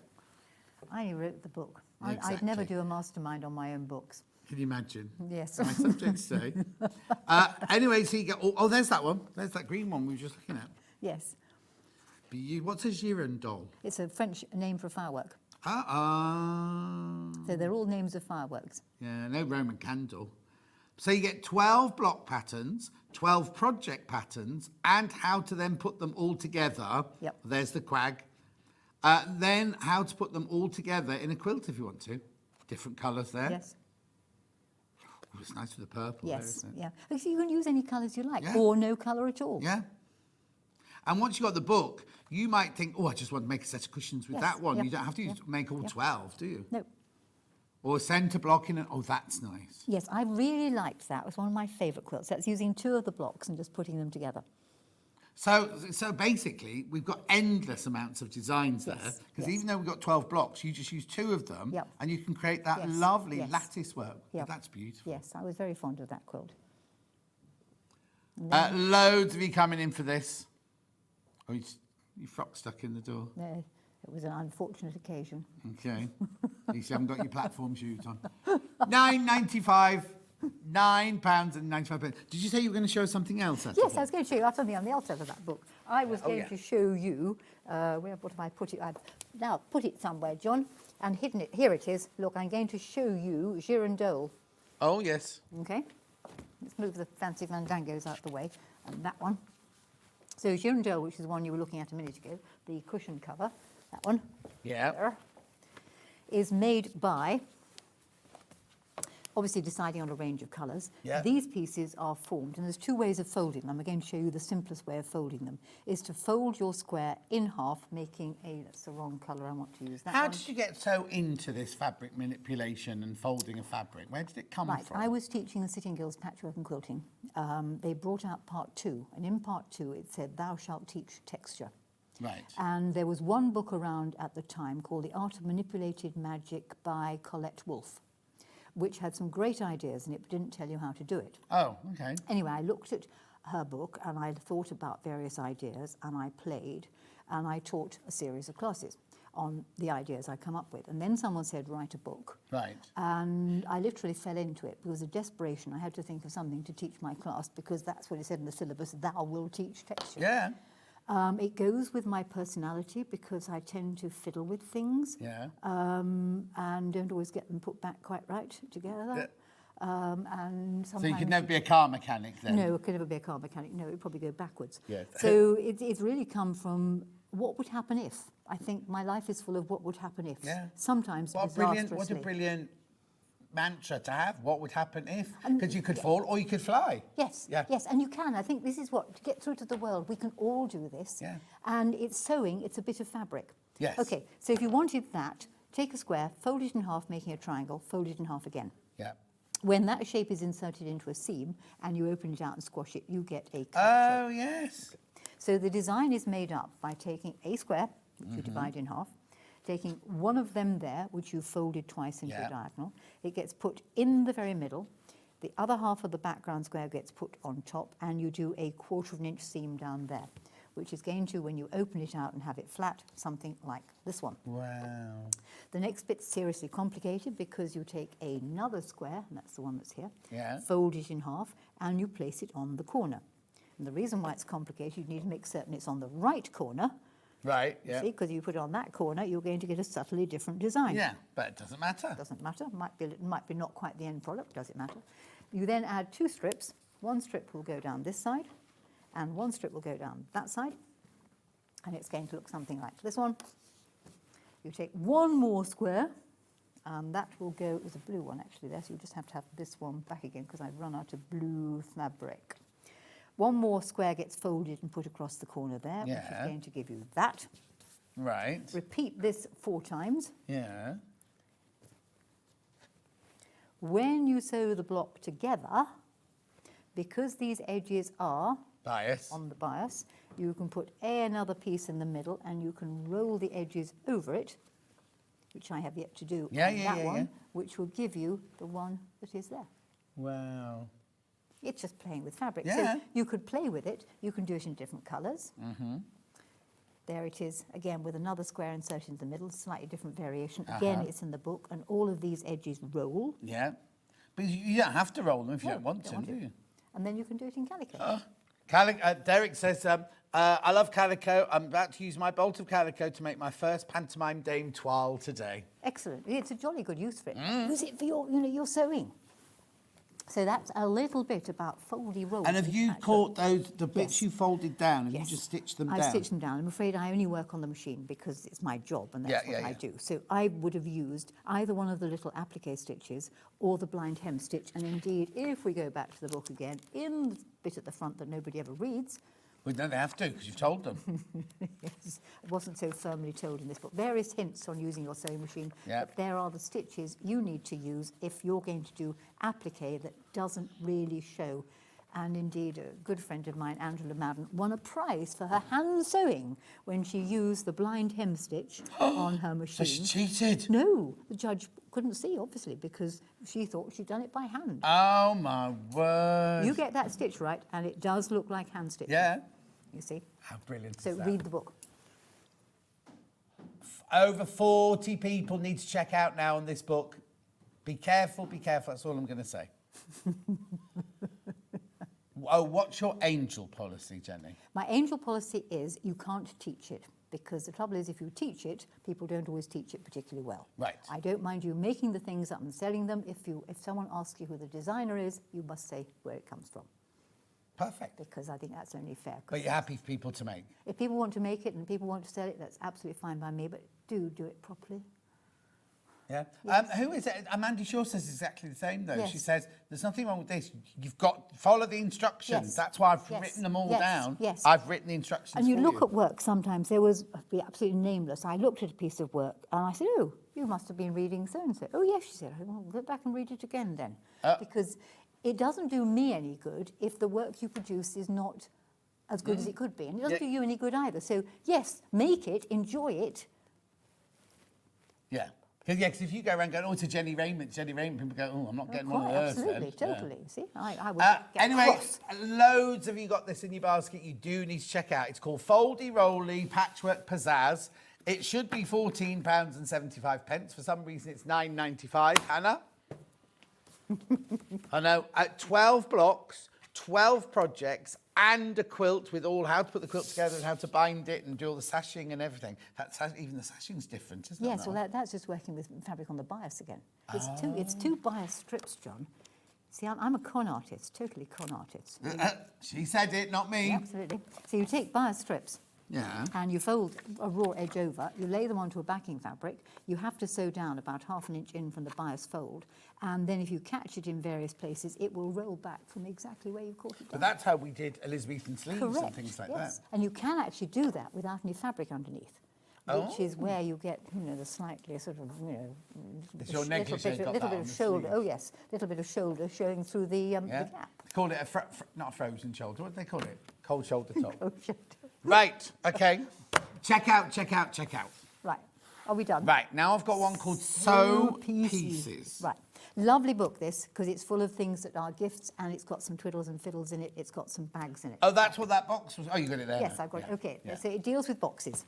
I wrote the book. Exactly. I'd never do a mastermind on my own books. Can you imagine? Yes. My subject today. Anyway, so you get... Oh, there's that one. There's that green one we were just looking at. Yes. What's a girandole? It's a French name for a firework. So they're all names of fireworks. Yeah, no Roman candle. So you get 12 block patterns, 12 project patterns, and how to then put them all together. Yep. There's the quag. Then how to put them all together in a quilt if you want to. Different colours there. Yes. Oh, it's nice with the purple Yes, there, isn't it? yeah. So you can use any colours you like, Yeah. or no colour at all. Yeah. And once you've got the book, you might think, oh, I just want to make a set of cushions with Yes, that one. yep, You don't have to make all 12, do you? No. Or a centre block in it. Oh, that's nice. Yes, I really liked that. It was one of my favourite quilts. That's using 2 of the blocks and just putting them together. So basically, we've got endless amounts of designs there, because even though we've got 12 blocks, you just use 2 of them, and you can create that lovely lattice work. That's beautiful. Yes, I was very fond of that quilt. Loads of you coming in for this. Oh, your frock stuck in the door. No, it was an unfortunate occasion. Okay. At least you haven't got your platform shoes on. £9.95. £9.95. Did you say you were going to show us something else? Yes, I was going to show you something on the outside of that book. I was going to show you, what have I put it? I've now put it somewhere, John, and hidden it. Here it is. Look, I'm going to show you Girandole. Oh, yes. Okay. Let's move the fancy fandangos out the way. And that one. So Girandole, which is the one you were looking at a minute ago, the cushion cover, that one. Yeah. There, is made by, obviously deciding on a range of colours. Yeah. These pieces are formed, and there's 2 ways of folding them. I'm going to show you the simplest way of folding them, is to fold your square in half, making a, that's the wrong colour, I want to use that How one. did you get so into this fabric manipulation and folding of fabric? Where did it come from? I was teaching the Sitting Girls Patchwork and Quilting. They brought out part 2, and in part 2 it said, thou shalt teach texture. Right. And there was one book around at the time called The Art of Manipulated Magic by Colette Wolfe, which had some great ideas in it, but didn't tell you how to do it. Oh, okay. Anyway, I looked at her book and I thought about various ideas, and I played, and I taught a series of classes on the ideas I come up with. And then someone said, write a book. Right. And I literally fell into it because of desperation. I had to think of something to teach my class, because that's what it said in the syllabus, thou will teach texture. Yeah. It goes with my personality, because I tend to fiddle with things, and don't always get them put back quite right together. And sometimes, so you could never be a car mechanic then? No, I could never be a car mechanic. No, it would probably go backwards. Yes. So it's really come from what would happen if. I think my life is full of what would happen if. Yeah. Sometimes What a brilliant mantra to have. What would happen if? Because you could fall or you could fly. Yes, yes, and you can. I think this is what, to get through to the world, we can all do this. Yeah. And it's sewing, it's a bit of fabric. Yes. Okay, so if you wanted that, take a square, fold it in half, making a triangle, fold it in half again. Yeah. When that shape is inserted into a seam and you open it out and squash it, you get a curve Oh, shape. yes. So the design is made up by taking a square, which you divide in half, taking one of them there, which you folded twice into a diagonal. It gets put in the very middle. The other half of the background square gets put on top, and you do a 1/4 of an inch seam down there, which is going to, when you open it out and have it flat, something like this one. Wow. The next bit's seriously complicated, because you take another square, and that's the one that's here, Yeah. fold it in half, and you place it on the corner. And the reason why it's complicated, you need to make certain it's on the right corner. Right, yeah. See, because you put it on that corner, you're going to get a subtly different design. Yeah, but it doesn't matter. Doesn't matter. Might be not quite the end product. Does it matter? You then add 2 strips. One strip will go down this side, and one strip will go down that side, and it's going to look something like this one. You take one more square, and that will go. It was a blue one actually there, so you just have to have this one back again, because I've run out of blue fabric. One more square gets folded and put across the corner there, which is going to give you that. Right. Repeat this 4 times. Yeah. When you sew the block together, because these edges are bias on the bias, you can put another piece in the middle, and you can roll the edges over it, which I have yet to do on that one, which will give you the one that is there. Wow. It's just playing with fabric. Yeah. So you could play with it. You can do it in different colours. Mm-hmm. There it is, again, with another square inserted in the middle, slightly different variation. Again, it's in the book, and all of these edges roll. Yeah. But you don't have to roll them if you don't want to, do you? And then you can do it in calico. Derek says, I love calico. I'm about to use my bolt of calico to make my first pantomime dame toile today. Excellent. It's a jolly good use for it. Use it for your sewing. So that's a little bit about foldy rolls. And have you caught the bits you folded down? Have you just stitched them down? I've stitched them down. I'm afraid I only work on the machine because it's my job and that's what I do. So I would have used either one of the little applique stitches or the blind hem stitch. And indeed, if we go back to the book again, in the bit at the front that nobody ever reads, well, no, they have to, because you've told them. Yes, it wasn't so firmly told in this book. Various hints on using your sewing machine. But there are the stitches you need to use if you're going to do applique that doesn't really show. and indeed a good friend of mine, Angela Madden, won a prize for her hand sewing when she used the blind hem stitch on her machine. So she cheated? No, the judge couldn't see, obviously, because she thought she'd done it by hand. Oh, my word. You get that stitch right, and it does look like hand stitching. Yeah. You see? How brilliant So is that? read the book. Over 40 people need to check out now on this book. Be careful, that's all I'm going to say. Oh, what's your angel policy, Jenny? My angel policy is you can't teach it, because the trouble is if you teach it, people don't always teach it particularly well. Right. I don't mind you making the things up and selling them. If someone asks you who the designer is, you must say where it comes from. Perfect. Because I think that's only fair. But you're happy for people to make? If people want to make it and people want to sell it, that's absolutely fine by me, but do it properly. Yeah. Yes. Who is it? Amanda Shaw says exactly the same, though. Yes. She says, there's nothing wrong with this. You've got to follow the instructions. Yes. That's why I've Yes. written them all Yes. down. Yes. I've written the instructions And you for look at work sometimes. There was, be absolutely nameless, I looked at a piece of work and I said, oh, you must have been reading so-and-so. Oh, yes, she said, well, go back and read it again then. Because it doesn't do me any good if the work you produce is not as good as it could be. And it doesn't do you any good either. So, yes, make it, enjoy it. Yeah. Because if you go around going, oh, it's a Jennie Rayment, people go, oh, I'm not getting one of those. Absolutely, then. totally. Yeah. See, I would get Anyway, cross. loads of you got this in your basket. You do need to check out. It's called Foldy, Rolly, Patchwork, Pzzazz. It should be £14.75. For some reason, it's £9.95. Hannah? I know. 12 blocks, 12 projects, and a quilt with all how to put the quilt together and how to bind it and do all the sashing and everything. Even the sashing's different, isn't it? Yes, well, that's just working with fabric on the bias again. It's two bias strips, John. See, I'm a con artist, totally con artist. She said it, not me. Yeah, absolutely. So you take bias strips. Yeah. And you fold a raw edge over, you lay them onto a backing fabric, you have to sew down about ½ an inch in from the bias fold, and then if you catch it in various places, it will roll back from exactly where you caught it down. But that's how we did Elizabethan sleeves and things like yes. that. And you can actually do that without any fabric underneath, which is where you get, the slightly sort of, It's your negligee got little that bit on of the shoulder. sleeve. Oh yes, little bit of shoulder showing through the gap. They call it not a frozen shoulder. What do they call it? Cold shoulder top. Cold shoulder. Right. Okay. Check out. Right. Are we done? Right. Now I've got one called Sew Pieces. Right. Lovely book, this, because it's full of things that are gifts, and it's got some twiddles and fiddles in it. It's got some bags in it. Oh, that's what that box was. Oh, you got it there. Yes, I've got it. Okay. So it deals with boxes.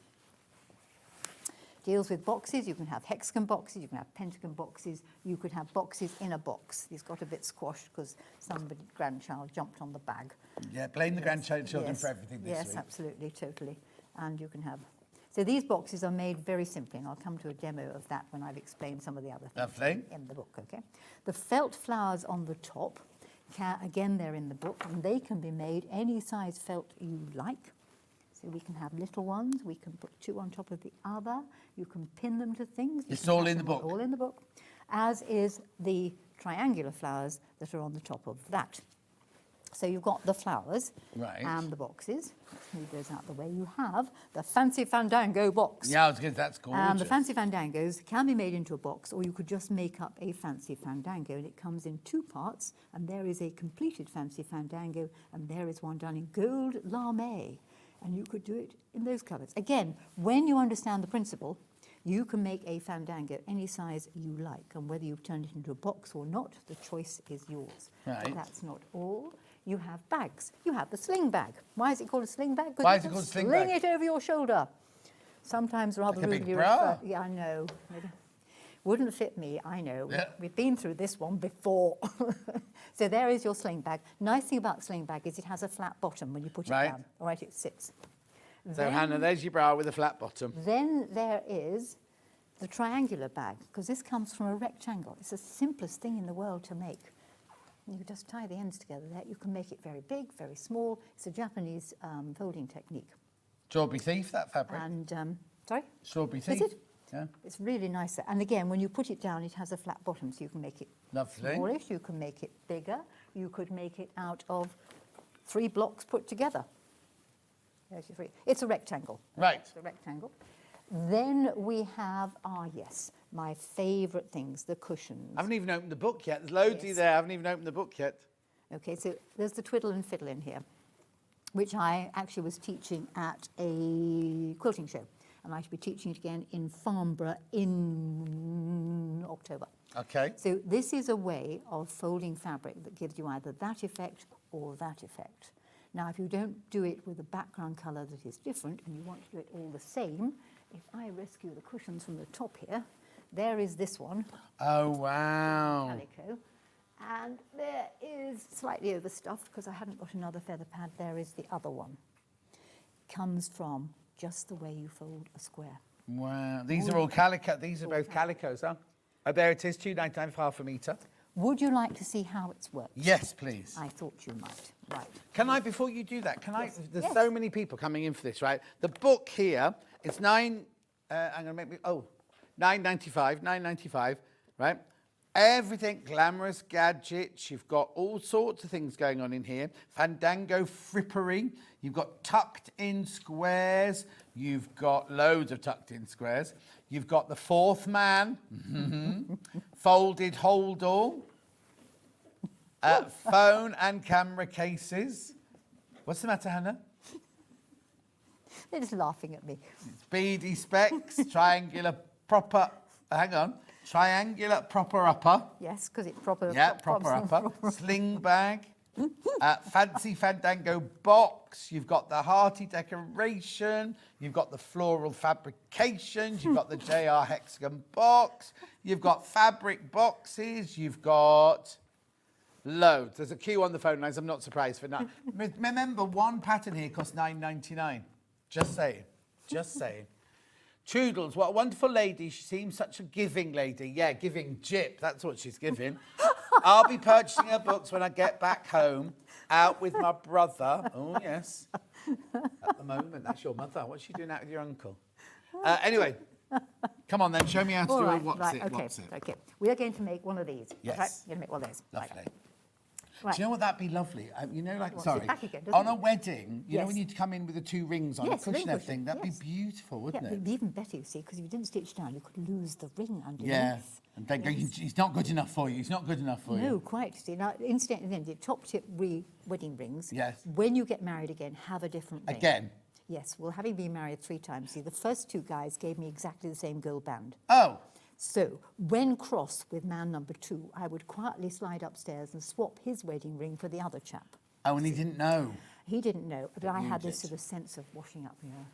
You can have hexagon boxes, you can have pentagon boxes, you could have boxes in a box. It's got a bit squashed because somebody's grandchild jumped on the bag. Yeah, blame the grandchildren for everything this week. Yes, absolutely, totally. And you can have... So these boxes are made very simply, and I'll come to a demo of that when I've explained some of the other things Lovely. in the book, okay? The felt flowers on the top, again, they're in the book, and they can be made any size felt you like. So we can have little ones, we can put two on top of the other, you can pin them to things. It's all in the book. All in the book, as is the triangular flowers that are on the top of that. So you've got the flowers and the boxes. Let's move those out the way. You have the Fancy Fandango box. Yeah, I was good. That's gorgeous. And the Fancy Fandangos can be made into a box, or you could just make up a Fancy Fandango, and it comes in two parts, and there is a completed Fancy Fandango, and there is one done in gold lame. And you could do it in those colours. Again, when you understand the principle, you can make a fandango any size you like, and whether you've turned it into a box or not, the choice is yours. Right. But that's not all. You have bags. You have the sling bag. Why is it called a sling bag? Why is it called a sling bag? Sling it over your shoulder. Sometimes rather Like a big rudely bra. Yeah, I know. Wouldn't fit me, I know. Yeah. We've been through this one before. So there is your sling bag. Nice thing about the sling bag is it has a flat bottom when you put it down. All right, it sits. So, Hannah, there's your bra with a flat bottom. Then there is the triangular bag, because this comes from a rectangle. It's the simplest thing in the world to make. You just tie the ends together there. You can make it very big, very small. It's a Japanese folding technique. Strawberry Thief, that fabric. And, sorry? Strawberry Thief. Is it? Yeah. It's really nice. And again, when you put it down, it has a flat bottom, so you can make it Lovely. smallish, you can make it bigger, you could make it out of 3 blocks put together. There's your 3. It's a rectangle. Right. It's a rectangle. Then we have, my favourite things, the cushions. I haven't even opened the book yet. There's loads of you there. I haven't even opened the book yet. Okay, so there's the twiddle and fiddle in here, which I actually was teaching at a quilting show. And I should be teaching it again in Farnborough in October. Okay. So this is a way of folding fabric that gives you either that effect or that effect. Now, if you don't do it with a background colour that is different and you want to do it all the same, if I rescue the cushions from the top here, there is this one. Oh, wow. Calico. And there is, slightly overstuffed because I hadn't got another feather pad, there is the other one. Comes from just the way you fold a square. Wow. These are all calico. These are both calicos, huh? Oh, there it is, £2.99 for half a metre. Would you like to see how it's worked? Yes, please. I thought you might. Right. Can I, before you do that, can Yes. I, there's Yes. so many people coming in for this, right? The book here, it's I'm going to make me, £9.95, right? Everything, glamorous gadgets, you've got all sorts of things going on in here. Fandango frippery, you've got tucked in squares, you've got loads of tucked in squares. You've got the fourth man, folded hold all, phone and camera cases. What's the matter, Hannah? They're just laughing at me. Beady specs, triangular proper, hang on, triangular proper upper. Yes, because it's proper. Yeah, proper upper. Sling bag. Fancy Fandango box. You've got the hearty decoration. You've got the floral fabrications. You've got the JR hexagon box. You've got fabric boxes. You've got loads. There's a queue on the phone lines. I'm not surprised for that. Remember, one pattern here costs £9.99. Just saying. Just saying. Toodles, what a wonderful lady. She seems such a giving lady. Yeah, giving jip. That's what she's giving. I'll be purchasing her books when I get back home, out with my brother. Oh, yes. At the moment, that's your mother. What's she doing out with your uncle? Anyway, come on then. Show me how to do a what's it, okay, what's it. Okay, we are going to make one of these. Yes. Right? You're going to make one of those. Lovely. Right. Do you know what that'd be lovely? You know, like, Wants sorry, it back again, doesn't on a it? wedding, you know Yes. when you'd come in with the two rings on Yes, a ring cushion and everything, cushion, that'd yes. be beautiful, wouldn't Yeah, it? it'd be even better, you see, because if you didn't stitch down, you could lose the ring underneath. Yeah. And then go, he's not good enough for you. He's not good enough for you. No, quite. See, now, incidentally, then, the top tip wedding rings. Yes. When you get married again, have a different ring. Again? Yes. Well, having been married 3 times, see, the first 2 guys gave me exactly the same gold band. Oh. So, when crossed with man number 2, I would quietly slide upstairs and swap his wedding ring for the other chap. Oh, and he didn't know. He didn't know, but I You had this did. sort of sense of washing up, you know.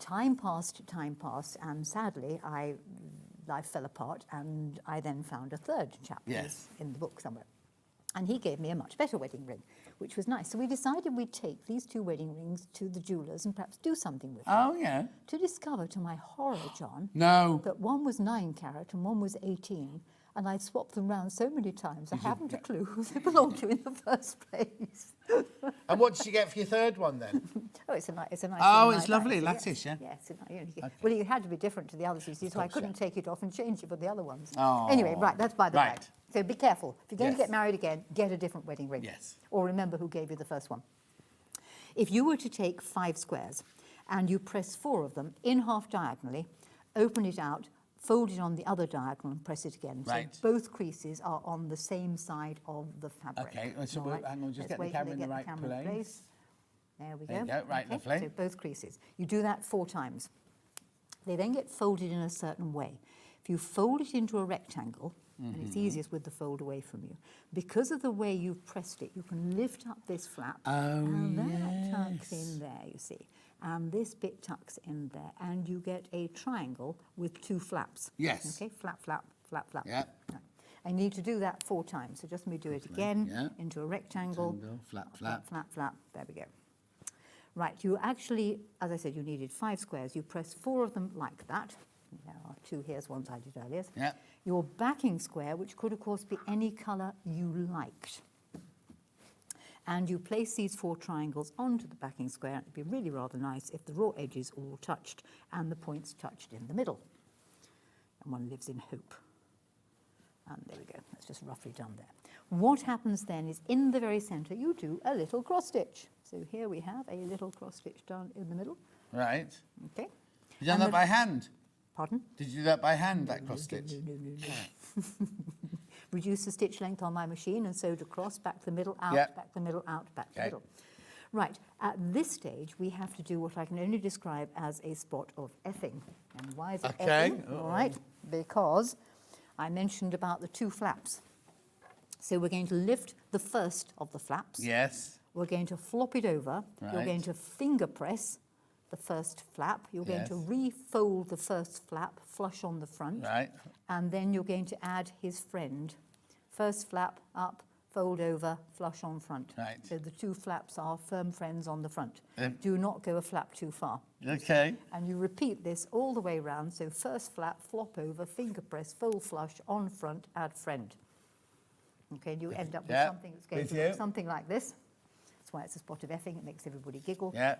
Time passed, and sadly, life fell apart, and I then found a third chap who was in the book somewhere. And he gave me a much better wedding ring, which was nice. So we decided we'd take these 2 wedding rings to the jewellers and perhaps do something with them. Oh, yeah. To discover, to my horror, John, No. that one was 9 carat and one was 18. And I swapped them round so many times, I haven't a clue who they belonged to in the first place. And what did you get for your third one then? Oh, it's a nice. Oh, little it's lovely, bag, lattice, yeah? Yes. Well, it had to be different to the others, you see, so I course, couldn't take it off and change it for the other ones. Oh. Anyway, right, that's by the way. Right. So be careful. If you're going Yes. to get married again, get a different wedding ring. Yes. Or remember who gave you the first one. If you were to take 5 squares and you press 4 of them in half diagonally, open it out, fold it on the other diagonal and press it again. Right. So both creases are on the same side of the fabric. Okay, so All right? hang on, just Let's get the wait till camera they in the get right camera in place. There we There go. you go, right, lovely. So both creases. You do that 4 times. They then get folded in a certain way. If you fold it into a rectangle, and it's easiest with the fold away from you, because of the way you've pressed it, you can lift up this flap, and that tucks in there, you see. And this bit tucks in there, and you get a triangle with 2 flaps. Yes. Okay, flap, flap, flap, flap. Yeah. Right. And you need to do that 4 times. So just let me do it again, Yeah. into a rectangle. Rectangle, flap, Flap, flap, flap. There we go. Right, you actually, as I said, you needed 5 squares. You press 4 of them like that. There are 2 here's ones I did earlier. Yeah. Your backing square, which could, of course, be any colour you liked. And you place these 4 triangles onto the backing square. It'd be really rather nice if the raw edges all touched and the points touched in the middle. And one lives in hope. And there we go, that's just roughly done there. What happens then is in the very centre, you do a little cross stitch. So here we have a little cross stitch done in the middle. Right. Okay. You done that by hand? Pardon? Did you do that by hand, that cross stitch? No. reduced the stitch length on my machine and sewed across, back to the middle, out, Yep. back to the middle, out, back to the middle. Right, at this stage, we have to do what I can only describe as a spot of effing. And why is it effing? All right, because I mentioned about the 2 flaps. So we're going to lift the first of the flaps. Yes. We're going to flop it over. Right. You're going to finger press the first flap. You're going to refold the first flap flush on the front. Right. And then you're going to add his friend. First flap up, fold over, flush on front. Right. So the 2 flaps are firm friends on the front. Do not go a flap too far. Okay. And you repeat this all the way round. So first flap, flop over, finger press, fold flush, on front, add friend. Okay, you end up with something that's going to look something like this. That's why it's a spot of effing. It makes everybody giggle. Yeah.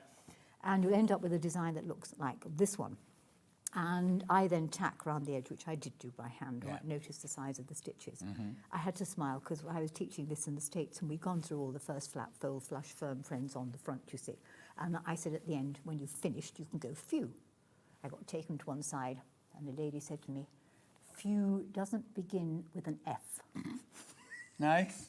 And you'll end up with a design that looks like this one. And I then tack around the edge, which I did do by hand. Right? Notice the size of the stitches. I had to smile because I was teaching this in the States and we'd gone through all the first flap, fold, flush, firm friends on the front, you see. And I said at the end, when you've finished, you can go phew. I got taken to one side and the lady said to me, phew doesn't begin with an F. Nice.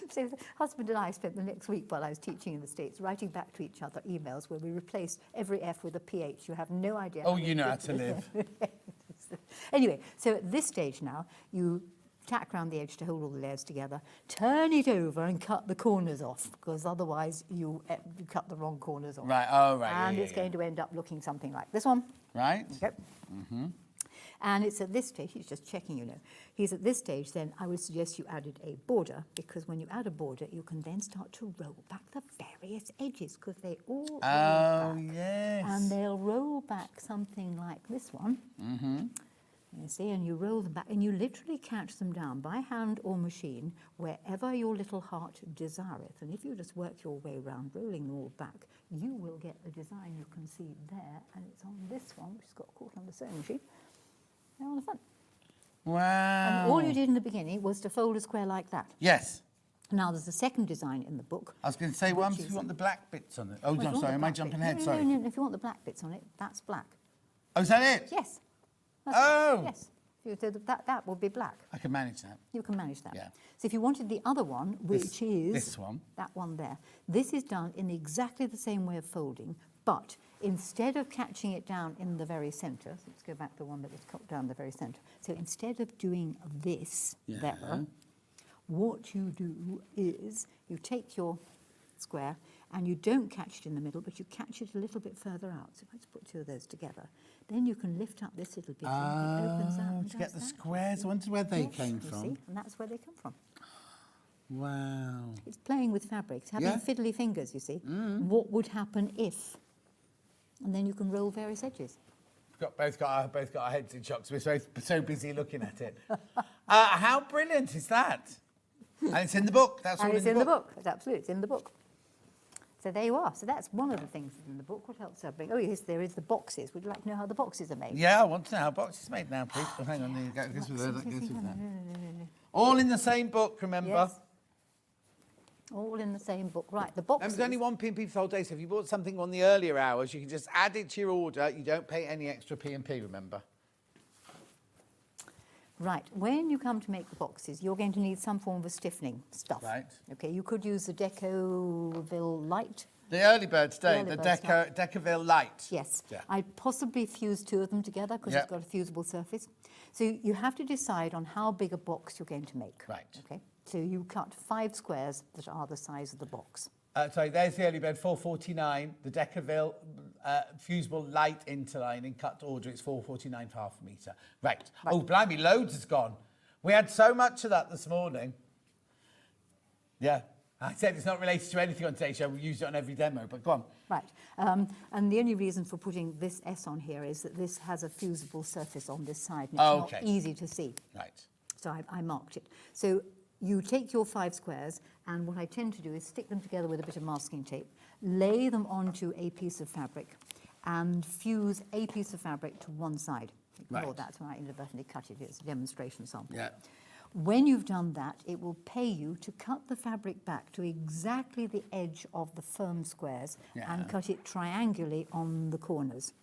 So the husband and I spent the next week while I was teaching in the States writing back to each other emails where we replaced every F with a PH. You have no idea. Oh, you know how to live. Anyway, so at this stage now, you tack around the edge to hold all the layers together, turn it over and cut the corners off, because otherwise you cut the wrong corners off. Right, oh, right. And it's going to end up looking something like this one. Right. Okay. And it's at this stage, he's just checking, you know. He's at this stage, then I would suggest you added a border, because when you add a border, you can then start to roll back the various edges, because they all roll back. Yes. And they'll roll back something like this one. You see, and you roll them back, and you literally catch them down by hand or machine, wherever your little heart desireth. And if you just work your way around, rolling them all back, you will get the design you can see there, and it's on this one, which has got caught on the sewing machine. There on the front. Wow. And all you did in the beginning was to fold a square like that. Yes. Now, there's a second design in the book. I was going to say, well, if you want the black bits on it. Oh, no, sorry, am I jumping ahead? Sorry. No, if you want the black bits on it, that's black. Oh, is that it? Yes. Yes. So that will be black. I can manage that. You can manage that. Yeah. So if you wanted the other one, which is... This one. That one there. This is done in exactly the same way of folding, but instead of catching it down in the very centre, so let's go back to the one that was cut down the very centre. So instead of doing this there, what you do is you take your square and you don't catch it in the middle, but you catch it a little bit further out. So if I just put 2 of those together, then you can lift up this little bit and it opens out and to get the does that. squares. I wondered where they came You from. see, and that's where they come from. Wow. It's playing with fabrics, having fiddly fingers, you see. What would happen if? And then you can roll various edges. Both got our heads in shocks. We're so busy looking at it. How brilliant is that? And it's in the book. That's all it's in the book. It's absolutely, it's in the book. So there you are. So that's one of the things in the book. What else did I bring? Oh, yes, there is the boxes. Would you like to know how the boxes are made? Yeah, I want to know how boxes are made now, please. Oh, hang on, there you go. This was that goes with that. All in the same book, remember? Yes. All in the same book. Right, the boxes... There's only 1 P&P for the whole day, so if you bought something on the earlier hours, you can just add it to your order. You don't pay any extra P&P, remember? Right, when you come to make the boxes, you're going to need some form of stiffening stuff. Right. Okay, you could use the Decoville Light. The early bird today, the Decoville Light. Yes. Yeah. I'd possibly fuse 2 of them together because it's got a fusible surface. So you have to decide on how big a box you're going to make. Right. Okay. So you cut 5 squares that are the size of the box. Sorry, there's the early bird, 449. The Decoville fusible light interlining, cut to order, it's 449 for half a metre. Right. Oh, blimey, loads has gone. We had so much of that this morning. Yeah. I said it's not related to anything on today's show. We use it on every demo, but go on. Right. And the only reason for putting this S on here is that this has a fusible surface on this side. And it's not easy to see. Right. So I marked it. So you take your 5 squares, and what I tend to do is stick them together with a bit of masking tape, lay them onto a piece of fabric, and fuse a piece of fabric to one side. Ignore that when I inadvertently cut it. It's a demonstration sample. Yeah. When you've done that, it will pay you to cut the fabric back to exactly the edge of the firm squares and cut it triangularly on the corners.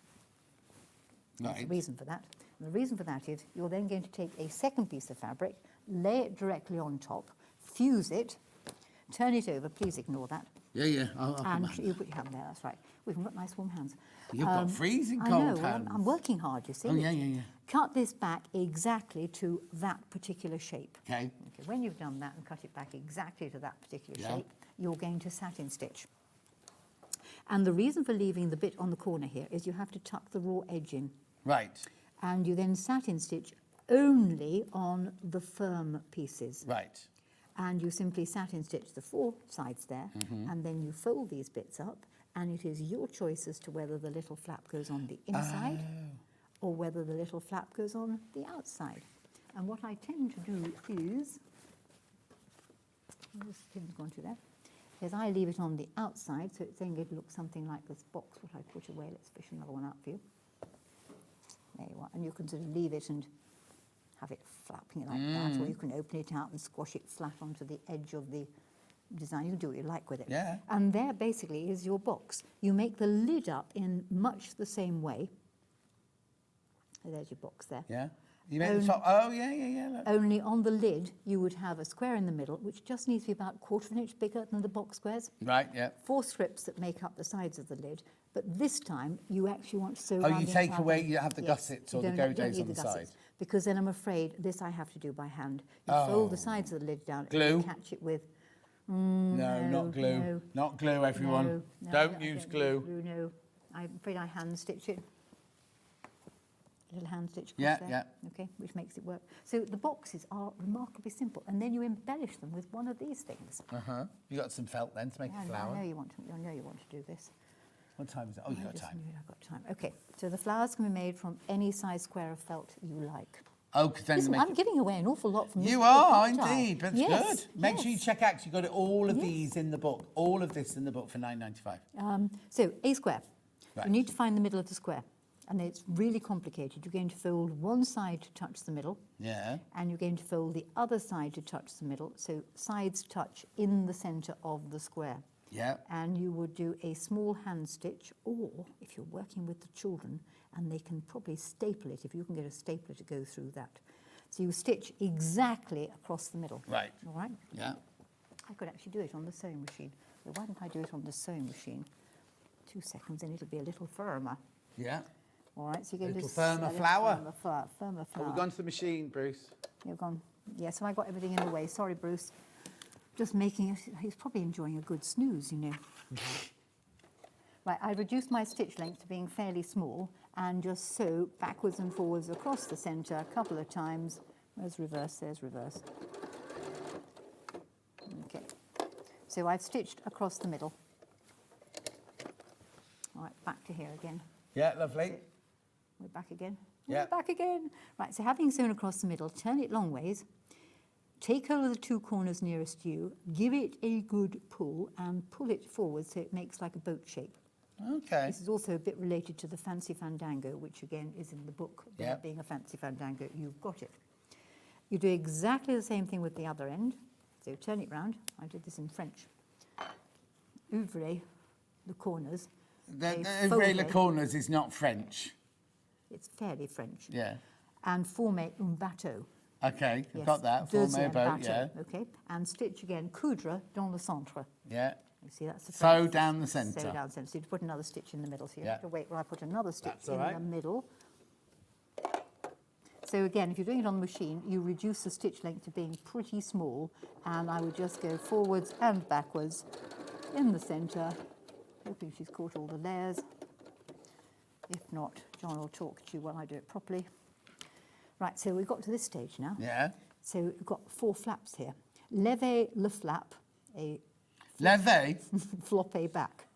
There's a reason for that. And the reason for that is you're then going to take a second piece of fabric lay it directly on top, fuse it, turn it over, please ignore that. Yeah. I'll put And my hand. you put your hand there, that's right. We've got nice warm hands. You've got freezing I cold know, well, hands. I'm working hard, you see. Oh, yeah. Cut this back exactly to that particular shape. Okay. When you've done that and cut it back exactly to that particular Yeah. shape, you're going to satin stitch. And the reason for leaving the bit on the corner here is you have to tuck the raw edge in. Right. And you then satin stitch only on the firm pieces. Right. And you simply satin stitch the 4 sides there, and then you fold these bits up, and it is your choice as to whether the little flap goes on the inside or whether the little flap goes on the outside. And what I tend to do is, this pin's gone to there, is I leave it on the outside, so it's then going to look something like this box, what I put away. Let's fish another one out for you. There you are. And you can sort of leave it and have it flapping like that, or you can open it out and squash it flat onto the edge of the design. You can do what you like with it. Yeah. And there basically is your box. You make the lid up in much the same way. So there's your box there. Yeah. You make the top. Oh, yeah. Look. Only on the lid you would have a square in the middle, which just needs to be about 1/4 inch bigger than the box squares. Right, yeah. 4 strips that make up the sides of the lid. But this time you actually want to sew Oh, around you the take inside away, one. you have the gussets or the You don't go-days need on the gussets, side. because then I'm afraid this I have to do by hand. You fold the sides of the lid down Glue? and catch it with... No, not glue. No, Not glue, everyone. no, Don't I use don't glue. No, I'm afraid I hand stitch it. A little hand stitch across Yeah, there. yeah. Okay, which makes it work. So the boxes are remarkably simple, and then you embellish them with one of these things. You got some felt then to make a flower. I know you want to do this. What time is it? Oh, you got I just time. knew I've got time. Okay, so the flowers can be made from any size square of felt you like. Oh, because then Listen, make I'm giving away an awful lot from this You book, are, aren't I? indeed. That's Yes, good. Make sure you yes. check out, 'cause you've got it, all of these in the book. All of this in the book for $9.95. So a square. Right. You need to find the middle of the square. And it's really complicated. You're going to fold one side to touch the middle, Yeah. and you're going to fold the other side to touch the middle, so sides touch in the centre of the square. Yeah. And you would do a small hand stitch, or if you're working with the children, and they can probably staple it, if you can get a stapler to go through that. So you stitch exactly across the middle. Right. All right? Yeah. I could actually do it on the sewing machine. So why don't I do it on the sewing machine? 2 seconds, and it'll be a little firmer. Yeah. All right, so you're going Little to firmer flower. Firmer flower. We've gone to the machine, Bruce. You've gone. Yeah, so I got everything in the way. Sorry, Bruce. Just making. He's probably enjoying a good snooze, you know. Right, I reduced my stitch length to being fairly small, and just sew backwards and forwards across the centre a couple of times. Where's reverse? There's reverse. Okay. So I've stitched across the middle. All right, back to here again. Yeah, lovely. We're back again. Yeah. We're back again. Right, so having sewn across the middle, turn it long ways, take hold of the 2 corners nearest you, give it a good pull, and pull it forward so it makes like a boat shape. Okay. This is also a bit related to the fancy fandango, which again is in the book. Yeah. Being a fancy fandango, you've got it. You do exactly the same thing with the other end. So turn it round. I did this in French. Ouvrez the corners. Ouvrez les corners is not French. It's fairly French. Yeah. And former un bateau. Okay, I've Yes, got that. Former deuxième boat, yeah. bateau, okay. And stitch again, coudre dans le centre. Yeah. You see, that's the Sew French. down the centre. Sew down the centre. So you put another stitch in the middle. So you Yeah. have to wait while I put another stitch That's all in right. the middle. So again, if you're doing it on the machine, you reduce the stitch length to being pretty small, and I would just go forwards and backwards in the centre, hoping she's caught all the layers. If not, John will talk to you while I do it properly. Right, so we've got to this stage now. Yeah. So we've got 4 flaps here. Levez le flap, a Levez? flop a back.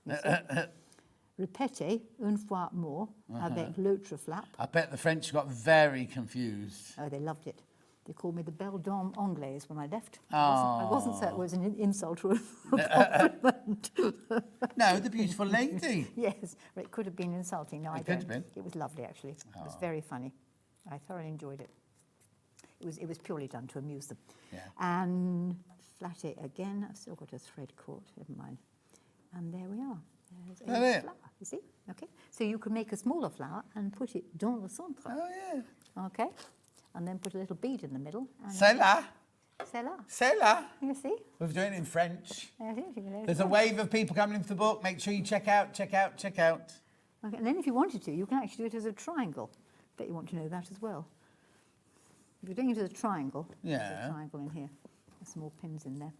Répétez une fois more avec l'autre flap. I bet the French got very confused. Oh, they loved it. They called me the belle dame anglaise when I left. Oh. I wasn't certain it was an insult or a compliment. No, the beautiful lady. Yes, but it could have been insulting. No, I It don't. could have been. It was lovely, actually. It was very funny. I thoroughly enjoyed it. It was purely done to amuse them. Yeah. And flat it again. I've still got a thread caught. Never mind. And there we are. There's a That's it. flower. You see? Okay. So you can make a smaller flower and put it dans le centre. Oh, yeah. Okay. and then put a little bead in the middle. C'est là. C'est là. C'est là. You see? We're doing it in French. I think you can There's a wave of people coming into the book. Make sure you check out, check out, check out. Okay, and then if you wanted to, you can actually do it as a triangle. Bet you want to know that as well. If you're doing it as a triangle, there's a triangle in here. There's some more pins in there.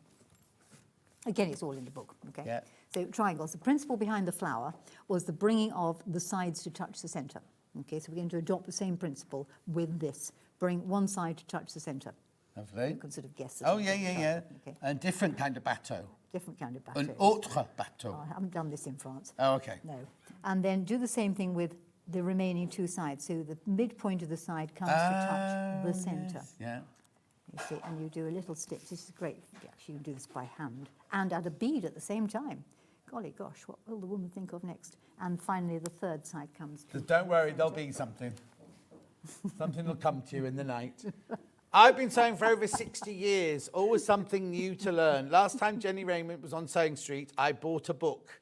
Again, it's all in the book, okay? Yeah. So triangles, the principle behind the flower was the bringing of the sides to touch the centre. Okay, so we're going to adopt the same principle with this. Bring one side to touch the centre. Lovely. You can sort of guess. Oh, yeah. Okay. A different kind of bateau. Different kind of bateau. An autre bateau. Oh, I haven't done this in France. Oh, okay. No. And then do the same thing with the remaining two sides. So the midpoint of the side comes to touch the centre. Yes. Yeah. You see, and you do a little stitch. This is great. Actually, you do this by hand and add a bead at the same time. Golly gosh, what will the woman think of next? And finally, the third side comes. Just don't worry, there'll be something. Something will come to you in the night. I've been sewing for over 60 years, always something new to learn. Last time Jennie Rayment was on Sewing Street, I bought a book.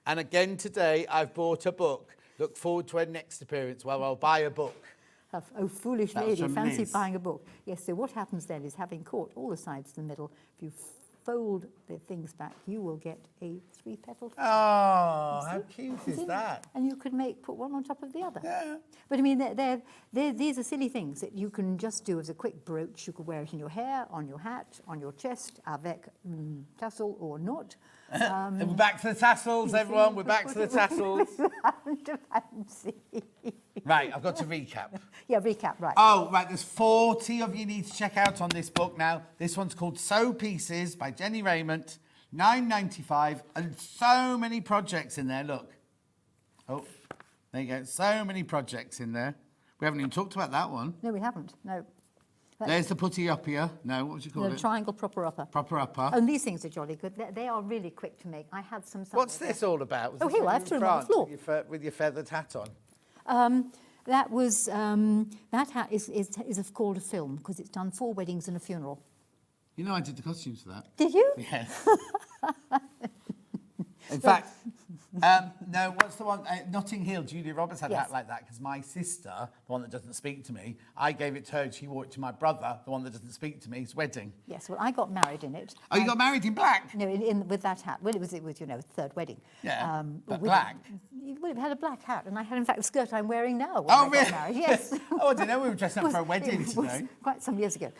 And again today, I've bought a book. Look forward to her next appearance. Well, I'll buy a book. Oh, foolish That was lady, from fancy Liz. buying a book. Yes, so what happens then is, having caught all the sides to the middle, if you fold the things back, you will get a 3-petal flower. Oh, how cute is that? And you could put one on top of the other. Yeah. But I mean, these are silly things that you can just do as a quick brooch. You could wear it in your hair, on your hat, on your chest, avec tassel or not. We're back to the tassels, everyone. We're back to the tassels. Right, I've got to recap. Yeah, recap, right. Oh, right, there's 40 of you need to check out on this book now. This one's called Sew Pieces by Jennie Rayment, £9.95, and so many projects in there, look. Oh, there you go, so many projects in there. We haven't even talked about that one. No, we haven't, no. There's the putty upper. No, what would you call The it? triangle proper upper. Proper upper. And these things are jolly good. They are really quick to make. I had some. What's this all about? Was Oh, this here, when I you have were two in on the floor. with your feathered hat on? That was that hat is called a film because it's done 4 weddings and a funeral. You know, I did the costumes for that. Did you? Yes. In fact, no, what's the one? Notting Hill, Julia Roberts had a hat like that because my sister, the one that doesn't speak to me, I gave it to her and she wore it to my brother, the one that doesn't speak to me, his wedding. Yes, well, I got married in it. Oh, you got married in black? No, with that hat. Well, it was third wedding. Yeah, but with black? Well, it had a black hat, and I had, in fact, the skirt I'm wearing now when Oh, I really? got married. Yes. Oh, I didn't know we were dressing up for a wedding It was today. quite some years ago.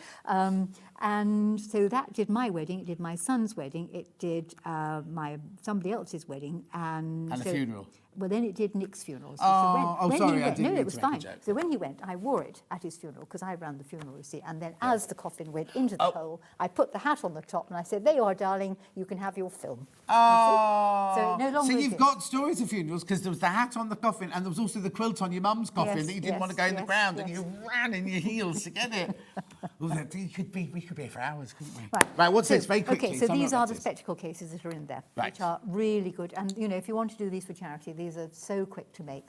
And so that did my wedding, it did my son's wedding, it did somebody else's wedding. And a funeral. Well, then it did Nick's funeral. So sorry, I didn't No, mean it was to make a fine. joke. So when he went, I wore it at his funeral because I ran the funeral, you see. And then as the coffin went into the hole, I put the hat on the top and I said, there you are, darling, you can have your film. Oh, So it no longer so you've exists. got stories of funerals because there was the hat on the coffin and there was also the quilt on your mum's coffin Yes, that you didn't yes, want to go in the yes, ground and yes. you ran in your heels to get it. We could be here for hours, couldn't we? Right. What's So- this? Very quickly. Okay, so tell me these what are that the is. spectacle cases that are in there, Right. which are really good. And, you know, if you want to do these for charity, these are so quick to make.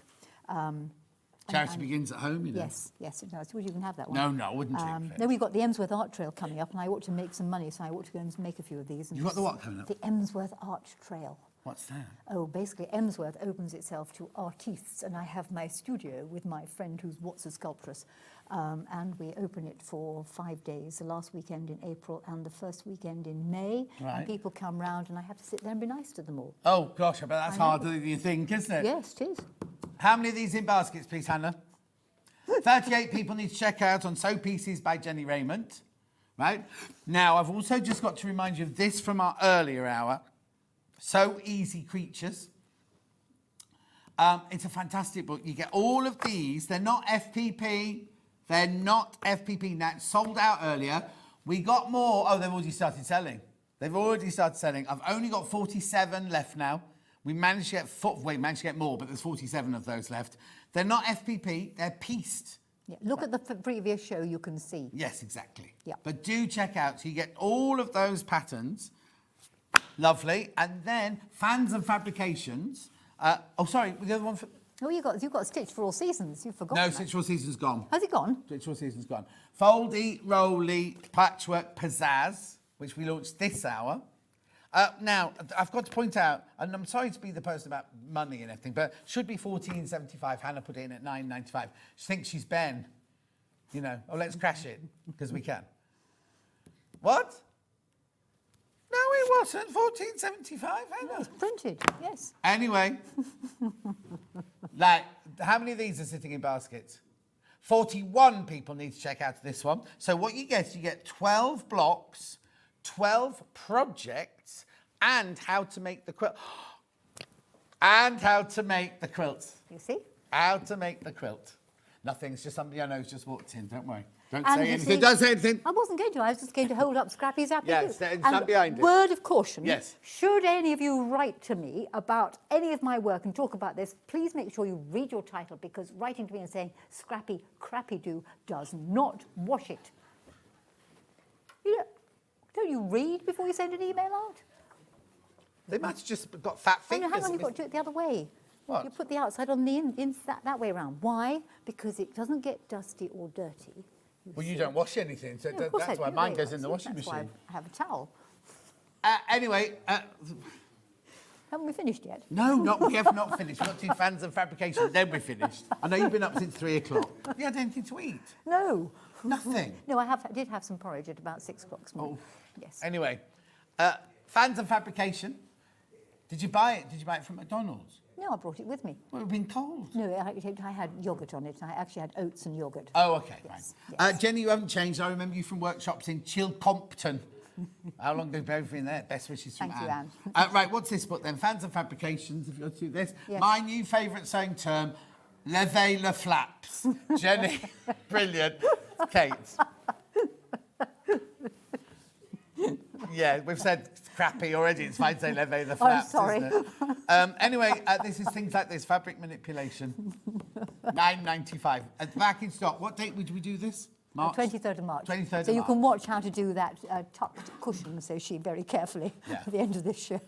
Charity begins at home, you know. Yes, it does. Would you can have that one? No, I wouldn't drink it. No, we've got the Emsworth Art Trail coming up, and I ought to make some money, so I ought to go and make a few of these. And You've got the what coming up? The Emsworth Art Trail. What's that? Oh, basically, Emsworth opens itself to artistes, and I have my studio with my friend what's a sculptress, and we open it for 5 days, the last weekend in April and the first weekend in May, Right. and people come round, and I have to sit there and be nice to them all. Oh, gosh, I bet that's I know. harder than you think, isn't it? Yes, it is. How many of these in baskets, please, Hannah? 38 people need to check out on Sew Pieces by Jennie Rayment. Right? Now, I've also just got to remind you of this from our earlier hour. So Easy Creatures. It's a fantastic book. You get all of these. They're not FPP. They're not FPP. Now, it's sold out earlier. We got more. Oh, they've already started selling. They've already started selling. I've only got 47 left now. We managed to get more, but there's 47 of those left. They're not FPP. They're pieced. Yeah, look at the previous show, you can see. Yes, exactly. Yeah. But do check out. So you get all of those patterns. Lovely. And then Fans and Fabrications. The other one. Oh, you've got Stitch for All Seasons. You've forgotten No, that. Stitch for All Season's gone. Has it gone? Stitch for All Season's gone. Foldy, Rolly, Patchwork, Pzzazz, which we launched this hour. Now, I've got to point out, and I'm sorry to be the person about money and everything, but should be $14.75. Hannah put it in at $9.95. She thinks she's Ben. You know, or let's crash it, because we can. What? No, it wasn't. 1475, No, it's printed, yes. Anyway, like, how many of these are sitting in baskets? 41 people need to check out this one. So what you get 12 blocks, 12 projects, and how to make the quilt. And how to make the quilt. You see? How to make the quilt. Nothing, it's just somebody I know who's just walked in, don't worry. Don't And say you anything, see- don't say anything. I wasn't going to. I was just going to hold up Scrappy's application. Yes, stand behind it. Word of caution. Yes. Should any of you write to me about any of my work and talk about this, please make sure you read your title, because writing to me and saying Scrappy, crappy do does not wash it. You know, don't you read before you send an email out? They might have just got fat Oh, fingers. no, hang on, you've got to do it the other way. What? You put the outside on the that way round. Why? Because it doesn't get dusty or dirty. Well, you don't wash anything, so No, of course that's I why do. mine goes in the washing That's machine. why I have a towel. Anyway, Haven't we finished yet? no, we have not finished. We've got to do fans and fabrication, then we're finished. I know you've been up since 3 o'clock. Have you had anything to eat? No. Nothing? No, I did have some porridge at about 6 o'clock this morning. Yes. Anyway, fans and fabrication. Did you buy it? Did you buy it from McDonald's? No, I brought it with me. Well, it would have been cold. No, I had yoghurt on it. I actually had oats and yoghurt. Oh, okay, Yes, right. yes. Jenny, you haven't changed. I remember you from workshops in Chilcompton. How long have you both been there? Best wishes from Thank you, Anne. Anne. Right, what's this book then? Fans and fabrications, if you're to do this. Yes. My new favourite sewing term, lever le flaps. Jenny, brilliant. Kate. Yeah, we've said crappy already. It's fine to say lever le flaps, sorry. isn't it? Anyway, this is things like this, fabric manipulation. £9.95. Back in stock. What date would we do this? March? 23rd of March. 23rd so of you March. can watch how to do that tucked cushion, so she very carefully at the end of this show.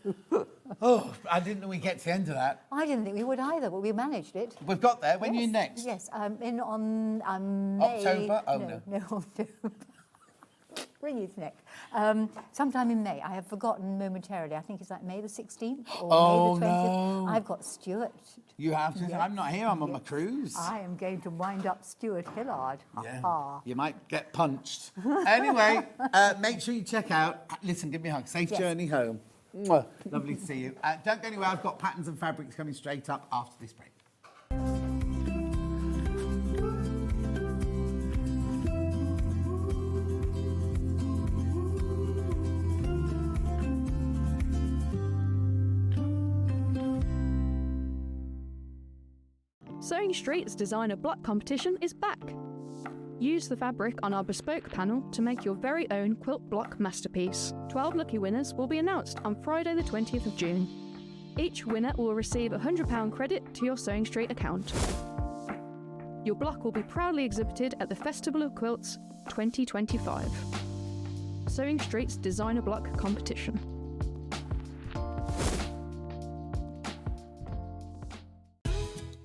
Oh, I didn't know we'd get to the end of that. I didn't think we would either, but we managed it. We've got there. When are you Yes, next? Yes, in on May. October? Oh, no. No, October. Wring his neck. Sometime in May. I have forgotten momentarily. I think it's like May the 16th or May the 20th. No. I've got Stuart. You have to. Yes. I'm not here. I'm on my Yes. cruise. I am going to wind up Stuart Hillard. Yeah. Ha-ha. You might get punched. Anyway, make sure you check out. Listen, give me a hug. Safe Yes. journey home. Mwah. Lovely to see you. Don't go anywhere. I've got patterns and fabrics coming straight up after this break. Sewing Street's designer block competition is back. Use the fabric on our bespoke panel to make your very own quilt block masterpiece. 12 lucky winners will be announced on Friday the 20th of June. Each winner will receive a £100 credit to your Sewing Street account. Your block will be proudly exhibited at the Festival of Quilts 2025. Sewing Street's designer block competition.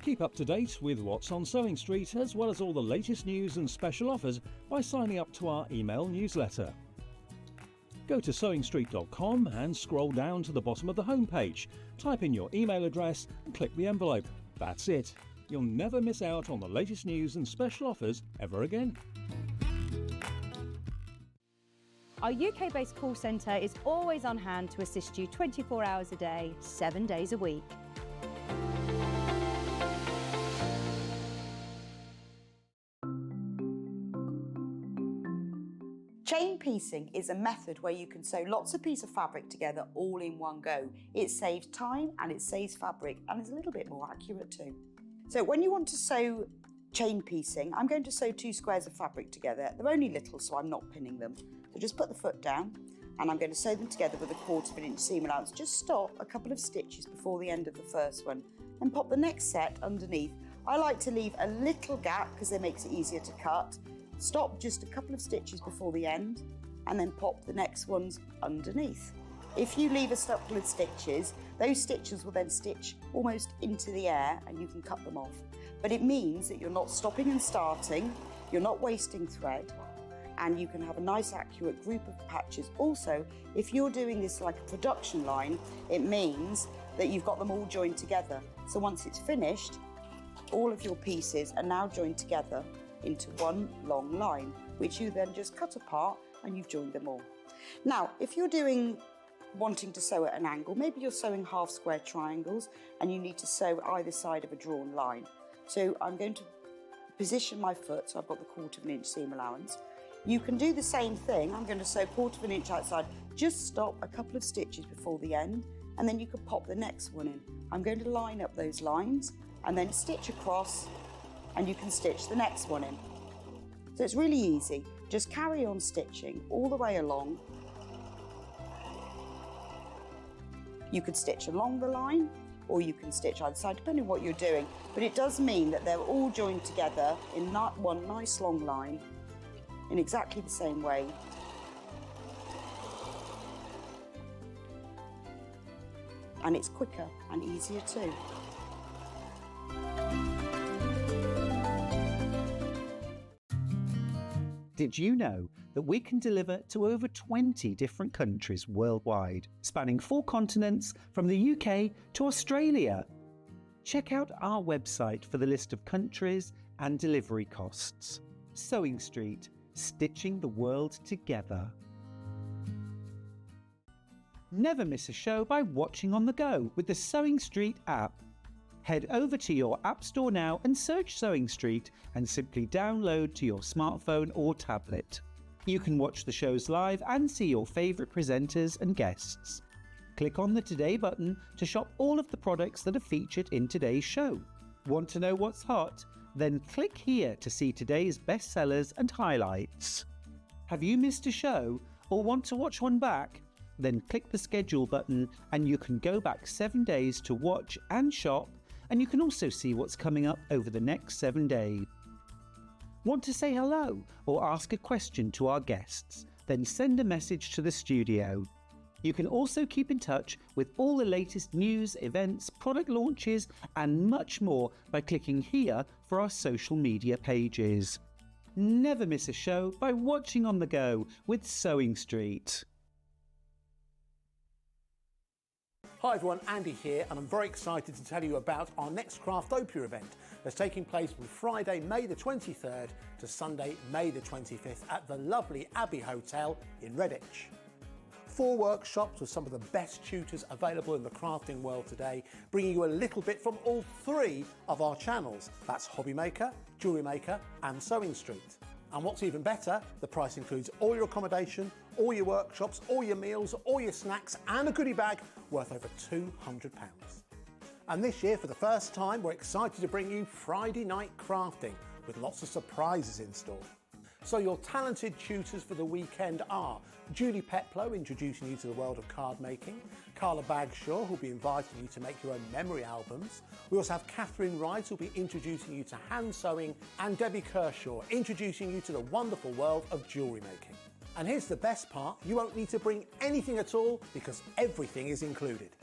Keep up to date with what's on Sewing Street, as well as all the latest news and special offers by signing up to our email newsletter. Go to sewingstreet.com and scroll down to the bottom of the homepage. Type in your email address and click the envelope. That's it. You'll never miss out on the latest news and special offers ever again. Our UK-based call centre is always on hand to assist you 24 hours a day, 7 days a week. Chain piecing is a method where you can sew lots of pieces of fabric together all in one go. It saves time and it saves fabric and is a little bit more accurate too. So when you want to sew chain piecing, I'm going to sew 2 squares of fabric together. They're only little, so I'm not pinning them. So just put the foot down and I'm going to sew them together with a 1/4 inch seam allowance. Just stop a couple of stitches before the end of the first one and pop the next set underneath. I like to leave a little gap because it makes it easier to cut. Stop just a couple of stitches before the end and then pop the next ones underneath. If you leave a couple of stitches, those stitches will then stitch almost into the air and you can cut them off. But it means that you're not stopping and starting, you're not wasting thread, and you can have a nice accurate group of patches. Also, if you're doing this like a production line, it means that you've got them all joined together. So once it's finished, all of your pieces are now joined together into one long line, which you then just cut apart and you've joined them all. Now, if you're wanting to sew at an angle, maybe you're sewing half square triangles and you need to sew either side of a drawn line. So I'm going to position my foot, so I've got the 1/4 inch seam allowance. You can do the same thing. I'm going to sew 1/4 inch outside. Just stop a couple of stitches before the end, and then you could pop the next one in. I'm going to line up those lines and then stitch across, and you can stitch the next one in. So it's really easy. Just carry on stitching all the way along. You could stitch along the line, or you can stitch either side, depending on what you're doing. But it does mean that they're all joined together in one nice long line in exactly the same way. And it's quicker and easier too. Did you know that we can deliver to over 20 different countries worldwide, spanning 4 continents from the UK to Australia? Check out our website for the list of countries and delivery costs. Sewing Street, stitching the world together. Never miss a show by watching on the go with the Sewing Street app. Head over to your App Store now and search Sewing Street and simply download to your smartphone or tablet. You can watch the shows live and see your favourite presenters and guests. Click on the Today button to shop all of the products that are featured in today's show. Want to know what's hot? Then click here to see today's bestsellers and highlights. Have you missed a show or want to watch one back? Then click the schedule button and you can go back 7 days to watch and shop, and you can also see what's coming up over the next 7 days. Want to say hello or ask a question to our guests? Then send a message to the studio. You can also keep in touch with all the latest news, events, product launches and much more by clicking here for our social media pages. Never miss a show by watching on the go with Sewing Street. Hi everyone, Andy here, and I'm very excited to tell you about our next Craftopia event that's taking place from Friday, May the 23rd to Sunday, May the 25th at the lovely Abbey Hotel in Redditch. 4 workshops with some of the best tutors available in the crafting world today, bringing you a little bit from all 3 of our channels. That's Hobby Maker, Jewellery Maker and Sewing Street. And what's even better, the price includes all your accommodation, all your workshops, all your meals, all your snacks and a goodie bag worth over £200. And this year, for the first time, we're excited to bring you Friday night crafting with lots of surprises in store. So your talented tutors for the weekend are Julie Peplow, introducing you to the world of card making, Carla Bagshaw, who'll be inviting you to make your own memory albums. We also have Catherine Wright, who'll be introducing you to hand sewing, and Debbie Kershaw, introducing you to the wonderful world of jewellery making. And here's the best part, you won't need to bring anything at all because everything is included.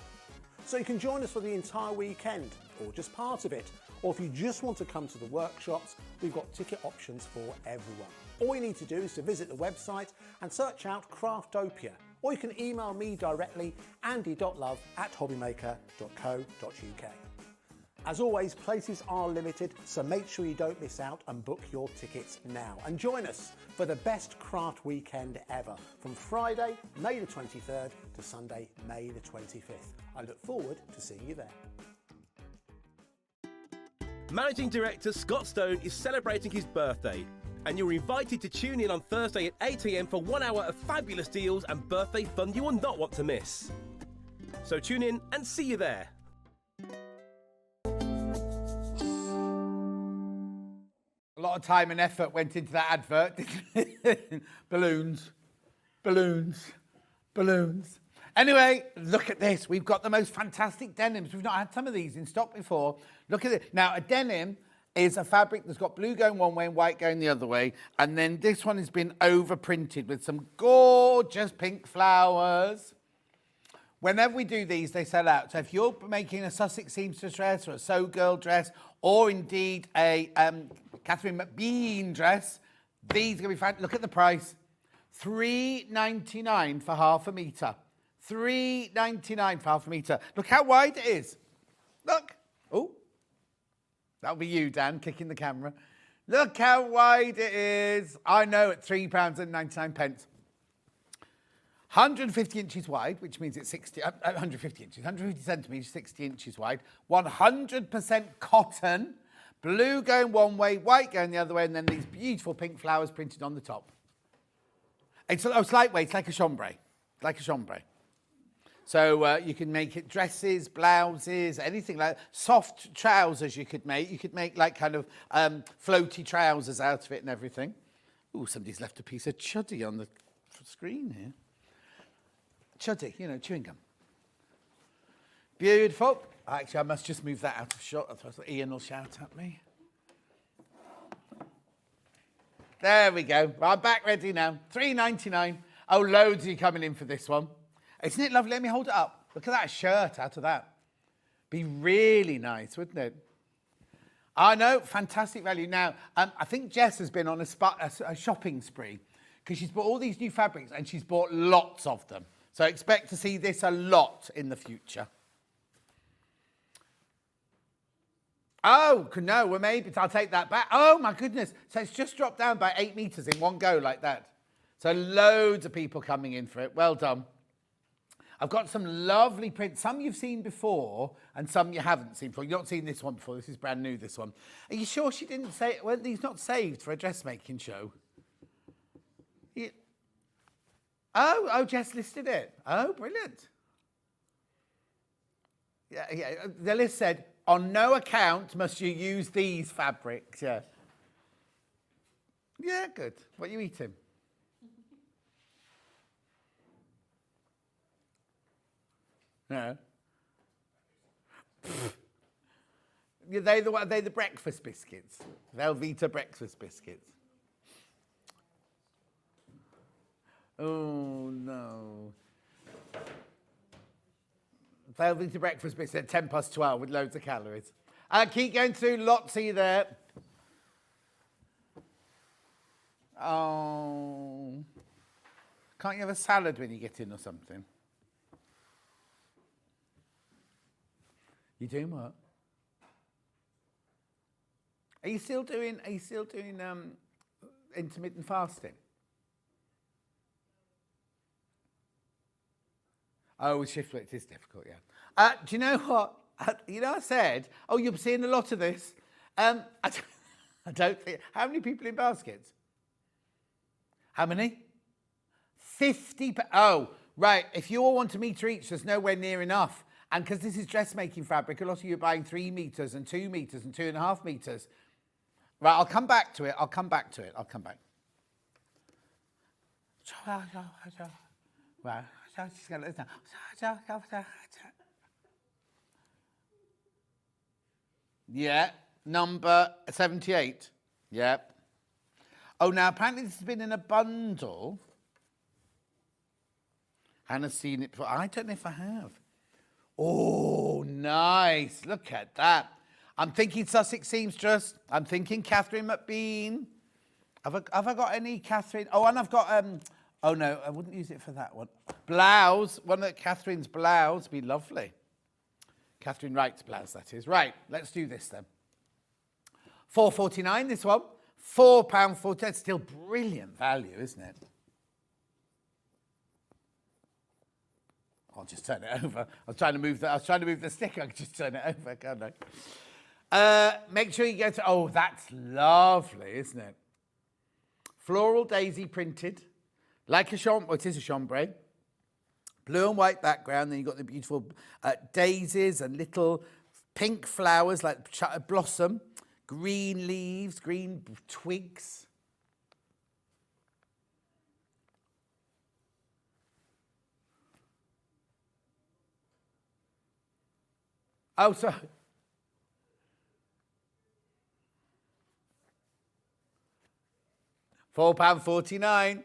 So you can join us for the entire weekend, or just part of it. Or if you just want to come to the workshops, we've got ticket options for everyone. All you need to do is to visit the website and search out Craftopia, or you can email me directly, andy.love@hobbymaker.co.uk. As always, places are limited, so make sure you don't miss out and book your tickets now. And join us for the best craft weekend ever, from Friday, May the 23rd to Sunday, May the 25th. I look forward to seeing you there. Managing Director Scott Stone is celebrating his birthday, and you're invited to tune in on Thursday at 8 AM for 1 hour of fabulous deals and birthday fun you will not want to miss. So tune in and see you there. A lot of time and effort went into that advert, didn't it? Balloons, balloons, balloons. Anyway, look at this. We've got the most fantastic denims. We've not had some of these in stock before. Look at it. Now, a denim is a fabric that's got blue going one way and white going the other way. And then this one has been overprinted with some gorgeous pink flowers. Whenever we do these, they sell out. So if you're making a Sussex seamstress dress or a Sew Girl dress, or indeed a Catherine McBean dress, these are going to be fantastic. Look at the price. £3.99 for half a metre. £3.99 for half a metre. Look how wide it is. Look. Oh, that'll be you, Dan, kicking the camera. Look how wide it is. I know, at £3.99. 150 inches wide, which means it's 150 inches, 150 centimetres, 60 inches wide. 100% cotton. Blue going one way, white going the other way, and then these beautiful pink flowers printed on the top. It's lightweight. It's like a chambray. Like a chambray. So you can make it dresses, blouses, anything like soft trousers you could make. You could make like kind of floaty trousers out of it and everything. Ooh, somebody's left a piece of chuddy on the screen here. Chuddy, you know, chewing gum. Beautiful. Actually, I must just move that out of shot. Otherwise Ian will shout at me. There we go. I'm back ready now. £3.99. Oh, loads of you coming in for this one. Isn't it lovely? Let me hold it up. Look at that shirt out of that. Be really nice, wouldn't it? I know, fantastic value. Now, I think Jess has been on a shopping spree because she's bought all these new fabrics and she's bought lots of them. So expect to see this a lot in the future. Oh, no, well, maybe I'll take that back. Oh, my goodness. So it's just dropped down by 8 metres in one go like that. So loads of people coming in for it. Well done. I've got some lovely prints. Some you've seen before and some you haven't seen before. You've not seen this one before. This is brand new, this one. Are you sure she didn't say... Well, these not saved for a dressmaking show? Yeah. Oh, Jess listed it. Oh, brilliant. Yeah. The list said, on no account must you use these fabrics. Yeah. Yeah, good. What are you eating? No. They're the breakfast biscuits. Velveeta breakfast biscuits. Oh, no. Velveeta breakfast biscuits at 10 past 12 with loads of calories. Keep going through. Lots of you there. Oh. Can't you have a salad when you get in or something? You doing what? Are you still doing intermittent fasting? Oh, with shift work it is difficult, yeah. Do you know what? I said, oh, you're seeing a lot of this. I don't think. How many people in baskets? How many? 50. Oh, right. If you all want a metre each, there's nowhere near enough. And because this is dressmaking fabric, a lot of you are buying 3 metres and 2 metres and 2.5 metres. Right, I'll come back to it. I'll come back. Right. Yeah, number 78. Yep. Oh, now apparently this has been in a bundle. Hannah's seen it before. I don't know if I have. Oh, nice. Look at that. I'm thinking Sussex seamstress. I'm thinking Catherine McBean. Have I got any Catherine? Oh, and I've got... oh, no, I wouldn't use it for that one. Blouse. One of Catherine's blouse would be lovely. Catherine Wright's blouse, that is. Right, let's do this then. £4.49, this one. £4.40. That's still brilliant value, isn't it? I'll just turn it over. I was trying to move the stick. I could just turn it over, can't I? Make sure you go to... Oh, that's lovely, isn't it? Floral daisy printed. Like a chambray. It is a chambray. Blue and white background. Then you've got the beautiful daisies and little pink flowers like blossom. Green leaves, green twigs. Oh, sorry. £4.49.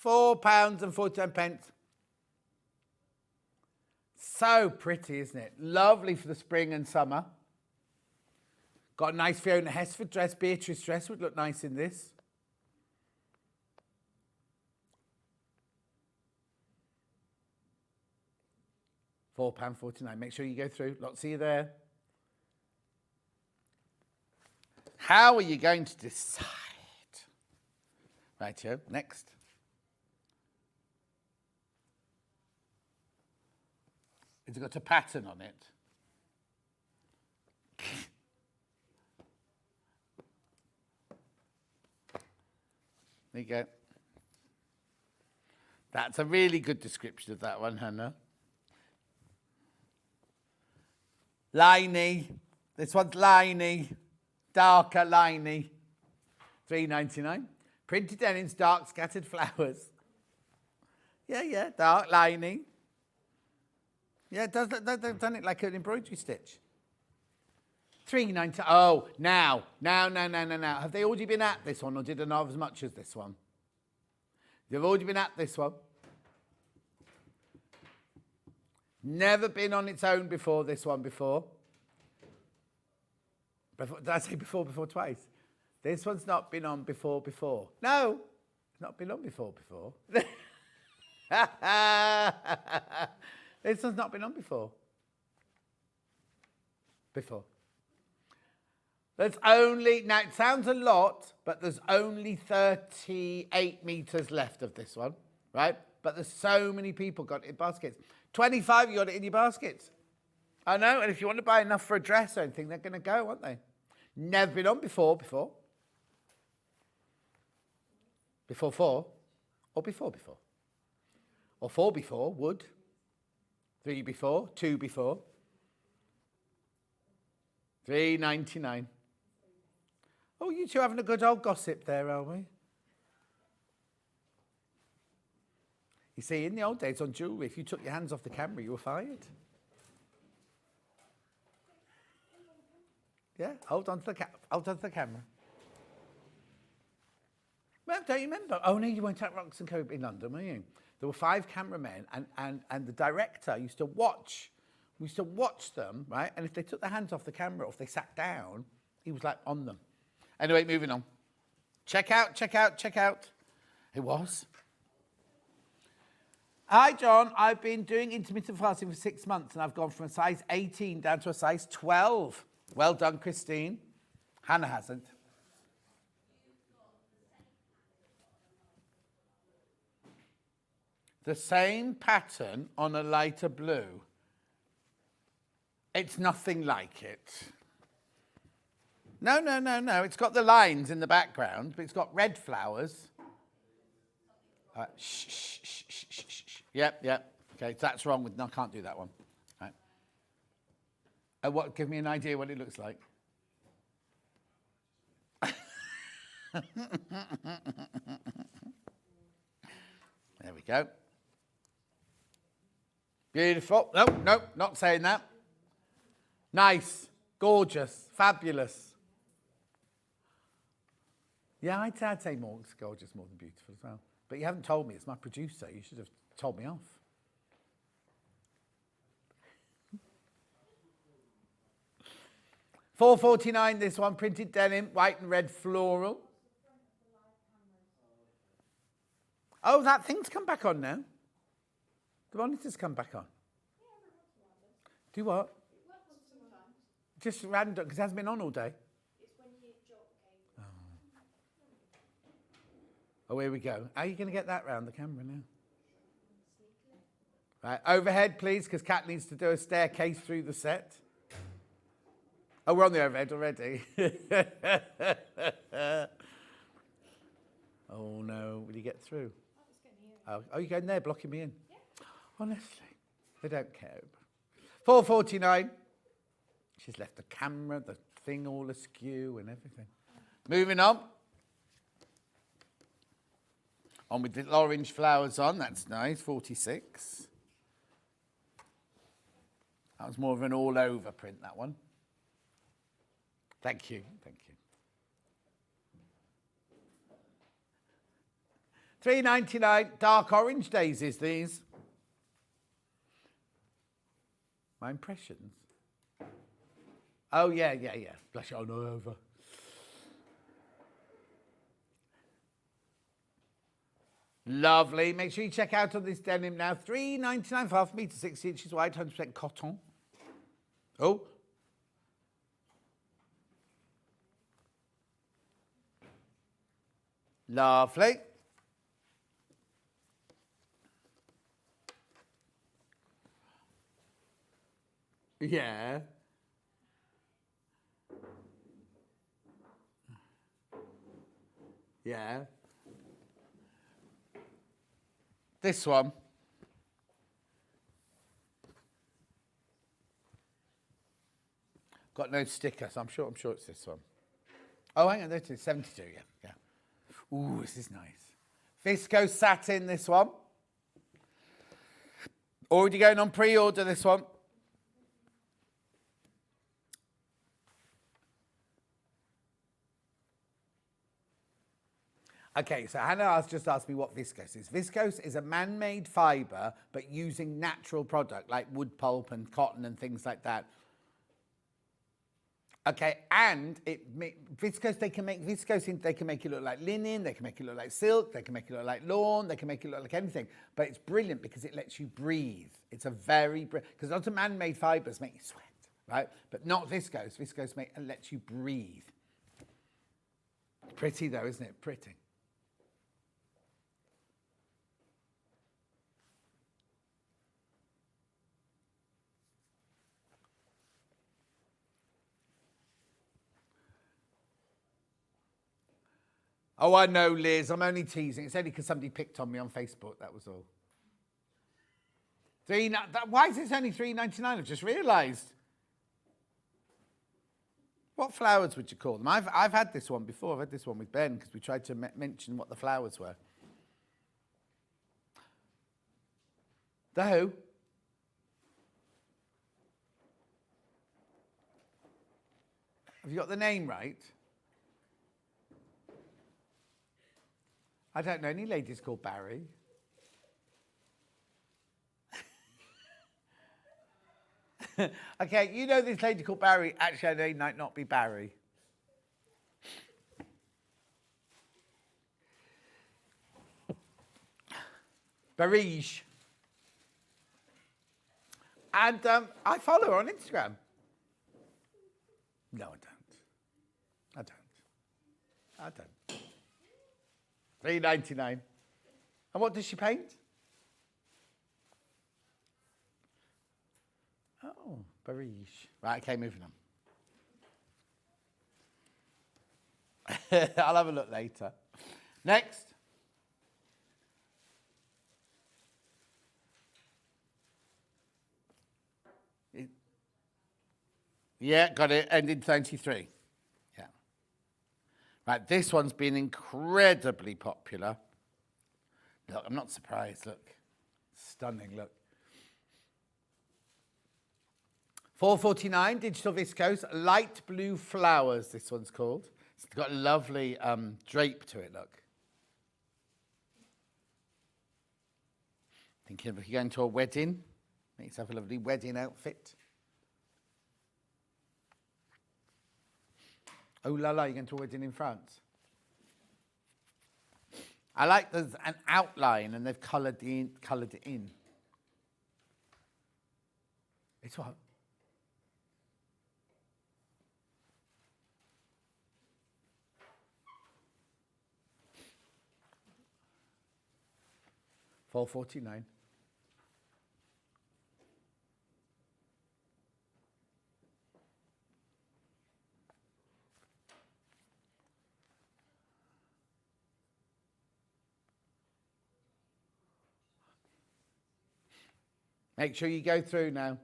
£4.49. So pretty, isn't it? Lovely for the spring and summer. Got a nice Fiona Hesford dress. Beatrice dress would look nice in this. £4.49. Make sure you go through. Lots of you there. How are you going to decide? Right, Joe, next. It's got a pattern on it. There you go. That's a really good description of that one, Hannah. Liney. This one's liney. Darker liney. $3.99. Printed denims, dark scattered flowers. Yeah, dark lining. Yeah, it does. They've done it like an embroidery stitch. $3.99. Oh, now. Have they already been at this one, or did they not have as much as this one? They've already been at this one. Never been on its own before, this one before. Did I say before twice? This one's not been on before. No, it's not been on before. This one's not been on before. There's only, now it sounds a lot, but there's only 38 metres left of this one, right? But there's so many people got it in baskets. 25 you got it in your baskets. I know, and if you want to buy enough for a dress or anything, they're going to go, aren't they? Never been on before. Before 4, or before. Or 4 before, would. 3 before, 2 before. $3.99. Oh, you two having a good old gossip there, are we? You see, in the old days on jewellery, if you took your hands off the camera, you were fired. Yeah, hold on to the camera. Well, don't you remember? Oh, no, you weren't at Rocks & Co in London, were you? There were 5 cameramen, and the director used to watch. We used to watch them, right? And if they took their hands off the camera, or if they sat down, he was like on them. Anyway, moving on. Check out. It was. Hi, John. I've been doing intermittent fasting for 6 months, and I've gone from a size 18 down to a size 12. Well done, Christine. Hannah hasn't. The same pattern on a lighter blue. It's nothing like it. No. It's got the lines in the background, but it's got red flowers. Shh. Yep. Okay, that's wrong with. No, I can't do that one. Right. Give me an idea what it looks like. There we go. Beautiful. No, not saying that. Nice, gorgeous, fabulous. Yeah, I'd say more gorgeous, more than beautiful as well. But you haven't told me. It's my producer. You should have told me off. $4.49 this one, printed denim, white and red floral. Oh, that thing's come back on now. The monitor's come back on. Do what? Just random, because it hasn't been on all day. Oh, here we go. How are you going to get that round the camera now? Right, overhead, please, because Kat needs to do a staircase through the set. Oh, we're on the overhead already. Oh, no. Will you get through? Oh, you're going there, blocking me in? Yeah. Honestly, they don't care. $4.49. She's left the camera, the thing all askew and everything. Moving on. On with the orange flowers on. That's nice. $46. That was more of an all-over print, that one. Thank you. $3.99. Dark orange daisies, these. My impressions. Oh, yeah. Bless you, no over. Lovely. Make sure you check out on this denim now. $3.99 for half a metre, 60 inches wide, 100% cotton. Oh. Lovely. Yeah. Yeah. This one. Got no sticker, so I'm sure it's this one. Oh, hang on, this is 72, yeah. Ooh, this is nice. Viscose satin, this one. Already going on pre-order, this one. Okay, so Hannah has just asked me what viscose is. Viscose is a man-made fibre, but using natural product like wood pulp and cotton and things like that. Okay, and viscose, they can make viscose, they can make it look like linen, they can make it look like silk, they can make it look like lawn, they can make it look like anything. But it's brilliant because it lets you breathe. It's a very, because lots of man-made fibres make you sweat, right? But not viscose. Viscose lets you breathe. Pretty though, isn't it? Pretty. Oh, I know, Liz. I'm only teasing. It's only because somebody picked on me on Facebook. That was all. Why is this only $3.99? I've just realised. What flowers would you call them? I've had this one before. I've had this one with Ben because we tried to mention what the flowers were. The who? Have you got the name right? I don't know any ladies called Barry. Okay, you know this lady called Barry. Actually, they might not be Barry. Barige. And I follow her on Instagram. No, I don't. $3.99. And what does she paint? Oh, Barige. Right, okay, moving on. I'll have a look later. Next. Yeah, got it. Ended 93. Yeah. Right, this one's been incredibly popular. Look, I'm not surprised. Look. Stunning, look. $4.49, digital viscose, light blue flowers, this one's called. It's got a lovely drape to it, look. Thinking of if you're going to a wedding, make yourself a lovely wedding outfit. Oh la la, you're going to a wedding in France. I like there's an outline and they've coloured it in. It's what? $4.49. Make sure you go through now.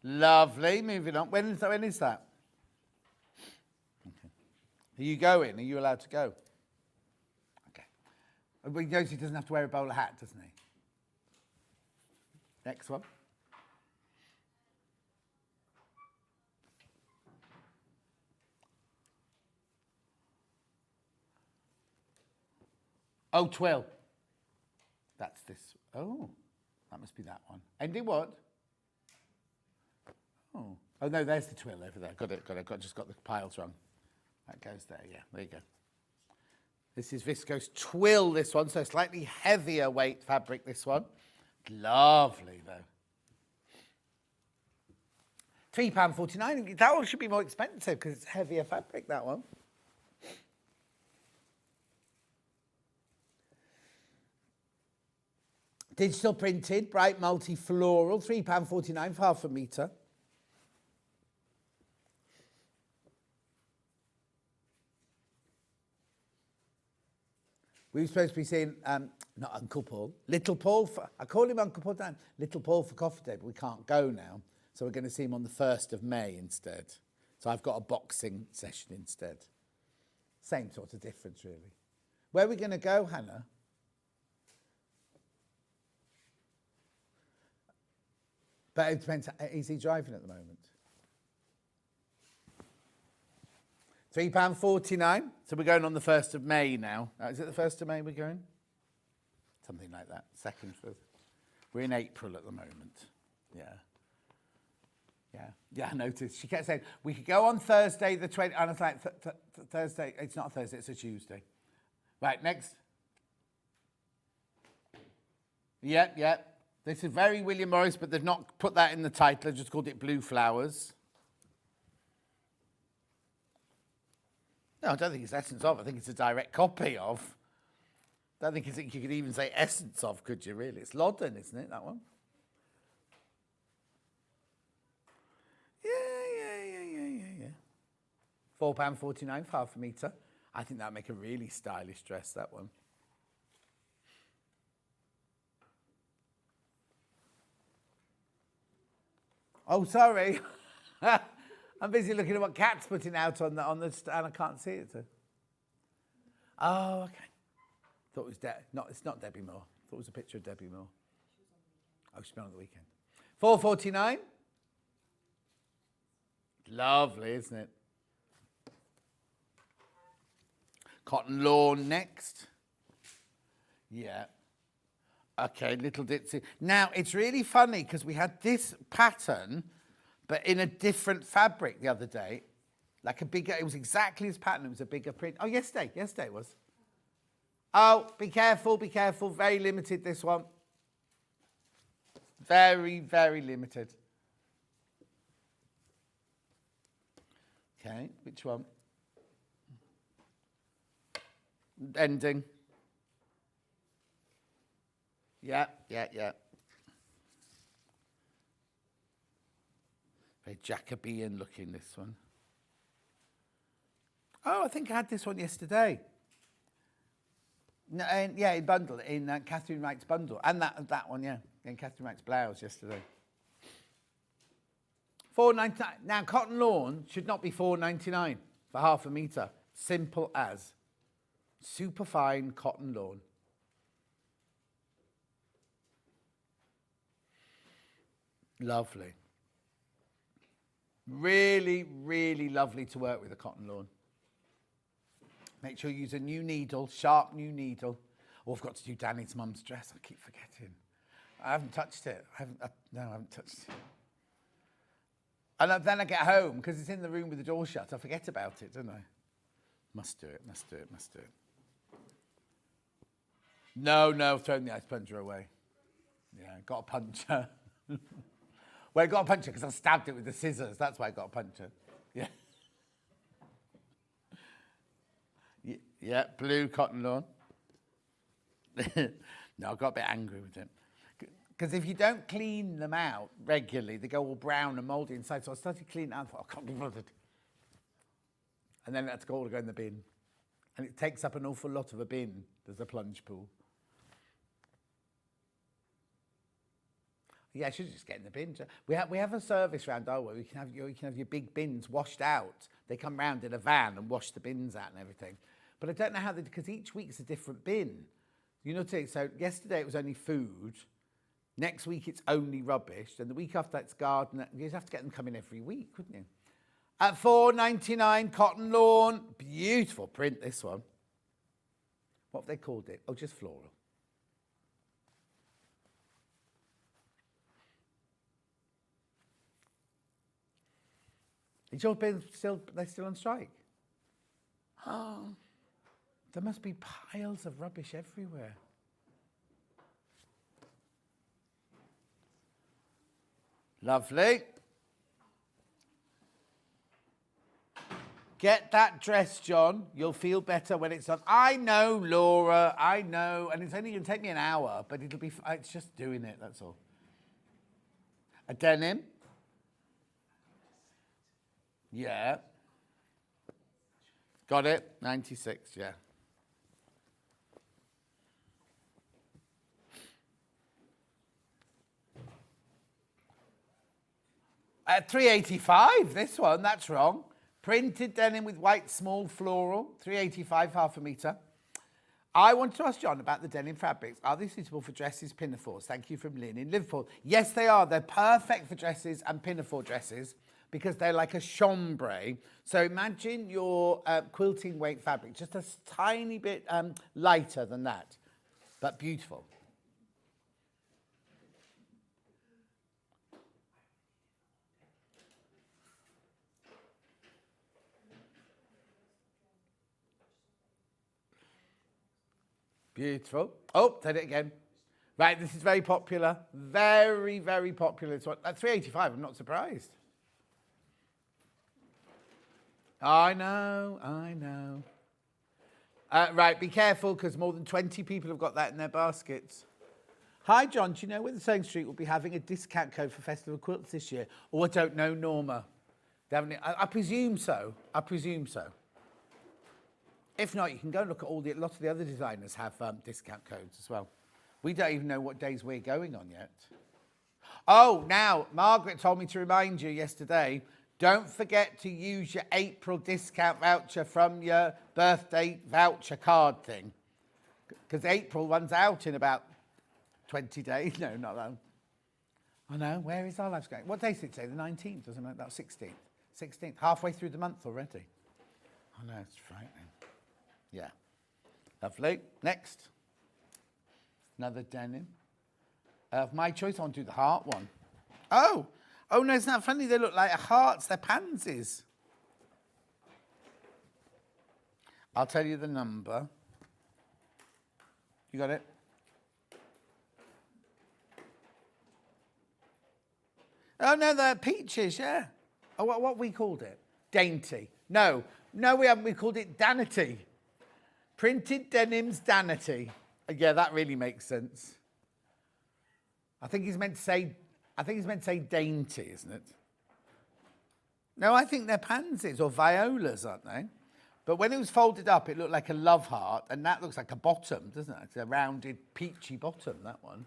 Lovely. Moving on. When is that? Okay. Are you going? Are you allowed to go? Okay. Well, he knows he doesn't have to wear a bowler hat, doesn't he? Next one. Oh, twill. That's this. Oh, that must be that one. Ending what? Oh, no, there's the twill over there. Got it. Just got the piles wrong. That goes there. Yeah, there you go. This is viscose twill. This one, so slightly heavier weight fabric. This one, lovely though. £3.49. That one should be more expensive because it's heavier fabric, that one. Digital printed, bright multi-floral, £3.49 for half a metre. We were supposed to be seeing, not Uncle Paul, Little Paul, I call him Uncle Paul Dan, Little Paul for Coffee Day, but we can't go now. So we're going to see him on the 1st of May instead. So I've got a boxing session instead. Same sort of difference, really. Where are we going to go, Hannah? But it depends, is he driving at the moment? £3.49. So we're going on the 1st of May now. Is it the 1st of May we're going? Something like that. 2nd, 1st. We're in April at the moment. Yeah. Yeah, I noticed. She kept saying, we could go on Thursday the 20th. And I was like, Thursday. It's not a Thursday, it's a Tuesday. Right, next. Yep. This is very William Morris, but they've not put that in the title. They've just called it Blue Flowers. No, I don't think it's essence of. I think it's a direct copy of. I don't think it's, you could even say essence of, could you, really? It's Loddon, isn't it, that one? Yeah. £4.49 for half a metre. I think that'd make a really stylish dress, that one. Oh, sorry. I'm busy looking at what Kat's putting out on the and I can't see it. So. Oh, okay. Thought it was it's not Debbie Moore. Thought it was a picture of Debbie Moore. Oh, she's been on the weekend. £4.49. Lovely, isn't it? Cotton lawn next. Yeah. Okay, little ditzy. Now, it's really funny because we had this pattern, but in a different fabric the other day. Like a bigger, it was exactly this pattern. It was a bigger print. Oh, yesterday it was. Oh, be careful. Very limited, this one. Very, very limited. Okay, which one? Ending. Yeah. Very Jacobean looking, this one. Oh, I think I had this one yesterday. No, in bundle, in Catherine Wright's bundle. And that one, yeah. In Catherine Wright's blouse yesterday. $4.99. Now, cotton lawn should not be $4.99 for half a metre. Simple as. Super fine cotton lawn. Lovely. Really, really lovely to work with a cotton lawn. Make sure you use a new needle, sharp new needle. Oh, I've got to do Danny's mum's dress. I keep forgetting. I haven't touched it. I haven't touched it. And then I get home, because it's in the room with the door shut, I forget about it, don't I? Must do it. No, thrown the ice plunger away. Yeah, got a puncture. Well, I got a puncture because I stabbed it with the scissors. That's why I got a puncture. Yeah. Yeah, blue cotton lawn. No, I got a bit angry with it. Because if you don't clean them out regularly, they go all brown and mouldy inside. So I started cleaning out and thought, I can't be bothered. And then it had to go in the bin. And it takes up an awful lot of a bin. There's a plunge pool. Yeah, I should just get in the bin. We have a service round our way. You can have your big bins washed out. They come round in a van and wash the bins out and everything. But I don't know how because each week's a different bin. You know what I'm saying? So yesterday it was only food. Next week it's only rubbish. And the week after it's garden. You'd have to get them coming every week, wouldn't you? At $4.99, cotton lawn. Beautiful print, this one. What have they called it? Oh, just floral. Is your bin they're still on strike? Oh, there must be piles of rubbish everywhere. Lovely. Get that dress, John. You'll feel better when it's on. I know, Laura. I know. And it's only going to take me an hour, but it'll be... It's just doing it, that's all. A denim. Yeah. Got it? 96, yeah. At 385, this one, that's wrong. Printed denim with white small floral, 385, half a metre. I wanted to ask John about the denim fabrics. Are they suitable for dresses, pinafores? Thank you from Lynn in Liverpool. Yes, they are. They're perfect for dresses and pinafore dresses because they're like a chambray. So imagine your quilting weight fabric, just a tiny bit lighter than that, but beautiful. Beautiful. Oh, said it again. Right, this is very popular. Very, very popular. It's what, at 385, I'm not surprised. I know, I know. Right, be careful because more than 20 people have got that in their baskets. Hi, John. Do you know whether Sewing Street will be having a discount code for Festival Quilts this year? Oh, I don't know, Norma. I presume so. I presume so. If not, you can go and look at a lot of the other designers have discount codes as well. We don't even know what days we're going on yet. Oh, now, Margaret told me to remind you yesterday, don't forget to use your April discount voucher from your birthday voucher card thing. Because April runs out in about 20 days. No, not that. I know, where is our lives going? What day is it today? The 19th, doesn't it? That's 16th. 16th, halfway through the month already. I know, it's frightening. Yeah. Lovely. Next. Another denim. Of my choice, I want to do the heart one. Oh! Oh, no, it's not funny. They look like hearts. They're pansies. I'll tell you the number. You got it? Oh, no, they're peaches, yeah. Oh, what we called it? Dainty. No, we haven't. We called it Danity. Printed Denim's Danity. Yeah, that really makes sense. I think he's meant to say dainty, isn't it? No, I think they're pansies or violas, aren't they? But when it was folded up, it looked like a love heart, and that looks like a bottom, doesn't it? It's a rounded, peachy bottom, that one.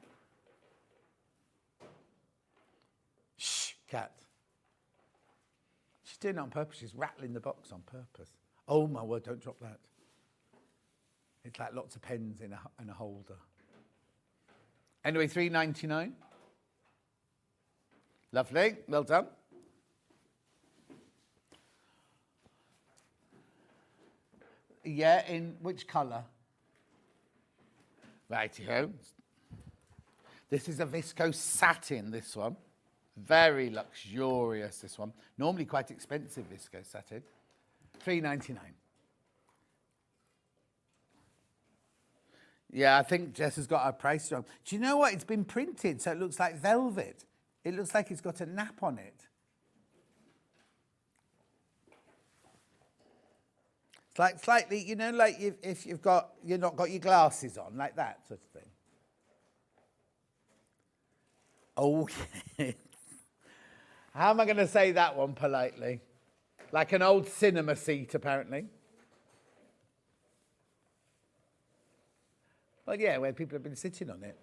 Shh, cat. She's doing it on purpose. She's rattling the box on purpose. Oh, my word, don't drop that. It's like lots of pens in a holder. Anyway, $3.99. Lovely. Well done. Yeah, in which colour? Righty-ho. This is a viscose satin, this one. Very luxurious, this one. Normally quite expensive viscose satin. $3.99. Yeah, I think Jess has got her price wrong. Do you know what? It's been printed, so it looks like velvet. It looks like it's got a nap on it. It's like slightly, you know, like if you've not got your glasses on, like that sort of thing. Oh, yes. How am I going to say that one politely? Like an old cinema seat, apparently. Well, yeah, where people have been sitting on it.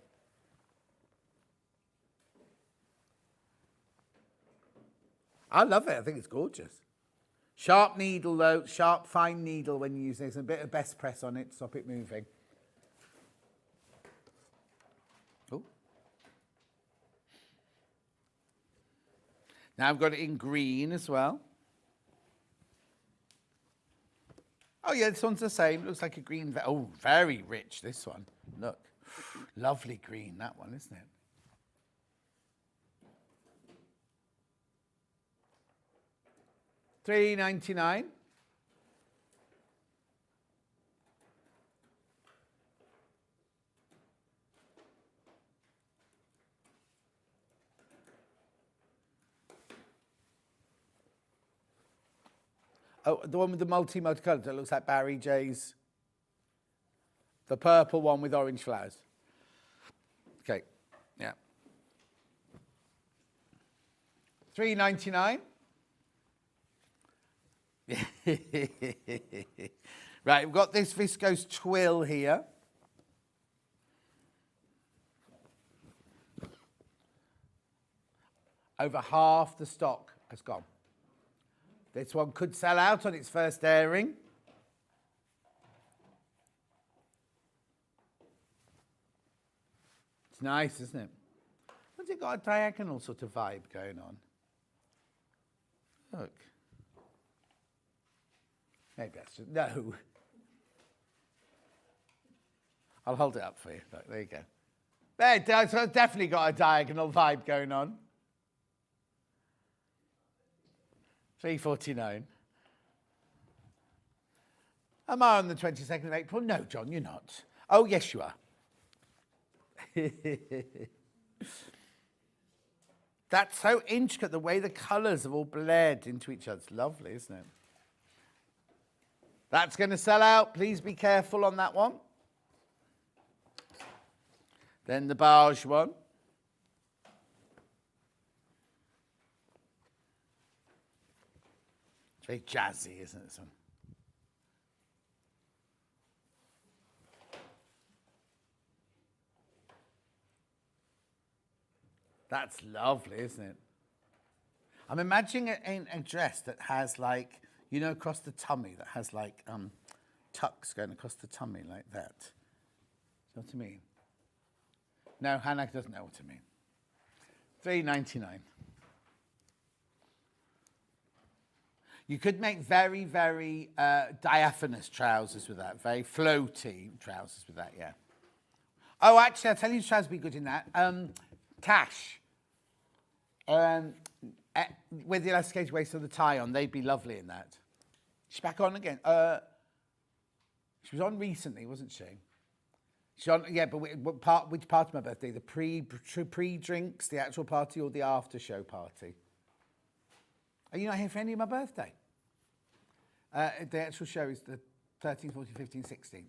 I love it. I think it's gorgeous. Sharp needle, though. Sharp, fine needle when you use this. And a bit of best press on it to stop it moving. Oh. Now I've got it in green as well. Oh, yeah, this one's the same. Looks like a green. Oh, very rich, this one. Look. Lovely green, that one, isn't it? $3.99. Oh, the one with the multicolour that looks like Barry J's. The purple one with orange flowers. Okay, yeah. $3.99. Right, we've got this viscose twill here. Over half the stock has gone. This one could sell out on its first airing. It's nice, isn't it? What's it got a diagonal sort of vibe going on? Look. Maybe that's just, no. I'll hold it up for you. Look, there you go. There it does. It's definitely got a diagonal vibe going on. $3.49. Am I on the 22nd of April? No, John, you're not. Oh, yes, you are. That's so intricate, the way the colours have all bled into each other. It's lovely, isn't it? That's going to sell out. Please be careful on that one. Then the beige one. It's very jazzy, isn't it, this one? That's lovely, isn't it? I'm imagining a dress that has, like, you know, across the tummy, that has, like, tucks going across the tummy like that. Do you know what I mean? No, Hannah doesn't know what I mean. $3.99. You could make very, very diaphanous trousers with that. Very floaty trousers with that, yeah. Oh, actually, I'll tell you, trousers would be good in that. Cash. With the elasticated waist or the tie on, they'd be lovely in that. She's back on again. She was on recently, wasn't she? She's on, yeah, but which part of my birthday? The pre-drinks, the actual party, or the after-show party? Are you not here for any of my birthday? The actual show is the 13th, 14th, 15th, 16th.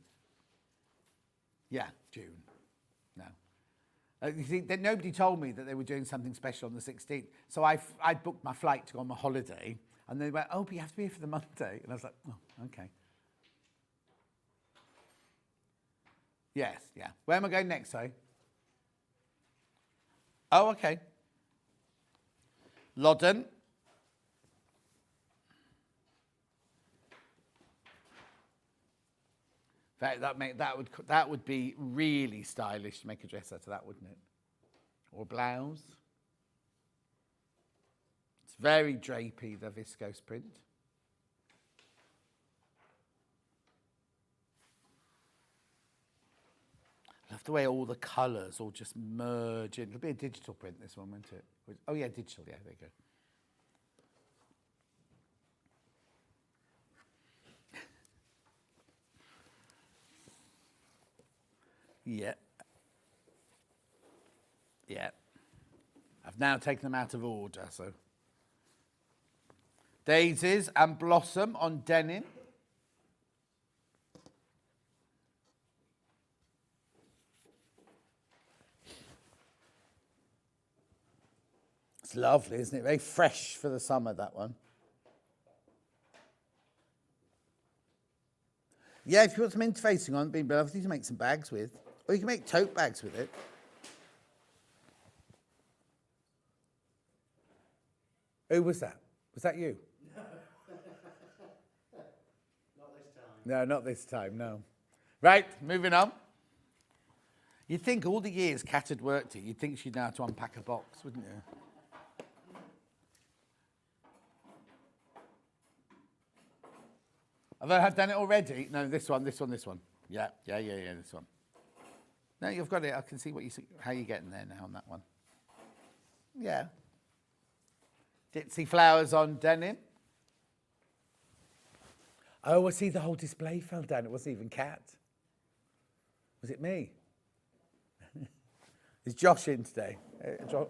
Yeah, June. No. You see, nobody told me that they were doing something special on the 16th. So I booked my flight to go on my holiday. And they went, oh, but you have to be here for the Monday. And I was like, oh, okay. Yes, yeah. Where am I going next, sorry? Oh, okay. Loddon. That would be really stylish to make a dress out of that, wouldn't it? Or a blouse. It's very drapey, the viscose print. I love the way all the colours all just merge in. It'll be a digital print, this one, won't it? Oh, yeah, digital. Yeah, there you go. Yeah. Yeah. I've now taken them out of order, so. Daisies and Blossom on denim. It's lovely, isn't it? Very fresh for the summer, that one. Yeah, if you put some interfacing on, it'd be lovely to make some bags with. Or you can make tote bags with it. Who was that? Was that you? Not this time. No, not this time, no. Right, moving on. You'd think all the years Kat had worked it, you'd think she'd know how to unpack a box, wouldn't you? Have I done it already? No, this one. Yeah, this one. No, you've got it. I can see how you're getting there now on that one. Yeah. Ditzy flowers on denim. Oh, I see the whole display fell down. It wasn't even Kat. Was it me? Is Josh in today?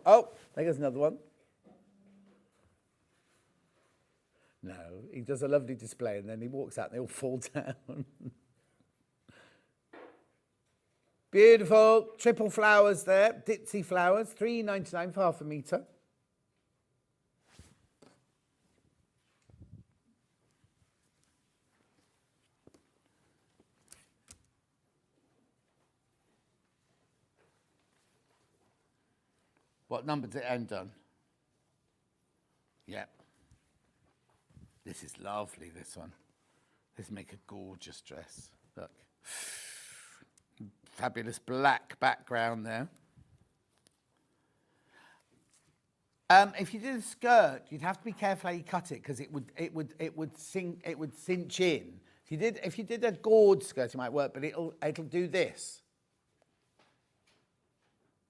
Oh, there goes another one. No, he does a lovely display and then he walks out and they all fall down. Beautiful. Triple flowers there. Ditzy flowers. $3.99 for half a metre. What number did it end on? Yep. This is lovely, this one. This make a gorgeous dress. Look. Fabulous black background there. If you did a skirt, you'd have to be careful how you cut it because it would cinch in. If you did a gauze skirt, it might work, but it'll do this.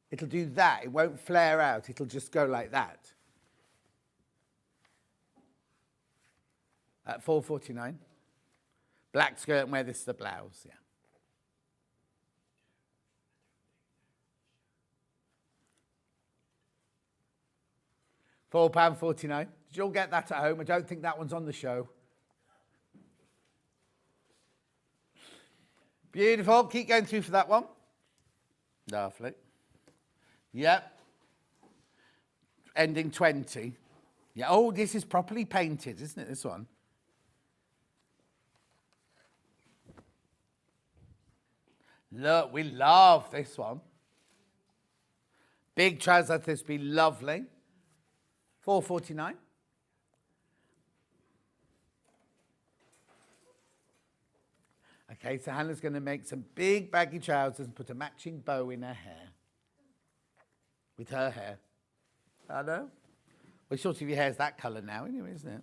It'll do that. It won't flare out. It'll just go like that. At $4.49. Black skirt and wear this as the blouse, yeah. £4.49. Did you all get that at home? I don't think that one's on the show. Beautiful. Keep going through for that one. Lovely. Yep. Ending 20. Yeah. Oh, this is properly painted, isn't it, this one? Look, we love this one. Big trousers, this would be lovely. $4.49. Okay, so Hannah's going to make some big baggy trousers and put a matching bow in her hair. With her hair. I know. Well, sort of your hair's that colour now anyway, isn't it?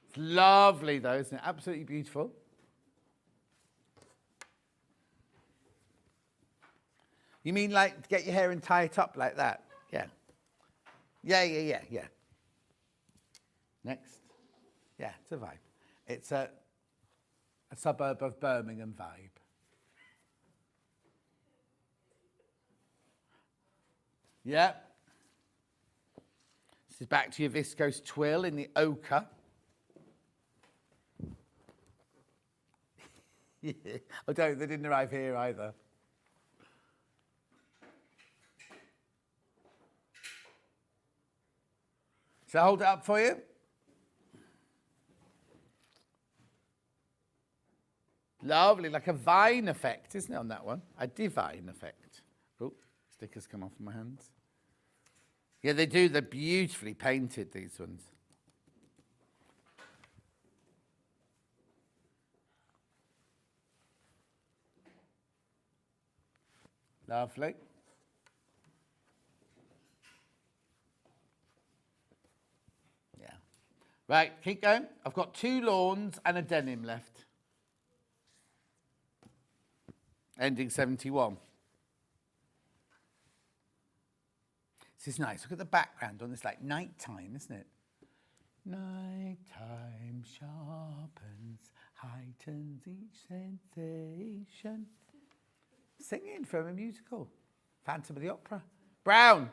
It's lovely though, isn't it? Absolutely beautiful. You mean like to get your hair and tie it up like that? Yeah. Yeah. Next. Yeah, it's a vibe. It's a suburb of Birmingham vibe. Yeah. This is back to your viscose twill in the ochre. Yeah. Oh, they didn't arrive here either. Shall I hold it up for you? Lovely, like a vine effect, isn't it, on that one? A divine effect. Oh, stickers come off my hands. Yeah, they do. They're beautifully painted, these ones. Lovely. Yeah. Right, keep going. I've got 2 lawns and a denim left. Ending 71. This is nice. Look at the background on this, like nighttime, isn't it? Nighttime sharpens, heightens each sensation. Singing from a musical. Phantom of the Opera. Brown.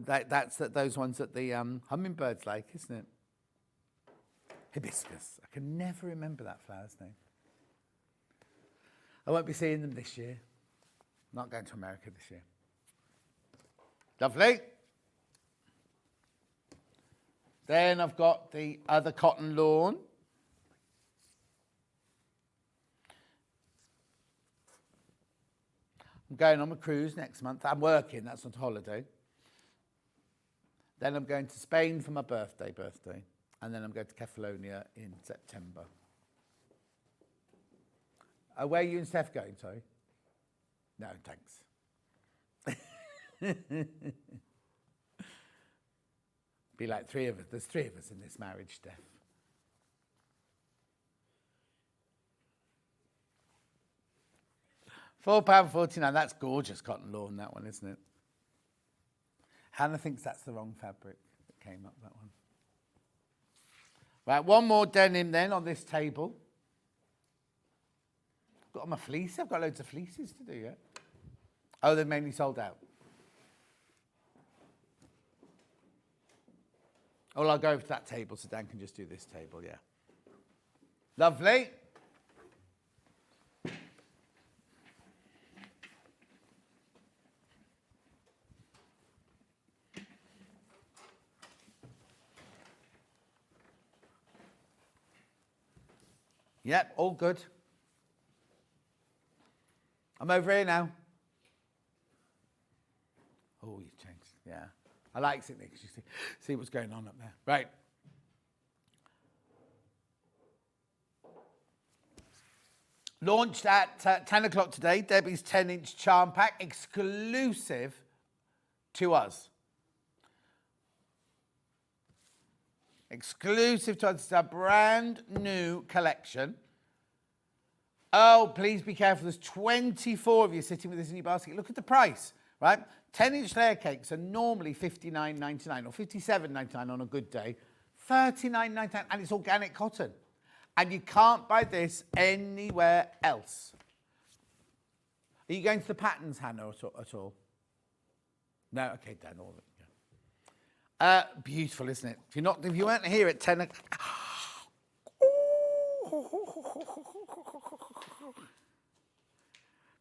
That's those ones that the hummingbirds like, isn't it? Hibiscus. I can never remember that flower's name. I won't be seeing them this year. I'm not going to America this year. Lovely. Then I've got the other cotton lawn. I'm going on a cruise next month. I'm working, that's not a holiday. Then I'm going to Spain for my birthday. And then I'm going to Kefalonia in September. Where are you and Steph going, sorry? No, thanks. Be like 3 of us. There's 3 of us in this marriage, Steph. £4.49. That's gorgeous cotton lawn, that one, isn't it? Hannah thinks that's the wrong fabric that came up, that one. Right, one more denim then on this table. got my fleece. I've got loads of fleeces to do yet. Oh, they're mainly sold out. Oh, I'll go over to that table so Dan can just do this table, yeah. Lovely. Yep, all good. I'm over here now. Oh, you've changed. Yeah. I like sitting there because you see what's going on up there. Right. Launched at 10 o'clock today, Debbie's 10-inch charm pack, exclusive to us. Exclusive to us. It's a brand new collection. Oh, please be careful. There's 24 of you sitting with this in your basket. Look at the price, right? 10-inch layer cakes are normally $59.99 or $57.99 on a good day. $39.99, and it's organic cotton. And you can't buy this anywhere else. Are you going to the patterns, Hannah, at all? No? Okay, Dan, all of it. Yeah. Beautiful, isn't it? If you weren't here at 10 o'clock...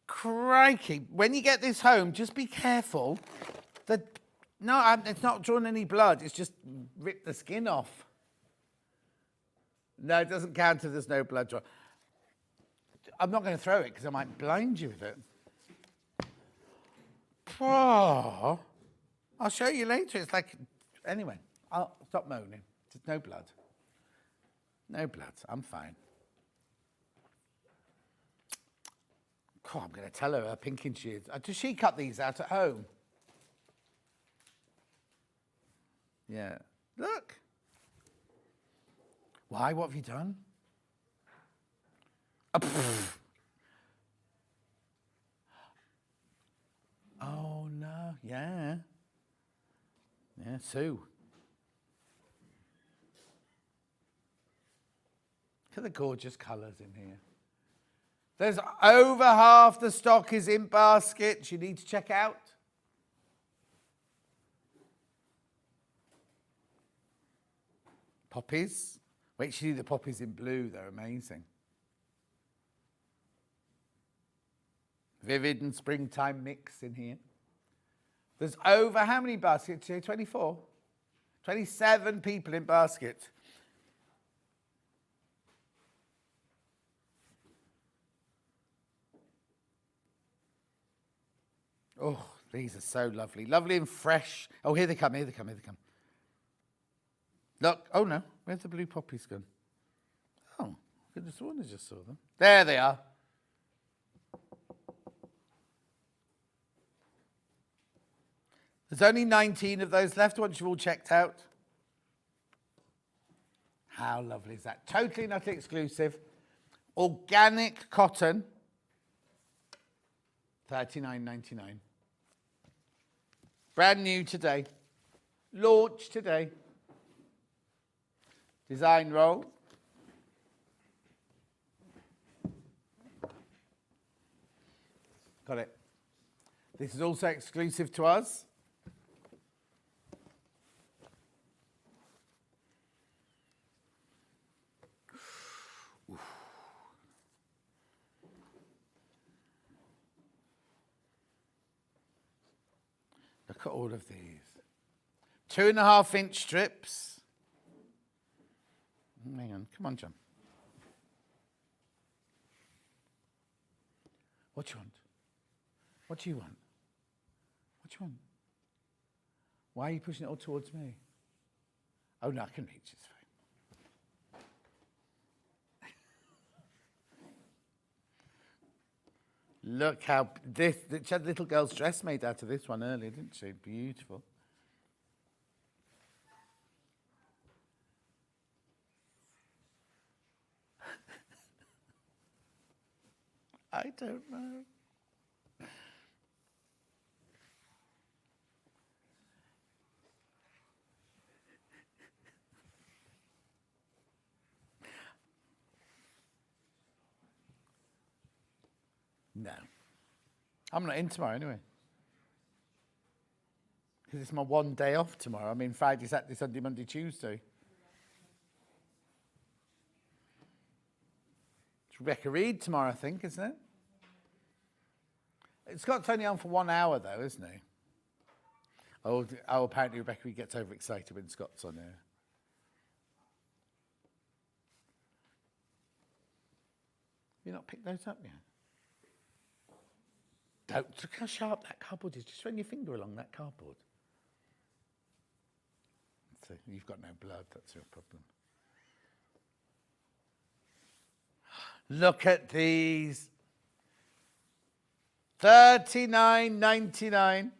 Crikey. When you get this home, just be careful. No, it's not drawn any blood. It's just ripped the skin off. No, it doesn't count if there's no blood drawn. I'm not going to throw it because I might blind you with it. Oh, I'll show you later. It's like... Anyway, I'll stop moaning. There's no blood. No blood. I'm fine. God, I'm going to tell her pinking she is. Does she cut these out at home? Yeah. Look. Why? What have you done? Oh, no. Yeah. Yeah, Sue. Look at the gorgeous colours in here. There's over half the stock is in baskets you need to check out. Poppies. Wait till you see the poppies in blue. They're amazing. Vivid and springtime mix in here. There's over how many baskets here? 24? 27 people in basket. Oh, these are so lovely. Lovely and fresh. Oh, here they come, here they come, here they come. Look, oh no, where's the blue poppies gone? Oh, goodness, I just saw them. There they are. There's only 19 of those left once you've all checked out. How lovely is that? Totally and utterly exclusive. Organic cotton. $39.99. Brand new today. Launched today. Design roll. Got it. This is also exclusive to us. Look at all of these. 2.5-inch strips. Hang on, come on, John. What do you want? What do you want? What do you want? Why are you pushing it all towards me? Oh no, I can reach, it's fine. Look how she had a little girl's dress made out of this one earlier, didn't she? Beautiful. I don't know. No. I'm not in tomorrow anyway. Because it's my one day off tomorrow. I mean, Friday, Saturday, Sunday, Monday, Tuesday. It's Rebecca Reed tomorrow, I think, isn't it? Scott's only on for 1 hour, though, isn't he? Oh, apparently Rebecca Reed gets overexcited when Scott's on there. You not picked those up yet? Don't look how sharp that cardboard is. Just run your finger along that cardboard. So you've got no blood. That's your problem. Look at these. $39.99.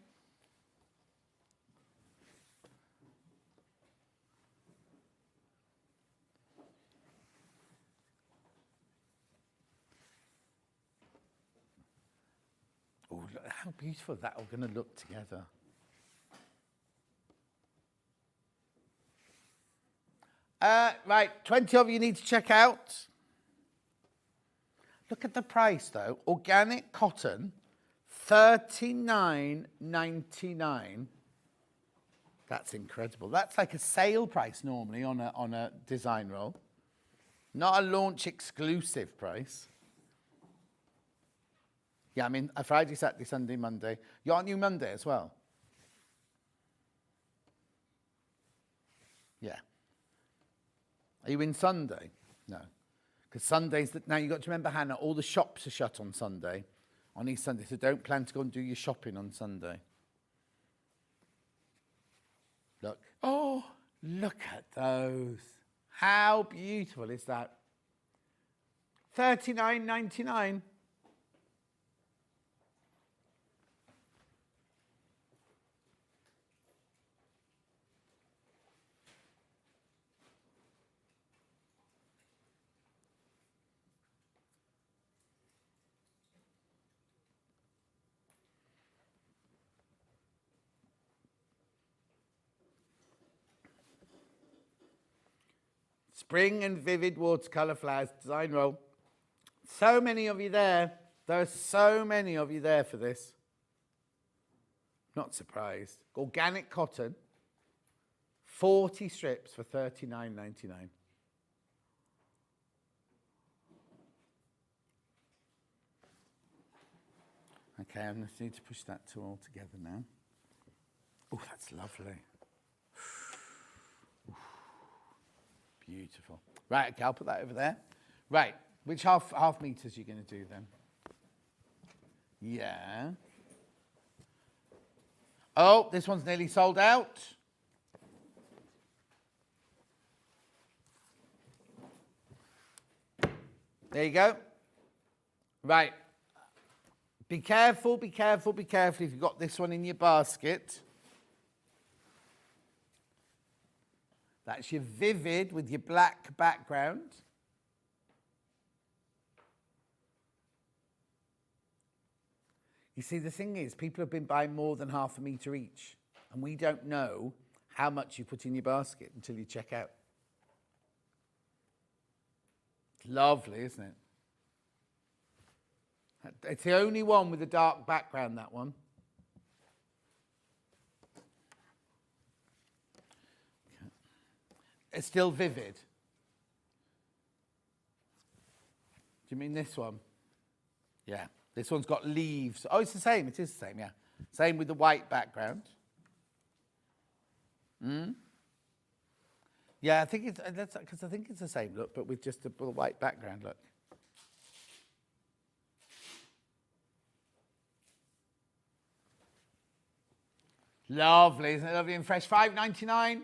Oh, look how beautiful that all going to look together. Right, 20 of you need to check out. Look at the price, though. Organic cotton, $39.99. That's incredible. That's like a sale price normally on a design roll. Not a launch exclusive price. Yeah, I mean, a Friday, Saturday, Sunday, Monday. You're on New Monday as well? Yeah. Are you in Sunday? No. Because Sundays, now you've got to remember, Hannah, all the shops are shut on Sunday, on East Sunday, so don't plan to go and do your shopping on Sunday. Look. Oh, look at those. How beautiful is that? $39.99. Spring and vivid watercolour flowers, design roll. So many of you there. There are so many of you there for this. Not surprised. Organic cotton, 40 strips for $39.99. Okay, I just need to push that two all together now. Oh, that's lovely. Beautiful. Right, okay, I'll put that over there. Right, which half meters are you going to do then? Yeah. Oh, this one's nearly sold out. There you go. Right. Be careful, be careful, be careful if you've got this one in your basket. That's your vivid with your black background. You see, the thing is, people have been buying more than half a metre each, and we don't know how much you put in your basket until you check out. It's lovely, isn't it? It's the only one with a dark background, that one. It's still vivid. Do you mean this one? Yeah. This one's got leaves. Oh, it's the same. It is the same, yeah. Same with the white background. Yeah, I think it's because I think it's the same look, but with just a white background look. Lovely, isn't it lovely and fresh? $5.99.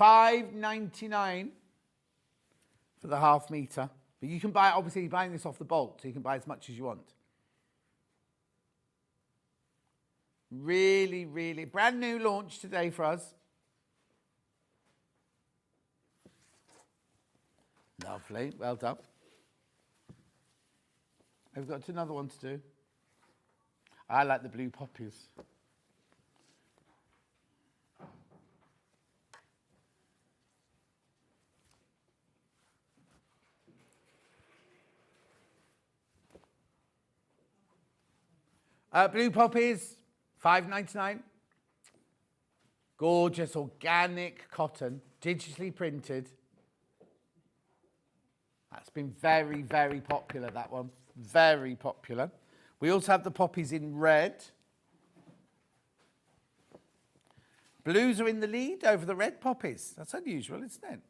$5.99 for the half metre. But you can buy, obviously, you're buying this off the bolt, so you can buy as much as you want. Really, really, brand new launch today for us. Lovely, well done. We've got another one to do. I like the blue poppies. Blue poppies, £5.99. Gorgeous organic cotton, digitally printed. That's been very, very popular, that one. Very popular. We also have the poppies in red. Blues are in the lead over the red poppies. That's unusual, isn't it?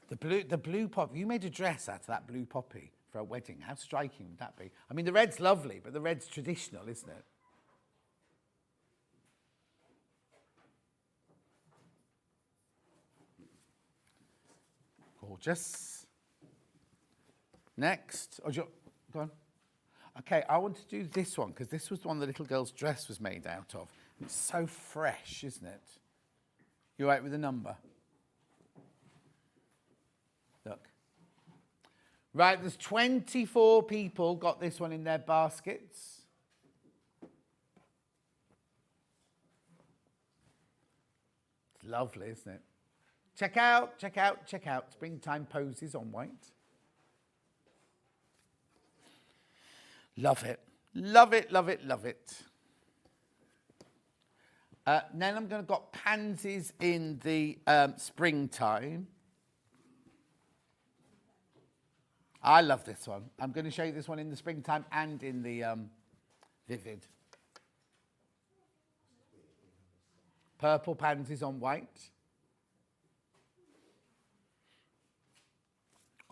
The blue poppy, you made a dress out of that blue poppy for a wedding. How striking would that be? I mean, the red's lovely, but the red's traditional, isn't it? Gorgeous. Next. Oh, go on. Okay, I want to do this one because this was the one the little girl's dress was made out of. It's so fresh, isn't it? You all right with the number? Look. Right, there's 24 people got this one in their baskets. It's lovely, isn't it? Check out, check out, check out. Springtime poses on white. Love it. Love it, love it, love it. Then I'm going to got pansies in the springtime. I love this one. I'm going to show you this one in the springtime and in the vivid. Purple pansies on white.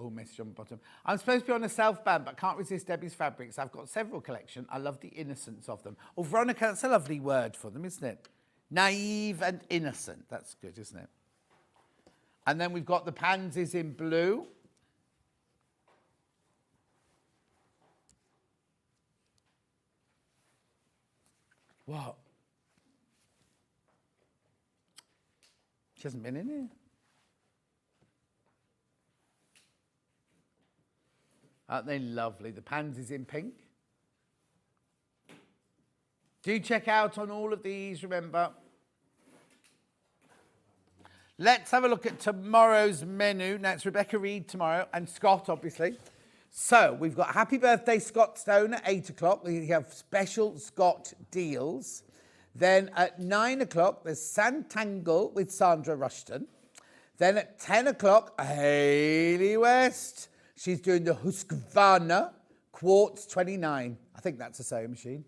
Oh, message on the bottom. I'm supposed to be on a self-ban, but can't resist Debbie's fabrics. I've got several collections. I love the innocence of them. Oh, Veronica, that's a lovely word for them, isn't it? Naive and innocent. That's good, isn't it? And then we've got the pansies in blue. What? She hasn't been in here. Aren't they lovely? The pansies in pink. Do check out on all of these, remember. Let's have a look at tomorrow's menu. Now, it's Rebecca Reed tomorrow and Scott, obviously. So, we've got Happy Birthday Scott Stone at 8 o'clock. We have special Scott deals. Then at 9 o'clock, there's Santangle with Sandra Rushton. Then at 10 o'clock, Hayley West. She's doing the Husqvarna Quartz 29. I think that's a sewing machine.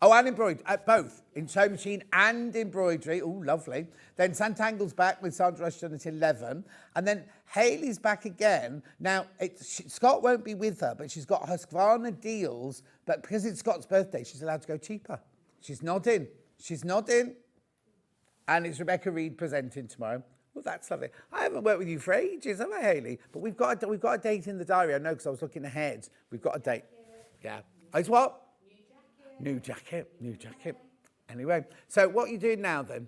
Oh, and embroidery, both. In sewing machine and embroidery. Oh, lovely. Then Santangle's back with Sandra Rushton at 11. And then Hayley's back again. Now, Scott won't be with her, but she's got Husqvarna deals. But because it's Scott's birthday, she's allowed to go cheaper. She's nodding. She's nodding. And it's Rebecca Reed presenting tomorrow. Well, that's lovely. I haven't worked with you for ages, have I, Hayley? But we've got a date in the diary. I know because I was looking ahead. We've got a date. Yeah. It's what? New jacket. New jacket. Anyway, so what are you doing now then?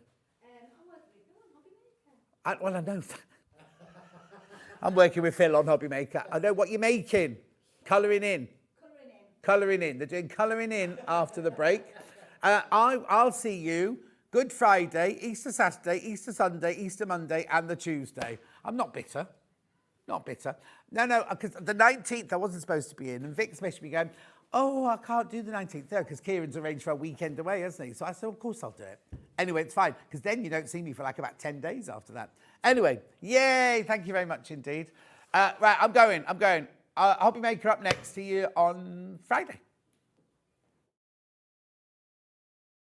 I know that. I'm working with Phil on Hobby Maker. I know what you're making. Colouring in. Colouring in. They're doing colouring in after the break. I'll see you Good Friday, Easter Saturday, Easter Sunday, Easter Monday, and the Tuesday. I'm not bitter. Not bitter. No, because the 19th I wasn't supposed to be in, and Vic's messaged me going, oh, I can't do the 19th there because Kieran's arranged for a weekend away, hasn't he? So I said, of course I'll do it. Anyway, it's fine, because then you don't see me for like about 10 days after that. Anyway, yay, thank you very much indeed. Right, I'm going. Hobby Maker up next to you on Friday.